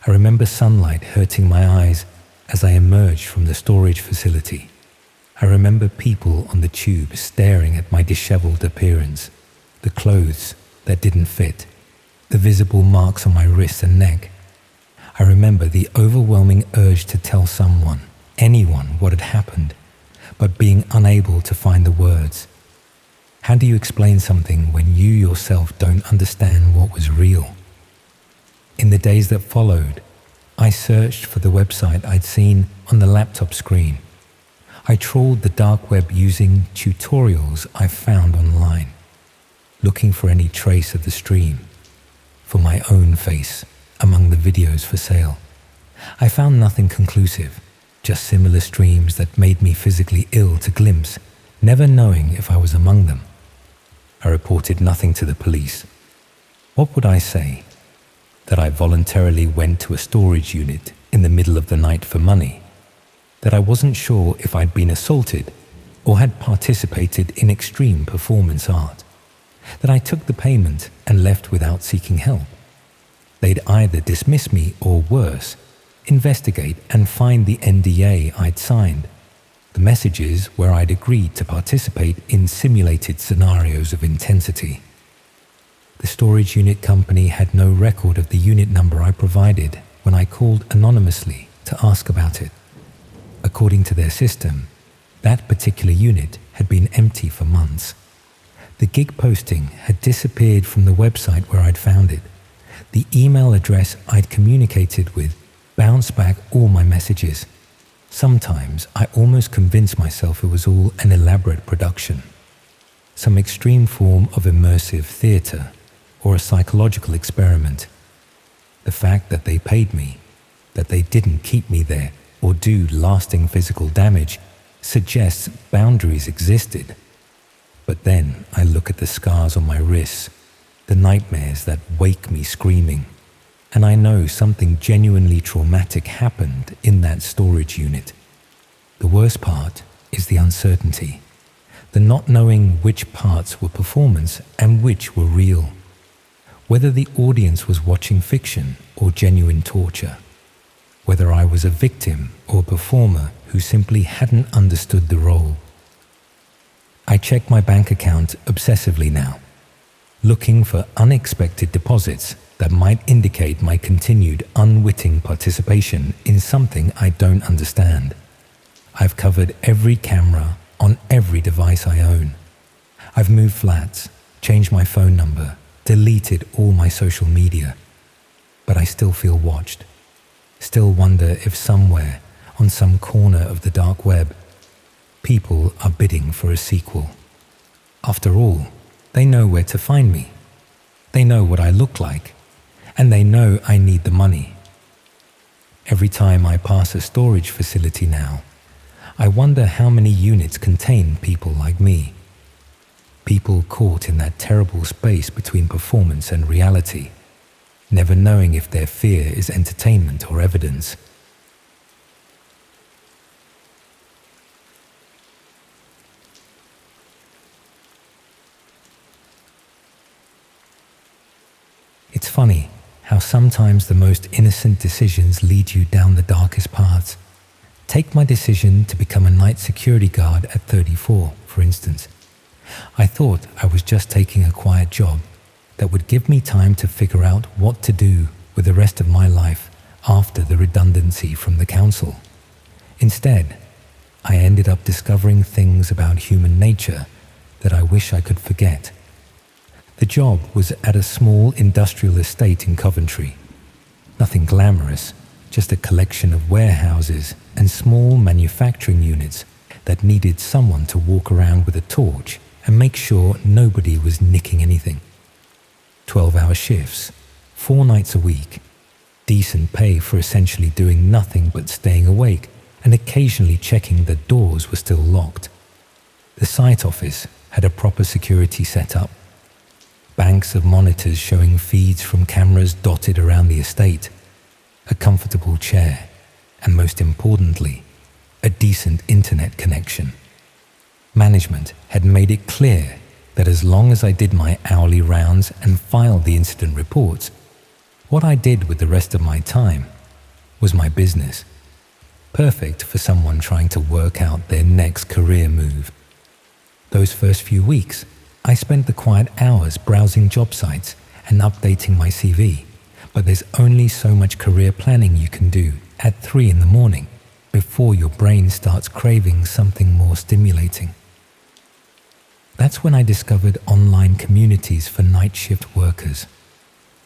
I remember sunlight hurting my eyes as I emerged from the storage facility. I remember people on the tube staring at my disheveled appearance, the clothes that didn't fit, the visible marks on my wrists and neck. I remember the overwhelming urge to tell someone, anyone, what had happened, but being unable to find the words. How do you explain something when you yourself don't understand what was real? In the days that followed, I searched for the website I'd seen on the laptop screen. I trawled the dark web using tutorials I found online, looking for any trace of the stream, for my own face among the videos for sale. I found nothing conclusive, just similar streams that made me physically ill to glimpse, never knowing if I was among them. I reported nothing to the police. What would I say? That I voluntarily went to a storage unit in the middle of the night for money? That I wasn't sure if I'd been assaulted or had participated in extreme performance art? That I took the payment and left without seeking help? They'd either dismiss me or worse, investigate and find the NDA I'd signed, the messages where I'd agreed to participate in simulated scenarios of intensity. The storage unit company had no record of the unit number I provided when I called anonymously to ask about it. According to their system, that particular unit had been empty for months. The gig posting had disappeared from the website where I'd found it. The email address I'd communicated with bounced back all my messages. Sometimes I almost convinced myself it was all an elaborate production, some extreme form of immersive theatre or a psychological experiment. The fact that they paid me, that they didn't keep me there or do lasting physical damage, suggests boundaries existed. But then I look at the scars on my wrists, the nightmares that wake me screaming, and I know something genuinely traumatic happened in that storage unit. The worst part is the uncertainty, the not knowing which parts were performance and which were real, whether the audience was watching fiction or genuine torture, whether I was a victim or a performer who simply hadn't understood the role. I check my bank account obsessively now, looking for unexpected deposits that might indicate my continued unwitting participation in something I don't understand. I've covered every camera on every device I own. I've moved flats, changed my phone number, deleted all my social media. But I still feel watched. Still wonder if somewhere, on some corner of the dark web, people are bidding for a sequel. After all, they know where to find me. They know what I look like, and they know I need the money. Every time I pass a storage facility now, I wonder how many units contain people like me. People caught in that terrible space between performance and reality, never knowing if their fear is entertainment or evidence. It's funny how sometimes the most innocent decisions lead you down the darkest paths. Take my decision to become a night security guard at 34, for instance. I thought I was just taking a quiet job that would give me time to figure out what to do with the rest of my life after the redundancy from the council. Instead, I ended up discovering things about human nature that I wish I could forget. The job was at a small industrial estate in Coventry. Nothing glamorous, just a collection of warehouses and small manufacturing units that needed someone to walk around with a torch and make sure nobody was nicking anything. 12-hour shifts, 4 nights a week, decent pay for essentially doing nothing but staying awake and occasionally checking that doors were still locked. The site office had a proper security setup. Banks of monitors showing feeds from cameras dotted around the estate, a comfortable chair, and most importantly, a decent internet connection. Management had made it clear that as long as I did my hourly rounds and filed the incident reports, what I did with the rest of my time was my business. Perfect for someone trying to work out their next career move. Those first few weeks, I spent the quiet hours browsing job sites and updating my CV, but there's only so much career planning you can do at 3 in the morning before your brain starts craving something more stimulating. That's when I discovered online communities for night shift workers,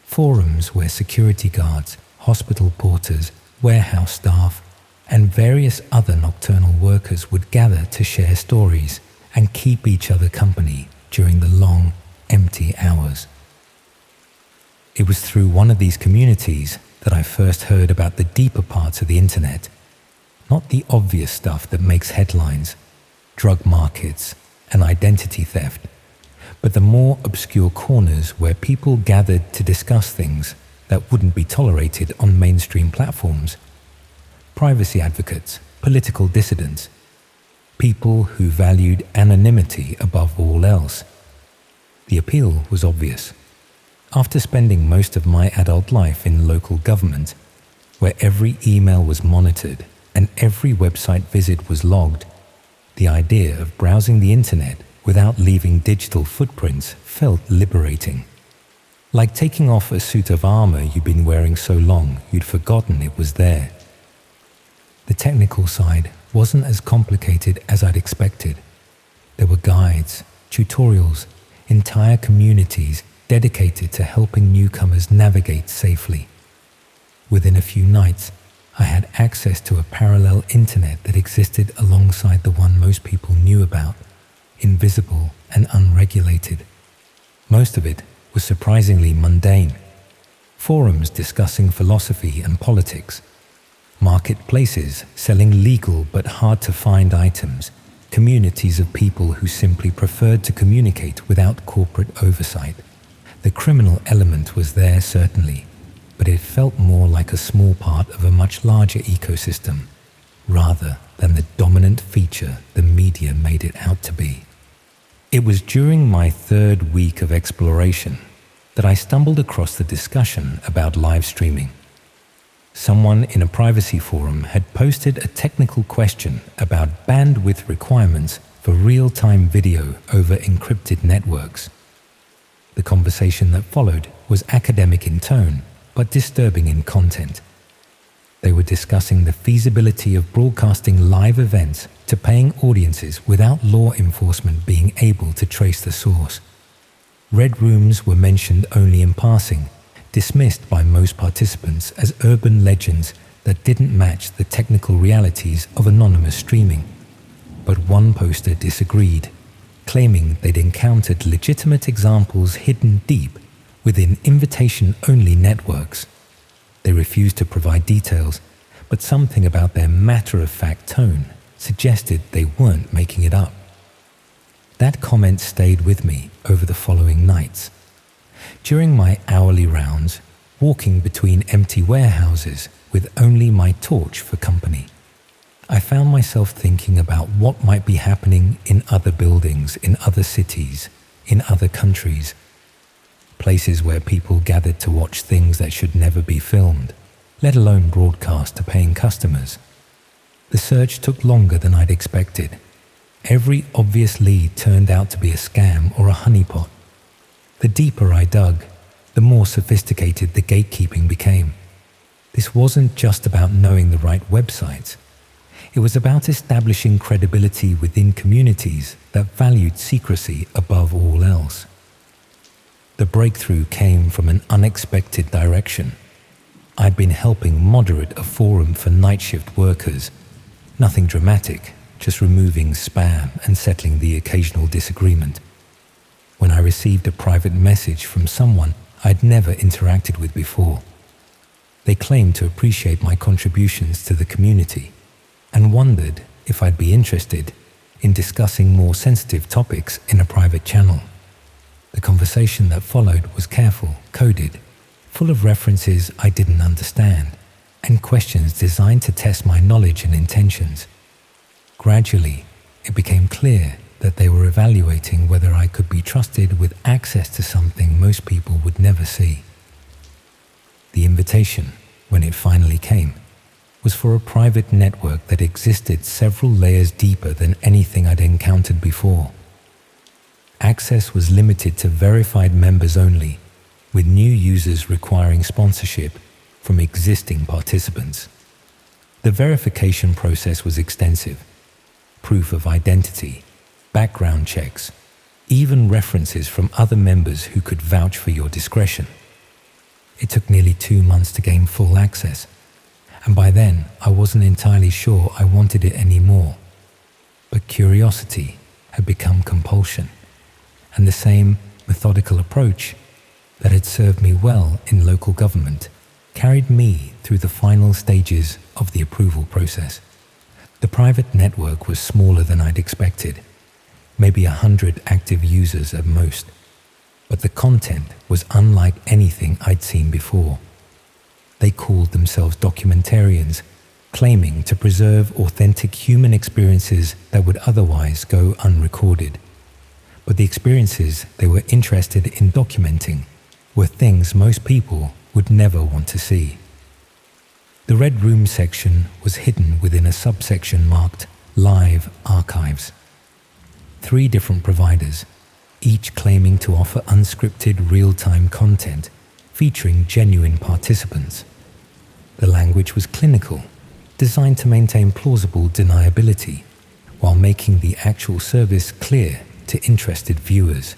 forums where security guards, hospital porters, warehouse staff, and various other nocturnal workers would gather to share stories and keep each other company during the long, empty hours. It was through one of these communities that I first heard about the deeper parts of the internet, not the obvious stuff that makes headlines, drug markets, and identity theft, but the more obscure corners where people gathered to discuss things that wouldn't be tolerated on mainstream platforms. Privacy advocates, political dissidents, people who valued anonymity above all else. The appeal was obvious. After spending most of my adult life in local government, where every email was monitored and every website visit was logged, the idea of browsing the internet without leaving digital footprints felt liberating. Like taking off a suit of armor you'd been wearing so long you'd forgotten it was there. The technical side wasn't as complicated as I'd expected. There were guides, tutorials, entire communities dedicated to helping newcomers navigate safely. Within a few nights, I had access to a parallel internet that existed alongside the one most people knew about, invisible and unregulated. Most of it was surprisingly mundane. Forums discussing philosophy and politics, marketplaces selling legal but hard-to-find items, communities of people who simply preferred to communicate without corporate oversight. The criminal element was there certainly, but it felt more like a small part of a much larger ecosystem, rather than the dominant feature the media made it out to be. It was during my third week of exploration that I stumbled across the discussion about live streaming. Someone in a privacy forum had posted a technical question about bandwidth requirements for real-time video over encrypted networks. The conversation that followed was academic in tone, but disturbing in content. They were discussing the feasibility of broadcasting live events to paying audiences without law enforcement being able to trace the source. Red rooms were mentioned only in passing, dismissed by most participants as urban legends that didn't match the technical realities of anonymous streaming. But one poster disagreed, claiming they'd encountered legitimate examples hidden deep within invitation-only networks. They refused to provide details, but something about their matter-of-fact tone suggested they weren't making it up. That comment stayed with me over the following nights. During my hourly rounds, walking between empty warehouses with only my torch for company, I found myself thinking about what might be happening in other buildings, in other cities, in other countries. Places where people gathered to watch things that should never be filmed, let alone broadcast to paying customers. The search took longer than I'd expected. Every obvious lead turned out to be a scam or a honeypot. The deeper I dug, the more sophisticated the gatekeeping became. This wasn't just about knowing the right websites. It was about establishing credibility within communities that valued secrecy above all else. The breakthrough came from an unexpected direction. I'd been helping moderate a forum for night shift workers. Nothing dramatic, just removing spam and settling the occasional disagreement. When I received a private message from someone I'd never interacted with before. They claimed to appreciate my contributions to the community and wondered if I'd be interested in discussing more sensitive topics in a private channel. The conversation that followed was careful, coded, full of references I didn't understand, and questions designed to test my knowledge and intentions. Gradually, it became clear that they were evaluating whether I could be trusted with access to something most people would never see. The invitation, when it finally came, was for a private network that existed several layers deeper than anything I'd encountered before. Access was limited to verified members only, with new users requiring sponsorship from existing participants. The verification process was extensive. Proof of identity, background checks, even references from other members who could vouch for your discretion. It took nearly 2 months to gain full access, and by then I wasn't entirely sure I wanted it anymore. But curiosity had become compulsion, and the same methodical approach that had served me well in local government carried me through the final stages of the approval process. The private network was smaller than I'd expected, maybe 100 active users at most, but the content was unlike anything I'd seen before. They called themselves documentarians, claiming to preserve authentic human experiences that would otherwise go unrecorded. But the experiences they were interested in documenting were things most people would never want to see. The Red Room section was hidden within a subsection marked Live Archives. 3 different providers, each claiming to offer unscripted real-time content featuring genuine participants. The language was clinical, designed to maintain plausible deniability while making the actual service clear to interested viewers.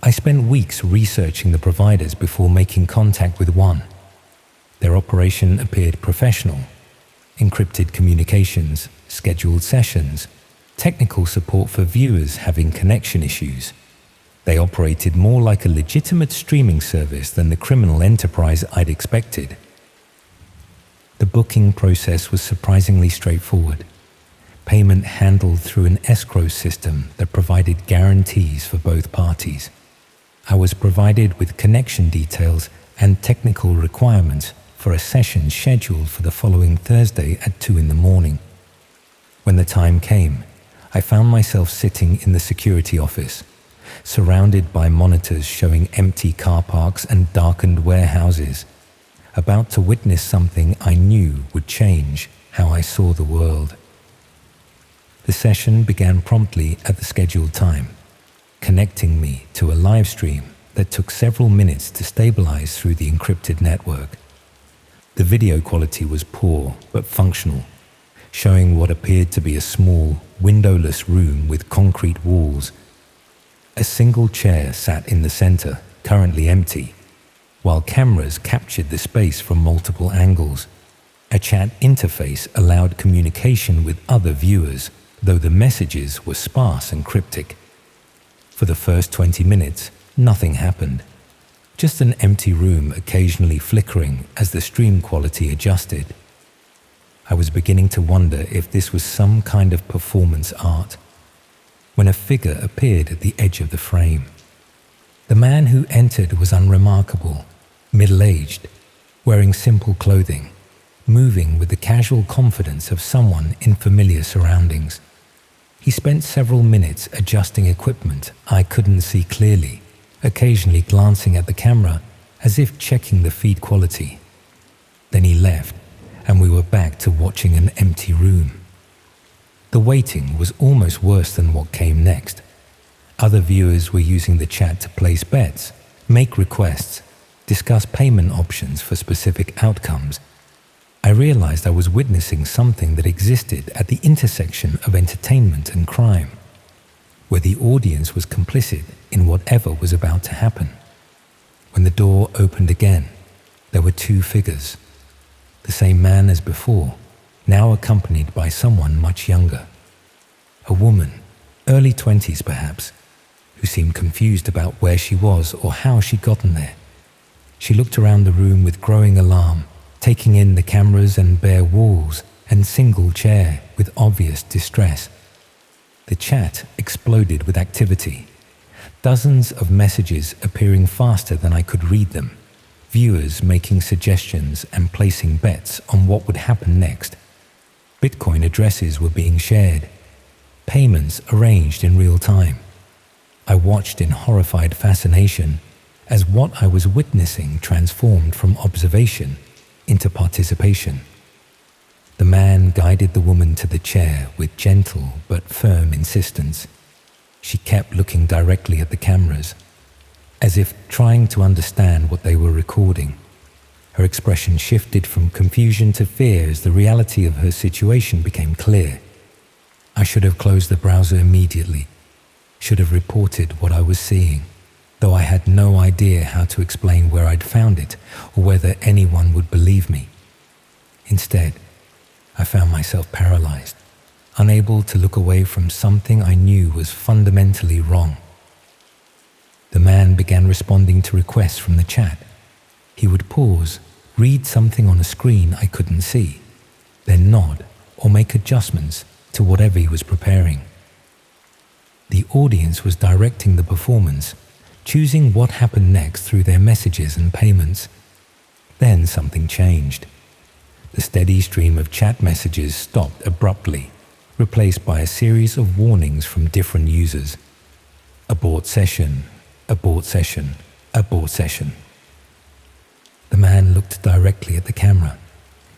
I spent weeks researching the providers before making contact with one. Their operation appeared professional. Encrypted communications, scheduled sessions, technical support for viewers having connection issues. They operated more like a legitimate streaming service than the criminal enterprise I'd expected. The booking process was surprisingly straightforward. Payment handled through an escrow system that provided guarantees for both parties. I was provided with connection details and technical requirements for a session scheduled for the following Thursday at 2 a.m. When the time came, I found myself sitting in the security office, surrounded by monitors showing empty car parks and darkened warehouses, about to witness something I knew would change how I saw the world. The session began promptly at the scheduled time, connecting me to a live stream that took several minutes to stabilize through the encrypted network. The video quality was poor but functional, showing what appeared to be a small, windowless room with concrete walls. A single chair sat in the center, currently empty, while cameras captured the space from multiple angles. A chat interface allowed communication with other viewers, though the messages were sparse and cryptic. For the first 20 minutes, nothing happened. Just an empty room occasionally flickering as the stream quality adjusted. I was beginning to wonder if this was some kind of performance art, when a figure appeared at the edge of the frame. The man who entered was unremarkable, middle-aged, wearing simple clothing, moving with the casual confidence of someone in familiar surroundings. He spent several minutes adjusting equipment I couldn't see clearly, occasionally glancing at the camera as if checking the feed quality. Then he left, and we were back to watching an empty room. The waiting was almost worse than what came next. Other viewers were using the chat to place bets, make requests, discuss payment options for specific outcomes. I realized I was witnessing something that existed at the intersection of entertainment and crime, where the audience was complicit in whatever was about to happen. When the door opened again, there were two figures. The same man as before, now accompanied by someone much younger. A woman, early 20s perhaps, who seemed confused about where she was or how she'd gotten there. She looked around the room with growing alarm, taking in the cameras and bare walls and single chair with obvious distress. The chat exploded with activity. Dozens of messages appearing faster than I could read them. Viewers making suggestions and placing bets on what would happen next. Bitcoin addresses were being shared. Payments arranged in real time. I watched in horrified fascination as what I was witnessing transformed from observation into participation. The man guided the woman to the chair with gentle but firm insistence. She kept looking directly at the cameras, as if trying to understand what they were recording. Her expression shifted from confusion to fear as the reality of her situation became clear. I should have closed the browser immediately, should have reported what I was seeing, though I had no idea how to explain where I'd found it or whether anyone would believe me. Instead, I found myself paralyzed, unable to look away from something I knew was fundamentally wrong. The man began responding to requests from the chat. He would pause, read something on a screen I couldn't see, then nod or make adjustments to whatever he was preparing. The audience was directing the performance, choosing what happened next through their messages and payments. Then something changed. The steady stream of chat messages stopped abruptly, replaced by a series of warnings from different users. Abort session, abort session, abort session. The man looked directly at the camera,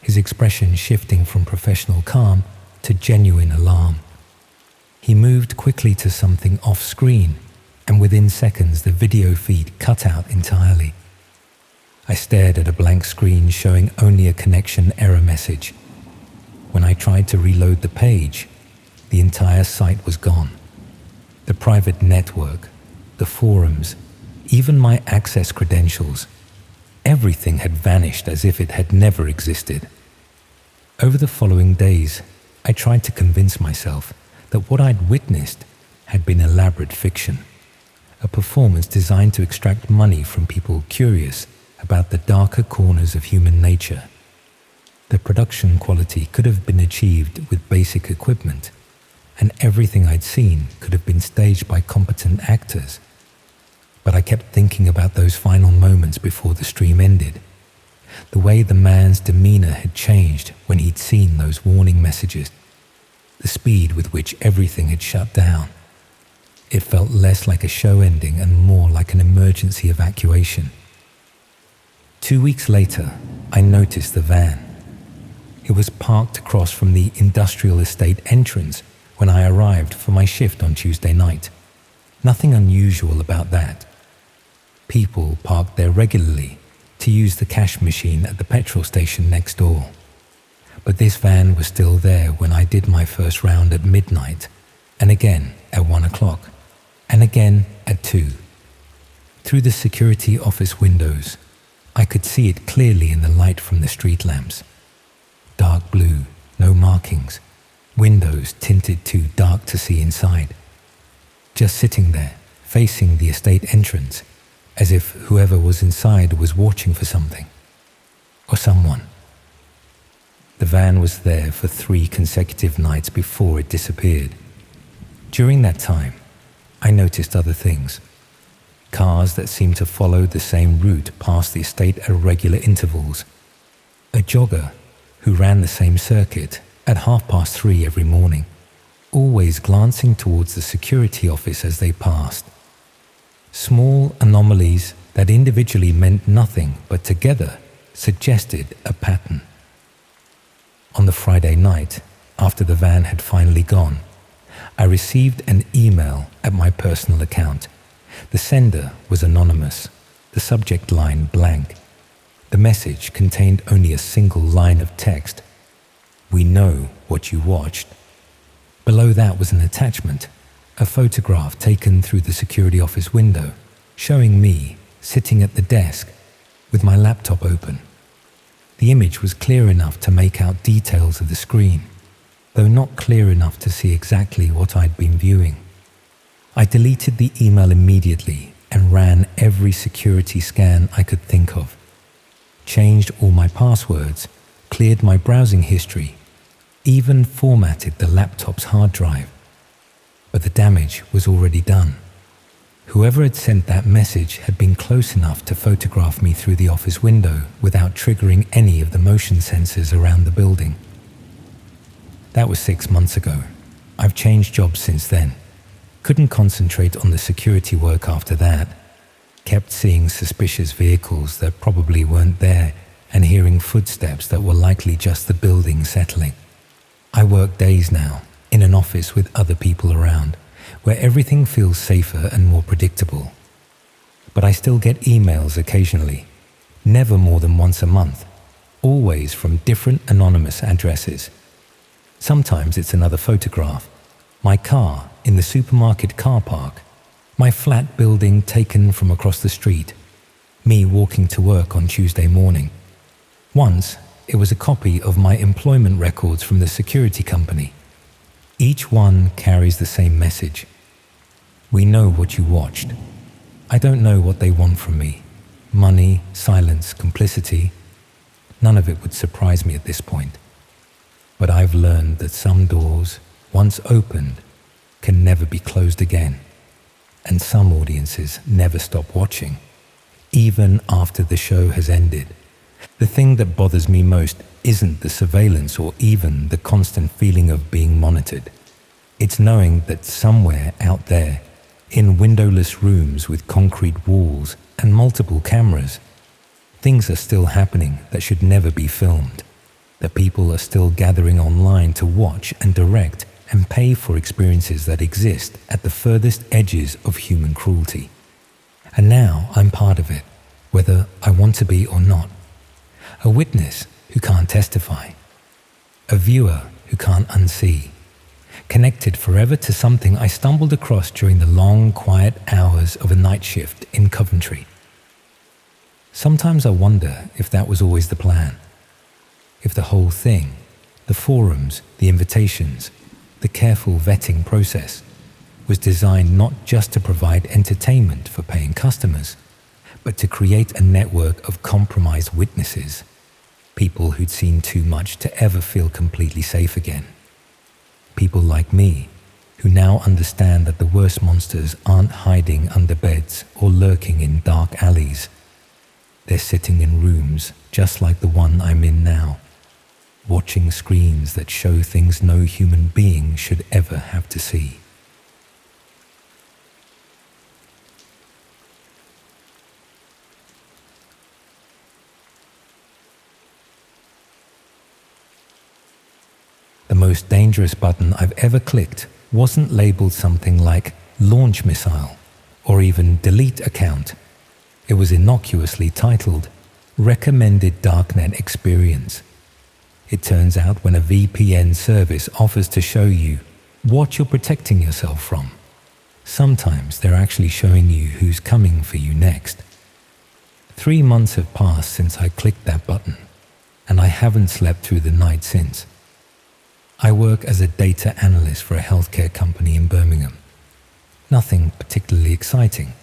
his expression shifting from professional calm to genuine alarm. He moved quickly to something off-screen, and within seconds the video feed cut out entirely. I stared at a blank screen showing only a connection error message. When I tried to reload the page, the entire site was gone. The private network, the forums, even my access credentials, everything had vanished as if it had never existed. Over the following days, I tried to convince myself that what I'd witnessed had been elaborate fiction, a performance designed to extract money from people curious about the darker corners of human nature. The production quality could have been achieved with basic equipment, and everything I'd seen could have been staged by competent actors. But I kept thinking about those final moments before the stream ended. The way the man's demeanor had changed when he'd seen those warning messages. The speed with which everything had shut down. It felt less like a show ending and more like an emergency evacuation. 2 weeks later, I noticed the van. It was parked across from the industrial estate entrance when I arrived for my shift on Tuesday night. Nothing unusual about that. People parked there regularly to use the cash machine at the petrol station next door. But this van was still there when I did my first round at midnight, and again at 1 o'clock, and again at 2. Through the security office windows, I could see it clearly in the light from the street lamps. Dark blue, no markings, windows tinted too dark to see inside. Just sitting there, facing the estate entrance, as if whoever was inside was watching for something, or someone. The van was there for 3 consecutive nights before it disappeared. During that time, I noticed other things. Cars that seemed to follow the same route past the estate at regular intervals. A jogger who ran the same circuit at 3:30 every morning, always glancing towards the security office as they passed. Small anomalies that individually meant nothing but together suggested a pattern. On the Friday night, after the van had finally gone, I received an email at my personal account. The sender was anonymous, the subject line blank. The message contained only a single line of text. "We know what you watched." Below that was an attachment, a photograph taken through the security office window, showing me sitting at the desk with my laptop open. The image was clear enough to make out details of the screen, though not clear enough to see exactly what I'd been viewing. I deleted the email immediately and ran every security scan I could think of. Changed all my passwords, cleared my browsing history, even formatted the laptop's hard drive. But the damage was already done. Whoever had sent that message had been close enough to photograph me through the office window without triggering any of the motion sensors around the building. That was 6 months ago. I've changed jobs since then. Couldn't concentrate on the security work after that. Kept seeing suspicious vehicles that probably weren't there and hearing footsteps that were likely just the building settling. I work days now, in an office with other people around, where everything feels safer and more predictable. But I still get emails occasionally, never more than once a month, always from different anonymous addresses. Sometimes it's another photograph, my car in the supermarket car park, my flat building taken from across the street, me walking to work on Tuesday morning. Once, it was a copy of my employment records from the security company. Each one carries the same message. "We know what you watched." I don't know what they want from me. Money, silence, complicity. None of it would surprise me at this point. But I've learned that some doors, once opened, can never be closed again. And some audiences never stop watching, even after the show has ended. The thing that bothers me most isn't the surveillance or even the constant feeling of being monitored. It's knowing that somewhere out there, in windowless rooms with concrete walls and multiple cameras, things are still happening that should never be filmed, that people are still gathering online to watch and direct and pay for experiences that exist at the furthest edges of human cruelty. And now I'm part of it, whether I want to be or not. A witness who can't testify. A viewer who can't unsee. Connected forever to something I stumbled across during the long, quiet hours of a night shift in Coventry. Sometimes I wonder if that was always the plan. If the whole thing, the forums, the invitations, the careful vetting process, was designed not just to provide entertainment for paying customers, but to create a network of compromised witnesses, people who'd seen too much to ever feel completely safe again. People like me, who now understand that the worst monsters aren't hiding under beds or lurking in dark alleys. They're sitting in rooms just like the one I'm in now, watching screens that show things no human being should ever have to see. The most dangerous button I've ever clicked wasn't labeled something like launch missile or even delete account. It was innocuously titled recommended darknet experience. It turns out when a VPN service offers to show you what you're protecting yourself from, sometimes they're actually showing you who's coming for you next. 3 months have passed since I clicked that button, and I haven't slept through the night since. I work as a data analyst for a healthcare company in Birmingham. Nothing particularly exciting,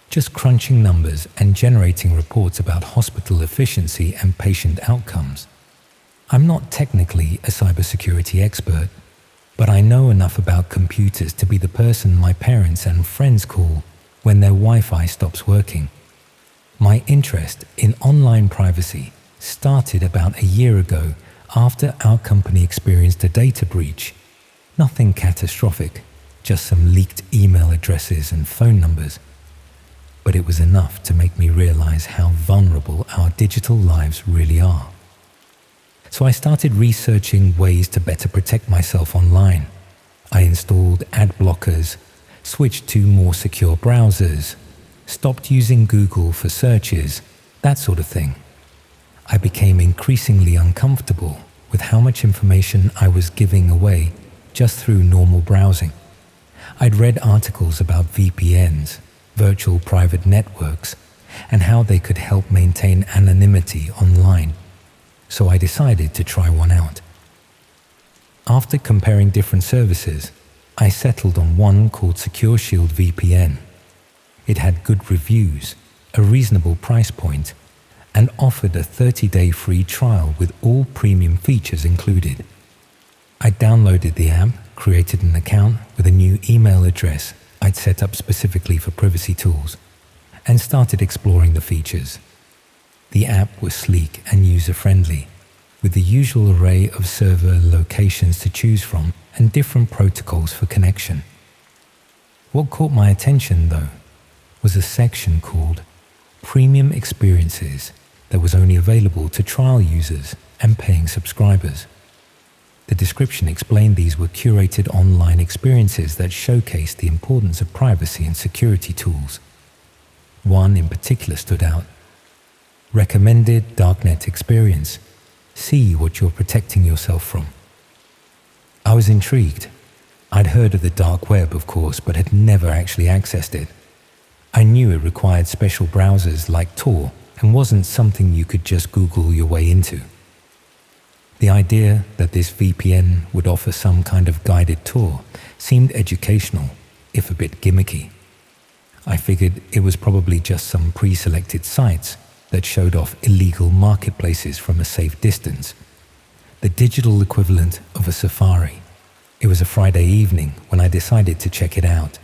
just crunching numbers and generating reports about hospital efficiency and patient outcomes. I'm not technically a cybersecurity expert, but I know enough about computers to be the person my parents and friends call when their Wi-Fi stops working. My interest in online privacy started about a year ago after our company experienced a data breach. Nothing catastrophic, just some leaked email addresses and phone numbers. But it was enough to make me realize how vulnerable our digital lives really are. So I started researching ways to better protect myself online. I installed ad blockers, switched to more secure browsers, stopped using Google for searches, that sort of thing. I became increasingly uncomfortable with how much information I was giving away just through normal browsing. I'd read articles about VPNs, virtual private networks, and how they could help maintain anonymity online. So I decided to try one out. After comparing different services, I settled on one called Secure Shield VPN. It had good reviews, a reasonable price point, and offered a 30-day free trial with all premium features included. I downloaded the app, created an account with a new email address I'd set up specifically for privacy tools, and started exploring the features. The app was sleek and user-friendly, with the usual array of server locations to choose from and different protocols for connection. What caught my attention, though, was a section called Premium Experiences that was only available to trial users and paying subscribers. The description explained these were curated online experiences that showcased the importance of privacy and security tools. One in particular stood out. Recommended darknet experience. See what you're protecting yourself from. I was intrigued. I'd heard of the dark web, of course, but had never actually accessed it. I knew it required special browsers like Tor and wasn't something you could just Google your way into. The idea that this VPN would offer some kind of guided tour seemed educational, if a bit gimmicky. I figured it was probably just some pre-selected sites that showed off illegal marketplaces from a safe distance, the digital equivalent of a safari. It was a Friday evening when I decided to check it out.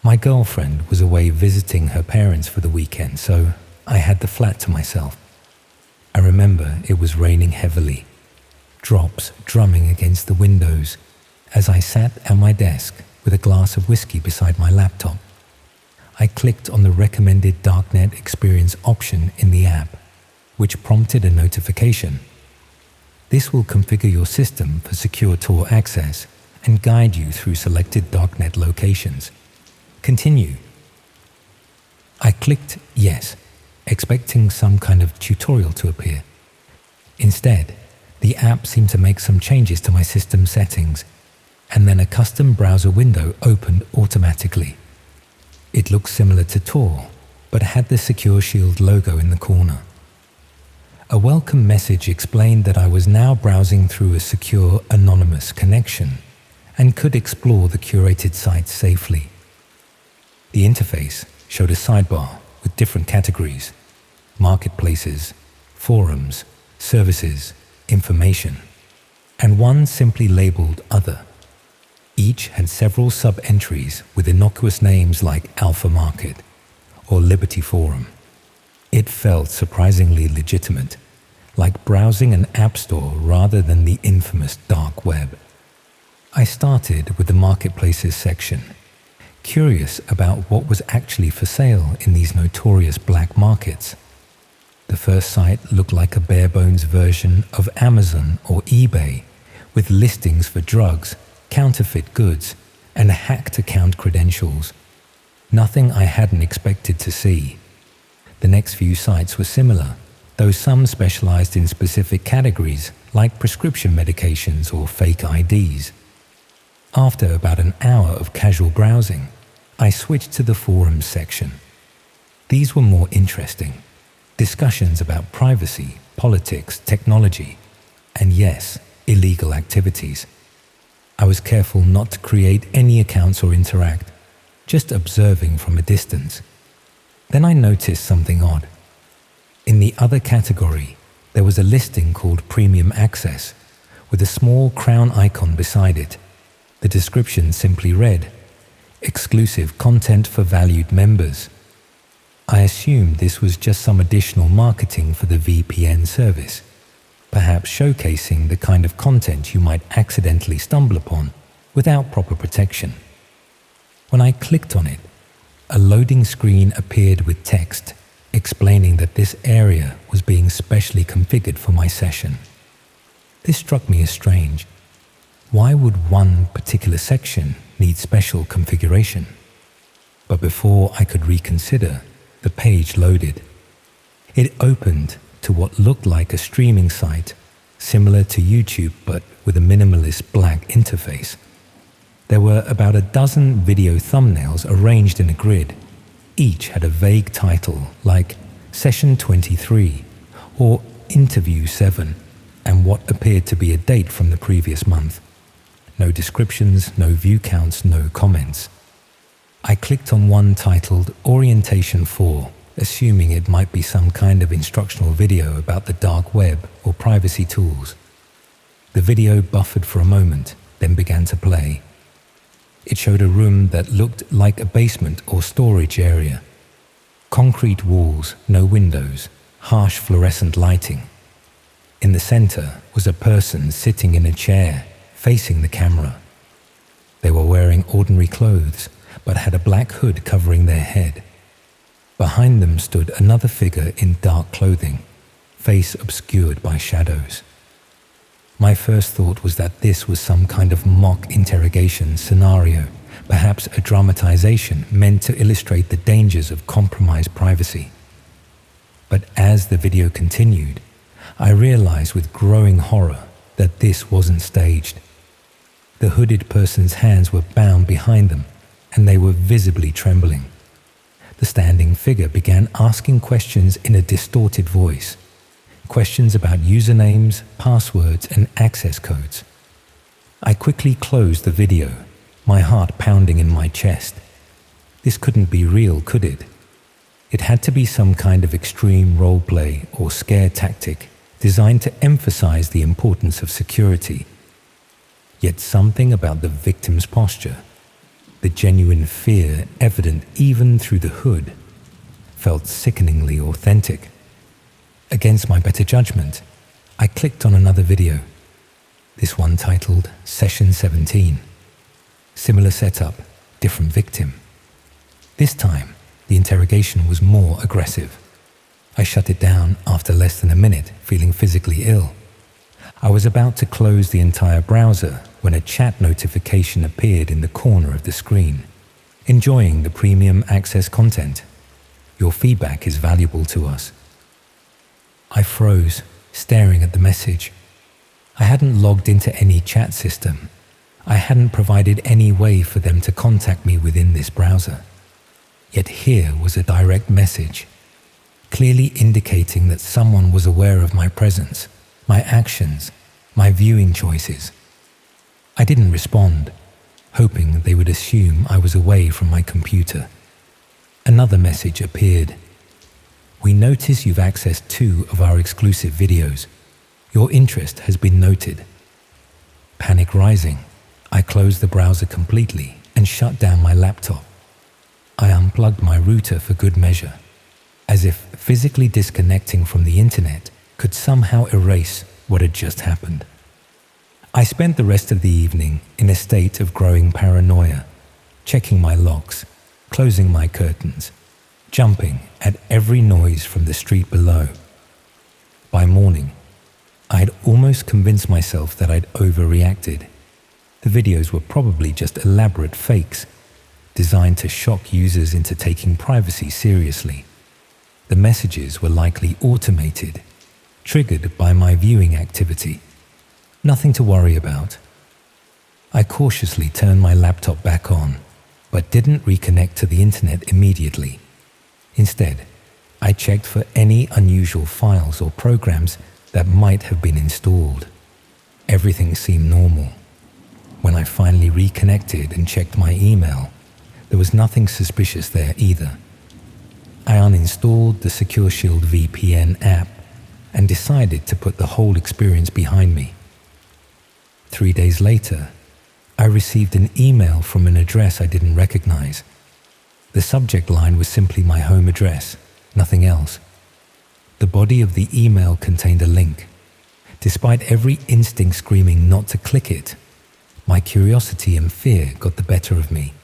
My girlfriend was away visiting her parents for the weekend, so I had the flat to myself. I remember it was raining heavily, drops drumming against the windows as I sat at my desk with a glass of whiskey beside my laptop. I clicked on the recommended darknet experience option in the app, which prompted a notification. This will configure your system for secure Tor access and guide you through selected darknet locations. Continue. I clicked yes, expecting some kind of tutorial to appear. Instead, the app seemed to make some changes to my system settings, and then a custom browser window opened automatically. It looked similar to Tor, but had the Secure Shield logo in the corner. A welcome message explained that I was now browsing through a secure, anonymous connection and could explore the curated site safely. The interface showed a sidebar with different categories: marketplaces, forums, services, information, and one simply labeled Other. Each had several sub-entries with innocuous names like Alpha Market or Liberty Forum. It felt surprisingly legitimate, like browsing an app store rather than the infamous dark web. I started with the marketplaces section, curious about what was actually for sale in these notorious black markets. The first site looked like a bare-bones version of Amazon or eBay, with listings for drugs, counterfeit goods, and hacked account credentials. Nothing I hadn't expected to see. The next few sites were similar, though some specialized in specific categories like prescription medications or fake IDs. After about an hour of casual browsing, I switched to the forums section. These were more interesting. Discussions about privacy, politics, technology, and yes, illegal activities. I was careful not to create any accounts or interact, just observing from a distance. Then I noticed something odd. In the other category, there was a listing called Premium Access, with a small crown icon beside it. The description simply read, "Exclusive content for valued members." I assumed this was just some additional marketing for the VPN service, perhaps showcasing the kind of content you might accidentally stumble upon without proper protection. When I clicked on it, a loading screen appeared with text explaining that this area was being specially configured for my session. This struck me as strange. Why would one particular section need special configuration? But before I could reconsider, the page loaded. It opened to what looked like a streaming site, similar to YouTube but with a minimalist black interface. There were about a dozen video thumbnails arranged in a grid. Each had a vague title like Session 23 or Interview 7 and what appeared to be a date from the previous month. No descriptions, no view counts, no comments. I clicked on one titled Orientation 4, assuming it might be some kind of instructional video about the dark web or privacy tools. The video buffered for a moment, then began to play. It showed a room that looked like a basement or storage area. Concrete walls, no windows, harsh fluorescent lighting. In the center was a person sitting in a chair, facing the camera. They were wearing ordinary clothes, but had a black hood covering their head. Behind them stood another figure in dark clothing, face obscured by shadows. My first thought was that this was some kind of mock interrogation scenario, perhaps a dramatization meant to illustrate the dangers of compromised privacy. But as the video continued, I realized with growing horror that this wasn't staged. The hooded person's hands were bound behind them, and they were visibly trembling. The standing figure began asking questions in a distorted voice. Questions about usernames, passwords, and access codes. I quickly closed the video, my heart pounding in my chest. This couldn't be real, could it? It had to be some kind of extreme roleplay or scare tactic designed to emphasize the importance of security. Yet something about the victim's posture, the genuine fear evident even through the hood, felt sickeningly authentic. Against my better judgment, I clicked on another video, this one titled Session 17. Similar setup, different victim. This time, the interrogation was more aggressive. I shut it down after less than a minute, feeling physically ill. I was about to close the entire browser when a chat notification appeared in the corner of the screen. Enjoying the premium access content. Your feedback is valuable to us. I froze, staring at the message. I hadn't logged into any chat system. I hadn't provided any way for them to contact me within this browser. Yet here was a direct message, clearly indicating that someone was aware of my presence, my actions, my viewing choices. I didn't respond, hoping they would assume I was away from my computer. Another message appeared. We notice you've accessed 2 of our exclusive videos. Your interest has been noted. Panic rising, I closed the browser completely and shut down my laptop. I unplugged my router for good measure, as if physically disconnecting from the internet could somehow erase what had just happened. I spent the rest of the evening in a state of growing paranoia, checking my locks, closing my curtains, jumping at every noise from the street below. By morning, I had almost convinced myself that I'd overreacted. The videos were probably just elaborate fakes, designed to shock users into taking privacy seriously. The messages were likely automated, triggered by my viewing activity. Nothing to worry about. I cautiously turned my laptop back on, but didn't reconnect to the internet immediately. Instead, I checked for any unusual files or programs that might have been installed. Everything seemed normal. When I finally reconnected and checked my email, there was nothing suspicious there either. I uninstalled the Secure Shield VPN app and decided to put the whole experience behind me. 3 days later, I received an email from an address I didn't recognize. The subject line was simply my home address, nothing else. The body of the email contained a link. Despite every instinct screaming not to click it, my curiosity and fear got the better of me.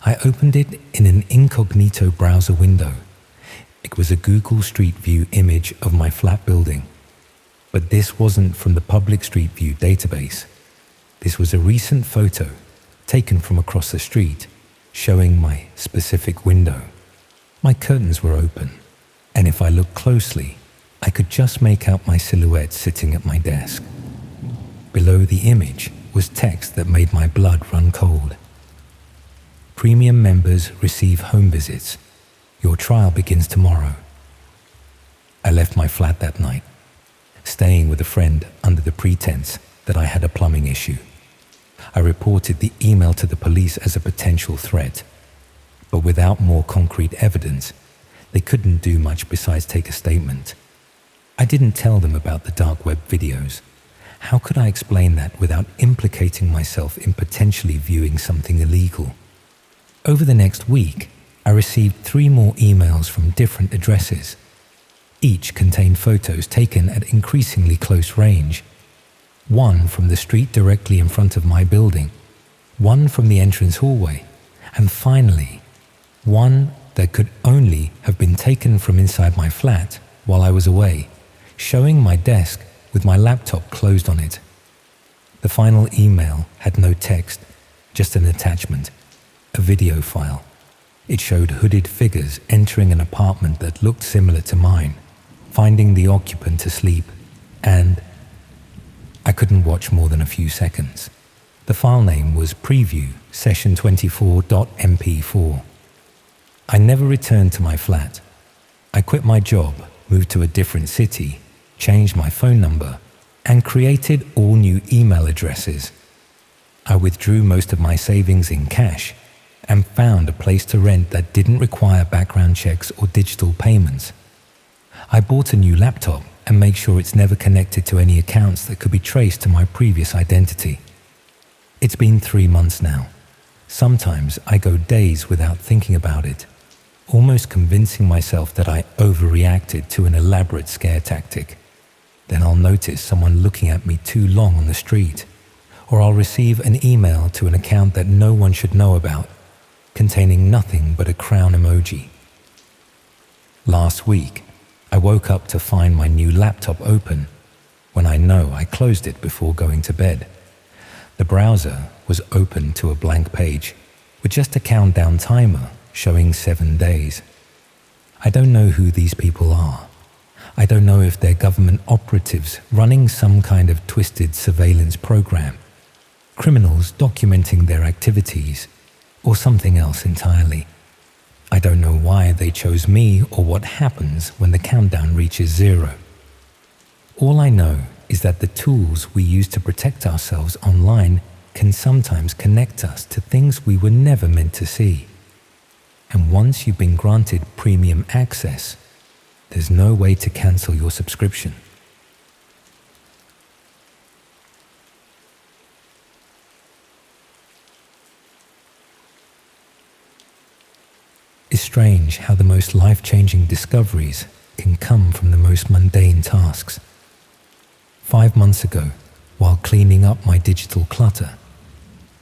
I opened it in an incognito browser window. It was a Google Street View image of my flat building. But this wasn't from the public Street View database. This was a recent photo taken from across the street, showing my specific window. My curtains were open, and if I looked closely, I could just make out my silhouette sitting at my desk. Below the image was text that made my blood run cold. Premium members receive home visits. Your trial begins tomorrow. I left my flat that night, staying with a friend under the pretense that I had a plumbing issue. I reported the email to the police as a potential threat, but without more concrete evidence, they couldn't do much besides take a statement. I didn't tell them about the dark web videos. How could I explain that without implicating myself in potentially viewing something illegal? Over the next week, I received 3 more emails from different addresses. Each contained photos taken at increasingly close range. One from the street directly in front of my building, one from the entrance hallway, and finally, one that could only have been taken from inside my flat while I was away, showing my desk with my laptop closed on it. The final email had no text, just an attachment, a video file. It showed hooded figures entering an apartment that looked similar to mine, finding the occupant asleep, and I couldn't watch more than a few seconds. The file name was preview session24.mp4. I never returned to my flat. I quit my job, moved to a different city, changed my phone number, and created all new email addresses. I withdrew most of my savings in cash and found a place to rent that didn't require background checks or digital payments. I bought a new laptop and made sure it's never connected to any accounts that could be traced to my previous identity. It's been 3 months now. Sometimes I go days without thinking about it, almost convincing myself that I overreacted to an elaborate scare tactic. Then I'll notice someone looking at me too long on the street, or I'll receive an email to an account that no one should know about, containing nothing but a crown emoji. Last week, I woke up to find my new laptop open, when I know I closed it before going to bed. The browser was open to a blank page with just a countdown timer showing 7 days. I don't know who these people are. I don't know if they're government operatives running some kind of twisted surveillance program, criminals documenting their activities, or something else entirely. I don't know why they chose me or what happens when the countdown reaches 0. All I know is that the tools we use to protect ourselves online can sometimes connect us to things we were never meant to see. And once you've been granted premium access, there's no way to cancel your subscription. It's strange how the most life-changing discoveries can come from the most mundane tasks. 5 months ago, while cleaning up my digital clutter,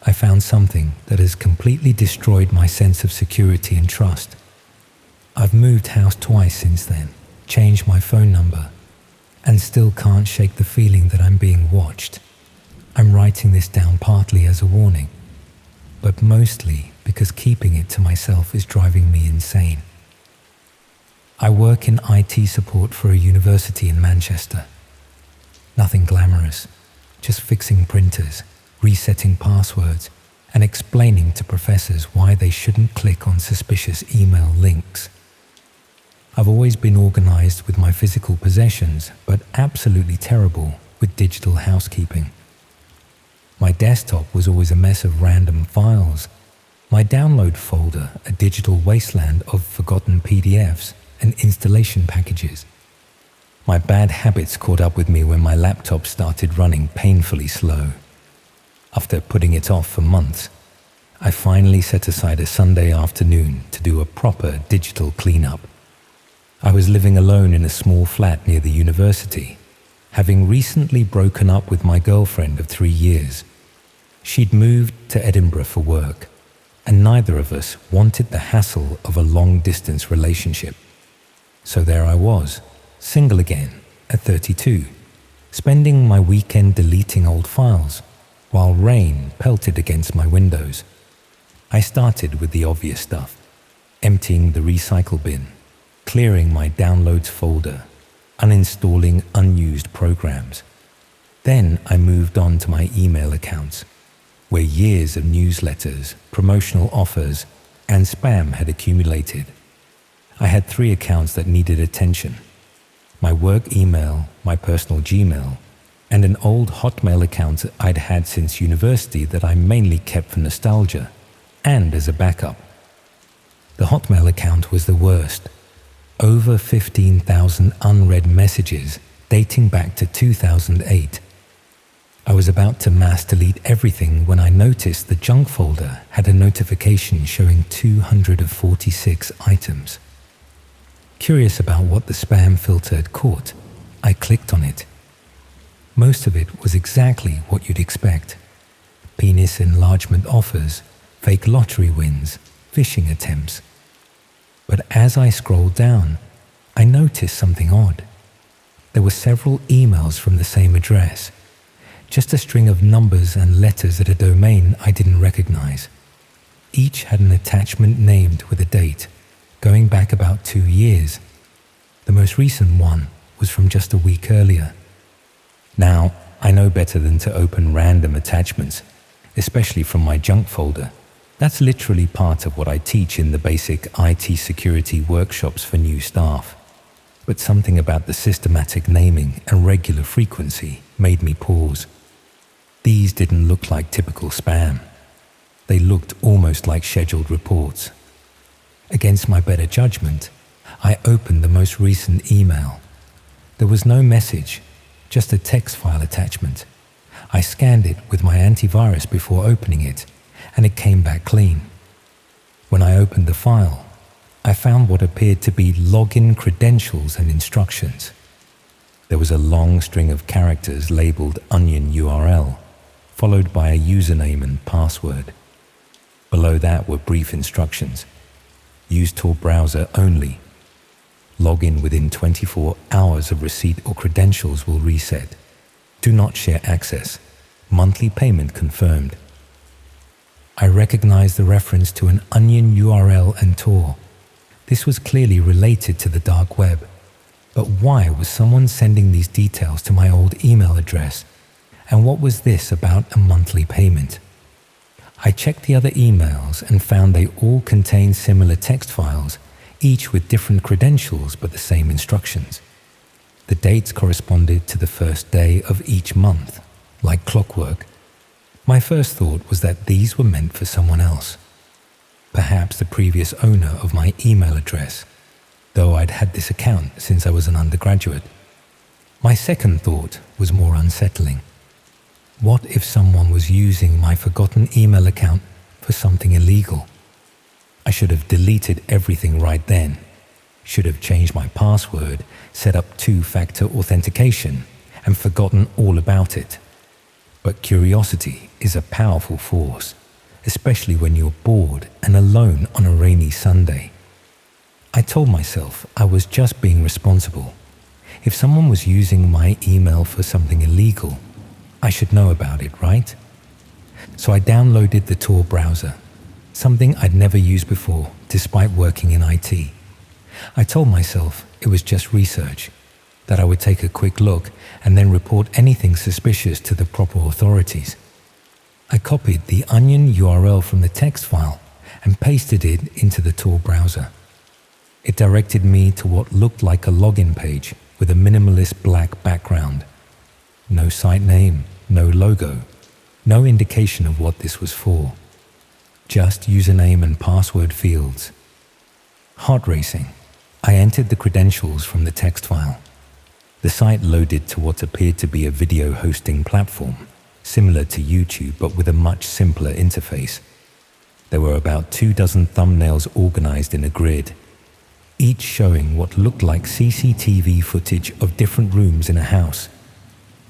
I found something that has completely destroyed my sense of security and trust. I've moved house twice since then, changed my phone number, and still can't shake the feeling that I'm being watched. I'm writing this down partly as a warning, but mostly because keeping it to myself is driving me insane. I work in IT support for a university in Manchester. Nothing glamorous, just fixing printers, resetting passwords, and explaining to professors why they shouldn't click on suspicious email links. I've always been organized with my physical possessions, but absolutely terrible with digital housekeeping. My desktop was always a mess of random files, my download folder a digital wasteland of forgotten PDFs and installation packages. My bad habits caught up with me when my laptop started running painfully slow. After putting it off for months, I finally set aside a Sunday afternoon to do a proper digital cleanup. I was living alone in a small flat near the university, having recently broken up with my girlfriend of 3 years. She'd moved to Edinburgh for work, and neither of us wanted the hassle of a long-distance relationship. So there I was, single again, at 32, spending my weekend deleting old files, while rain pelted against my windows. I started with the obvious stuff, emptying the recycle bin, clearing my downloads folder, uninstalling unused programs. Then I moved on to my email accounts, where years of newsletters, promotional offers, and spam had accumulated. I had 3 accounts that needed attention: my work email, my personal Gmail, and an old Hotmail account I'd had since university that I mainly kept for nostalgia and as a backup. The Hotmail account was the worst. Over 15,000 unread messages dating back to 2008. I was about to mass delete everything when I noticed the junk folder had a notification showing 246 items. Curious about what the spam filter had caught, I clicked on it. Most of it was exactly what you'd expect: penis enlargement offers, fake lottery wins, phishing attempts. But as I scrolled down, I noticed something odd. There were several emails from the same address, just a string of numbers and letters at a domain I didn't recognize. Each had an attachment named with a date, going back about 2 years. The most recent one was from just a week earlier. Now, I know better than to open random attachments, especially from my junk folder. That's literally part of what I teach in the basic IT security workshops for new staff. But something about the systematic naming and regular frequency made me pause. These didn't look like typical spam. They looked almost like scheduled reports. Against my better judgment, I opened the most recent email. There was no message, just a text file attachment. I scanned it with my antivirus before opening it, and it came back clean. When I opened the file, I found what appeared to be login credentials and instructions. There was a long string of characters labeled onion URL, followed by a username and password. Below that were brief instructions. Use Tor browser only. Log in within 24 hours of receipt or credentials will reset. Do not share access. monthly payment confirmed. I recognized the reference to an Onion URL and Tor. This was clearly related to the dark web. But why was someone sending these details to my old email address? And what was this about a monthly payment? I checked the other emails and found they all contained similar text files, each with different credentials but the same instructions. The dates corresponded to the first day of each month, like clockwork. My first thought was that these were meant for someone else. Perhaps the previous owner of my email address, though I'd had this account since I was an undergraduate. My second thought was more unsettling. What if someone was using my forgotten email account for something illegal? I should have deleted everything right then, should have changed my password, set up two-factor authentication, and forgotten all about it. But curiosity is a powerful force, especially when you're bored and alone on a rainy Sunday. I told myself I was just being responsible. If someone was using my email for something illegal, I should know about it, right? So I downloaded the Tor browser, something I'd never used before despite working in IT. I told myself it was just research, that I would take a quick look and then report anything suspicious to the proper authorities. I copied the Onion URL from the text file and pasted it into the Tor browser. It directed me to what looked like a login page with a minimalist black background. No site name, no logo, no indication of what this was for. Just username and password fields. Heart racing, I entered the credentials from the text file. The site loaded to what appeared to be a video hosting platform, similar to YouTube but with a much simpler interface. There were about 24 thumbnails organized in a grid, each showing what looked like CCTV footage of different rooms in a house.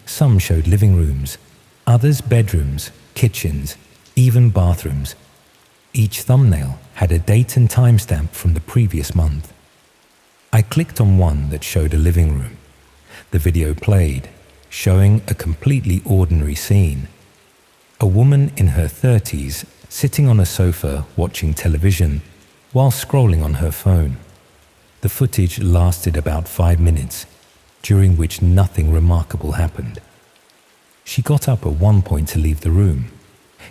Some showed living rooms, others bedrooms, kitchens, even bathrooms. Each thumbnail had a date and timestamp from the previous month. I clicked on one that showed a living room. The video played, showing a completely ordinary scene. A woman in her 30s sitting on a sofa watching television while scrolling on her phone. The footage lasted about 5 minutes, during which nothing remarkable happened. She got up at one point to leave the room,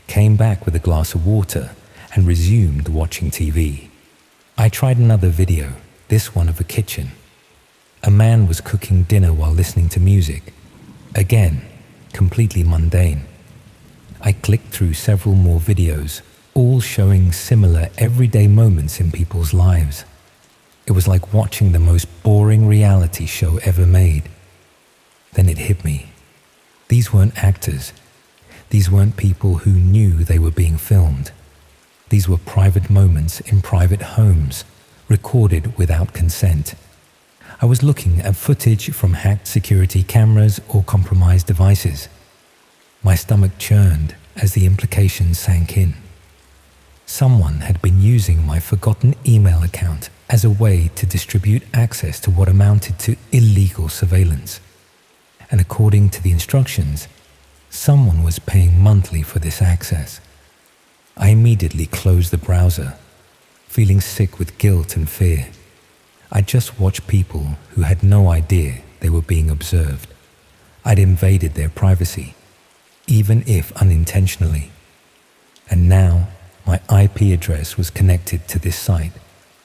came back with a glass of water, and resumed watching TV. I tried another video, this one of a kitchen. A man was cooking dinner while listening to music. Again, completely mundane. I clicked through several more videos, all showing similar everyday moments in people's lives. It was like watching the most boring reality show ever made. Then it hit me. These weren't actors. These weren't people who knew they were being filmed. These were private moments in private homes, recorded without consent. I was looking at footage from hacked security cameras or compromised devices. My stomach churned as the implications sank in. Someone had been using my forgotten email account as a way to distribute access to what amounted to illegal surveillance. And according to the instructions, someone was paying monthly for this access. I immediately closed the browser, feeling sick with guilt and fear. I'd just watched people who had no idea they were being observed. I'd invaded their privacy, even if unintentionally. And now my IP address was connected to this site,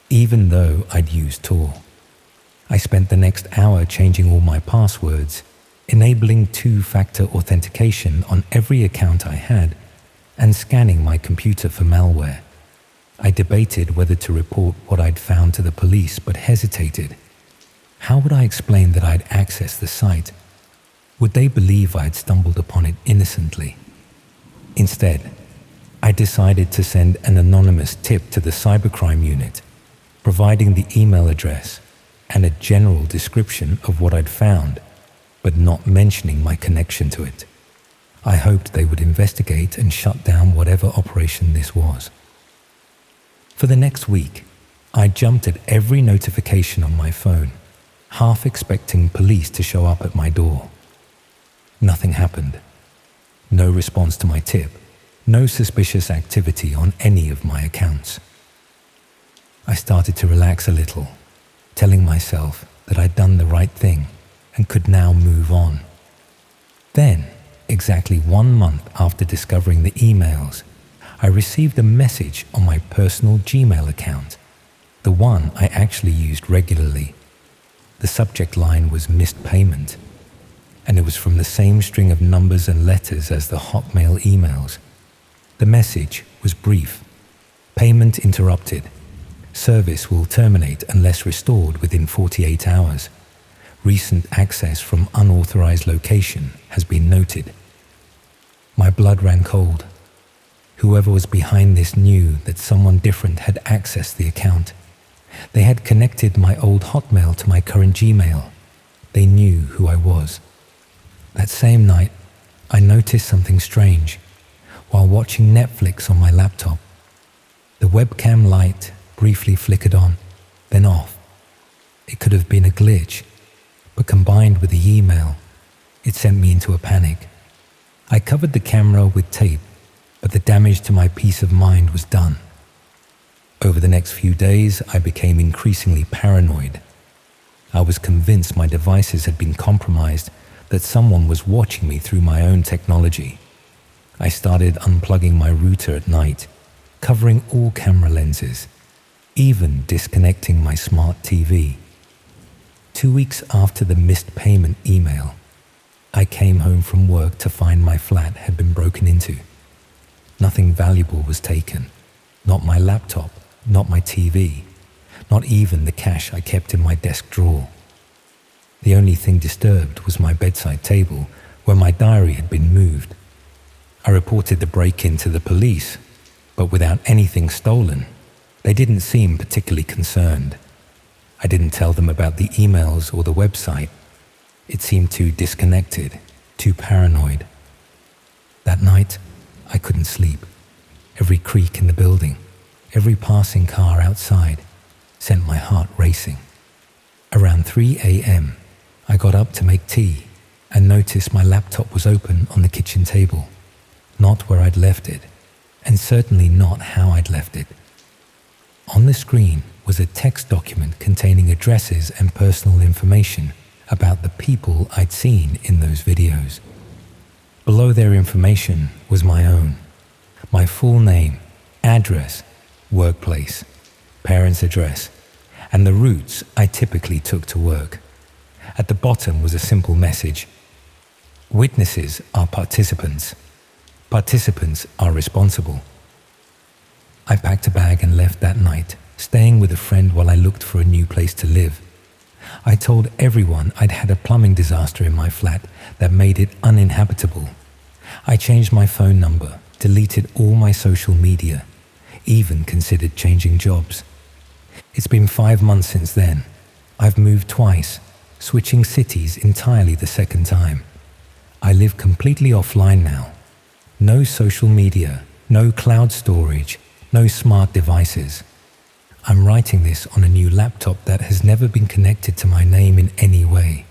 even though I'd used Tor. I spent the next hour changing all my passwords, enabling two-factor authentication on every account I had, and scanning my computer for malware. I debated whether to report what I'd found to the police, but hesitated. How would I explain that I'd accessed the site? Would they believe I had stumbled upon it innocently? Instead, I decided to send an anonymous tip to the cybercrime unit, providing the email address and a general description of what I'd found, but not mentioning my connection to it. I hoped they would investigate and shut down whatever operation this was. For the next week, I jumped at every notification on my phone, half expecting police to show up at my door. Nothing happened. No response to my tip. No suspicious activity on any of my accounts. I started to relax a little, telling myself that I'd done the right thing and could now move on. Then, exactly 1 month after discovering the emails, I received a message on my personal Gmail account, the one I actually used regularly. The subject line was missed payment, and it was from the same string of numbers and letters as the Hotmail emails. The message was brief. Payment interrupted. Service will terminate unless restored within 48 hours. Recent access from unauthorized location has been noted. My blood ran cold. Whoever was behind this knew that someone different had accessed the account. They had connected my old Hotmail to my current Gmail. They knew who I was. That same night, I noticed something strange while watching Netflix on my laptop. The webcam light briefly flickered on, then off. It could have been a glitch, but combined with the email, it sent me into a panic. I covered the camera with tape, but the damage to my peace of mind was done. Over the next few days, I became increasingly paranoid. I was convinced my devices had been compromised, that someone was watching me through my own technology. I started unplugging my router at night, covering all camera lenses, even disconnecting my smart TV. 2 weeks after the missed payment email, I came home from work to find my flat had been broken into. Nothing valuable was taken. Not my laptop, not my TV, not even the cash I kept in my desk drawer. The only thing disturbed was my bedside table, where my diary had been moved. I reported the break-in to the police, but without anything stolen, they didn't seem particularly concerned. I didn't tell them about the emails or the website. It seemed too disconnected, too paranoid. That night, I couldn't sleep. Every creak in the building, every passing car outside sent my heart racing. Around 3 a.m., I got up to make tea and noticed my laptop was open on the kitchen table, not where I'd left it, and certainly not how I'd left it. On the screen was a text document containing addresses and personal information about the people I'd seen in those videos. Below their information was my own, my full name, address, workplace, parents' address, and the routes I typically took to work. At the bottom was a simple message: witnesses are participants. Participants are responsible. I packed a bag and left that night, staying with a friend while I looked for a new place to live. I told everyone I'd had a plumbing disaster in my flat that made it uninhabitable. I changed my phone number, deleted all my social media, even considered changing jobs. It's been 5 months since then. I've moved twice, switching cities entirely the second time. I live completely offline now. No social media, no cloud storage, no smart devices. I'm writing this on a new laptop that has never been connected to my name in any way.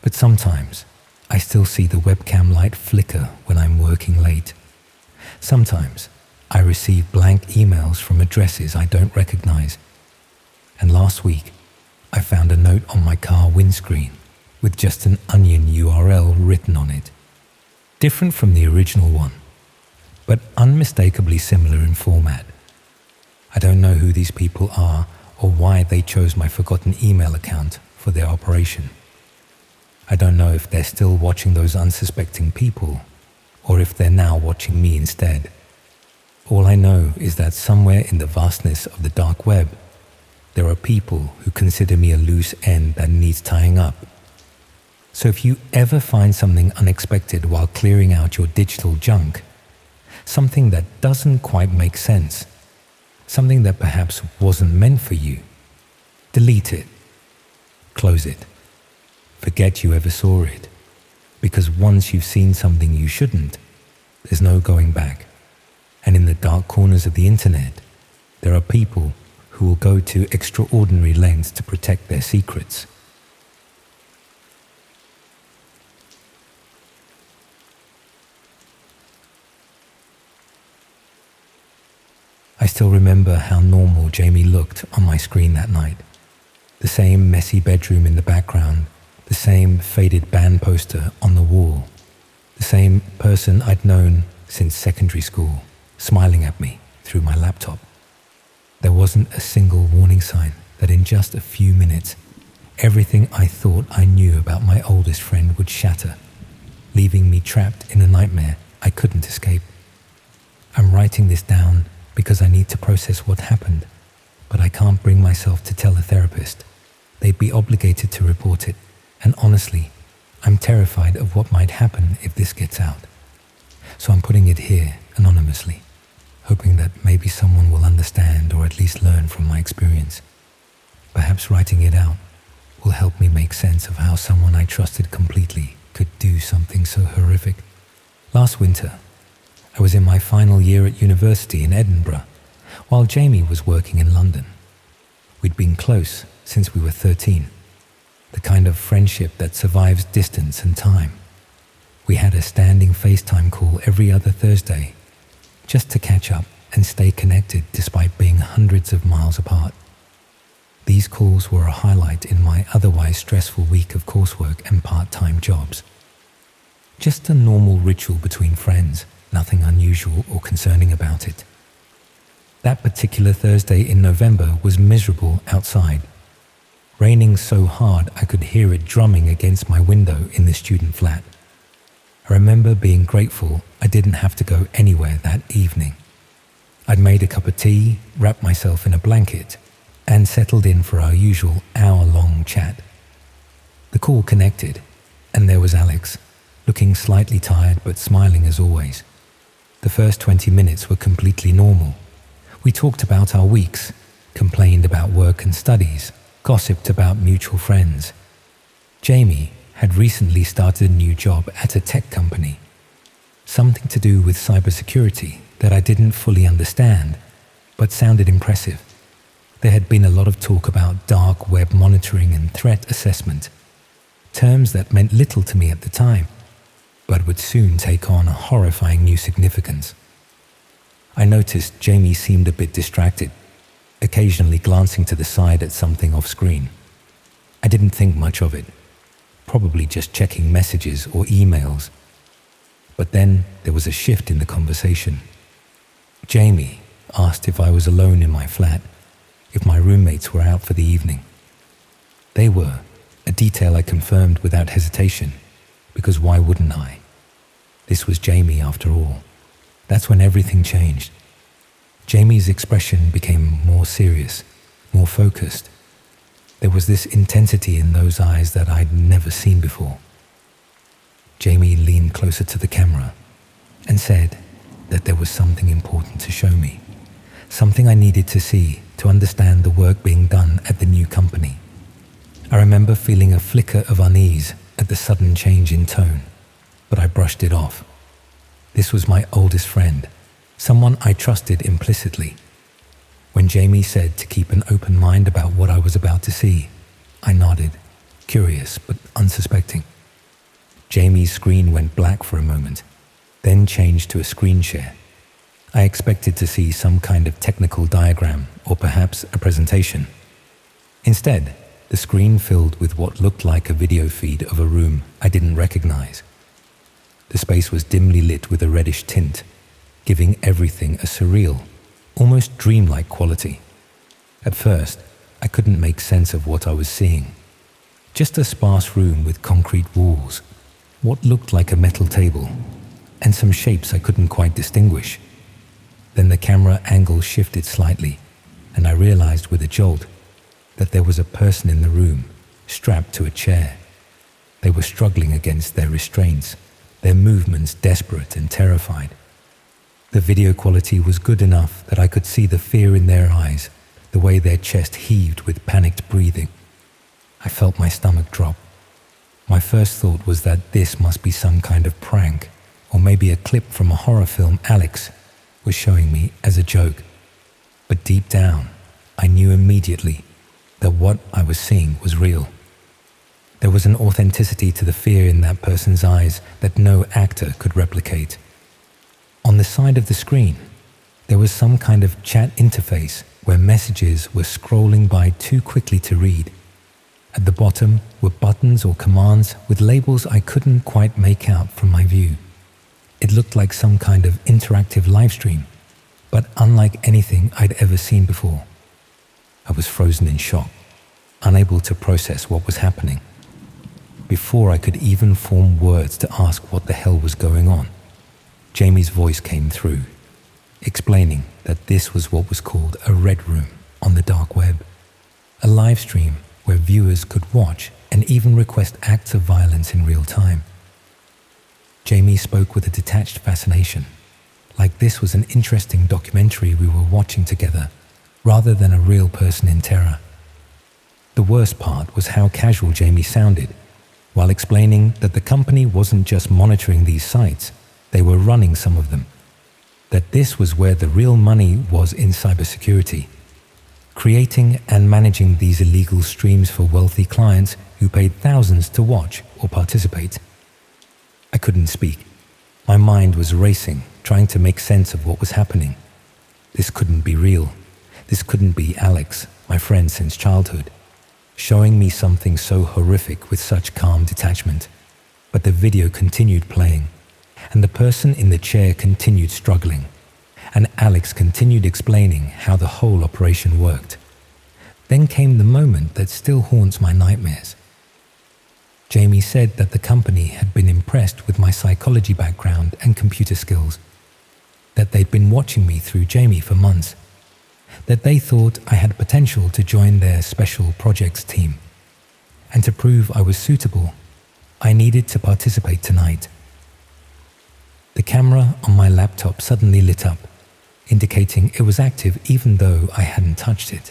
But sometimes I still see the webcam light flicker when I'm working late. Sometimes I receive blank emails from addresses I don't recognize. And last week, I found a note on my car windscreen with just an Onion URL written on it. Different from the original one, but unmistakably similar in format. I don't know who these people are or why they chose my forgotten email account for their operation. I don't know if they're still watching those unsuspecting people or if they're now watching me instead. All I know is that somewhere in the vastness of the dark web, there are people who consider me a loose end that needs tying up. So if you ever find something unexpected while clearing out your digital junk, something that doesn't quite make sense, something that perhaps wasn't meant for you, delete it, close it, forget you ever saw it, because once you've seen something you shouldn't, there's no going back. And in the dark corners of the internet, there are people who will go to extraordinary lengths to protect their secrets. still remember how normal Jamie looked on my screen that night. The same messy bedroom in the background, the same faded band poster on the wall, the same person I'd known since secondary school, smiling at me through my laptop. There wasn't a single warning sign that in just a few minutes, everything I thought I knew about my oldest friend would shatter, leaving me trapped in a nightmare I couldn't escape. I'm writing this down because I need to process what happened, but I can't bring myself to tell a therapist. They'd be obligated to report it, and honestly, I'm terrified of what might happen if this gets out. So I'm putting it here anonymously, hoping that maybe someone will understand or at least learn from my experience. Perhaps writing it out will help me make sense of how someone I trusted completely could do something so horrific. Last winter, I was in my final year at university in Edinburgh, while Jamie was working in London. We'd been close since we were 13, the kind of friendship that survives distance and time. We had a standing FaceTime call every other Thursday, just to catch up and stay connected despite being hundreds of miles apart. These calls were a highlight in my otherwise stressful week of coursework and part-time jobs. Just a normal ritual between friends, nothing unusual or concerning about it. That particular Thursday in November was miserable outside, raining so hard I could hear it drumming against my window in the student flat. I remember being grateful I didn't have to go anywhere that evening. I'd made a cup of tea, wrapped myself in a blanket, and settled in for our usual hour-long chat. The call connected, and there was Alex, looking slightly tired but smiling as always. The first 20 minutes were completely normal. We talked about our weeks, complained about work and studies, gossiped about mutual friends. Jamie had recently started a new job at a tech company, something to do with cybersecurity that I didn't fully understand, but sounded impressive. There had been a lot of talk about dark web monitoring and threat assessment, terms that meant little to me at the time, but would soon take on a horrifying new significance. I noticed Jamie seemed a bit distracted, occasionally glancing to the side at something off screen. I didn't think much of it, probably just checking messages or emails. But then there was a shift in the conversation. Jamie asked if I was alone in my flat, if my roommates were out for the evening. They were, a detail I confirmed without hesitation, because why wouldn't I? This was Jamie after all. That's when everything changed. Jamie's expression became more serious, more focused. There was this intensity in those eyes that I'd never seen before. Jamie leaned closer to the camera and said that there was something important to show me, something I needed to see to understand the work being done at the new company. I remember feeling a flicker of unease at the sudden change in tone, but I brushed it off. This was my oldest friend, someone I trusted implicitly. When Jamie said to keep an open mind about what I was about to see, I nodded, curious but unsuspecting. Jamie's screen went black for a moment, then changed to a screen share. I expected to see some kind of technical diagram or perhaps a presentation. Instead, the screen filled with what looked like a video feed of a room I didn't recognize. The space was dimly lit with a reddish tint, giving everything a surreal, almost dreamlike quality. At first, I couldn't make sense of what I was seeing. Just a sparse room with concrete walls, what looked like a metal table, and some shapes I couldn't quite distinguish. Then the camera angle shifted slightly, and I realized with a jolt that there was a person in the room, strapped to a chair. They were struggling against their restraints, their movements desperate and terrified. The video quality was good enough that I could see the fear in their eyes, the way their chest heaved with panicked breathing. I felt my stomach drop. My first thought was that this must be some kind of prank, or maybe a clip from a horror film Alex was showing me as a joke. But deep down, I knew immediately that what I was seeing was real. There was an authenticity to the fear in that person's eyes that no actor could replicate. On the side of the screen, There was some kind of chat interface where messages were scrolling by too quickly to read. At the bottom were buttons or commands with labels I couldn't quite make out from my view. It looked like some kind of interactive live stream, but unlike anything I'd ever seen before. I was frozen in shock, unable to process what was happening. Before I could even form words to ask what the hell was going on, Jamie's voice came through, explaining that this was what was called a red room on the dark web, a live stream where viewers could watch and even request acts of violence in real time. Jamie spoke with a detached fascination, like this was an interesting documentary we were watching together, rather than a real person in terror. The worst part was how casual Jamie sounded, while explaining that the company wasn't just monitoring these sites, they were running some of them. That this was where the real money was in cybersecurity, creating and managing these illegal streams for wealthy clients who paid thousands to watch or participate. I couldn't speak. My mind was racing, trying to make sense of what was happening. This couldn't be real. This couldn't be Alex, my friend since childhood, showing me something so horrific with such calm detachment. But the video continued playing, and the person in the chair continued struggling, and Alex continued explaining how the whole operation worked. Then came the moment that still haunts my nightmares. Jamie said that the company had been impressed with my psychology background and computer skills, that they'd been watching me through Jamie for months, that they thought I had potential to join their special projects team, and to prove I was suitable, I needed to participate tonight. The camera on my laptop suddenly lit up, indicating it was active even though I hadn't touched it.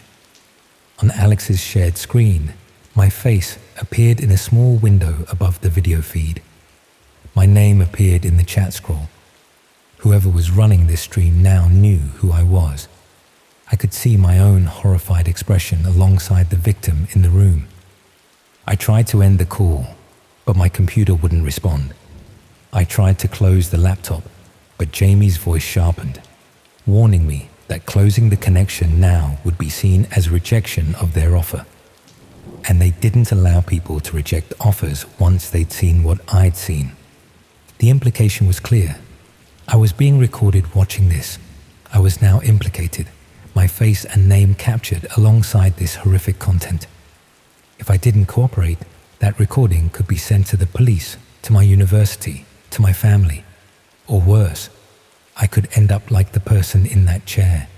On Alex's shared screen, my face appeared in a small window above the video feed. My name appeared in the chat scroll. Whoever was running this stream now knew who I was. I could see my own horrified expression alongside the victim in the room. I tried to end the call, but my computer wouldn't respond. I tried to close the laptop, but Jamie's voice sharpened, warning me that closing the connection now would be seen as rejection of their offer. And they didn't allow people to reject offers once they'd seen what I'd seen. The implication was clear. I was being recorded watching this. I was now implicated, my face and name captured alongside this horrific content. If I didn't cooperate, that recording could be sent to the police, to my university, to my family, or worse, I could end up like the person in that chair.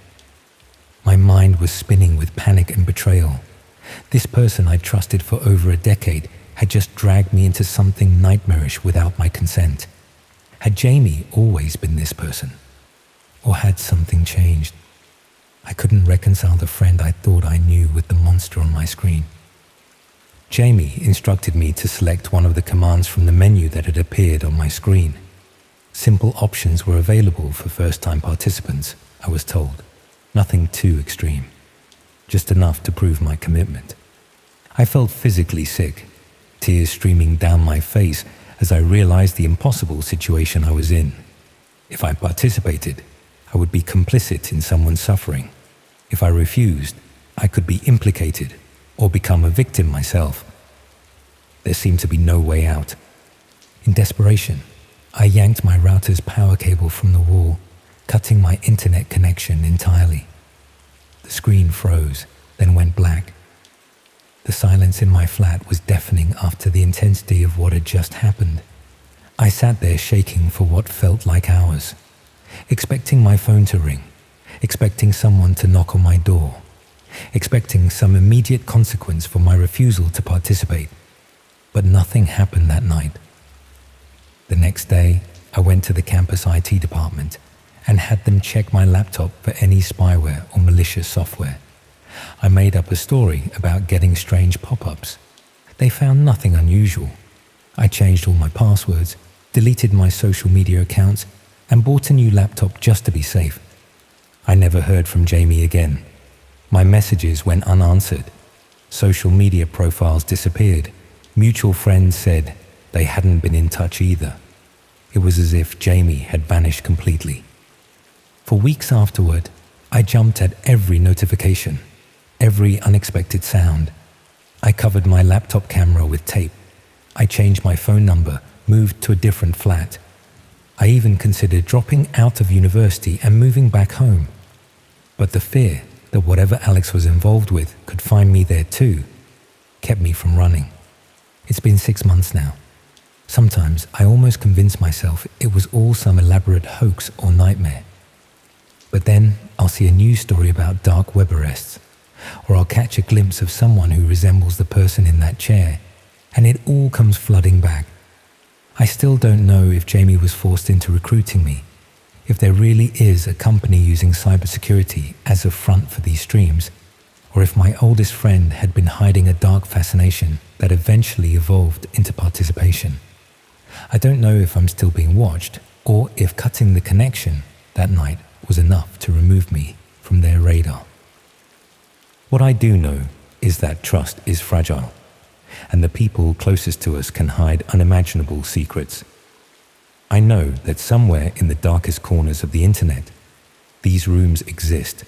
My mind was spinning with panic and betrayal. This person I'd trusted for over a decade had just dragged me into something nightmarish without my consent. Had Jamie always been this person? Or had something changed? I couldn't reconcile the friend I thought I knew with the monster on my screen. Jamie instructed me to select one of the commands from the menu that had appeared on my screen. Simple options were available for first-time participants, I was told. Nothing too extreme. Just enough to prove my commitment. I felt physically sick, tears streaming down my face as I realized the impossible situation I was in. If I participated, I would be complicit in someone's suffering. If I refused, I could be implicated or become a victim myself. There seemed to be no way out. In desperation, I yanked my router's power cable from the wall, cutting my internet connection entirely. The screen froze, then went black. The silence in my flat was deafening after the intensity of what had just happened. I sat there shaking for what felt like hours, expecting my phone to ring, expecting someone to knock on my door, expecting some immediate consequence for my refusal to participate. But nothing happened that night. The next day, I went to the campus IT department and had them check my laptop for any spyware or malicious software. I made up a story about getting strange pop-ups. They found nothing unusual. I changed all my passwords, deleted my social media accounts, and bought a new laptop just to be safe. I never heard from Jamie again. My messages went unanswered. Social media profiles disappeared. Mutual friends said they hadn't been in touch either. It was as if Jamie had vanished completely. For weeks afterward, I jumped at every notification, every unexpected sound. I covered my laptop camera with tape. I changed my phone number, moved to a different flat. I even considered dropping out of university and moving back home. But the fear that whatever Alex was involved with could find me there too kept me from running. It's been 6 months now. Sometimes I almost convince myself it was all some elaborate hoax or nightmare. But then I'll see a news story about dark web arrests, or I'll catch a glimpse of someone who resembles the person in that chair, and it all comes flooding back. I still don't know if Jamie was forced into recruiting me, if there really is a company using cybersecurity as a front for these streams, or if my oldest friend had been hiding a dark fascination that eventually evolved into participation. I don't know if I'm still being watched, or if cutting the connection that night was enough to remove me from their radar. What I do know is that trust is fragile, and the people closest to us can hide unimaginable secrets. I know that somewhere in the darkest corners of the internet, these rooms exist,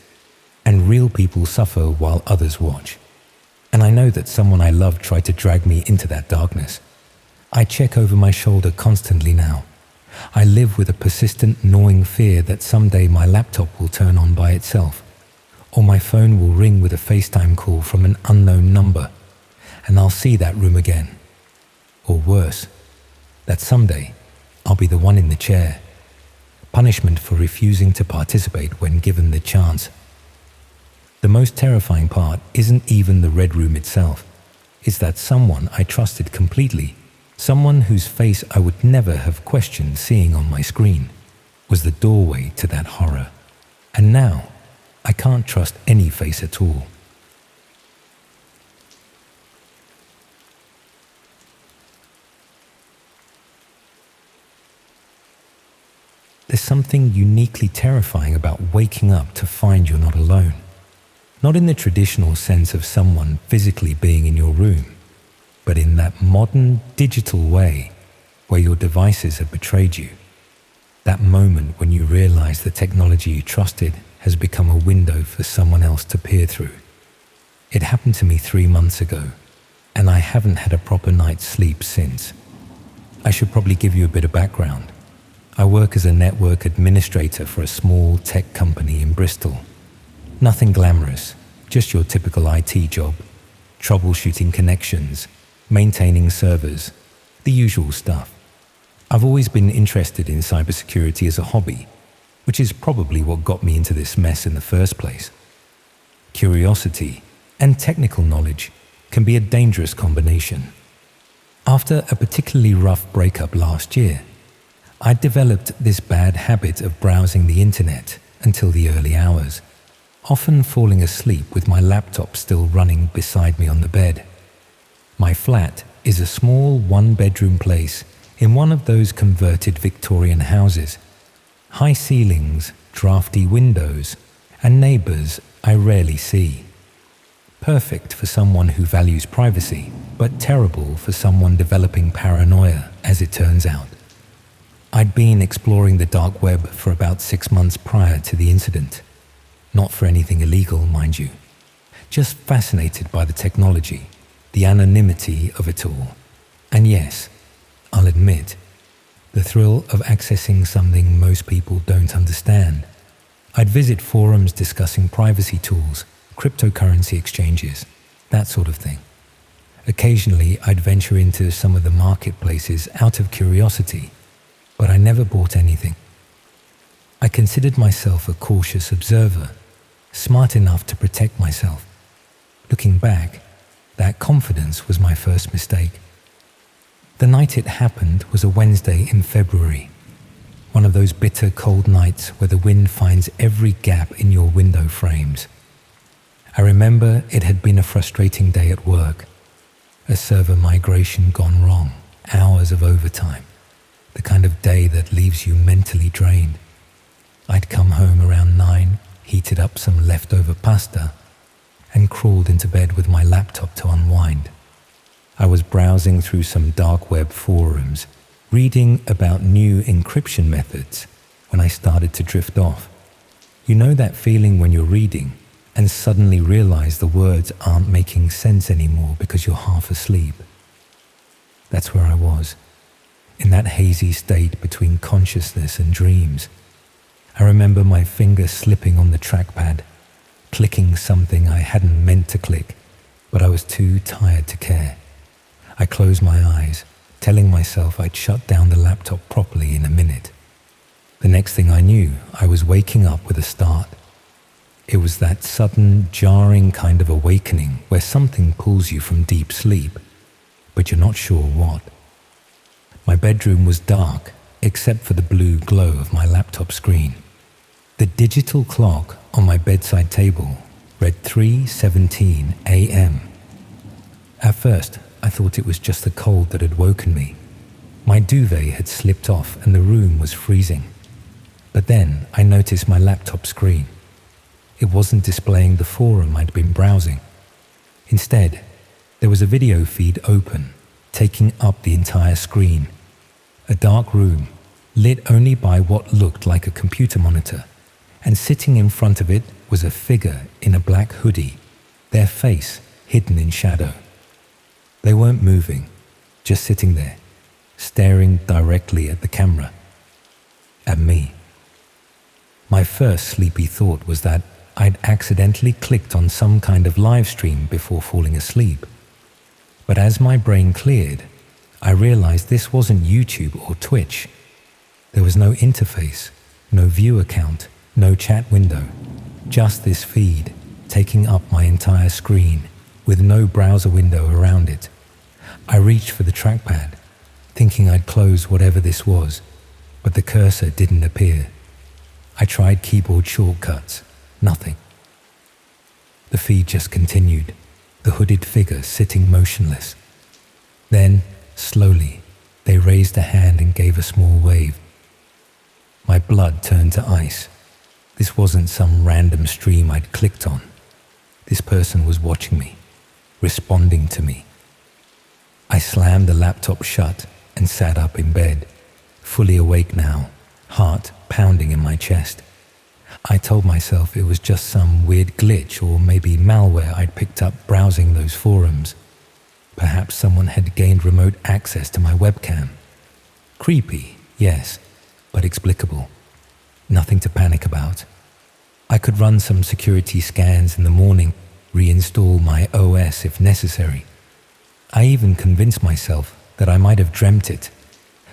and real people suffer while others watch. And I know that someone I love tried to drag me into that darkness. I check over my shoulder constantly now. I live with a persistent, gnawing fear that someday my laptop will turn on by itself, or my phone will ring with a FaceTime call from an unknown number, and I'll see that room again. Or worse, that someday I'll be the one in the chair, punishment for refusing to participate when given the chance. The most terrifying part isn't even the red room itself. It's that someone I trusted completely, someone whose face I would never have questioned seeing on my screen, was the doorway to that horror. And now, I can't trust any face at all. There's something uniquely terrifying about waking up to find you're not alone. Not in the traditional sense of someone physically being in your room, but in that modern digital way where your devices have betrayed you. That moment when you realize the technology you trusted has become a window for someone else to peer through. It happened to me 3 months ago, and I haven't had a proper night's sleep since. I should probably give you a bit of background. I work as a network administrator for a small tech company in Bristol. Nothing glamorous, just your typical IT job, troubleshooting connections, maintaining servers, the usual stuff. I've always been interested in cybersecurity as a hobby, which is probably what got me into this mess in the first place. Curiosity and technical knowledge can be a dangerous combination. After a particularly rough breakup last year, I developed this bad habit of browsing the internet until the early hours, often falling asleep with my laptop still running beside me on the bed. My flat is a small one-bedroom place in one of those converted Victorian houses. High ceilings, drafty windows, and neighbours I rarely see. Perfect for someone who values privacy, but terrible for someone developing paranoia, as it turns out. I'd been exploring the dark web for about 6 months prior to the incident. Not for anything illegal, mind you. Just fascinated by the technology, the anonymity of it all. And yes, I'll admit, the thrill of accessing something most people don't understand. I'd visit forums discussing privacy tools, cryptocurrency exchanges, that sort of thing. Occasionally, I'd venture into some of the marketplaces out of curiosity, but I never bought anything. I considered myself a cautious observer, smart enough to protect myself. Looking back, that confidence was my first mistake. The night it happened was a Wednesday in February, one of those bitter cold nights where the wind finds every gap in your window frames. I remember it had been a frustrating day at work, a server migration gone wrong, hours of overtime, the kind of day that leaves you mentally drained. I'd come home around 9, heated up some leftover pasta, and crawled into bed with my laptop to unwind. I was browsing through some dark web forums, reading about new encryption methods when I started to drift off. You know that feeling when you're reading and suddenly realize the words aren't making sense anymore because you're half asleep? That's where I was, in that hazy state between consciousness and dreams. I remember my finger slipping on the trackpad, clicking something I hadn't meant to click, but I was too tired to care. I closed my eyes, telling myself I'd shut down the laptop properly in a minute. The next thing I knew, I was waking up with a start. It was that sudden, jarring kind of awakening where something pulls you from deep sleep, but you're not sure what. My bedroom was dark, except for the blue glow of my laptop screen. The digital clock on my bedside table read 3:17 a.m. At first, I thought it was just the cold that had woken me. My duvet had slipped off and the room was freezing. But then I noticed my laptop screen. It wasn't displaying the forum I'd been browsing. Instead, there was a video feed open, taking up the entire screen. A dark room, lit only by what looked like a computer monitor, and sitting in front of it was a figure in a black hoodie, their face hidden in shadow. They weren't moving, just sitting there, staring directly at the camera. At me. My first sleepy thought was that I'd accidentally clicked on some kind of live stream before falling asleep. But as my brain cleared, I realized this wasn't YouTube or Twitch. There was no interface, no view account, no chat window, just this feed taking up my entire screen with no browser window around it. I reached for the trackpad, thinking I'd close whatever this was, but the cursor didn't appear. I tried keyboard shortcuts, nothing. The feed just continued, the hooded figure sitting motionless. Then, slowly, they raised a hand and gave a small wave. My blood turned to ice. This wasn't some random stream I'd clicked on. This person was watching me, responding to me. I slammed the laptop shut and sat up in bed, fully awake now, heart pounding in my chest. I told myself it was just some weird glitch or maybe malware I'd picked up browsing those forums. Perhaps someone had gained remote access to my webcam. Creepy, yes, but explicable. Nothing to panic about. I could run some security scans in the morning, reinstall my OS if necessary. I even convinced myself that I might have dreamt it,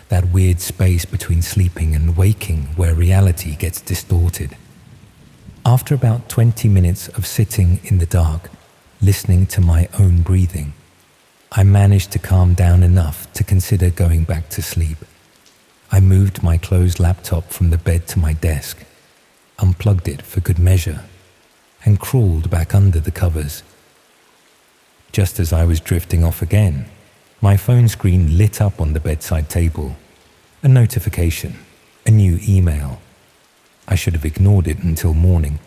that weird space between sleeping and waking where reality gets distorted. After about 20 minutes of sitting in the dark, listening to my own breathing, I managed to calm down enough to consider going back to sleep. I moved my closed laptop from the bed to my desk, unplugged it for good measure, and crawled back under the covers. Just as I was drifting off again, my phone screen lit up on the bedside table. A notification, a new email. I should have ignored it until morning,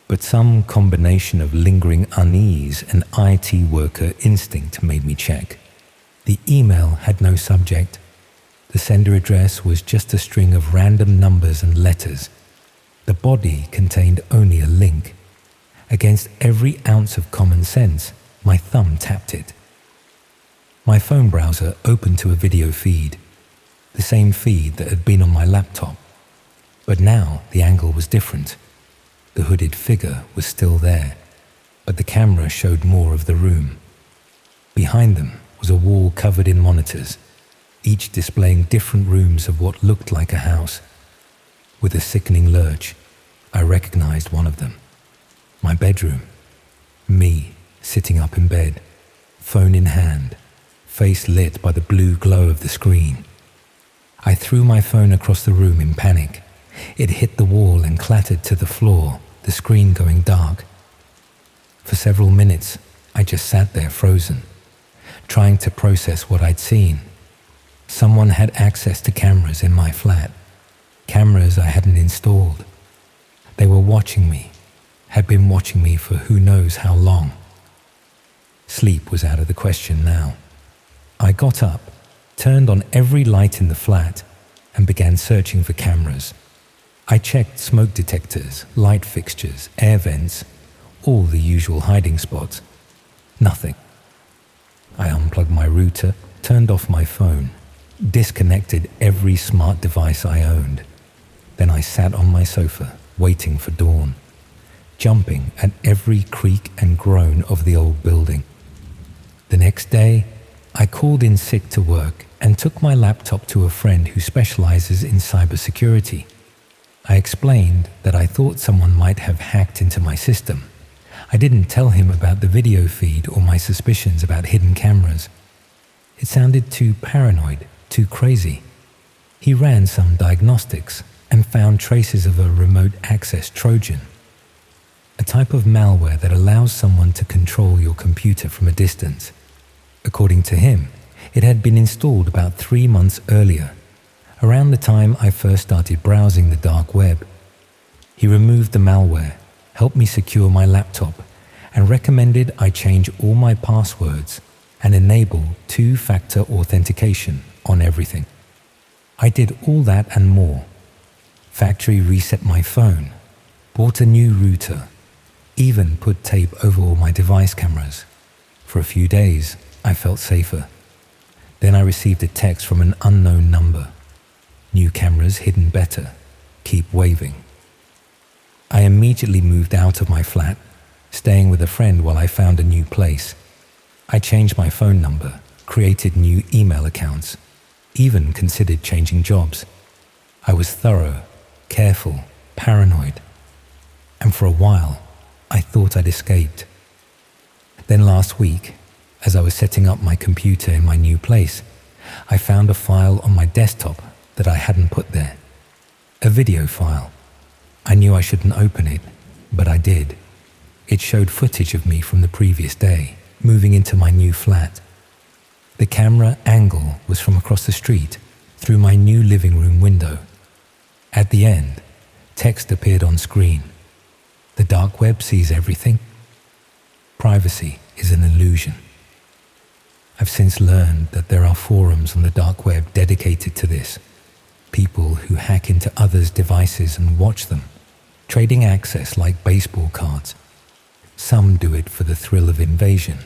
but some combination of lingering unease and IT worker instinct made me check. The email had no subject. The sender address was just a string of random numbers and letters. The body contained only a link. Against every ounce of common sense, my thumb tapped it. My phone browser opened to a video feed, the same feed that had been on my laptop. But now the angle was different. The hooded figure was still there, but the camera showed more of the room. Behind them was a wall covered in monitors, each displaying different rooms of what looked like a house. With a sickening lurch, I recognized one of them. My bedroom. Me, sitting up in bed, phone in hand, face lit by the blue glow of the screen. I threw my phone across the room in panic. It hit the wall and clattered to the floor, the screen going dark. For several minutes, I just sat there frozen, trying to process what I'd seen. Someone had access to cameras in my flat, cameras I hadn't installed. They were watching me, had been watching me for who knows how long. Sleep was out of the question now. I got up, turned on every light in the flat, and began searching for cameras. I checked smoke detectors, light fixtures, air vents, all the usual hiding spots. Nothing. I unplugged my router, turned off my phone, disconnected every smart device I owned. Then I sat on my sofa, waiting for dawn, jumping at every creak and groan of the old building. The next day, I called in sick to work and took my laptop to a friend who specializes in cybersecurity. I explained that I thought someone might have hacked into my system. I didn't tell him about the video feed or my suspicions about hidden cameras. It sounded too paranoid, too crazy. He ran some diagnostics and found traces of a remote access Trojan, a type of malware that allows someone to control your computer from a distance. According to him, it had been installed about 3 months earlier, around the time I first started browsing the dark web. He removed the malware, helped me secure my laptop, and recommended I change all my passwords and enable 2-factor authentication on everything. I did all that and more. Factory reset my phone, bought a new router, even put tape over all my device cameras. For a few days, I felt safer. Then I received a text from an unknown number. New cameras hidden better. Keep waving. I immediately moved out of my flat, staying with a friend while I found a new place. I changed my phone number, created new email accounts, even considered changing jobs. I was thorough, careful, paranoid. And for a while, I thought I'd escaped. Then last week, as I was setting up my computer in my new place, I found a file on my desktop that I hadn't put there. A video file. I knew I shouldn't open it, but I did. It showed footage of me from the previous day, moving into my new flat. The camera angle was from across the street, through my new living room window. At the end, text appeared on screen. The dark web sees everything. Privacy is an illusion. I've since learned that there are forums on the dark web dedicated to this. People who hack into others' devices and watch them, trading access like baseball cards. Some do it for the thrill of invasion,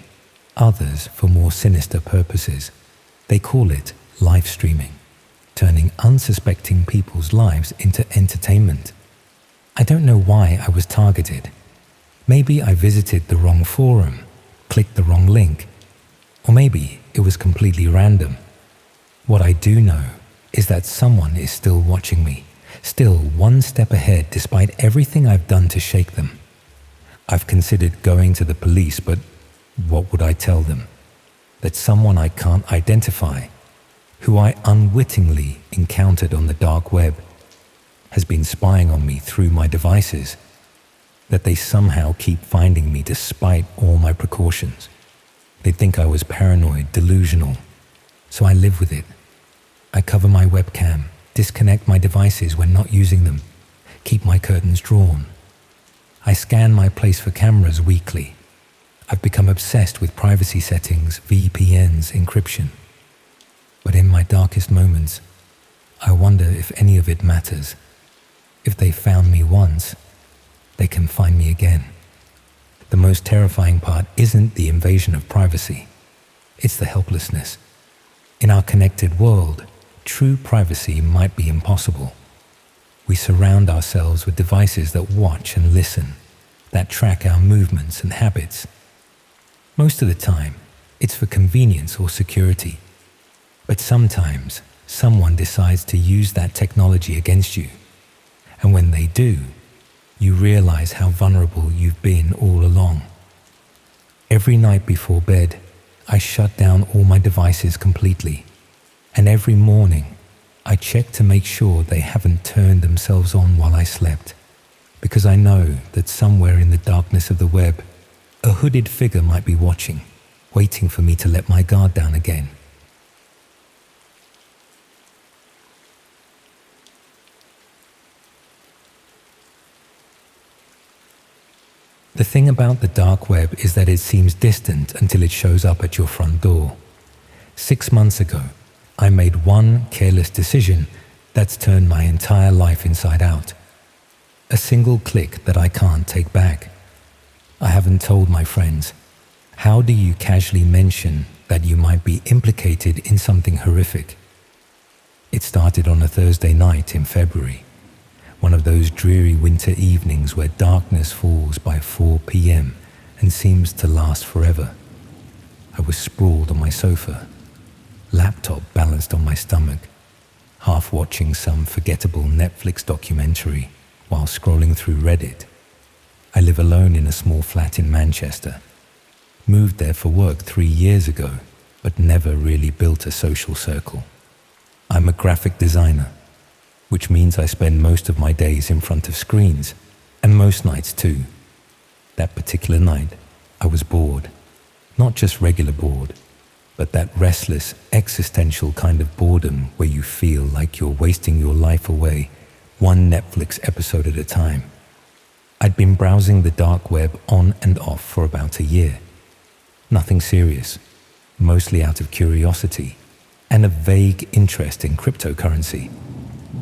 others for more sinister purposes. They call it live streaming, turning unsuspecting people's lives into entertainment. I don't know why I was targeted. Maybe I visited the wrong forum, clicked the wrong link, or maybe it was completely random. What I do know is that someone is still watching me, still one step ahead despite everything I've done to shake them. I've considered going to the police, but what would I tell them? That someone I can't identify, who I unwittingly encountered on the dark web, has been spying on me through my devices, that they somehow keep finding me despite all my precautions. They think I was paranoid, delusional, so I live with it. I cover my webcam, disconnect my devices when not using them, keep my curtains drawn. I scan my place for cameras weekly. I've become obsessed with privacy settings, VPNs, encryption. But in my darkest moments, I wonder if any of it matters. If they found me once, they can find me again. The most terrifying part isn't the invasion of privacy. It's the helplessness. In our connected world, true privacy might be impossible. We surround ourselves with devices that watch and listen, that track our movements and habits. Most of the time, it's for convenience or security. But sometimes, someone decides to use that technology against you. And when they do, you realize how vulnerable you've been all along. Every night before bed, I shut down all my devices completely. And every morning, I check to make sure they haven't turned themselves on while I slept. Because I know that somewhere in the darkness of the web, a hooded figure might be watching, waiting for me to let my guard down again. The thing about the dark web is that it seems distant until it shows up at your front door. 6 months ago, I made one careless decision that's turned my entire life inside out. a single click that I can't take back. I haven't told my friends. How do you casually mention that you might be implicated in something horrific? It started on a Thursday night in February, one of those dreary winter evenings where darkness falls by 4 p.m. and seems to last forever. I was sprawled on my sofa, laptop balanced on my stomach, half watching some forgettable Netflix documentary while scrolling through Reddit. I live alone in a small flat in Manchester. Moved there for work 3 years ago, but never really built a social circle. I'm a graphic designer, which means I spend most of my days in front of screens, and most nights too. That particular night, I was bored. Not just regular bored, but that restless, existential kind of boredom where you feel like you're wasting your life away, one Netflix episode at a time. I'd been browsing the dark web on and off for about a year. Nothing serious, mostly out of curiosity and a vague interest in cryptocurrency.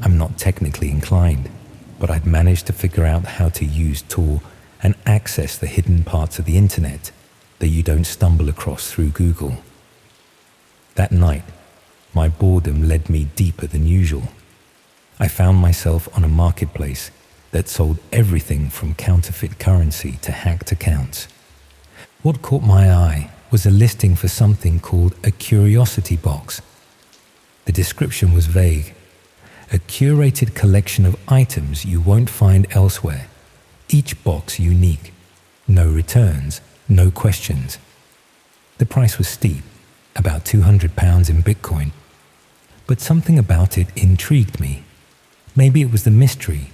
I'm not technically inclined, but I'd managed to figure out how to use Tor and access the hidden parts of the internet that you don't stumble across through Google. That night, my boredom led me deeper than usual. I found myself on a marketplace that sold everything from counterfeit currency to hacked accounts. What caught my eye was a listing for something called a curiosity box. The description was vague. A curated collection of items you won't find elsewhere, each box unique. No returns, no questions. The price was steep, about £200 in Bitcoin, but something about it intrigued me. Maybe it was the mystery,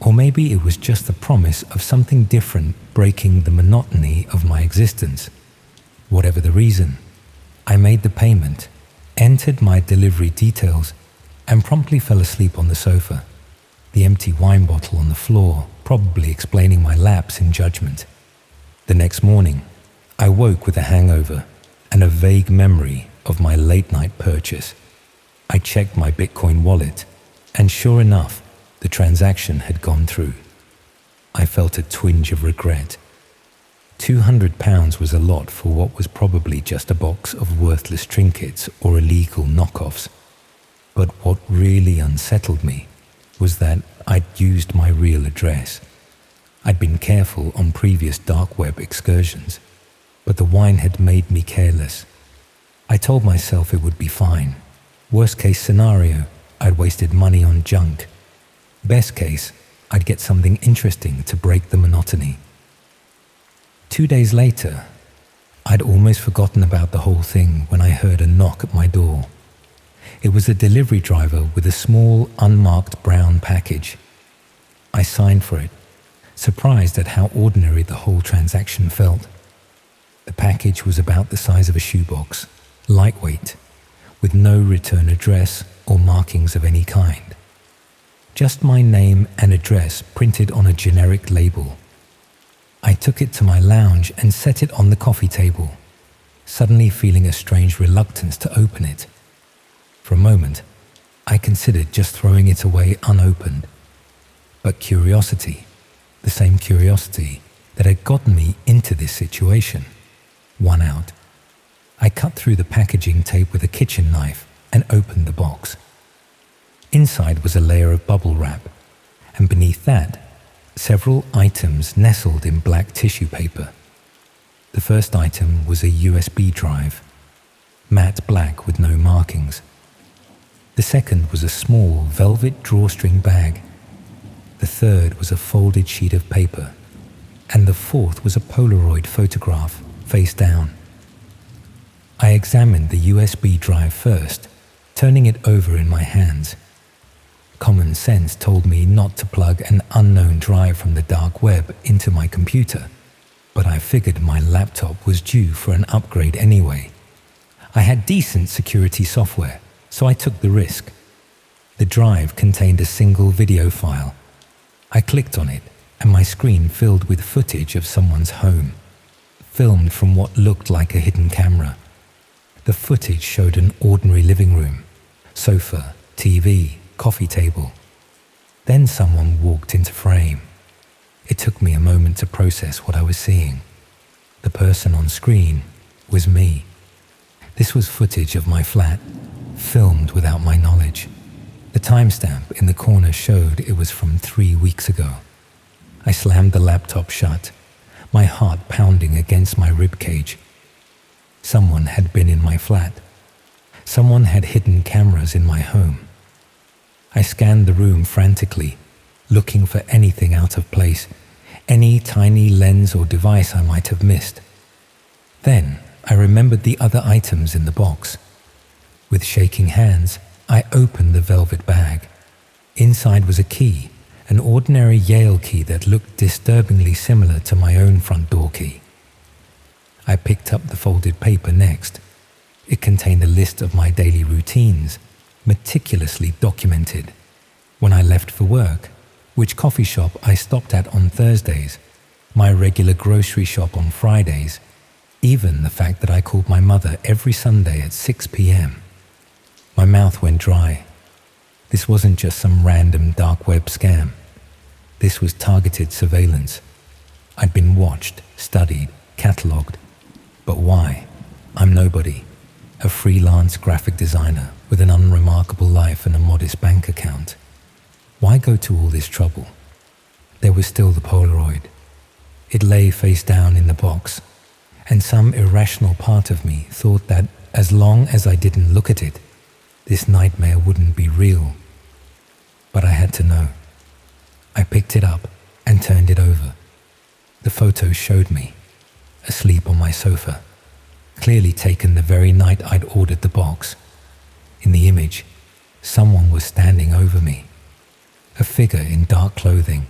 or maybe it was just the promise of something different breaking the monotony of my existence. Whatever the reason, I made the payment, entered my delivery details, and promptly fell asleep on the sofa, the empty wine bottle on the floor probably explaining my lapse in judgment. The next morning, I woke with a hangover and a vague memory of my late-night purchase. I checked my Bitcoin wallet, and sure enough, the transaction had gone through. I felt a twinge of regret. £200 was a lot for what was probably just a box of worthless trinkets or illegal knockoffs. But what really unsettled me was that I'd used my real address. I'd been careful on previous dark web excursions, but the wine had made me careless. I told myself it would be fine. Worst case scenario, I'd wasted money on junk. Best case, I'd get something interesting to break the monotony. 2 days later, I'd almost forgotten about the whole thing when I heard a knock at my door. It was a delivery driver with a small, unmarked brown package. I signed for it, surprised at how ordinary the whole transaction felt. The package was about the size of a shoebox, lightweight, with no return address or markings of any kind. Just my name and address printed on a generic label. I took it to my lounge and set it on the coffee table, suddenly feeling a strange reluctance to open it. For a moment, I considered just throwing it away unopened. But curiosity, the same curiosity that had gotten me into this situation, won out. I cut through the packaging tape with a kitchen knife and opened the box. Inside was a layer of bubble wrap, and beneath that, several items nestled in black tissue paper. The first item was a USB drive, matte black with no markings. The second was a small velvet drawstring bag. The third was a folded sheet of paper, and the fourth was a Polaroid photograph, face down. I examined the USB drive first, turning it over in my hands. Common sense told me not to plug an unknown drive from the dark web into my computer, but I figured my laptop was due for an upgrade anyway. I had decent security software, so I took the risk. The drive contained a single video file. I clicked on it, and my screen filled with footage of someone's home, filmed from what looked like a hidden camera. The footage showed an ordinary living room, sofa, TV, coffee table. Then someone walked into frame, It took me a moment to process what I was seeing. The person on screen was me. This was footage of my flat, filmed without my knowledge. The timestamp in the corner showed it was from 3 weeks ago. I slammed the laptop shut, my heart pounding against my ribcage. Someone had been in my flat. Someone had hidden cameras in my home. I scanned the room frantically, looking for anything out of place, any tiny lens or device I might have missed. Then I remembered the other items in the box. With shaking hands, I opened the velvet bag. Inside was a key, an ordinary Yale key that looked disturbingly similar to my own front door key. I picked up the folded paper next. It contained a list of my daily routines, meticulously documented. When I left for work, which coffee shop I stopped at on Thursdays, my regular grocery shop on Fridays, even the fact that I called my mother every Sunday at 6 p.m. My mouth went dry. This wasn't just some random dark web scam. This was targeted surveillance. I'd been watched, studied, catalogued. But why? I'm nobody. A freelance graphic designer with an unremarkable life and a modest bank account. Why go to all this trouble? There was still the Polaroid. It lay face down in the box, and some irrational part of me thought that as long as I didn't look at it, this nightmare wouldn't be real. But I had to know. I picked it up and turned it over. The photo showed me, asleep on my sofa, clearly taken the very night I'd ordered the box. In the image, someone was standing over me, a figure in dark clothing,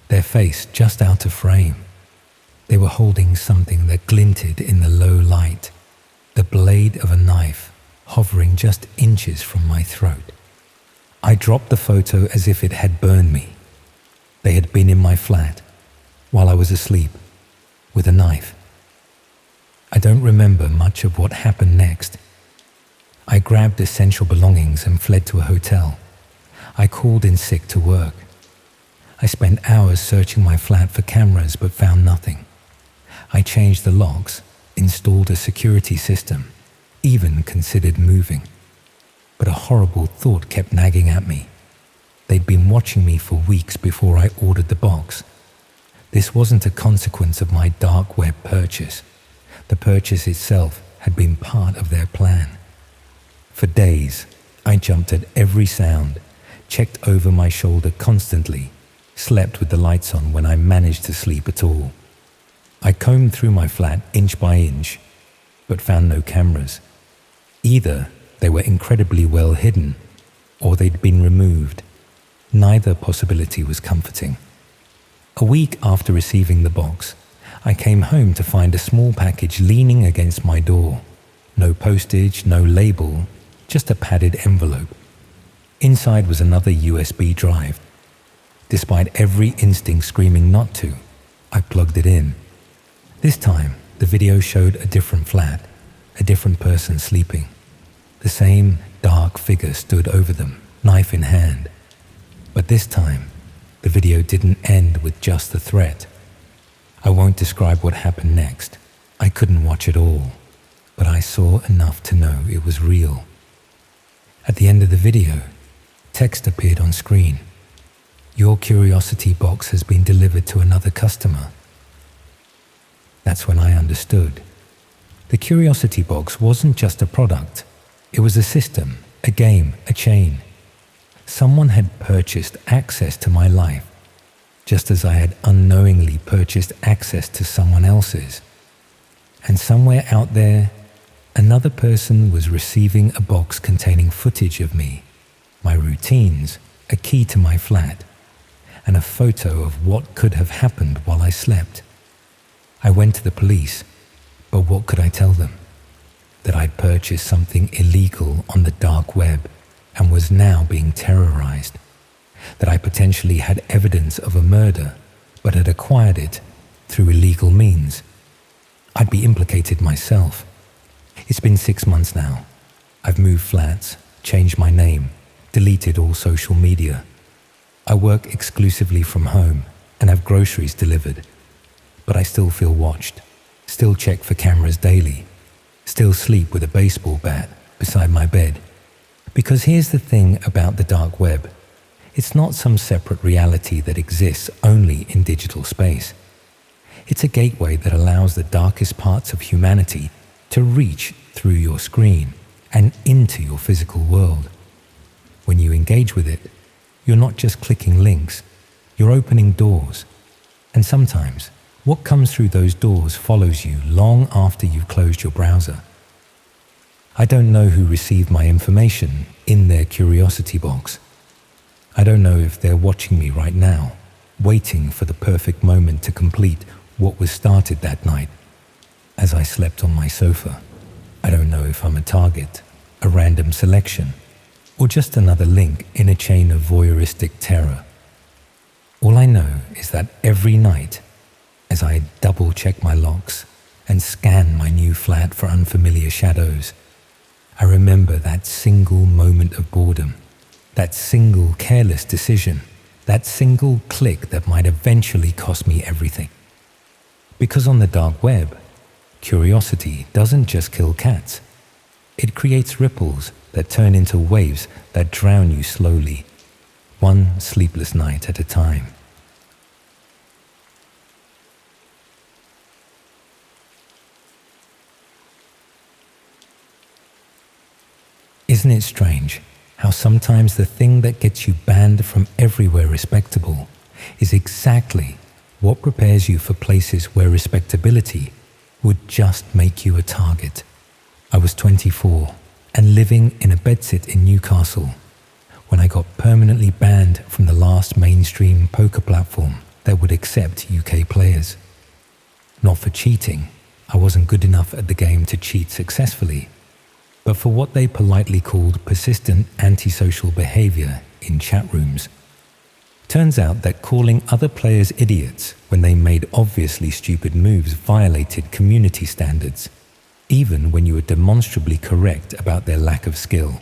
their face just out of frame. They were holding something that glinted in the low light, the blade of a knife hovering just inches from my throat. I dropped the photo as if it had burned me. They had been in my flat while I was asleep with a knife. I don't remember much of what happened next. I grabbed essential belongings and fled to a hotel. I called in sick to work. I spent hours searching my flat for cameras but found nothing. I changed the locks, installed a security system, even considered moving. But a horrible thought kept nagging at me. They'd been watching me for weeks before I ordered the box. This wasn't a consequence of my dark web purchase. The purchase itself had been part of their plan. For days, I jumped at every sound, checked over my shoulder constantly, slept with the lights on when I managed to sleep at all. I combed through my flat inch by inch, but found no cameras. Either they were incredibly well hidden, or they'd been removed. Neither possibility was comforting. A week after receiving the box, I came home to find a small package leaning against my door. No postage, no label, just a padded envelope. Inside was another USB drive. Despite every instinct screaming not to, I plugged it in. This time, the video showed a different flat, a different person sleeping. The same dark figure stood over them, knife in hand. But this time, the video didn't end with just the threat. I won't describe what happened next. I couldn't watch it all, but I saw enough to know it was real. At the end of the video, text appeared on screen. Your curiosity box has been delivered to another customer. That's when I understood. The curiosity box wasn't just a product. It was a system, a game, a chain. Someone had purchased access to my life, just as I had unknowingly purchased access to someone else's. And somewhere out there, another person was receiving a box containing footage of me, my routines, a key to my flat, and a photo of what could have happened while I slept. I went to the police, but what could I tell them? That I'd purchased something illegal on the dark web and was now being terrorized. That I potentially had evidence of a murder, but had acquired it through illegal means. I'd be implicated myself. It's been 6 months now. I've moved flats, changed my name, deleted all social media. I work exclusively from home, and have groceries delivered. But I still feel watched, still check for cameras daily, still sleep with a baseball bat beside my bed. Because here's the thing about the dark web. It's not some separate reality that exists only in digital space. It's a gateway that allows the darkest parts of humanity to reach through your screen and into your physical world. When you engage with it, you're not just clicking links, you're opening doors. And sometimes, what comes through those doors follows you long after you've closed your browser. I don't know who received my information in their curiosity box. I don't know if they're watching me right now, waiting for the perfect moment to complete what was started that night as I slept on my sofa. I don't know if I'm a target, a random selection, or just another link in a chain of voyeuristic terror. All I know is that every night, as I double-check my locks and scan my new flat for unfamiliar shadows, I remember that single moment of boredom, that single careless decision, that single click that might eventually cost me everything. Because on the dark web, curiosity doesn't just kill cats. It creates ripples that turn into waves that drown you slowly, one sleepless night at a time. Isn't it strange how sometimes the thing that gets you banned from everywhere respectable is exactly what prepares you for places where respectability would just make you a target? I was 24 and living in a bedsit in Newcastle when I got permanently banned from the last mainstream poker platform that would accept UK players. Not for cheating, I wasn't good enough at the game to cheat successfully, but for what they politely called persistent antisocial behavior in chat rooms. Turns out that calling other players idiots when they made obviously stupid moves violated community standards, even when you were demonstrably correct about their lack of skill.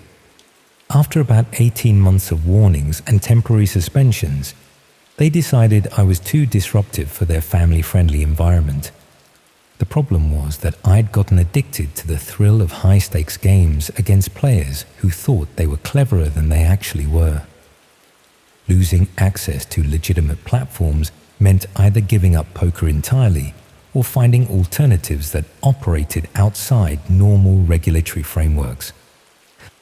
After about 18 months of warnings and temporary suspensions, they decided I was too disruptive for their family-friendly environment. The problem was that I'd gotten addicted to the thrill of high-stakes games against players who thought they were cleverer than they actually were. Losing access to legitimate platforms meant either giving up poker entirely or finding alternatives that operated outside normal regulatory frameworks.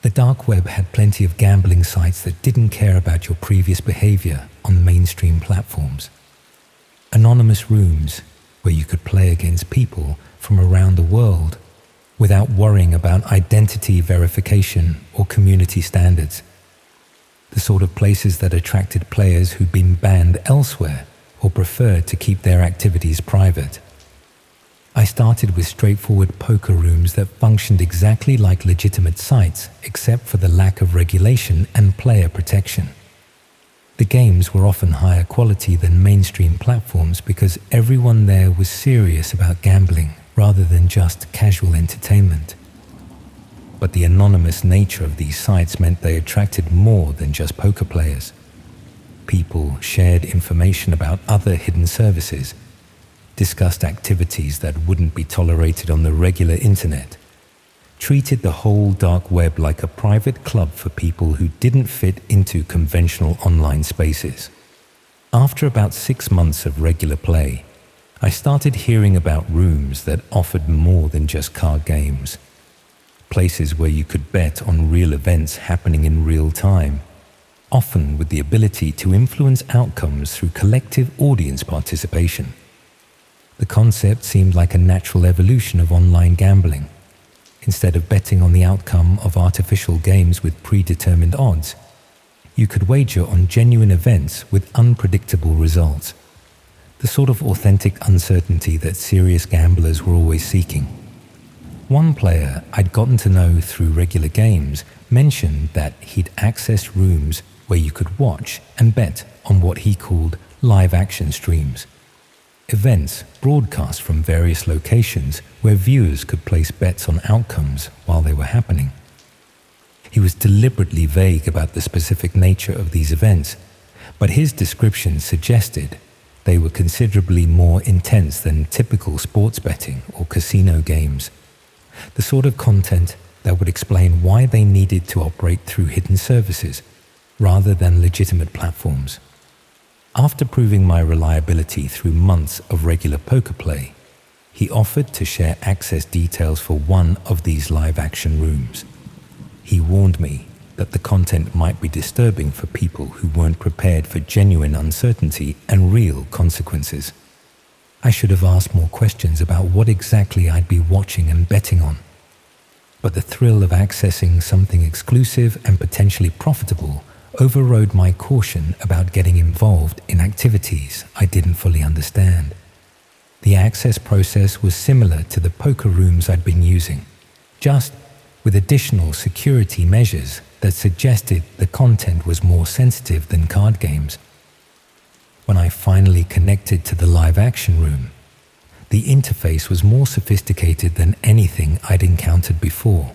The dark web had plenty of gambling sites that didn't care about your previous behavior on mainstream platforms. Anonymous rooms where you could play against people from around the world without worrying about identity verification or community standards. The sort of places that attracted players who'd been banned elsewhere or preferred to keep their activities private. I started with straightforward poker rooms that functioned exactly like legitimate sites except for the lack of regulation and player protection. The games were often higher quality than mainstream platforms because everyone there was serious about gambling rather than just casual entertainment. But the anonymous nature of these sites meant they attracted more than just poker players. People shared information about other hidden services, discussed activities that wouldn't be tolerated on the regular internet, treated the whole dark web like a private club for people who didn't fit into conventional online spaces. After about 6 months of regular play, I started hearing about rooms that offered more than just card games. Places where you could bet on real events happening in real time, often with the ability to influence outcomes through collective audience participation. The concept seemed like a natural evolution of online gambling. Instead of betting on the outcome of artificial games with predetermined odds, you could wager on genuine events with unpredictable results. The sort of authentic uncertainty that serious gamblers were always seeking. One player I'd gotten to know through regular games mentioned that he'd accessed rooms where you could watch and bet on what he called live action streams. Events broadcast from various locations where viewers could place bets on outcomes while they were happening. He was deliberately vague about the specific nature of these events, but his description suggested They were considerably more intense than typical sports betting or casino games, the sort of content that would explain why they needed to operate through hidden services rather than legitimate platforms. After proving my reliability through months of regular poker play, he offered to share access details for one of these live-action rooms. He warned me that the content might be disturbing for people who weren't prepared for genuine uncertainty and real consequences. I should have asked more questions about what exactly I'd be watching and betting on. But the thrill of accessing something exclusive and potentially profitable overrode my caution about getting involved in activities I didn't fully understand. The access process was similar to the poker rooms I'd been using, just with additional security measures that suggested the content was more sensitive than card games. When I finally connected to the live-action room, the interface was more sophisticated than anything I'd encountered before.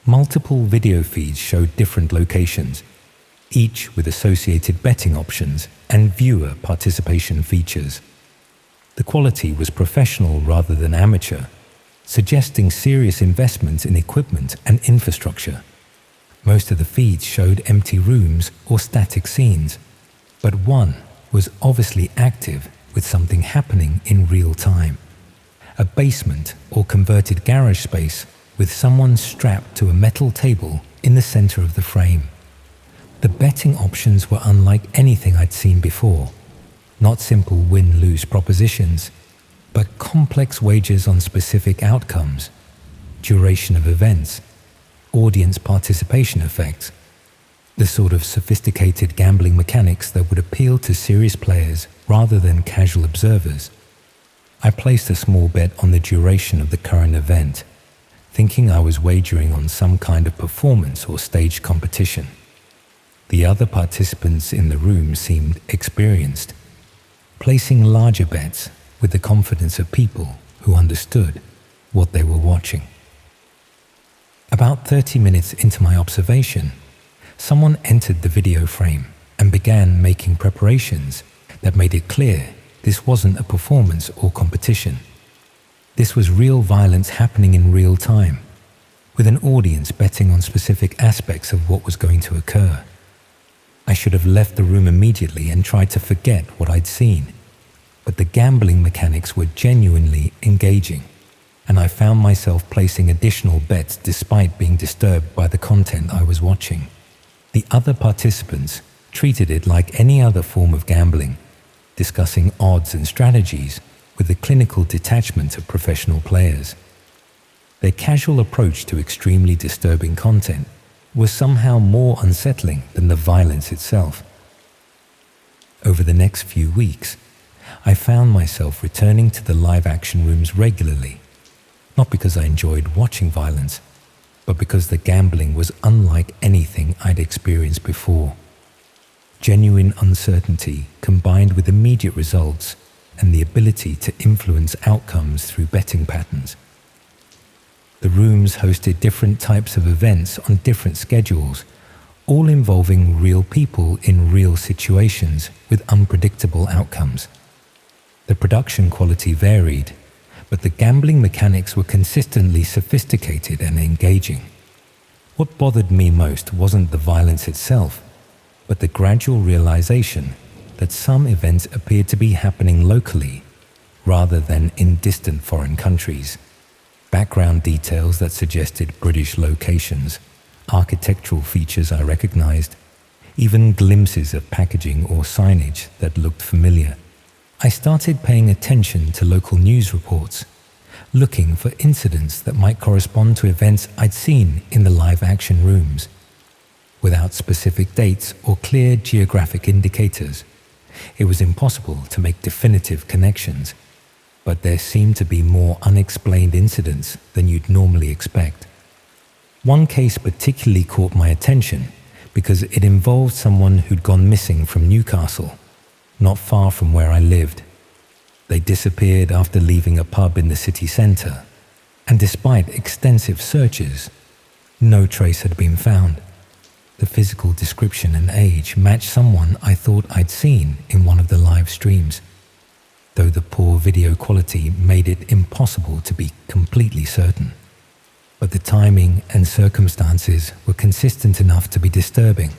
Multiple video feeds showed different locations, each with associated betting options and viewer participation features. The quality was professional rather than amateur, suggesting serious investments in equipment and infrastructure. Most of the feeds showed empty rooms or static scenes, but one was obviously active with something happening in real time. A basement or converted garage space with someone strapped to a metal table in the center of the frame. The betting options were unlike anything I'd seen before. Not simple win-lose propositions, but complex wagers on specific outcomes, duration of events, audience participation effects, the sort of sophisticated gambling mechanics that would appeal to serious players rather than casual observers. I placed a small bet on the duration of the current event, thinking I was wagering on some kind of performance or staged competition. The other participants in the room seemed experienced, placing larger bets with the confidence of people who understood what they were watching. About 30 minutes into my observation, someone entered the video frame and began making preparations that made it clear this wasn't a performance or competition. This was real violence happening in real time, with an audience betting on specific aspects of what was going to occur. I should have left the room immediately and tried to forget what I'd seen, but the gambling mechanics were genuinely engaging, and I found myself placing additional bets despite being disturbed by the content I was watching. The other participants treated it like any other form of gambling, discussing odds and strategies with the clinical detachment of professional players. Their casual approach to extremely disturbing content was somehow more unsettling than the violence itself. Over the next few weeks, I found myself returning to the live-action rooms regularly, not because I enjoyed watching violence, but because the gambling was unlike anything I'd experienced before. Genuine uncertainty combined with immediate results and the ability to influence outcomes through betting patterns. The rooms hosted different types of events on different schedules, all involving real people in real situations with unpredictable outcomes. The production quality varied, but the gambling mechanics were consistently sophisticated and engaging. What bothered me most wasn't the violence itself, but the gradual realization that some events appeared to be happening locally rather than in distant foreign countries. Background details that suggested British locations, architectural features I recognized, even glimpses of packaging or signage that looked familiar. I started paying attention to local news reports, looking for incidents that might correspond to events I'd seen in the live-action rooms. Without specific dates or clear geographic indicators, it was impossible to make definitive connections, but there seemed to be more unexplained incidents than you'd normally expect. One case particularly caught my attention because it involved someone who'd gone missing from Newcastle, not far from where I lived. They disappeared after leaving a pub in the city centre, and despite extensive searches, no trace had been found. The physical description and age matched someone I thought I'd seen in one of the live streams. though the poor video quality made it impossible to be completely certain. But the timing and circumstances were consistent enough to be disturbing.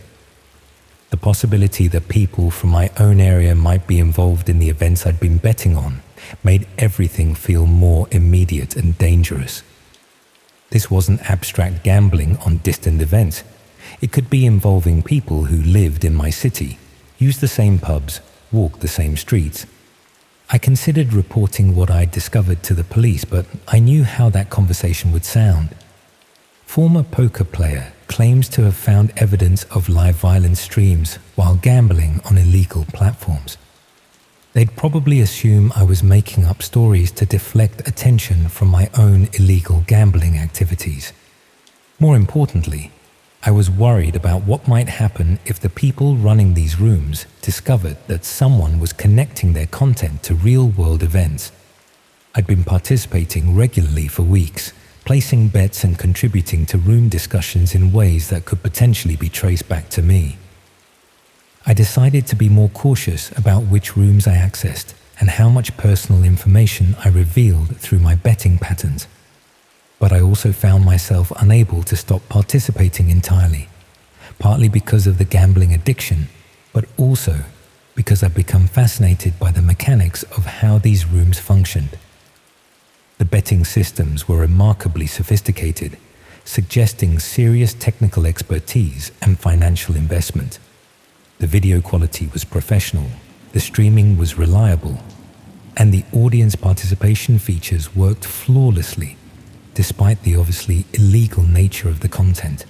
The possibility that people from my own area might be involved in the events I'd been betting on made everything feel more immediate and dangerous. This wasn't abstract gambling on distant events. It could be involving people who lived in my city, used the same pubs, walked the same streets. I considered reporting what I'd discovered to the police, but I knew how that conversation would sound. Former poker player claims to have found evidence of live violence streams while gambling on illegal platforms. They'd probably assume I was making up stories to deflect attention from my own illegal gambling activities. More importantly, I was worried about what might happen if the people running these rooms discovered that someone was connecting their content to real-world events. I'd been participating regularly for weeks, placing bets and contributing to room discussions in ways that could potentially be traced back to me. I decided to be more cautious about which rooms I accessed and how much personal information I revealed through my betting patterns. But I also found myself unable to stop participating entirely, partly because of the gambling addiction, but also because I'd become fascinated by the mechanics of how these rooms functioned. The betting systems were remarkably sophisticated, suggesting serious technical expertise and financial investment. The video quality was professional, the streaming was reliable, and the audience participation features worked flawlessly, despite the obviously illegal nature of the content.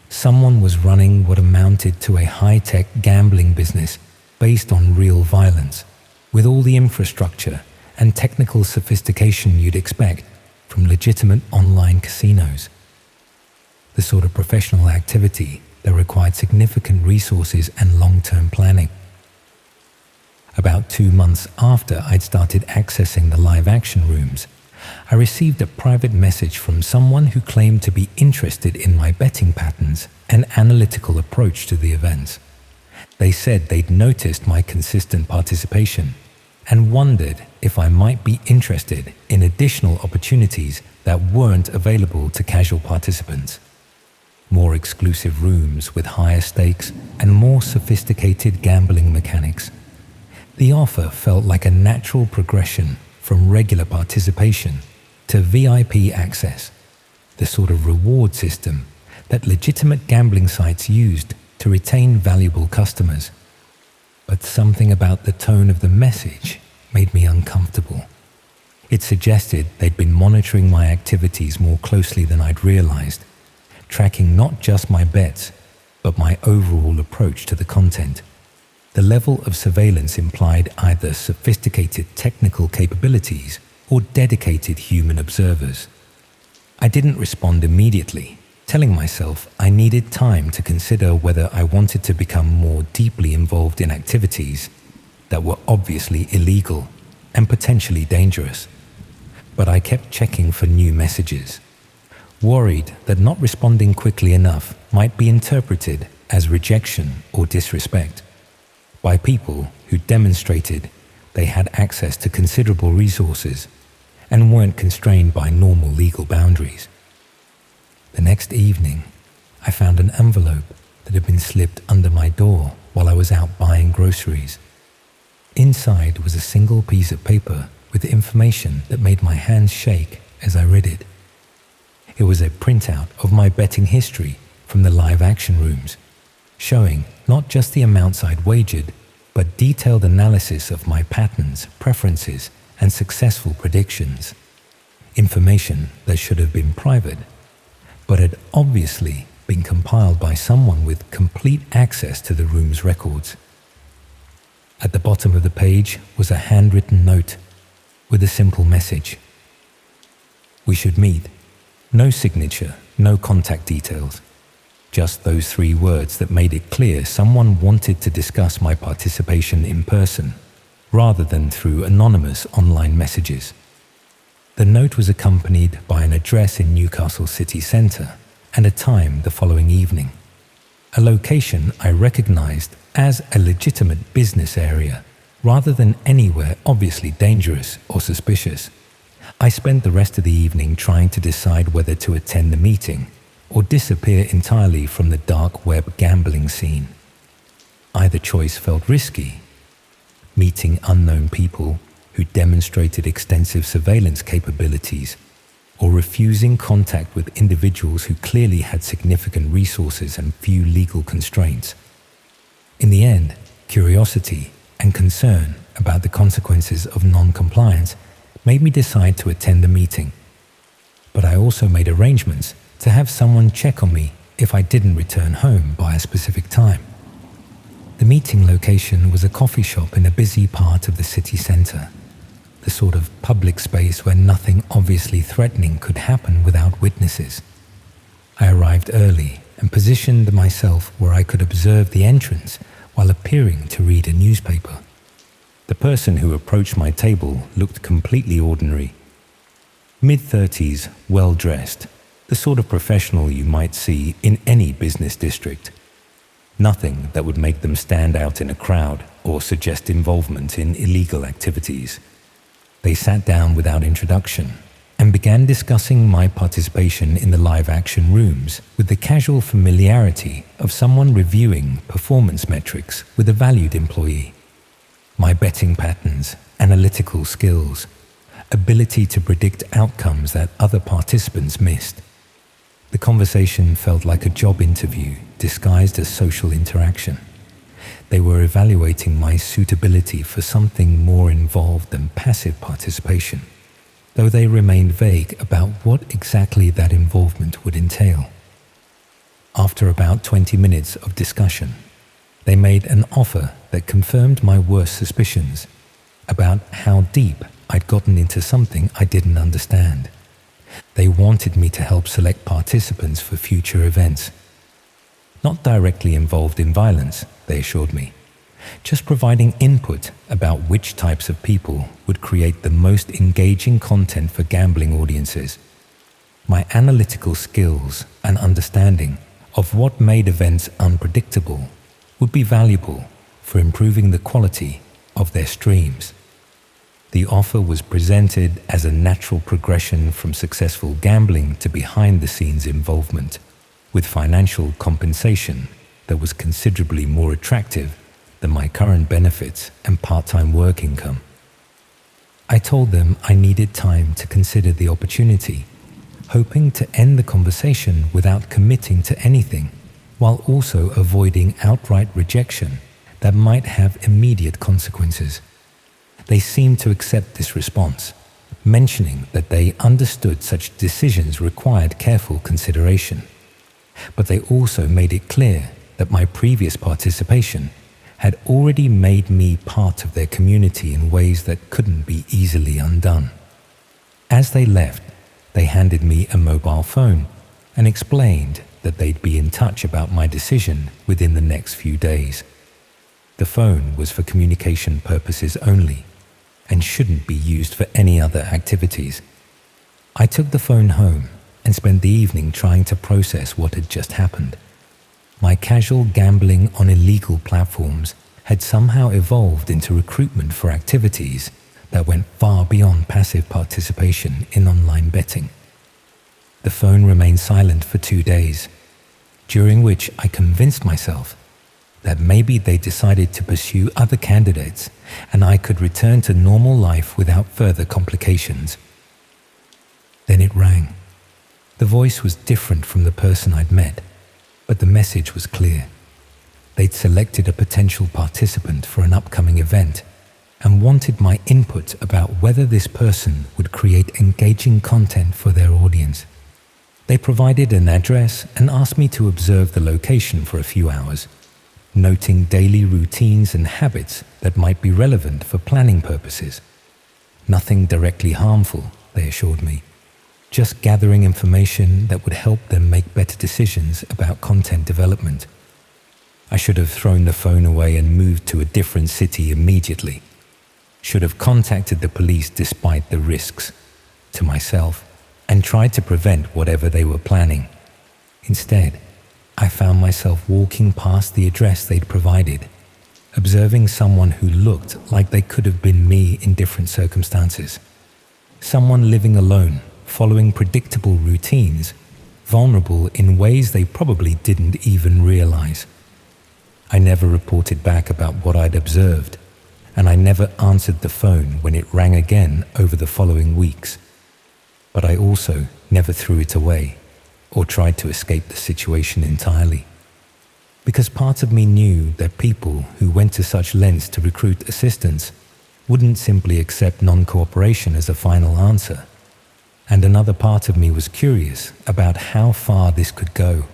Someone was running what amounted to a high-tech gambling business based on real violence, with all the infrastructure and technical sophistication you'd expect from legitimate online casinos. The sort of professional activity that required significant resources and long-term planning. About 2 months after I'd started accessing the live-action rooms, I received a private message from someone who claimed to be interested in my betting patterns and analytical approach to the events. They said they'd noticed my consistent participation and wondered if I might be interested in additional opportunities that weren't available to casual participants. More exclusive rooms with higher stakes and more sophisticated gambling mechanics. The offer felt like a natural progression from regular participation to VIP access, the sort of reward system that legitimate gambling sites used to retain valuable customers. But something about the tone of the message made me uncomfortable. It suggested they'd been monitoring my activities more closely than I'd realized, tracking not just my bets, but my overall approach to the content. The level of surveillance implied either sophisticated technical capabilities or dedicated human observers. I didn't respond immediately, telling myself I needed time to consider whether I wanted to become more deeply involved in activities that were obviously illegal and potentially dangerous. But I kept checking for new messages, worried that not responding quickly enough might be interpreted as rejection or disrespect by people who demonstrated they had access to considerable resources and weren't constrained by normal legal boundaries. The next evening, I found an envelope that had been slipped under my door while I was out buying groceries. Inside was a single piece of paper with information that made my hands shake as I read it. It was a printout of my betting history from the live-action rooms, showing not just the amounts I'd wagered, but detailed analysis of my patterns, preferences, and successful predictions. Information that should have been private, but had obviously been compiled by someone with complete access to the room's records. At the bottom of the page was a handwritten note with a simple message. We should meet. No signature, no contact details. Just those 3 words that made it clear someone wanted to discuss my participation in person, rather than through anonymous online messages. The note was accompanied by an address in Newcastle city centre and a time the following evening, a location I recognized as a legitimate business area rather than anywhere obviously dangerous or suspicious. I spent the rest of the evening trying to decide whether to attend the meeting or disappear entirely from the dark web gambling scene. Either choice felt risky. Meeting unknown people who demonstrated extensive surveillance capabilities, or refusing contact with individuals who clearly had significant resources and few legal constraints. In the end, curiosity and concern about the consequences of non-compliance made me decide to attend the meeting. But I also made arrangements to have someone check on me if I didn't return home by a specific time. The meeting location was a coffee shop in a busy part of the city centre, the sort of public space where nothing obviously threatening could happen without witnesses. I arrived early and positioned myself where I could observe the entrance while appearing to read a newspaper. The person who approached my table looked completely ordinary. Mid-30s, well-dressed, the sort of professional you might see in any business district. Nothing that would make them stand out in a crowd or suggest involvement in illegal activities. They sat down without introduction and began discussing my participation in the live-action rooms with the casual familiarity of someone reviewing performance metrics with a valued employee. My betting patterns, analytical skills, ability to predict outcomes that other participants missed. The conversation felt like a job interview disguised as social interaction. They were evaluating my suitability for something more involved than passive participation, though they remained vague about what exactly that involvement would entail. After about 20 minutes of discussion, they made an offer that confirmed my worst suspicions about how deep I'd gotten into something I didn't understand. They wanted me to help select participants for future events. Not directly involved in violence, they assured me, just providing input about which types of people would create the most engaging content for gambling audiences. My analytical skills and understanding of what made events unpredictable would be valuable for improving the quality of their streams. The offer was presented as a natural progression from successful gambling to behind-the-scenes involvement, with financial compensation that was considerably more attractive than my current benefits and part-time work income. I told them I needed time to consider the opportunity, hoping to end the conversation without committing to anything, while also avoiding outright rejection that might have immediate consequences. They seemed to accept this response, mentioning that they understood such decisions required careful consideration. But they also made it clear that my previous participation had already made me part of their community in ways that couldn't be easily undone. As they left, they handed me a mobile phone and explained that they'd be in touch about my decision within the next few days. The phone was for communication purposes only and shouldn't be used for any other activities. I took the phone home and spent the evening trying to process what had just happened. My casual gambling on illegal platforms had somehow evolved into recruitment for activities that went far beyond passive participation in online betting. The phone remained silent for 2 days, during which I convinced myself that maybe they decided to pursue other candidates and I could return to normal life without further complications. Then it rang. The voice was different from the person I'd met, but the message was clear. They'd selected a potential participant for an upcoming event and wanted my input about whether this person would create engaging content for their audience. They provided an address and asked me to observe the location for a few hours, noting daily routines and habits that might be relevant for planning purposes. Nothing directly harmful, they assured me, just gathering information that would help them make better decisions about content development. I should have thrown the phone away and moved to a different city immediately. Should have contacted the police despite the risks, to myself, and tried to prevent whatever they were planning. Instead, I found myself walking past the address they'd provided, observing someone who looked like they could have been me in different circumstances. Someone living alone, following predictable routines, vulnerable in ways they probably didn't even realize. I never reported back about what I'd observed, and I never answered the phone when it rang again over the following weeks. But I also never threw it away or tried to escape the situation entirely. Because part of me knew that people who went to such lengths to recruit assistance wouldn't simply accept non-cooperation as a final answer. And another part of me was curious about how far this could go,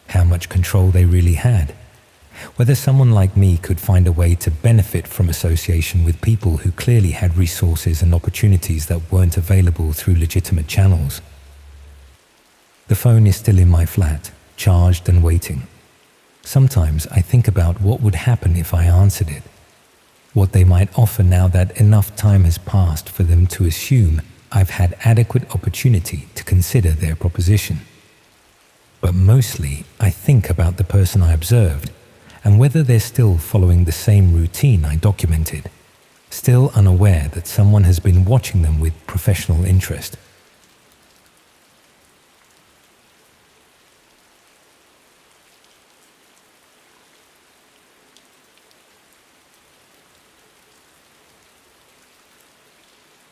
how much control they really had, whether someone like me could find a way to benefit from association with people who clearly had resources and opportunities that weren't available through legitimate channels. The phone is still in my flat, charged and waiting. Sometimes I think about what would happen if I answered it, what they might offer now that enough time has passed for them to assume I've had adequate opportunity to consider their proposition. But mostly I think about the person I observed and whether they're still following the same routine I documented, still unaware that someone has been watching them with professional interest.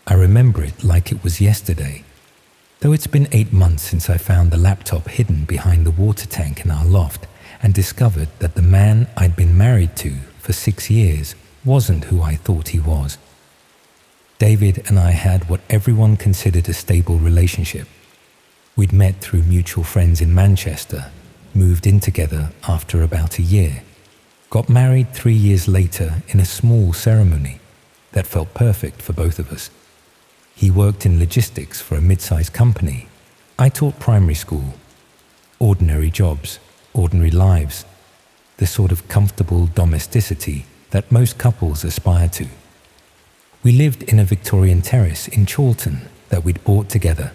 I remember it like it was yesterday, though it's been 8 months since I found the laptop hidden behind the water tank in our loft and discovered that the man I'd been married to for 6 years wasn't who I thought he was. David and I had what everyone considered a stable relationship. We'd met through mutual friends in Manchester, moved in together after about a year, got married 3 years later in a small ceremony that felt perfect for both of us. He worked in logistics for a mid-sized company. I taught primary school. Ordinary jobs, ordinary lives, the sort of comfortable domesticity that most couples aspire to. We lived in a Victorian terrace in Chorlton that we'd bought together,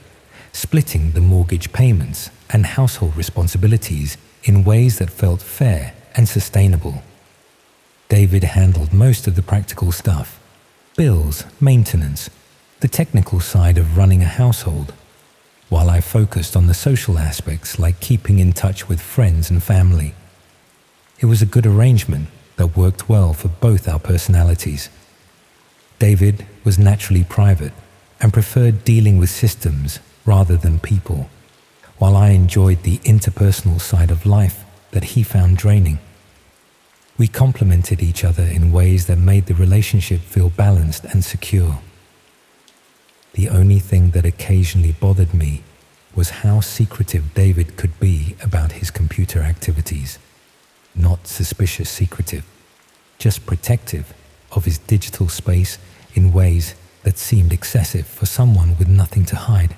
splitting the mortgage payments and household responsibilities in ways that felt fair and sustainable. David handled most of the practical stuff, bills, maintenance, the technical side of running a household, while I focused on the social aspects like keeping in touch with friends and family. It was a good arrangement that worked well for both our personalities. David was naturally private and preferred dealing with systems rather than people, while I enjoyed the interpersonal side of life that he found draining. We complemented each other in ways that made the relationship feel balanced and secure. The only thing that occasionally bothered me was how secretive David could be about his computer activities. Not suspicious secretive, just protective of his digital space in ways that seemed excessive for someone with nothing to hide.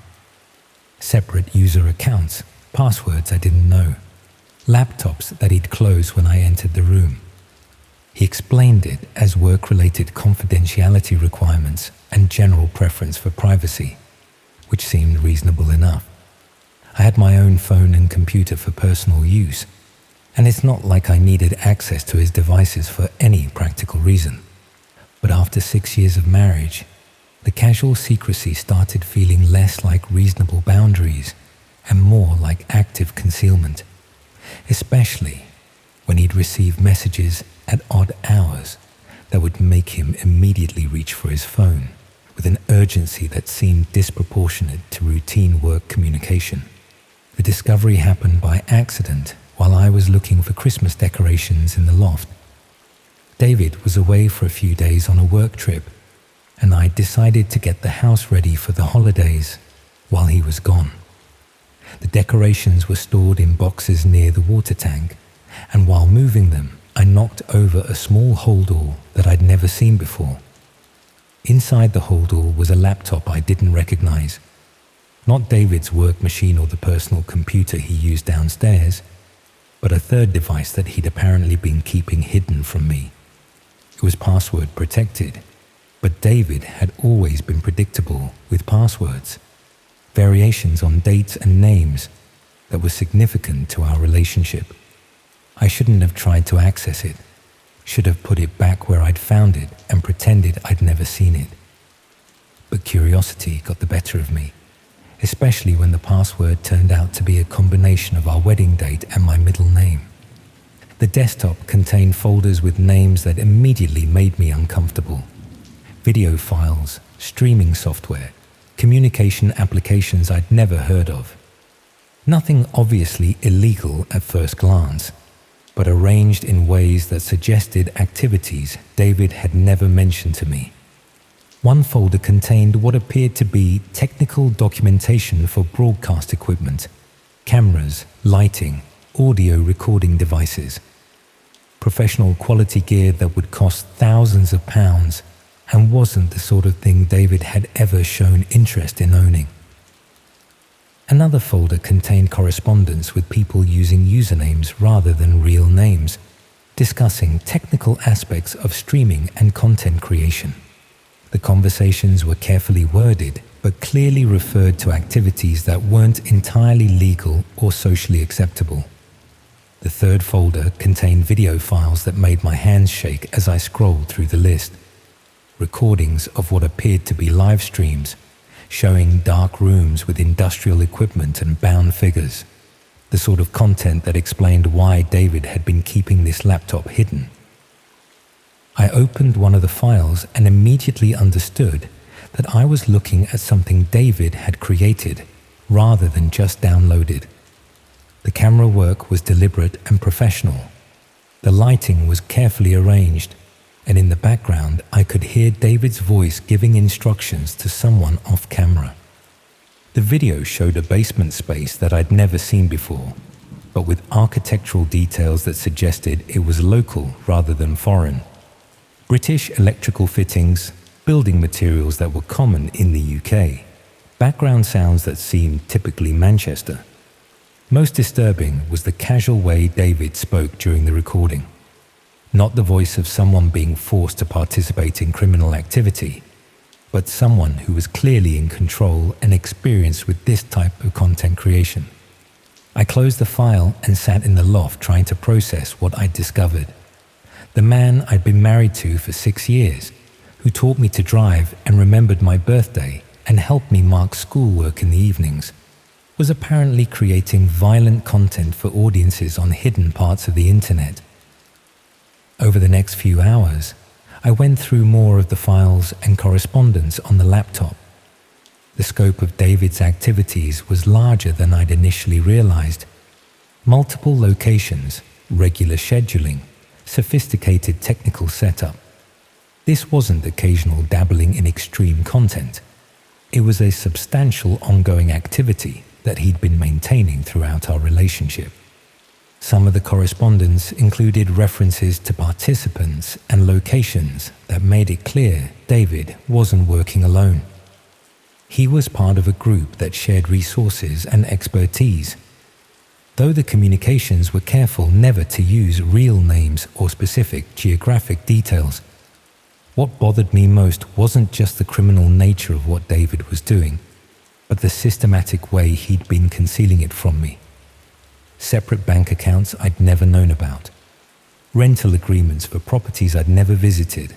Separate user accounts, passwords I didn't know, laptops that he'd close when I entered the room. He explained it as work-related confidentiality requirements and general preference for privacy, which seemed reasonable enough. I had my own phone and computer for personal use, and it's not like I needed access to his devices for any practical reason. But after 6 years of marriage, the casual secrecy started feeling less like reasonable boundaries and more like active concealment, especially when he'd receive messages at odd hours that would make him immediately reach for his phone with an urgency that seemed disproportionate to routine work communication. The discovery happened by accident while I was looking for Christmas decorations in the loft. David was away for a few days on a work trip, and I decided to get the house ready for the holidays while he was gone. The decorations were stored in boxes near the water tank, and while moving them, I knocked over a small holdall that I'd never seen before. Inside the holdall was a laptop I didn't recognize. Not David's work machine or the personal computer he used downstairs, but a third device that he'd apparently been keeping hidden from me. It was password protected, but David had always been predictable with passwords, variations on dates and names that were significant to our relationship. I shouldn't have tried to access it. Should have put it back where I'd found it and pretended I'd never seen it. But curiosity got the better of me, especially when the password turned out to be a combination of our wedding date and my middle name. The desktop contained folders with names that immediately made me uncomfortable. Video files, streaming software, communication applications I'd never heard of. Nothing obviously illegal at first glance, but arranged in ways that suggested activities David had never mentioned to me. One folder contained what appeared to be technical documentation for broadcast equipment, cameras, lighting, audio recording devices. Professional quality gear that would cost thousands of pounds and wasn't the sort of thing David had ever shown interest in owning. Another folder contained correspondence with people using usernames rather than real names, discussing technical aspects of streaming and content creation. The conversations were carefully worded, but clearly referred to activities that weren't entirely legal or socially acceptable. The third folder contained video files that made my hands shake as I scrolled through the list. Recordings of what appeared to be live streams, showing dark rooms with industrial equipment and bound figures, the sort of content that explained why David had been keeping this laptop hidden. I opened one of the files and immediately understood that I was looking at something David had created rather than just downloaded. The camera work was deliberate and professional. The lighting was carefully arranged, and in the background I could hear David's voice giving instructions to someone off camera. The video showed a basement space that I'd never seen before, but with architectural details that suggested it was local rather than foreign. British electrical fittings, building materials that were common in the UK, background sounds that seemed typically Manchester. Most disturbing was the casual way David spoke during the recording. Not the voice of someone being forced to participate in criminal activity, but someone who was clearly in control and experienced with this type of content creation. I closed the file and sat in the loft trying to process what I'd discovered. The man I'd been married to for 6 years, who taught me to drive and remembered my birthday and helped me mark schoolwork in the evenings, was apparently creating violent content for audiences on hidden parts of the internet. Over the next few hours, I went through more of the files and correspondence on the laptop. The scope of David's activities was larger than I'd initially realized. Multiple locations, regular scheduling, sophisticated technical setup. This wasn't occasional dabbling in extreme content. It was a substantial ongoing activity that he'd been maintaining throughout our relationship. Some of the correspondence included references to participants and locations that made it clear David wasn't working alone. He was part of a group that shared resources and expertise. Though the communications were careful never to use real names or specific geographic details, what bothered me most wasn't just the criminal nature of what David was doing, but the systematic way he'd been concealing it from me. Separate bank accounts I'd never known about, rental agreements for properties I'd never visited,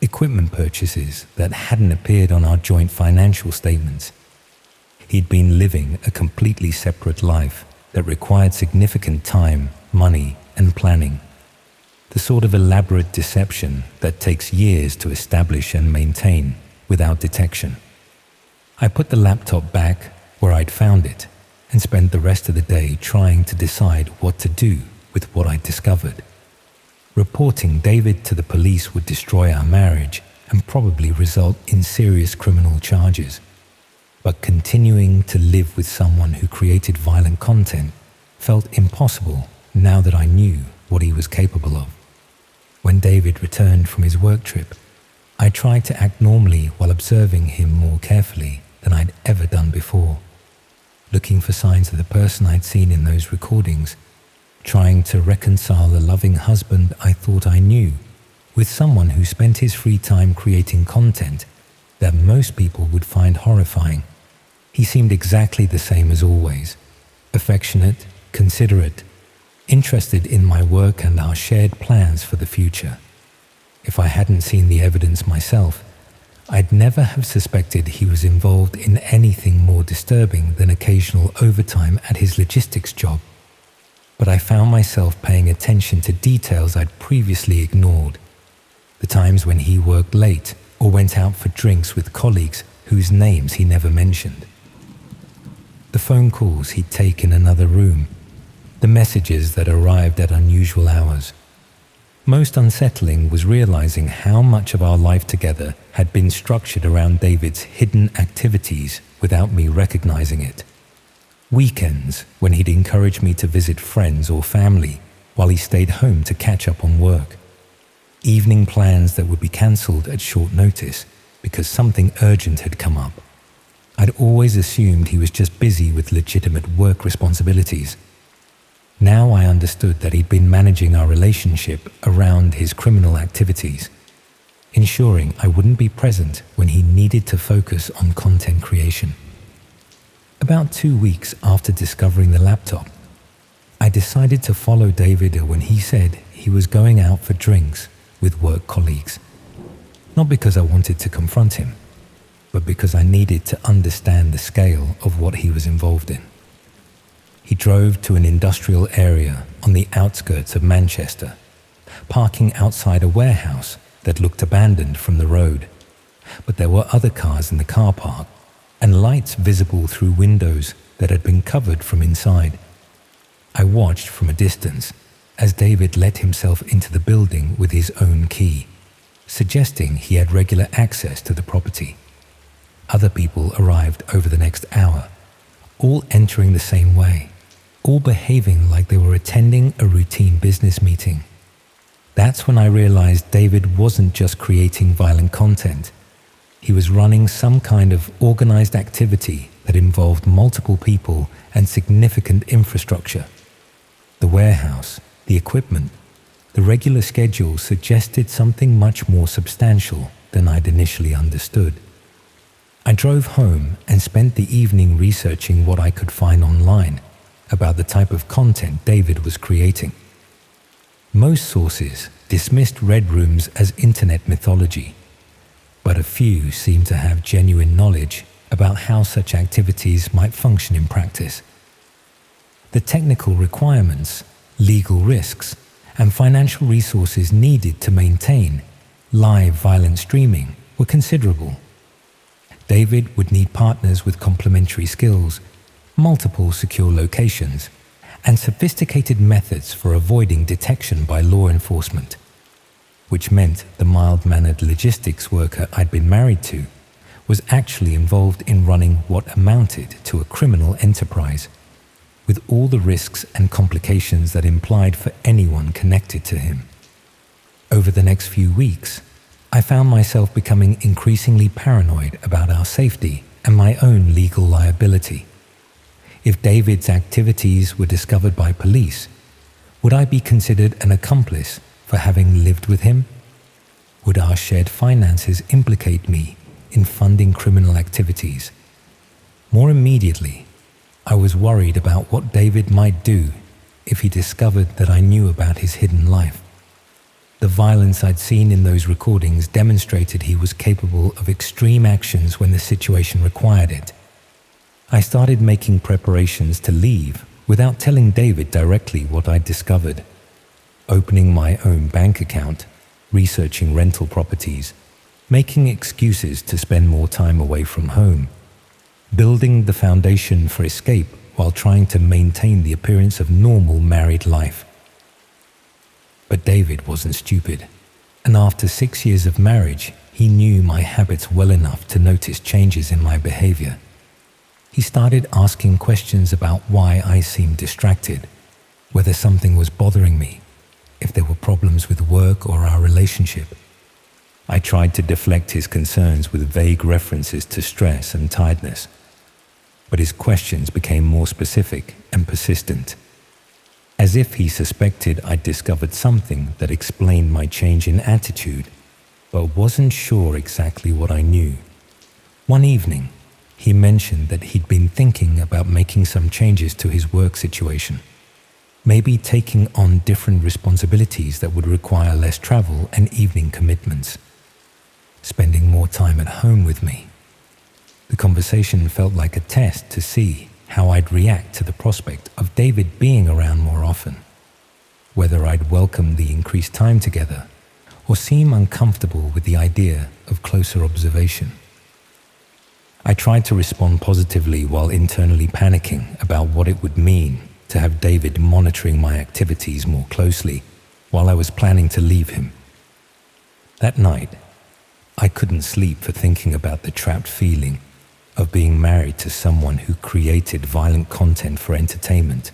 equipment purchases that hadn't appeared on our joint financial statements. He'd been living a completely separate life that required significant time, money, and planning. The sort of elaborate deception that takes years to establish and maintain without detection. I put the laptop back where I'd found it and spent the rest of the day trying to decide what to do with what I'd discovered. Reporting David to the police would destroy our marriage and probably result in serious criminal charges. But continuing to live with someone who created violent content felt impossible now that I knew what he was capable of. When David returned from his work trip, I tried to act normally while observing him more carefully than I'd ever done before, looking for signs of the person I'd seen in those recordings, trying to reconcile the loving husband I thought I knew with someone who spent his free time creating content that most people would find horrifying. He seemed exactly the same as always, affectionate, considerate, interested in my work and our shared plans for the future. If I hadn't seen the evidence myself, I'd never have suspected he was involved in anything more disturbing than occasional overtime at his logistics job. But I found myself paying attention to details I'd previously ignored. The times when he worked late or went out for drinks with colleagues whose names he never mentioned. The phone calls he'd take in another room. The messages that arrived at unusual hours. Most unsettling was realizing how much of our life together had been structured around David's hidden activities without me recognizing it. Weekends, when he'd encourage me to visit friends or family while he stayed home to catch up on work. Evening plans that would be cancelled at short notice because something urgent had come up. I'd always assumed he was just busy with legitimate work responsibilities. Now I understood that he'd been managing our relationship around his criminal activities, ensuring I wouldn't be present when he needed to focus on content creation. About 2 weeks after discovering the laptop, I decided to follow David when he said he was going out for drinks with work colleagues. Not because I wanted to confront him, but because I needed to understand the scale of what he was involved in. He drove to an industrial area on the outskirts of Manchester, parking outside a warehouse that looked abandoned from the road. But there were other cars in the car park and lights visible through windows that had been covered from inside. I watched from a distance as David let himself into the building with his own key, suggesting he had regular access to the property. Other people arrived over the next hour, all entering the same way, all behaving like they were attending a routine business meeting. That's when I realized David wasn't just creating violent content. He was running some kind of organized activity that involved multiple people and significant infrastructure. The warehouse, the equipment, the regular schedule suggested something much more substantial than I'd initially understood. I drove home and spent the evening researching what I could find online about the type of content David was creating. Most sources dismissed red rooms as internet mythology, but a few seemed to have genuine knowledge about how such activities might function in practice. The technical requirements, legal risks, and financial resources needed to maintain live violent streaming were considerable. David would need partners with complementary skills, multiple secure locations, and sophisticated methods for avoiding detection by law enforcement, which meant the mild-mannered logistics worker I'd been married to was actually involved in running what amounted to a criminal enterprise, with all the risks and complications that implied for anyone connected to him. Over the next few weeks, I found myself becoming increasingly paranoid about our safety and my own legal liability. If David's activities were discovered by police, would I be considered an accomplice for having lived with him? Would our shared finances implicate me in funding criminal activities? More immediately, I was worried about what David might do if he discovered that I knew about his hidden life. The violence I'd seen in those recordings demonstrated he was capable of extreme actions when the situation required it. I started making preparations to leave without telling David directly what I'd discovered. Opening my own bank account, researching rental properties, making excuses to spend more time away from home, building the foundation for escape while trying to maintain the appearance of normal married life. But David wasn't stupid, and after 6 years of marriage, he knew my habits well enough to notice changes in my behavior. He started asking questions about why I seemed distracted, whether something was bothering me, if there were problems with work or our relationship. I tried to deflect his concerns with vague references to stress and tiredness, but his questions became more specific and persistent, as if he suspected I'd discovered something that explained my change in attitude, but wasn't sure exactly what I knew. One evening, he mentioned that he'd been thinking about making some changes to his work situation. Maybe taking on different responsibilities that would require less travel and evening commitments. Spending more time at home with me. The conversation felt like a test to see how I'd react to the prospect of David being around more often. Whether I'd welcome the increased time together or seem uncomfortable with the idea of closer observation. I tried to respond positively while internally panicking about what it would mean to have David monitoring my activities more closely while I was planning to leave him. That night, I couldn't sleep for thinking about the trapped feeling of being married to someone who created violent content for entertainment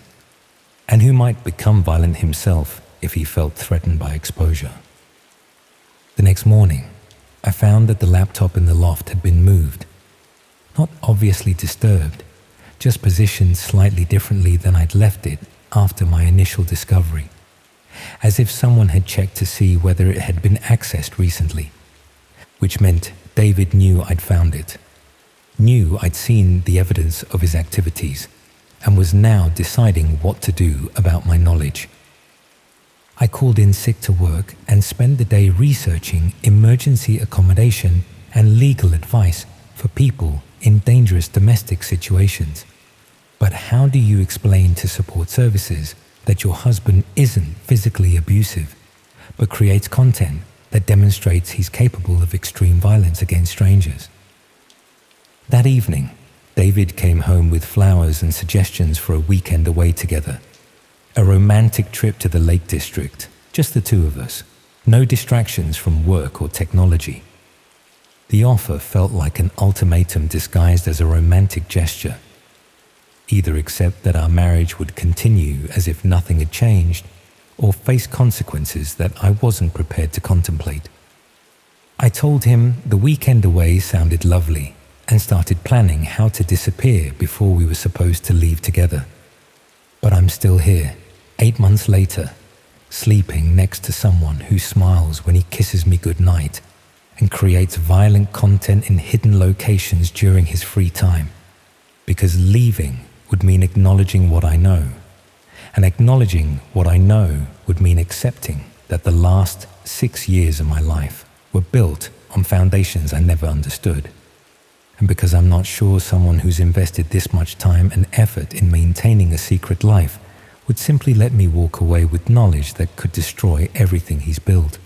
and who might become violent himself if he felt threatened by exposure. The next morning, I found that the laptop in the loft had been moved. Not obviously disturbed, just positioned slightly differently than I'd left it after my initial discovery, as if someone had checked to see whether it had been accessed recently, which meant David knew I'd found it, knew I'd seen the evidence of his activities, and was now deciding what to do about my knowledge. I called in sick to work and spent the day researching emergency accommodation and legal advice for people in dangerous domestic situations. But how do you explain to support services that your husband isn't physically abusive, but creates content that demonstrates he's capable of extreme violence against strangers? That evening, David came home with flowers and suggestions for a weekend away together. A romantic trip to the Lake District, just the two of us, no distractions from work or technology. The offer felt like an ultimatum disguised as a romantic gesture. Either accept that our marriage would continue as if nothing had changed, or face consequences that I wasn't prepared to contemplate. I told him the weekend away sounded lovely and started planning how to disappear before we were supposed to leave together. But I'm still here, 8 months later, sleeping next to someone who smiles when he kisses me goodnight and creates violent content in hidden locations during his free time. Because leaving would mean acknowledging what I know, and acknowledging what I know would mean accepting that the last 6 years of my life were built on foundations I never understood. And because I'm not sure someone who's invested this much time and effort in maintaining a secret life would simply let me walk away with knowledge that could destroy everything he's built.